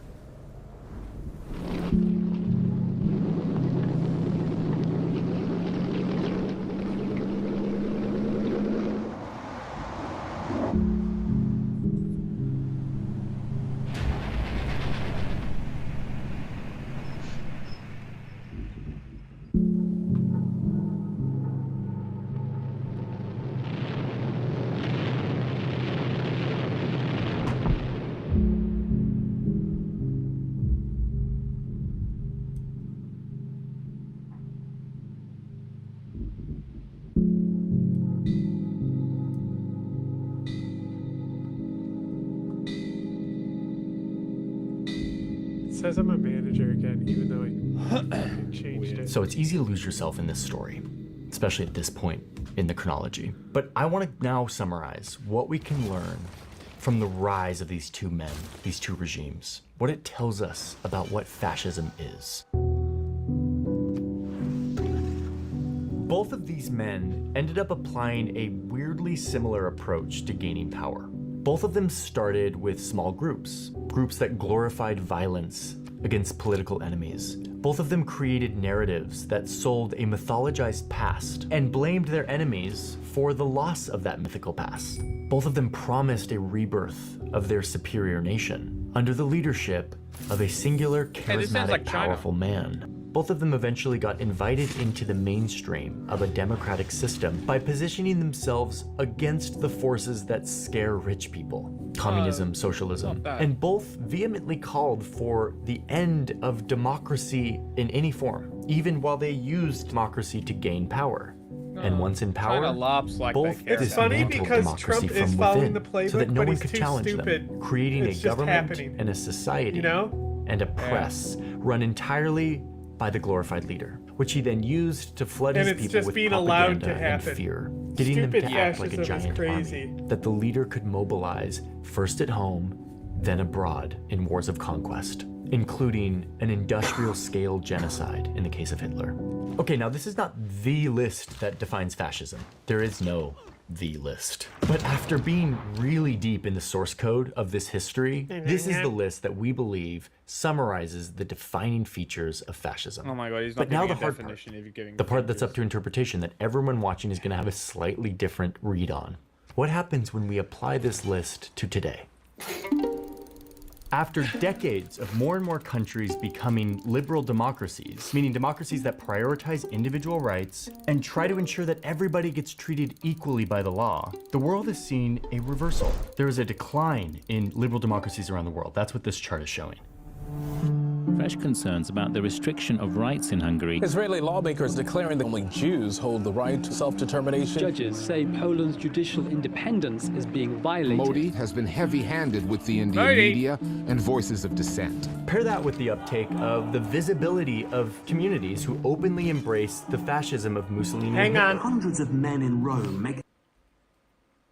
[SPEAKER 2] Says I'm a manager again, even though I changed it.
[SPEAKER 12] So it's easy to lose yourself in this story, especially at this point in the chronology. But I want to now summarize what we can learn from the rise of these two men, these two regimes, what it tells us about what fascism is. Both of these men ended up applying a weirdly similar approach to gaining power. Both of them started with small groups that glorified violence against political enemies. Both of them created narratives that sold a mythologized past and blamed their enemies for the loss of that mythical past. Both of them promised a rebirth of their superior nation under the leadership of a singular, charismatic, powerful man. Both of them eventually got invited into the mainstream of a democratic system by positioning themselves against the forces that scare rich people, communism, socialism, and both vehemently called for the end of democracy in any form, even while they used democracy to gain power. And once in power, both
[SPEAKER 2] It's funny
[SPEAKER 12] dismantled
[SPEAKER 2] because
[SPEAKER 12] democracy
[SPEAKER 2] Trump is
[SPEAKER 12] from
[SPEAKER 2] following
[SPEAKER 12] within,
[SPEAKER 2] the playbook,
[SPEAKER 12] so that no
[SPEAKER 2] but
[SPEAKER 12] one
[SPEAKER 2] he's
[SPEAKER 12] could
[SPEAKER 2] too
[SPEAKER 12] challenge
[SPEAKER 2] stupid.
[SPEAKER 12] them, creating
[SPEAKER 2] It's
[SPEAKER 12] a
[SPEAKER 2] just
[SPEAKER 12] government
[SPEAKER 2] happening.
[SPEAKER 12] and a society
[SPEAKER 2] You know?
[SPEAKER 12] and a press run entirely by the glorified leader, which he then used to flood
[SPEAKER 2] And
[SPEAKER 12] his
[SPEAKER 2] it's
[SPEAKER 12] people
[SPEAKER 2] just
[SPEAKER 12] with
[SPEAKER 2] being allowed
[SPEAKER 12] propaganda
[SPEAKER 2] to
[SPEAKER 12] and
[SPEAKER 2] happen.
[SPEAKER 12] fear, getting them
[SPEAKER 2] Stupid
[SPEAKER 12] to act like a
[SPEAKER 2] fascism is
[SPEAKER 12] giant
[SPEAKER 2] crazy.
[SPEAKER 12] army that the leader could mobilize first at home, then abroad in wars of conquest, including an industrial-scale genocide in the case of Hitler. Okay, now this is not the list that defines fascism. There is no the list. But after being really deep in the source code of this history, this is the list that we believe summarizes the defining features of fascism.
[SPEAKER 1] Oh my god, he's not
[SPEAKER 12] But now
[SPEAKER 1] giving
[SPEAKER 12] the
[SPEAKER 1] a
[SPEAKER 12] hard part,
[SPEAKER 1] definition if you're giving
[SPEAKER 12] the part that's up to interpretation that everyone watching is going to have a slightly different read on. What happens when we apply this list to today? After decades of more and more countries becoming liberal democracies, meaning democracies that prioritize individual rights and try to ensure that everybody gets treated equally by the law, the world has seen a reversal. There is a decline in liberal democracies around the world. That's what this chart is showing.
[SPEAKER 8] Fresh concerns about the restriction of rights in Hungary.
[SPEAKER 11] Israeli lawmakers declaring that only Jews hold the right to self-determination.
[SPEAKER 21] Judges say Poland's judicial independence is being violated.
[SPEAKER 24] Modi has been heavy-handed with the Indian media and voices of dissent.
[SPEAKER 12] Pair that with the uptake of the visibility of communities who openly embrace the fascism of Mussolini.
[SPEAKER 2] Hang on.
[SPEAKER 12] Hundreds of men in Rome make...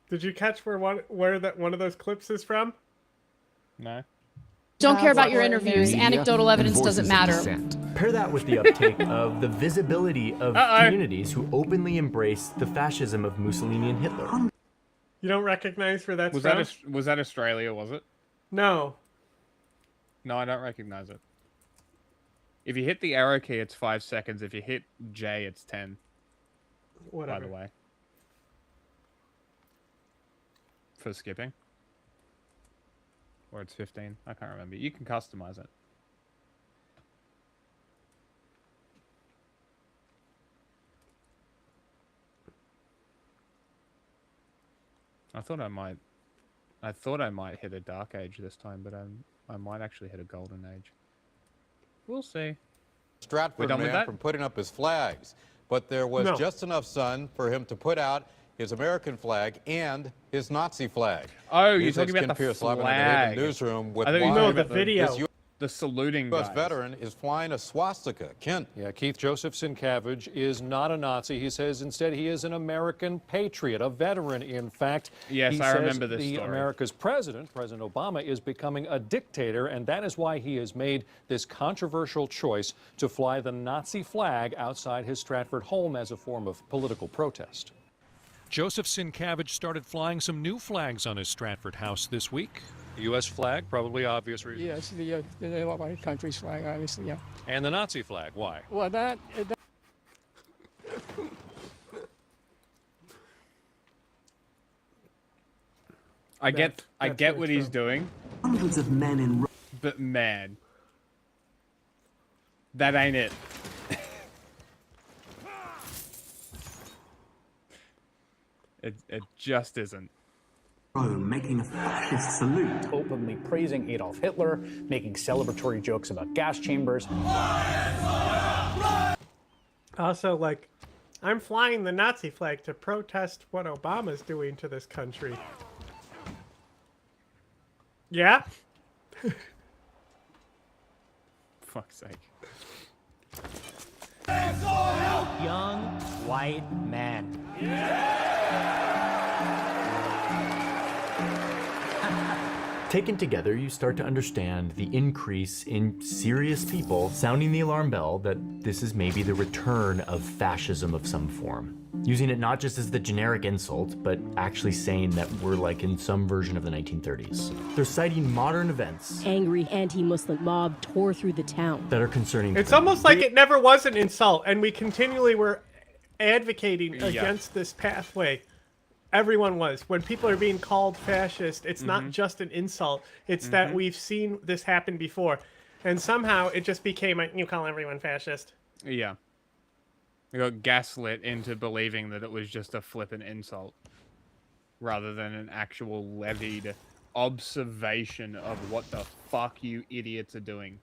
[SPEAKER 2] Did you catch where that one of those clips is from?
[SPEAKER 1] No.
[SPEAKER 25] Don't care about your interviews. Anecdotal evidence doesn't matter.
[SPEAKER 12] Pair that with the uptake of the visibility of communities who openly embrace the fascism of Mussolini and Hitler.
[SPEAKER 2] You don't recognize where that's
[SPEAKER 1] Was
[SPEAKER 2] from?
[SPEAKER 1] was that Australia? Was it?
[SPEAKER 2] No.
[SPEAKER 1] No, I don't recognize it. If you hit the arrow key, it's 5 seconds. If you hit J, it's 10.
[SPEAKER 2] Whatever.
[SPEAKER 1] By the way. For skipping. Or it's 15. I can't remember. You can customize it. I thought I might hit a dark age this time, but I might actually hit a golden age. We'll see.
[SPEAKER 26] Stratford man from putting up his flags, but there was just enough sun for him to put out his American flag and his Nazi flag.
[SPEAKER 1] Oh, you're talking about the
[SPEAKER 26] Pierce live in the
[SPEAKER 1] flag.
[SPEAKER 26] newsroom with
[SPEAKER 2] the video.
[SPEAKER 1] The saluting
[SPEAKER 26] U.S.
[SPEAKER 1] guys.
[SPEAKER 26] veteran is flying a swastika. Ken.
[SPEAKER 27] Yeah, Keith Joseph Sienkiewicz is not a Nazi. He says instead he is an American patriot, a veteran, in fact.
[SPEAKER 1] Yes,
[SPEAKER 27] he
[SPEAKER 1] I
[SPEAKER 27] says
[SPEAKER 1] remember this
[SPEAKER 27] the
[SPEAKER 1] story.
[SPEAKER 27] America's President Obama, is becoming a dictator, and that is why he has made this controversial choice to fly the Nazi flag outside his Stratford home as a form of political protest.
[SPEAKER 28] Joseph Sienkiewicz started flying some new flags on his Stratford house this week. The U.S. flag, probably obvious reason.
[SPEAKER 15] Yes, the country's flag, obviously, yeah.
[SPEAKER 28] And the Nazi flag, why?
[SPEAKER 15] Well, that
[SPEAKER 1] I get what he's doing.
[SPEAKER 12] Hundreds of men in...
[SPEAKER 1] But man, that ain't it. It just isn't.
[SPEAKER 12] Rome making a fascist salute.
[SPEAKER 29] Openly praising Adolf Hitler, making celebratory jokes about gas chambers.
[SPEAKER 2] Also, like, I'm flying the Nazi flag to protest what Obama's doing to this country. Yeah?
[SPEAKER 1] Fuck's sake.
[SPEAKER 30] Young white man.
[SPEAKER 12] Taken together, you start to understand the increase in serious people sounding the alarm bell that this is maybe the return of fascism of some form. Using it not just as the generic insult, but actually saying that we're like in some version of the 1930s. They're citing modern events.
[SPEAKER 31] Angry anti-Muslim mob tore through the town.
[SPEAKER 12] That are concerning.
[SPEAKER 2] It's almost like it never was an insult, and we continually were advocating against this pathway. Everyone was. When people are being called fascist, it's not just an insult. It's that we've seen this happen before. And somehow it just became a, you call everyone fascist.
[SPEAKER 1] Yeah. We got gaslit into believing that it was just a flippant insult rather than an actual levied observation of what the fuck you idiots are doing.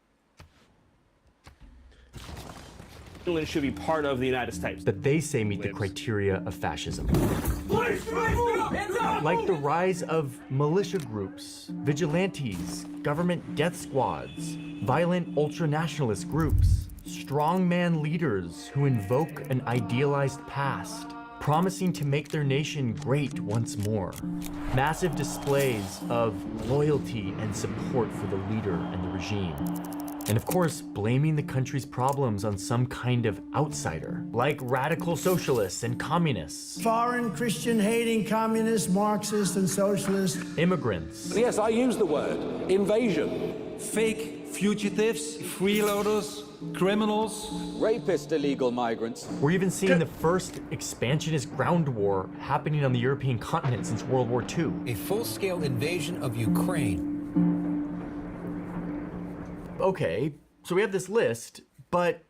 [SPEAKER 32] England should be part of the United States.
[SPEAKER 12] That they say meet the criteria of fascism. Like the rise of militia groups, vigilantes, government death squads, violent ultranationalist groups, strongman leaders who invoke an idealized past, promising to make their nation great once more. Massive displays of loyalty and support for the leader and the regime. And of course, blaming the country's problems on some kind of outsider, like radical socialists and communists.
[SPEAKER 23] Foreign Christian-hating communists, Marxists, and socialists.
[SPEAKER 12] Immigrants.
[SPEAKER 32] Yes, I use the word invasion.
[SPEAKER 33] Fake fugitives, freeloaders, criminals.
[SPEAKER 32] Rapist illegal migrants.
[SPEAKER 12] We're even seeing the first expansionist ground war happening on the European continent since World War II.
[SPEAKER 33] A full-scale invasion of Ukraine.
[SPEAKER 12] Okay, so we have this list, but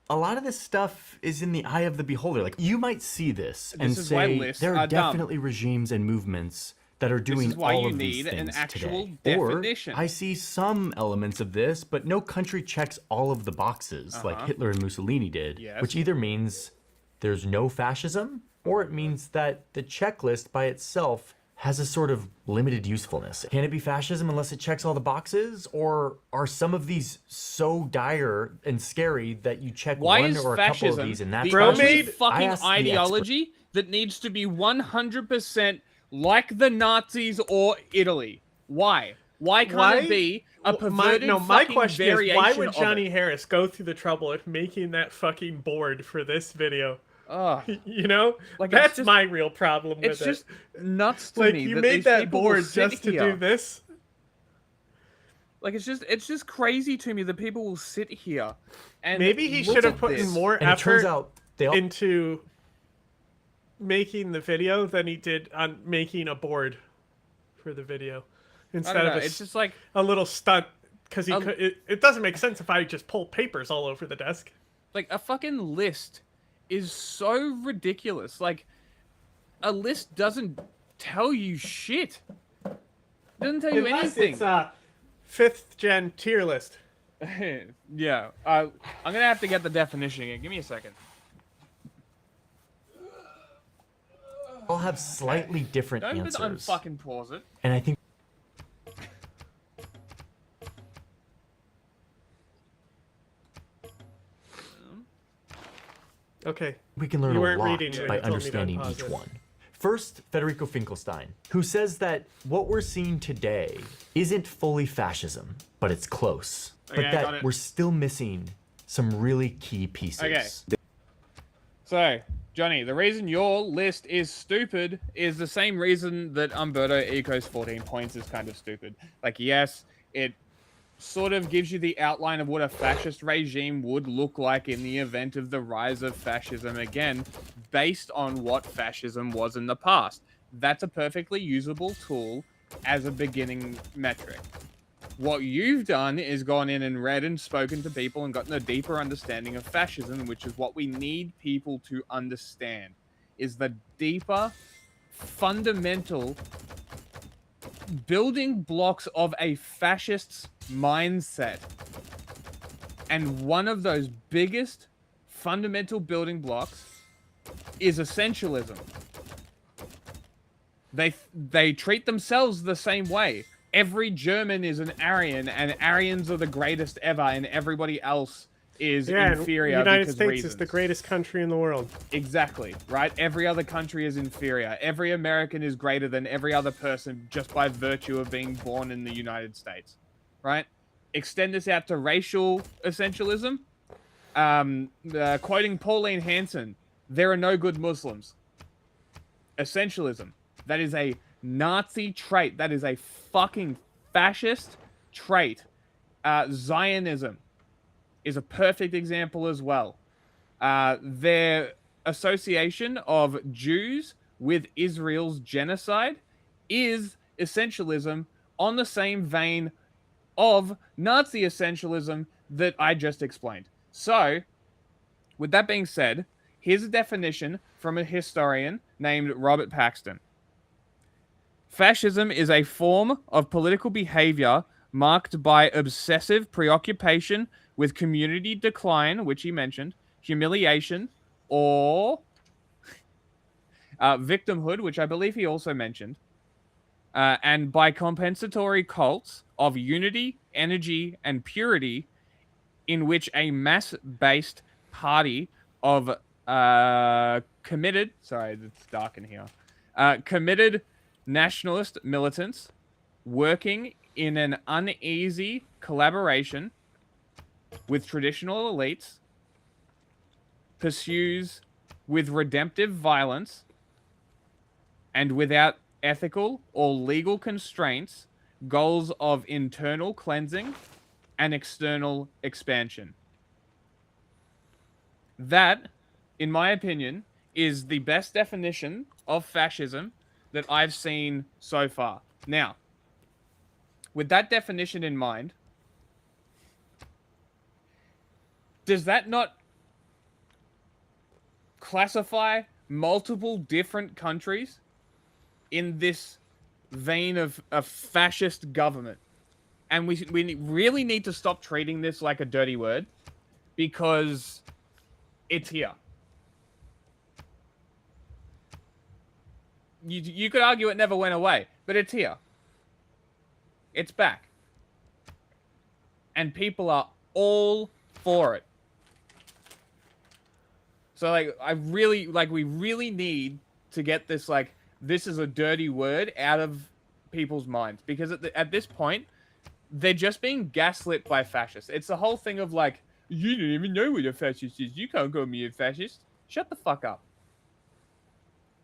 [SPEAKER 12] a lot of this stuff is in the eye of the beholder. Like, you might see this and say there are definitely regimes and movements that are doing
[SPEAKER 1] This is why
[SPEAKER 12] all
[SPEAKER 1] you
[SPEAKER 12] of these
[SPEAKER 1] need an
[SPEAKER 12] things
[SPEAKER 1] actual
[SPEAKER 12] today.
[SPEAKER 1] definition.
[SPEAKER 12] Or I see some elements of this, but no country checks all of the boxes like Hitler and Mussolini did, which either means there's no fascism, or it means that the checklist by itself has a sort of limited usefulness. Can it be fascism unless it checks all the boxes? Or are some of these so dire and scary that you check one or a couple of these and that's
[SPEAKER 1] the only fucking ideology that needs to be 100% like the Nazis or Italy? Why? Why can't it be a perverted
[SPEAKER 2] my question is,
[SPEAKER 1] variation
[SPEAKER 2] why would
[SPEAKER 1] of
[SPEAKER 2] Johnny
[SPEAKER 1] it?
[SPEAKER 2] Harris go through the trouble of making that fucking board for this video? You know,
[SPEAKER 1] like
[SPEAKER 2] that's my real problem with it.
[SPEAKER 1] It's just nuts to
[SPEAKER 2] like
[SPEAKER 1] me.
[SPEAKER 2] you
[SPEAKER 1] that
[SPEAKER 2] made
[SPEAKER 1] these
[SPEAKER 2] that
[SPEAKER 1] people
[SPEAKER 2] board
[SPEAKER 1] will sit
[SPEAKER 2] just to
[SPEAKER 1] here.
[SPEAKER 2] do this.
[SPEAKER 1] Like it's just crazy to me that people will sit here and
[SPEAKER 2] Maybe he
[SPEAKER 1] look
[SPEAKER 2] should have
[SPEAKER 1] at
[SPEAKER 2] put
[SPEAKER 1] this.
[SPEAKER 2] in more
[SPEAKER 12] And it turns
[SPEAKER 2] effort
[SPEAKER 12] out they all...
[SPEAKER 2] into making the video than he did on making a board for the video instead of
[SPEAKER 1] it's just like
[SPEAKER 2] a little stunt because he could. It doesn't make sense if I just pull papers all over the desk.
[SPEAKER 1] Like a fucking list is so ridiculous. Like a list doesn't tell you shit. It doesn't tell you
[SPEAKER 2] Unless
[SPEAKER 1] anything.
[SPEAKER 2] It's a 5th gen tier list.
[SPEAKER 1] Yeah. I'm gonna have to get the definition again. Give me a second.
[SPEAKER 12] all have slightly different
[SPEAKER 1] Don't
[SPEAKER 12] answers.
[SPEAKER 1] unfucking pause it.
[SPEAKER 12] And I think
[SPEAKER 2] Okay.
[SPEAKER 12] we can learn
[SPEAKER 2] You
[SPEAKER 12] a
[SPEAKER 2] weren't
[SPEAKER 12] lot
[SPEAKER 2] reading it,
[SPEAKER 12] by
[SPEAKER 2] you told me to
[SPEAKER 12] understanding
[SPEAKER 2] unpause
[SPEAKER 12] each
[SPEAKER 2] it.
[SPEAKER 12] one. First, Federico Finkelstein, who says that what we're seeing today isn't fully fascism, but it's close.
[SPEAKER 1] Okay,
[SPEAKER 12] but
[SPEAKER 1] I got
[SPEAKER 12] that
[SPEAKER 1] it.
[SPEAKER 12] we're still missing some really key pieces.
[SPEAKER 1] Okay. So, Johnny, the reason your list is stupid is the same reason that Umberto Eco's 14 points is kind of stupid. Like, yes, it sort of gives you the outline of what a fascist regime would look like in the event of the rise of fascism again, based on what fascism was in the past. That's a perfectly usable tool as a beginning metric. What you've done is gone in and read and spoken to people and gotten a deeper understanding of fascism, which is what we need people to understand, is the deeper, fundamental building blocks of a fascist's mindset. And one of those biggest fundamental building blocks is essentialism. They treat themselves the same way. Every German is an Aryan, and Aryans are the greatest ever, and everybody else is inferior.
[SPEAKER 2] The United
[SPEAKER 1] because
[SPEAKER 2] States
[SPEAKER 1] reasons.
[SPEAKER 2] is the greatest country in the world.
[SPEAKER 1] Exactly, right? Every other country is inferior. Every American is greater than every other person just by virtue of being born in the United States, right? Extend this out to racial essentialism. Quoting Pauline Hanson, there are no good Muslims. Essentialism. That is a Nazi trait. That is a fucking fascist trait. Zionism is a perfect example as well. Their association of Jews with Israel's genocide is essentialism on the same vein of Nazi essentialism that I just explained. So, with that being said, here's a definition from a historian named Robert Paxton. Fascism is a form of political behavior marked by obsessive preoccupation with community decline, which he mentioned, humiliation, or victimhood, which I believe he also mentioned, and by compensatory cults of unity, energy, and purity in which a mass-based party of committed... Sorry, it's dark in here. Committed nationalist militants working in an uneasy collaboration with traditional elites pursues with redemptive violence and without ethical or legal constraints goals of internal cleansing and external expansion. That, in my opinion, is the best definition of fascism that I've seen so far. Now, with that definition in mind, does that not classify multiple different countries in this vein of a fascist government. And we really need to stop treating this like a dirty word, because it's here. You could argue it never went away, but it's here. It's back. And people are all for it. So, like, we really need to get this, like, this is a dirty word out of people's minds. Because at this point, they're just being gaslit by fascists. It's the whole thing of, like, you don't even know what a fascist is. You can't call me a fascist. Shut the fuck up.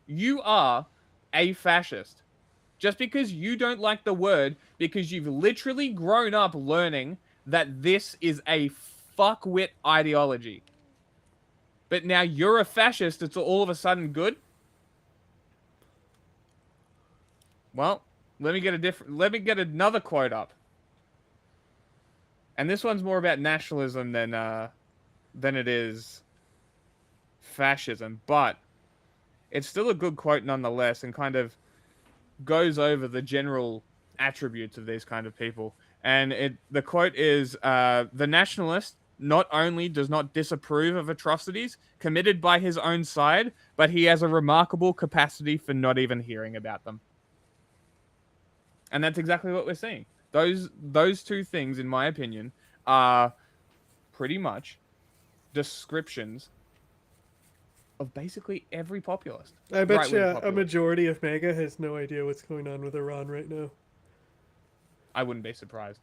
[SPEAKER 1] You are a fascist. Just because you don't like the word, because you've literally grown up learning that this is a fuckwit ideology. But now you're a fascist, it's all of a sudden good? Well, let me get another quote up. And this one's more about nationalism than it is fascism, but it's still a good quote nonetheless, and kind of goes over the general attributes of these kind of people. And the quote is, the nationalist not only does not disapprove of atrocities committed by his own side, but he has a remarkable capacity for not even hearing about them. And that's exactly what we're seeing. Those two things, in my opinion, are pretty much descriptions of basically every populist.
[SPEAKER 2] I bet you a majority of MAGA has no idea what's going on with Iran right now.
[SPEAKER 1] I wouldn't be surprised.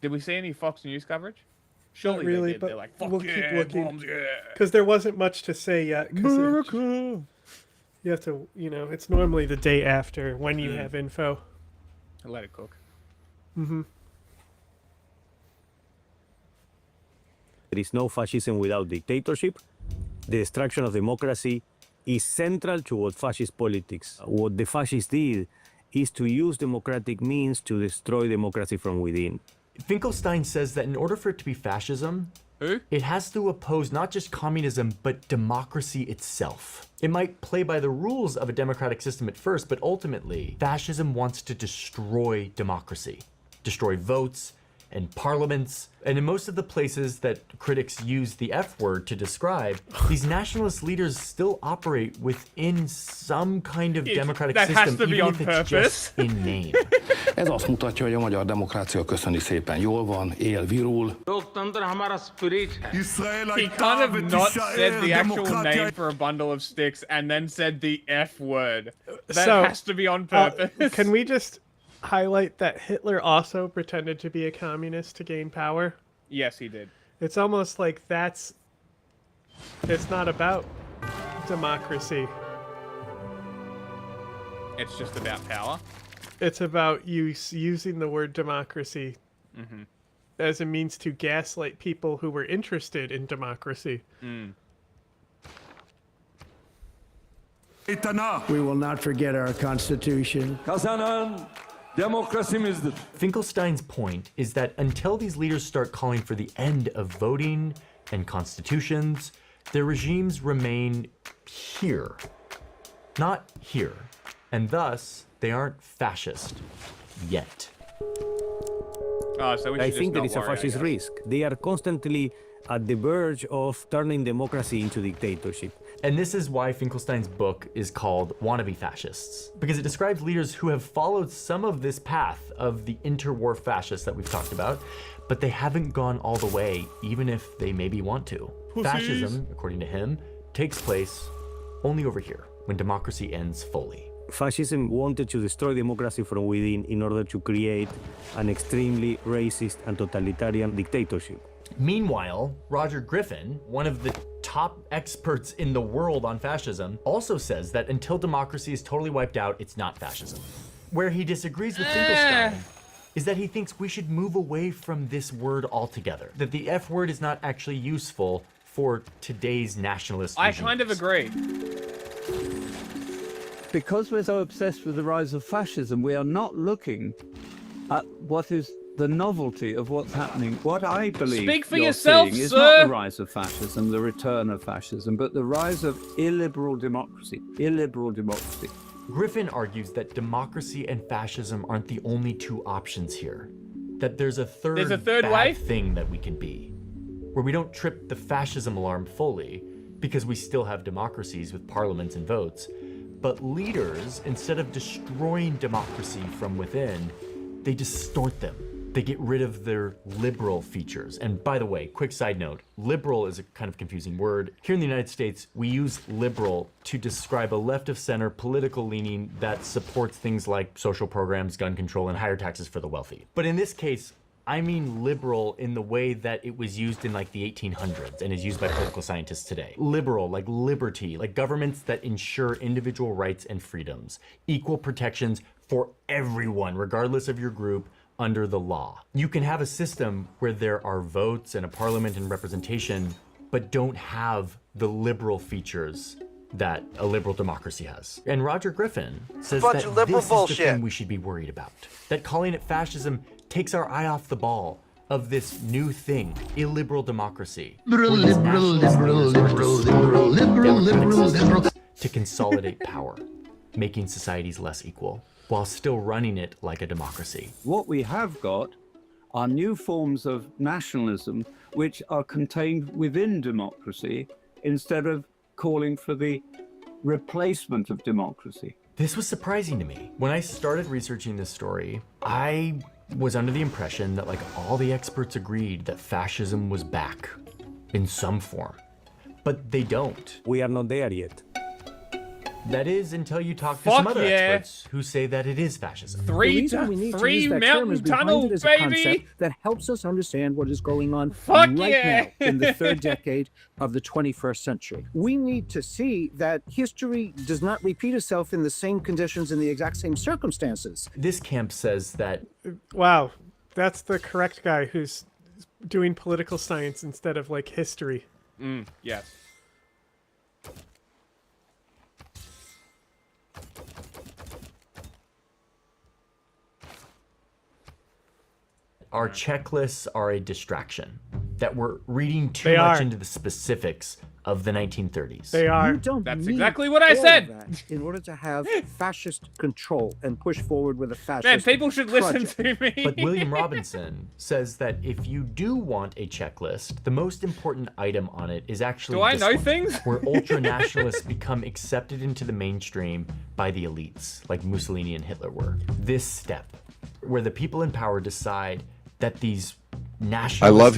[SPEAKER 1] Did we see any Fox News coverage? Surely
[SPEAKER 2] Not really,
[SPEAKER 1] they did.
[SPEAKER 2] but
[SPEAKER 1] They're like, fuck
[SPEAKER 2] we'll
[SPEAKER 1] yeah,
[SPEAKER 2] keep looking.
[SPEAKER 1] bombs, yeah.
[SPEAKER 2] Because there wasn't much to say yet.
[SPEAKER 1] America!
[SPEAKER 2] You have to, it's normally the day after when you have info.
[SPEAKER 1] Let it cook.
[SPEAKER 2] Mm-hmm.
[SPEAKER 3] There is no fascism without dictatorship. The destruction of democracy is central to what fascist politics. What the fascists did is to use democratic means to destroy democracy from within.
[SPEAKER 12] Finkelstein says that in order for it to be fascism, it has to oppose not just communism, but democracy itself. It might play by the rules of a democratic system at first, but ultimately, fascism wants to destroy democracy, destroy votes and parliaments. And in most of the places that critics use the F word to describe, these nationalist leaders still operate within some kind of democratic
[SPEAKER 1] that
[SPEAKER 12] system,
[SPEAKER 1] has to be
[SPEAKER 12] even
[SPEAKER 1] on
[SPEAKER 12] if it's
[SPEAKER 1] purpose.
[SPEAKER 12] just in name.
[SPEAKER 4] Ez azt mutatja, hogy a magyar demokrácia, köszöni szépen, jól van, él, virul.
[SPEAKER 1] He kind of not said the actual name for a bundle of sticks and then said the F word. That has to be on purpose.
[SPEAKER 2] Can we just highlight that Hitler also pretended to be a communist to gain power?
[SPEAKER 1] Yes, he did.
[SPEAKER 2] It's almost like it's not about democracy.
[SPEAKER 1] It's just about power.
[SPEAKER 2] It's about using the word democracy as a means to gaslight people who were interested in democracy.
[SPEAKER 23] We will not forget our Constitution.
[SPEAKER 12] Finkelstein's point is that until these leaders start calling for the end of voting and constitutions, their regimes remain here, not here. And thus, they aren't fascist yet.
[SPEAKER 1] So
[SPEAKER 3] I think there is a fascist risk. They are constantly at the verge of turning democracy into dictatorship.
[SPEAKER 12] And this is why Finkelstein's book is called Wannabe Fascists, because it describes leaders who have followed some of this path of the interwar fascists that we've talked about, but they haven't gone all the way, even if they maybe want to.
[SPEAKER 2] Pussies.
[SPEAKER 12] Fascism, according to him, takes place only over here, when democracy ends fully.
[SPEAKER 3] Fascism wanted to destroy democracy from within in order to create an extremely racist and totalitarian dictatorship.
[SPEAKER 12] Meanwhile, Roger Griffin, one of the top experts in the world on fascism, also says that until democracy is totally wiped out, it's not fascism. Where he disagrees with Finkelstein is that he thinks we should move away from this word altogether, that the F word is not actually useful for today's nationalist regimes.
[SPEAKER 1] I kind of agree.
[SPEAKER 5] Because we're so obsessed with the rise of fascism, we are not looking at what is the novelty of what's happening. What I believe
[SPEAKER 1] Speak for
[SPEAKER 5] you're
[SPEAKER 1] yourself,
[SPEAKER 5] seeing is
[SPEAKER 1] sir.
[SPEAKER 5] not the rise of fascism, the return of fascism, but the rise of illiberal democracy. Illiberal democracy.
[SPEAKER 12] Griffin argues that democracy and fascism aren't the only two options here. That there's a third bad
[SPEAKER 1] way
[SPEAKER 12] thing that we can be, where we don't trip the fascism alarm fully, because we still have democracies with parliaments and votes, but leaders, instead of destroying democracy from within, they distort them. They get rid of their liberal features. And by the way, quick side note, liberal is a kind of confusing word. Here in the United States, we use liberal to describe a left of center political leaning that supports things like social programs, gun control, and higher taxes for the wealthy. But in this case, I mean liberal in the way that it was used in like the 1800s and is used by political scientists today. Liberal, like liberty, like governments that ensure individual rights and freedoms, equal protections for everyone, regardless of your group, under the law. You can have a system where there are votes and a parliament and representation, but don't have the liberal features that a liberal democracy has. And Roger Griffin says that this is the thing we should be worried about. That calling it fascism takes our eye off the ball of this new thing, illiberal democracy. Liberal. To consolidate power, making societies less equal, while still running it like a democracy.
[SPEAKER 5] What we have got are new forms of nationalism which are contained within democracy instead of calling for the replacement of democracy.
[SPEAKER 12] This was surprising to me. When I started researching this story, I was under the impression that like all the experts agreed that fascism was back in some form, but they don't.
[SPEAKER 3] We are not there yet.
[SPEAKER 12] That is until you talk to some other experts who say that it is fascism.
[SPEAKER 1] Three mountain tunnel, baby!
[SPEAKER 6] That helps us understand what is going on
[SPEAKER 1] right
[SPEAKER 6] now in the third decade of the 21st century. We need to see that history does not repeat itself in the same conditions in the exact same circumstances.
[SPEAKER 12] This camp says that...
[SPEAKER 2] Wow, that's the correct guy who's doing political science instead of like history.
[SPEAKER 1] Yes.
[SPEAKER 12] Our checklists are a distraction, that we're reading too much into the specifics of the 1930s.
[SPEAKER 2] They are.
[SPEAKER 1] That's exactly what I said.
[SPEAKER 6] In order to have fascist control and push forward with a fascist
[SPEAKER 1] Man, people should listen to me.
[SPEAKER 12] But William Robinson says that if you do want a checklist, the most important item on it is actually where ultra-nationalists become accepted into the mainstream by the elites, like Mussolini and Hitler were. This step, where the people in power decide that these nationalists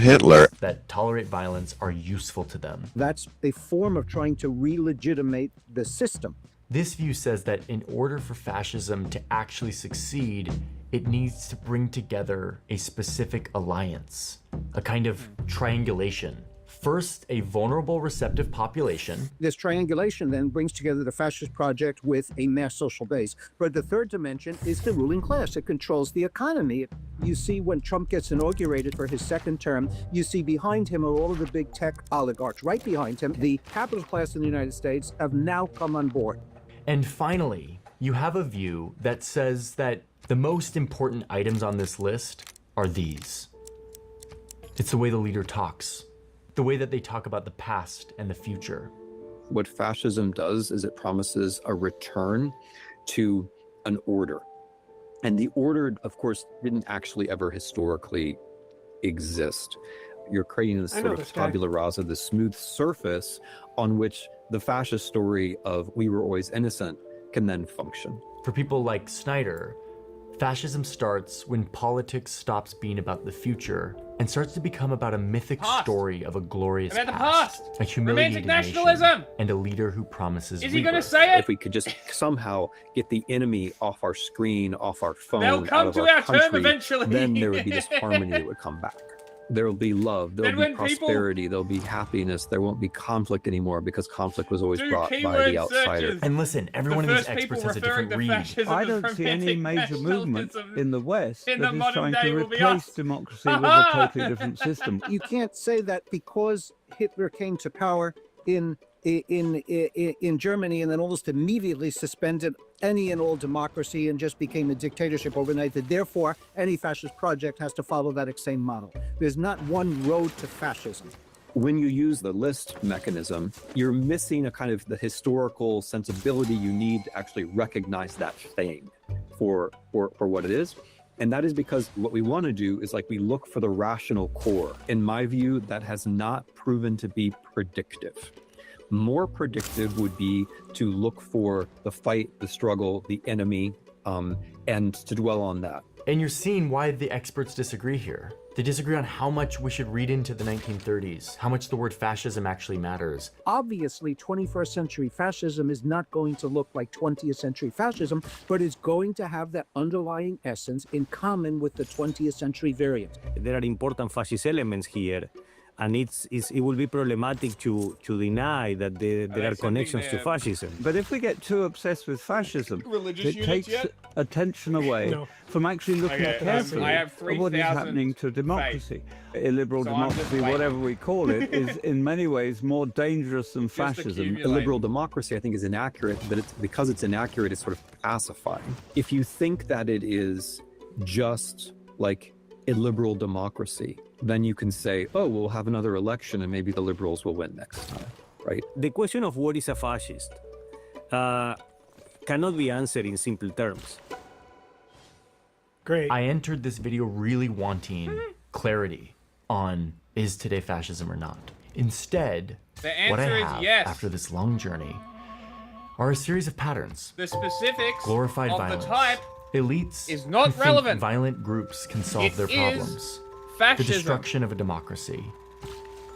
[SPEAKER 12] that tolerate violence are useful to them.
[SPEAKER 6] That's a form of trying to re-legitimate the system.
[SPEAKER 12] This view says that in order for fascism to actually succeed, it needs to bring together a specific alliance, a kind of triangulation. First, a vulnerable receptive population.
[SPEAKER 6] This triangulation then brings together the fascist project with a mass social base. But the third dimension is the ruling class. It controls the economy. You see when Trump gets inaugurated for his second term, you see behind him are all of the big tech oligarchs. Right behind him, the capital class in the United States have now come on board.
[SPEAKER 12] And finally, you have a view that says that the most important items on this list are these. It's the way the leader talks. The way that they talk about the past and the future.
[SPEAKER 7] What fascism does is it promises a return to an order. And the order, of course, didn't actually ever historically exist. You're creating this sort of tabula rasa, the smooth surface on which the fascist story of we were always innocent can then function.
[SPEAKER 12] For people like Snyder, fascism starts when politics stops being about the future and starts to become about a mythic story of a glorious past, a humiliated nation, and a leader who promises
[SPEAKER 1] Is he going to say it?
[SPEAKER 7] If we could just somehow get the enemy off our screen, off our phone,
[SPEAKER 1] They'll come
[SPEAKER 7] out of
[SPEAKER 1] to
[SPEAKER 7] our
[SPEAKER 1] our
[SPEAKER 7] country,
[SPEAKER 1] term eventually.
[SPEAKER 7] then there would be this harmony that would come back. There will be love, there will be prosperity, there'll be happiness, there won't be conflict anymore because conflict was always brought by the outsider.
[SPEAKER 12] And listen, everyone of these experts has a different read.
[SPEAKER 5] I don't see any major movement in the West that is trying to replace democracy with a totally different system.
[SPEAKER 6] You can't say that because Hitler came to power in Germany and then almost immediately suspended any and all democracy and just became a dictatorship overnight, that therefore any fascist project has to follow that same model. There's not one road to fascism.
[SPEAKER 7] when you use the list mechanism, you're missing a kind of the historical sensibility you need to actually recognize that thing for what it is. And that is because what we want to do is like we look for the rational core. In my view, that has not proven to be predictive. More predictive would be to look for the fight, the struggle, the enemy, and to dwell on that.
[SPEAKER 12] And you're seeing why the experts disagree here. They disagree on how much we should read into the 1930s, how much the word fascism actually matters.
[SPEAKER 6] Obviously, 21st century fascism is not going to look like 20th century fascism, but it's going to have that underlying essence in common with the 20th century variant.
[SPEAKER 3] There are important fascist elements here, and it will be problematic to deny that there are connections to fascism.
[SPEAKER 5] But if we get too obsessed with fascism,
[SPEAKER 1] Religious
[SPEAKER 5] it takes
[SPEAKER 1] yet?
[SPEAKER 5] attention away from actually looking carefully
[SPEAKER 1] I have
[SPEAKER 5] at what is
[SPEAKER 1] 3,000
[SPEAKER 5] happening to democracy. Illiberal
[SPEAKER 1] So I'm just
[SPEAKER 5] democracy,
[SPEAKER 1] like-
[SPEAKER 5] whatever we call it, is in many ways more dangerous than fascism.
[SPEAKER 7] Illiberal democracy, I think, is inaccurate, but because it's inaccurate, it's sort of pacifying. If you think that it is just like illiberal democracy, then you can say, oh, we'll have another election and maybe the liberals will win next time, right?
[SPEAKER 3] The question of what is a fascist cannot be answered in simple terms.
[SPEAKER 2] Great.
[SPEAKER 12] I entered this video really wanting clarity on is today fascism or not. Instead,
[SPEAKER 1] The
[SPEAKER 12] what I
[SPEAKER 1] answer is
[SPEAKER 12] have
[SPEAKER 1] yes.
[SPEAKER 12] after this long journey are a series of patterns.
[SPEAKER 1] The specifics
[SPEAKER 12] Glorified
[SPEAKER 1] of
[SPEAKER 12] violence.
[SPEAKER 1] the type
[SPEAKER 12] Elites
[SPEAKER 1] is not
[SPEAKER 12] who think
[SPEAKER 1] relevant.
[SPEAKER 12] violent groups can solve
[SPEAKER 1] It
[SPEAKER 12] their
[SPEAKER 1] is
[SPEAKER 12] problems. The
[SPEAKER 1] fascism.
[SPEAKER 12] destruction of a democracy.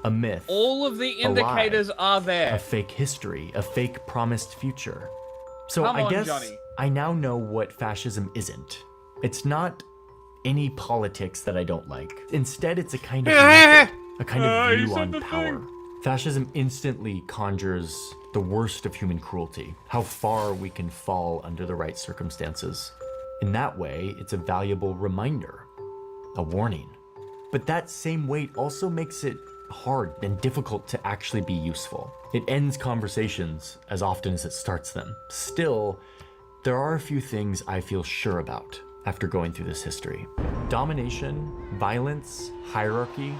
[SPEAKER 12] A myth.
[SPEAKER 1] All of the
[SPEAKER 12] a lie,
[SPEAKER 1] indicators are there.
[SPEAKER 12] A fake history. A fake promised future. So
[SPEAKER 1] Come
[SPEAKER 12] I
[SPEAKER 1] on,
[SPEAKER 12] guess
[SPEAKER 1] Johnny.
[SPEAKER 12] I now know what fascism isn't. It's not any politics that I don't like. Instead, it's a kind of method, a kind of
[SPEAKER 1] you
[SPEAKER 12] view
[SPEAKER 1] said
[SPEAKER 12] on
[SPEAKER 1] the
[SPEAKER 12] power. Fascism instantly conjures the worst of human cruelty, how far we can fall under the right circumstances. In that way, it's a valuable reminder, a warning. But that same weight also makes it hard and difficult to actually be useful. It ends conversations as often as it starts them. Still, there are a few things I feel sure about after going through this history. Domination, violence, hierarchy,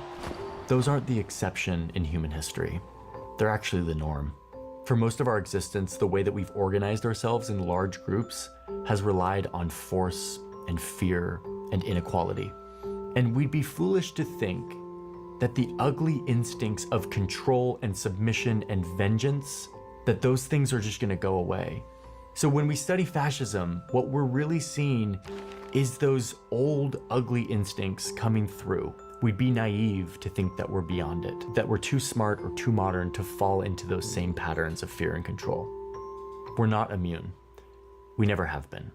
[SPEAKER 12] those aren't the exception in human history. They're actually the norm. For most of our existence, the way that we've organized ourselves in large groups has relied on force and fear and inequality. And we'd be foolish to think that the ugly instincts of control and submission and vengeance, that those things are just gonna go away. So when we study fascism, what we're really seeing is those old ugly instincts coming through. We'd be naive to think that we're beyond it, that we're too smart or too modern to fall into those same patterns of fear and control. We're not immune. We never have been.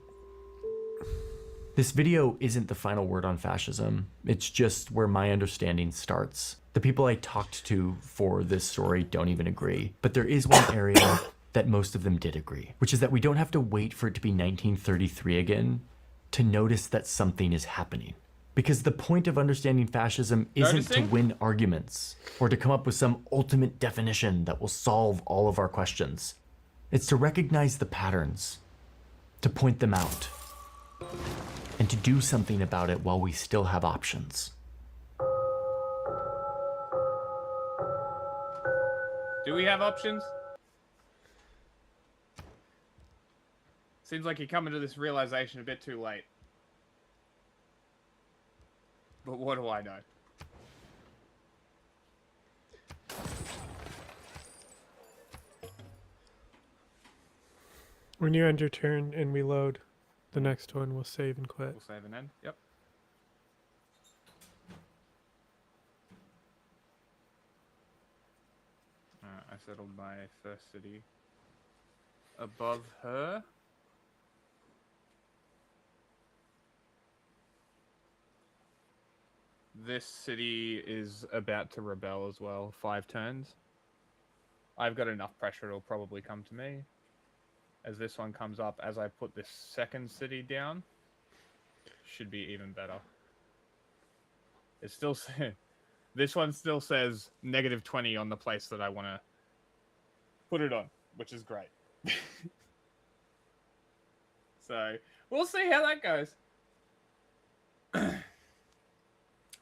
[SPEAKER 12] This video isn't the final word on fascism. It's just where my understanding starts. The people I talked to for this story don't even agree, but there is one area that most of them did agree, which is that we don't have to wait for it to be 1933 again to notice that something is happening. Because the point of understanding fascism isn't to win arguments or to come up with some ultimate definition that will solve all of our questions. It's to recognize the patterns, to point them out, and to do something about it while we still have options.
[SPEAKER 1] Do we have options? Seems like you're coming to this realization a bit too late. But what do I know?
[SPEAKER 2] When you end your turn and we load, the next one will save and quit.
[SPEAKER 1] We'll save and end. Yep. I settled my first city above her. This city is about to rebel as well. 5 turns. I've got enough pressure, it'll probably come to me. As this one comes up, as I put this second city down, should be even better. It still this one still says -20 on the place that I want to put it on, which is great. So we'll see how that goes.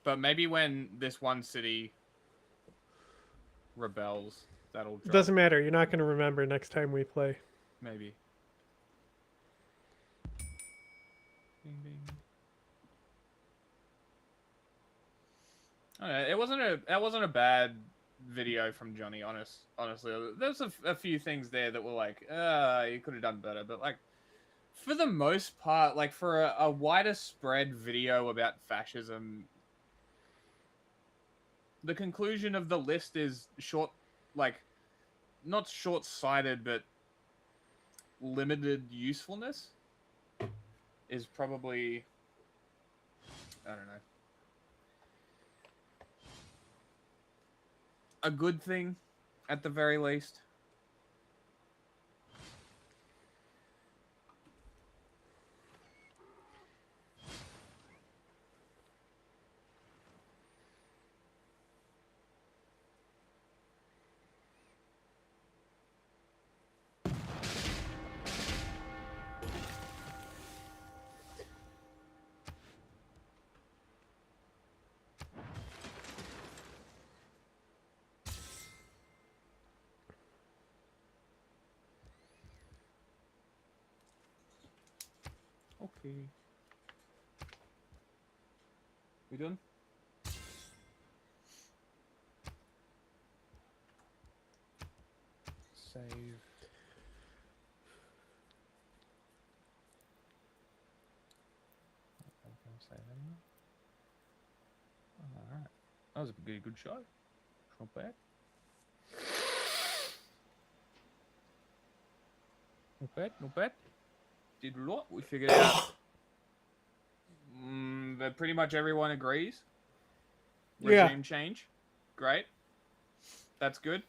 [SPEAKER 1] But maybe when this one city rebels, that'll drop.
[SPEAKER 2] Doesn't matter. You're not going to remember next time we play.
[SPEAKER 1] Maybe. Bing, bing. I don't know, that wasn't a bad video from Johnny. Honestly, there's a few things there that were like, you could have done better. But like, for the most part, like for a wider spread video about fascism, the conclusion of the list is not short-sighted, but limited usefulness is probably, I don't know, a good thing at the very least. Okay. We done? Save. Save anymore. Alright. That was a good shot. Not bad. Not bad, not bad. Did a lot. We figured it out. That pretty much everyone agrees. Regime change. Great. That's good.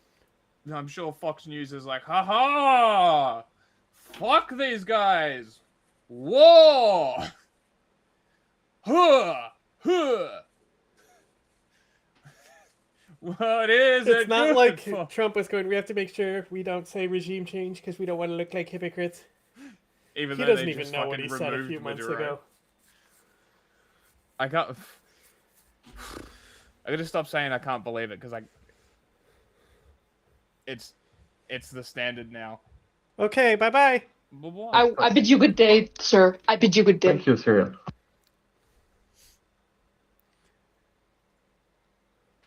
[SPEAKER 1] I'm sure Fox News is like, haha! Fuck these guys! War! Huh! Huh! What is it?
[SPEAKER 2] It's not like Trump was going, we have to make sure we don't say regime change because we don't want to look like hypocrites.
[SPEAKER 1] Even
[SPEAKER 2] he
[SPEAKER 1] though
[SPEAKER 2] doesn't
[SPEAKER 1] they
[SPEAKER 2] even
[SPEAKER 1] just
[SPEAKER 2] know what he
[SPEAKER 1] fucking
[SPEAKER 2] said a
[SPEAKER 1] removed
[SPEAKER 2] few months
[SPEAKER 1] Maduro.
[SPEAKER 2] ago.
[SPEAKER 1] I gotta stop saying I can't believe it because it's the standard now.
[SPEAKER 2] Okay, bye-bye.
[SPEAKER 1] Bye-bye.
[SPEAKER 25] I bid you good day, sir. I bid you good day.
[SPEAKER 8] Thank you, sir.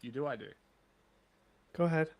[SPEAKER 1] You do, I do.
[SPEAKER 2] Go ahead.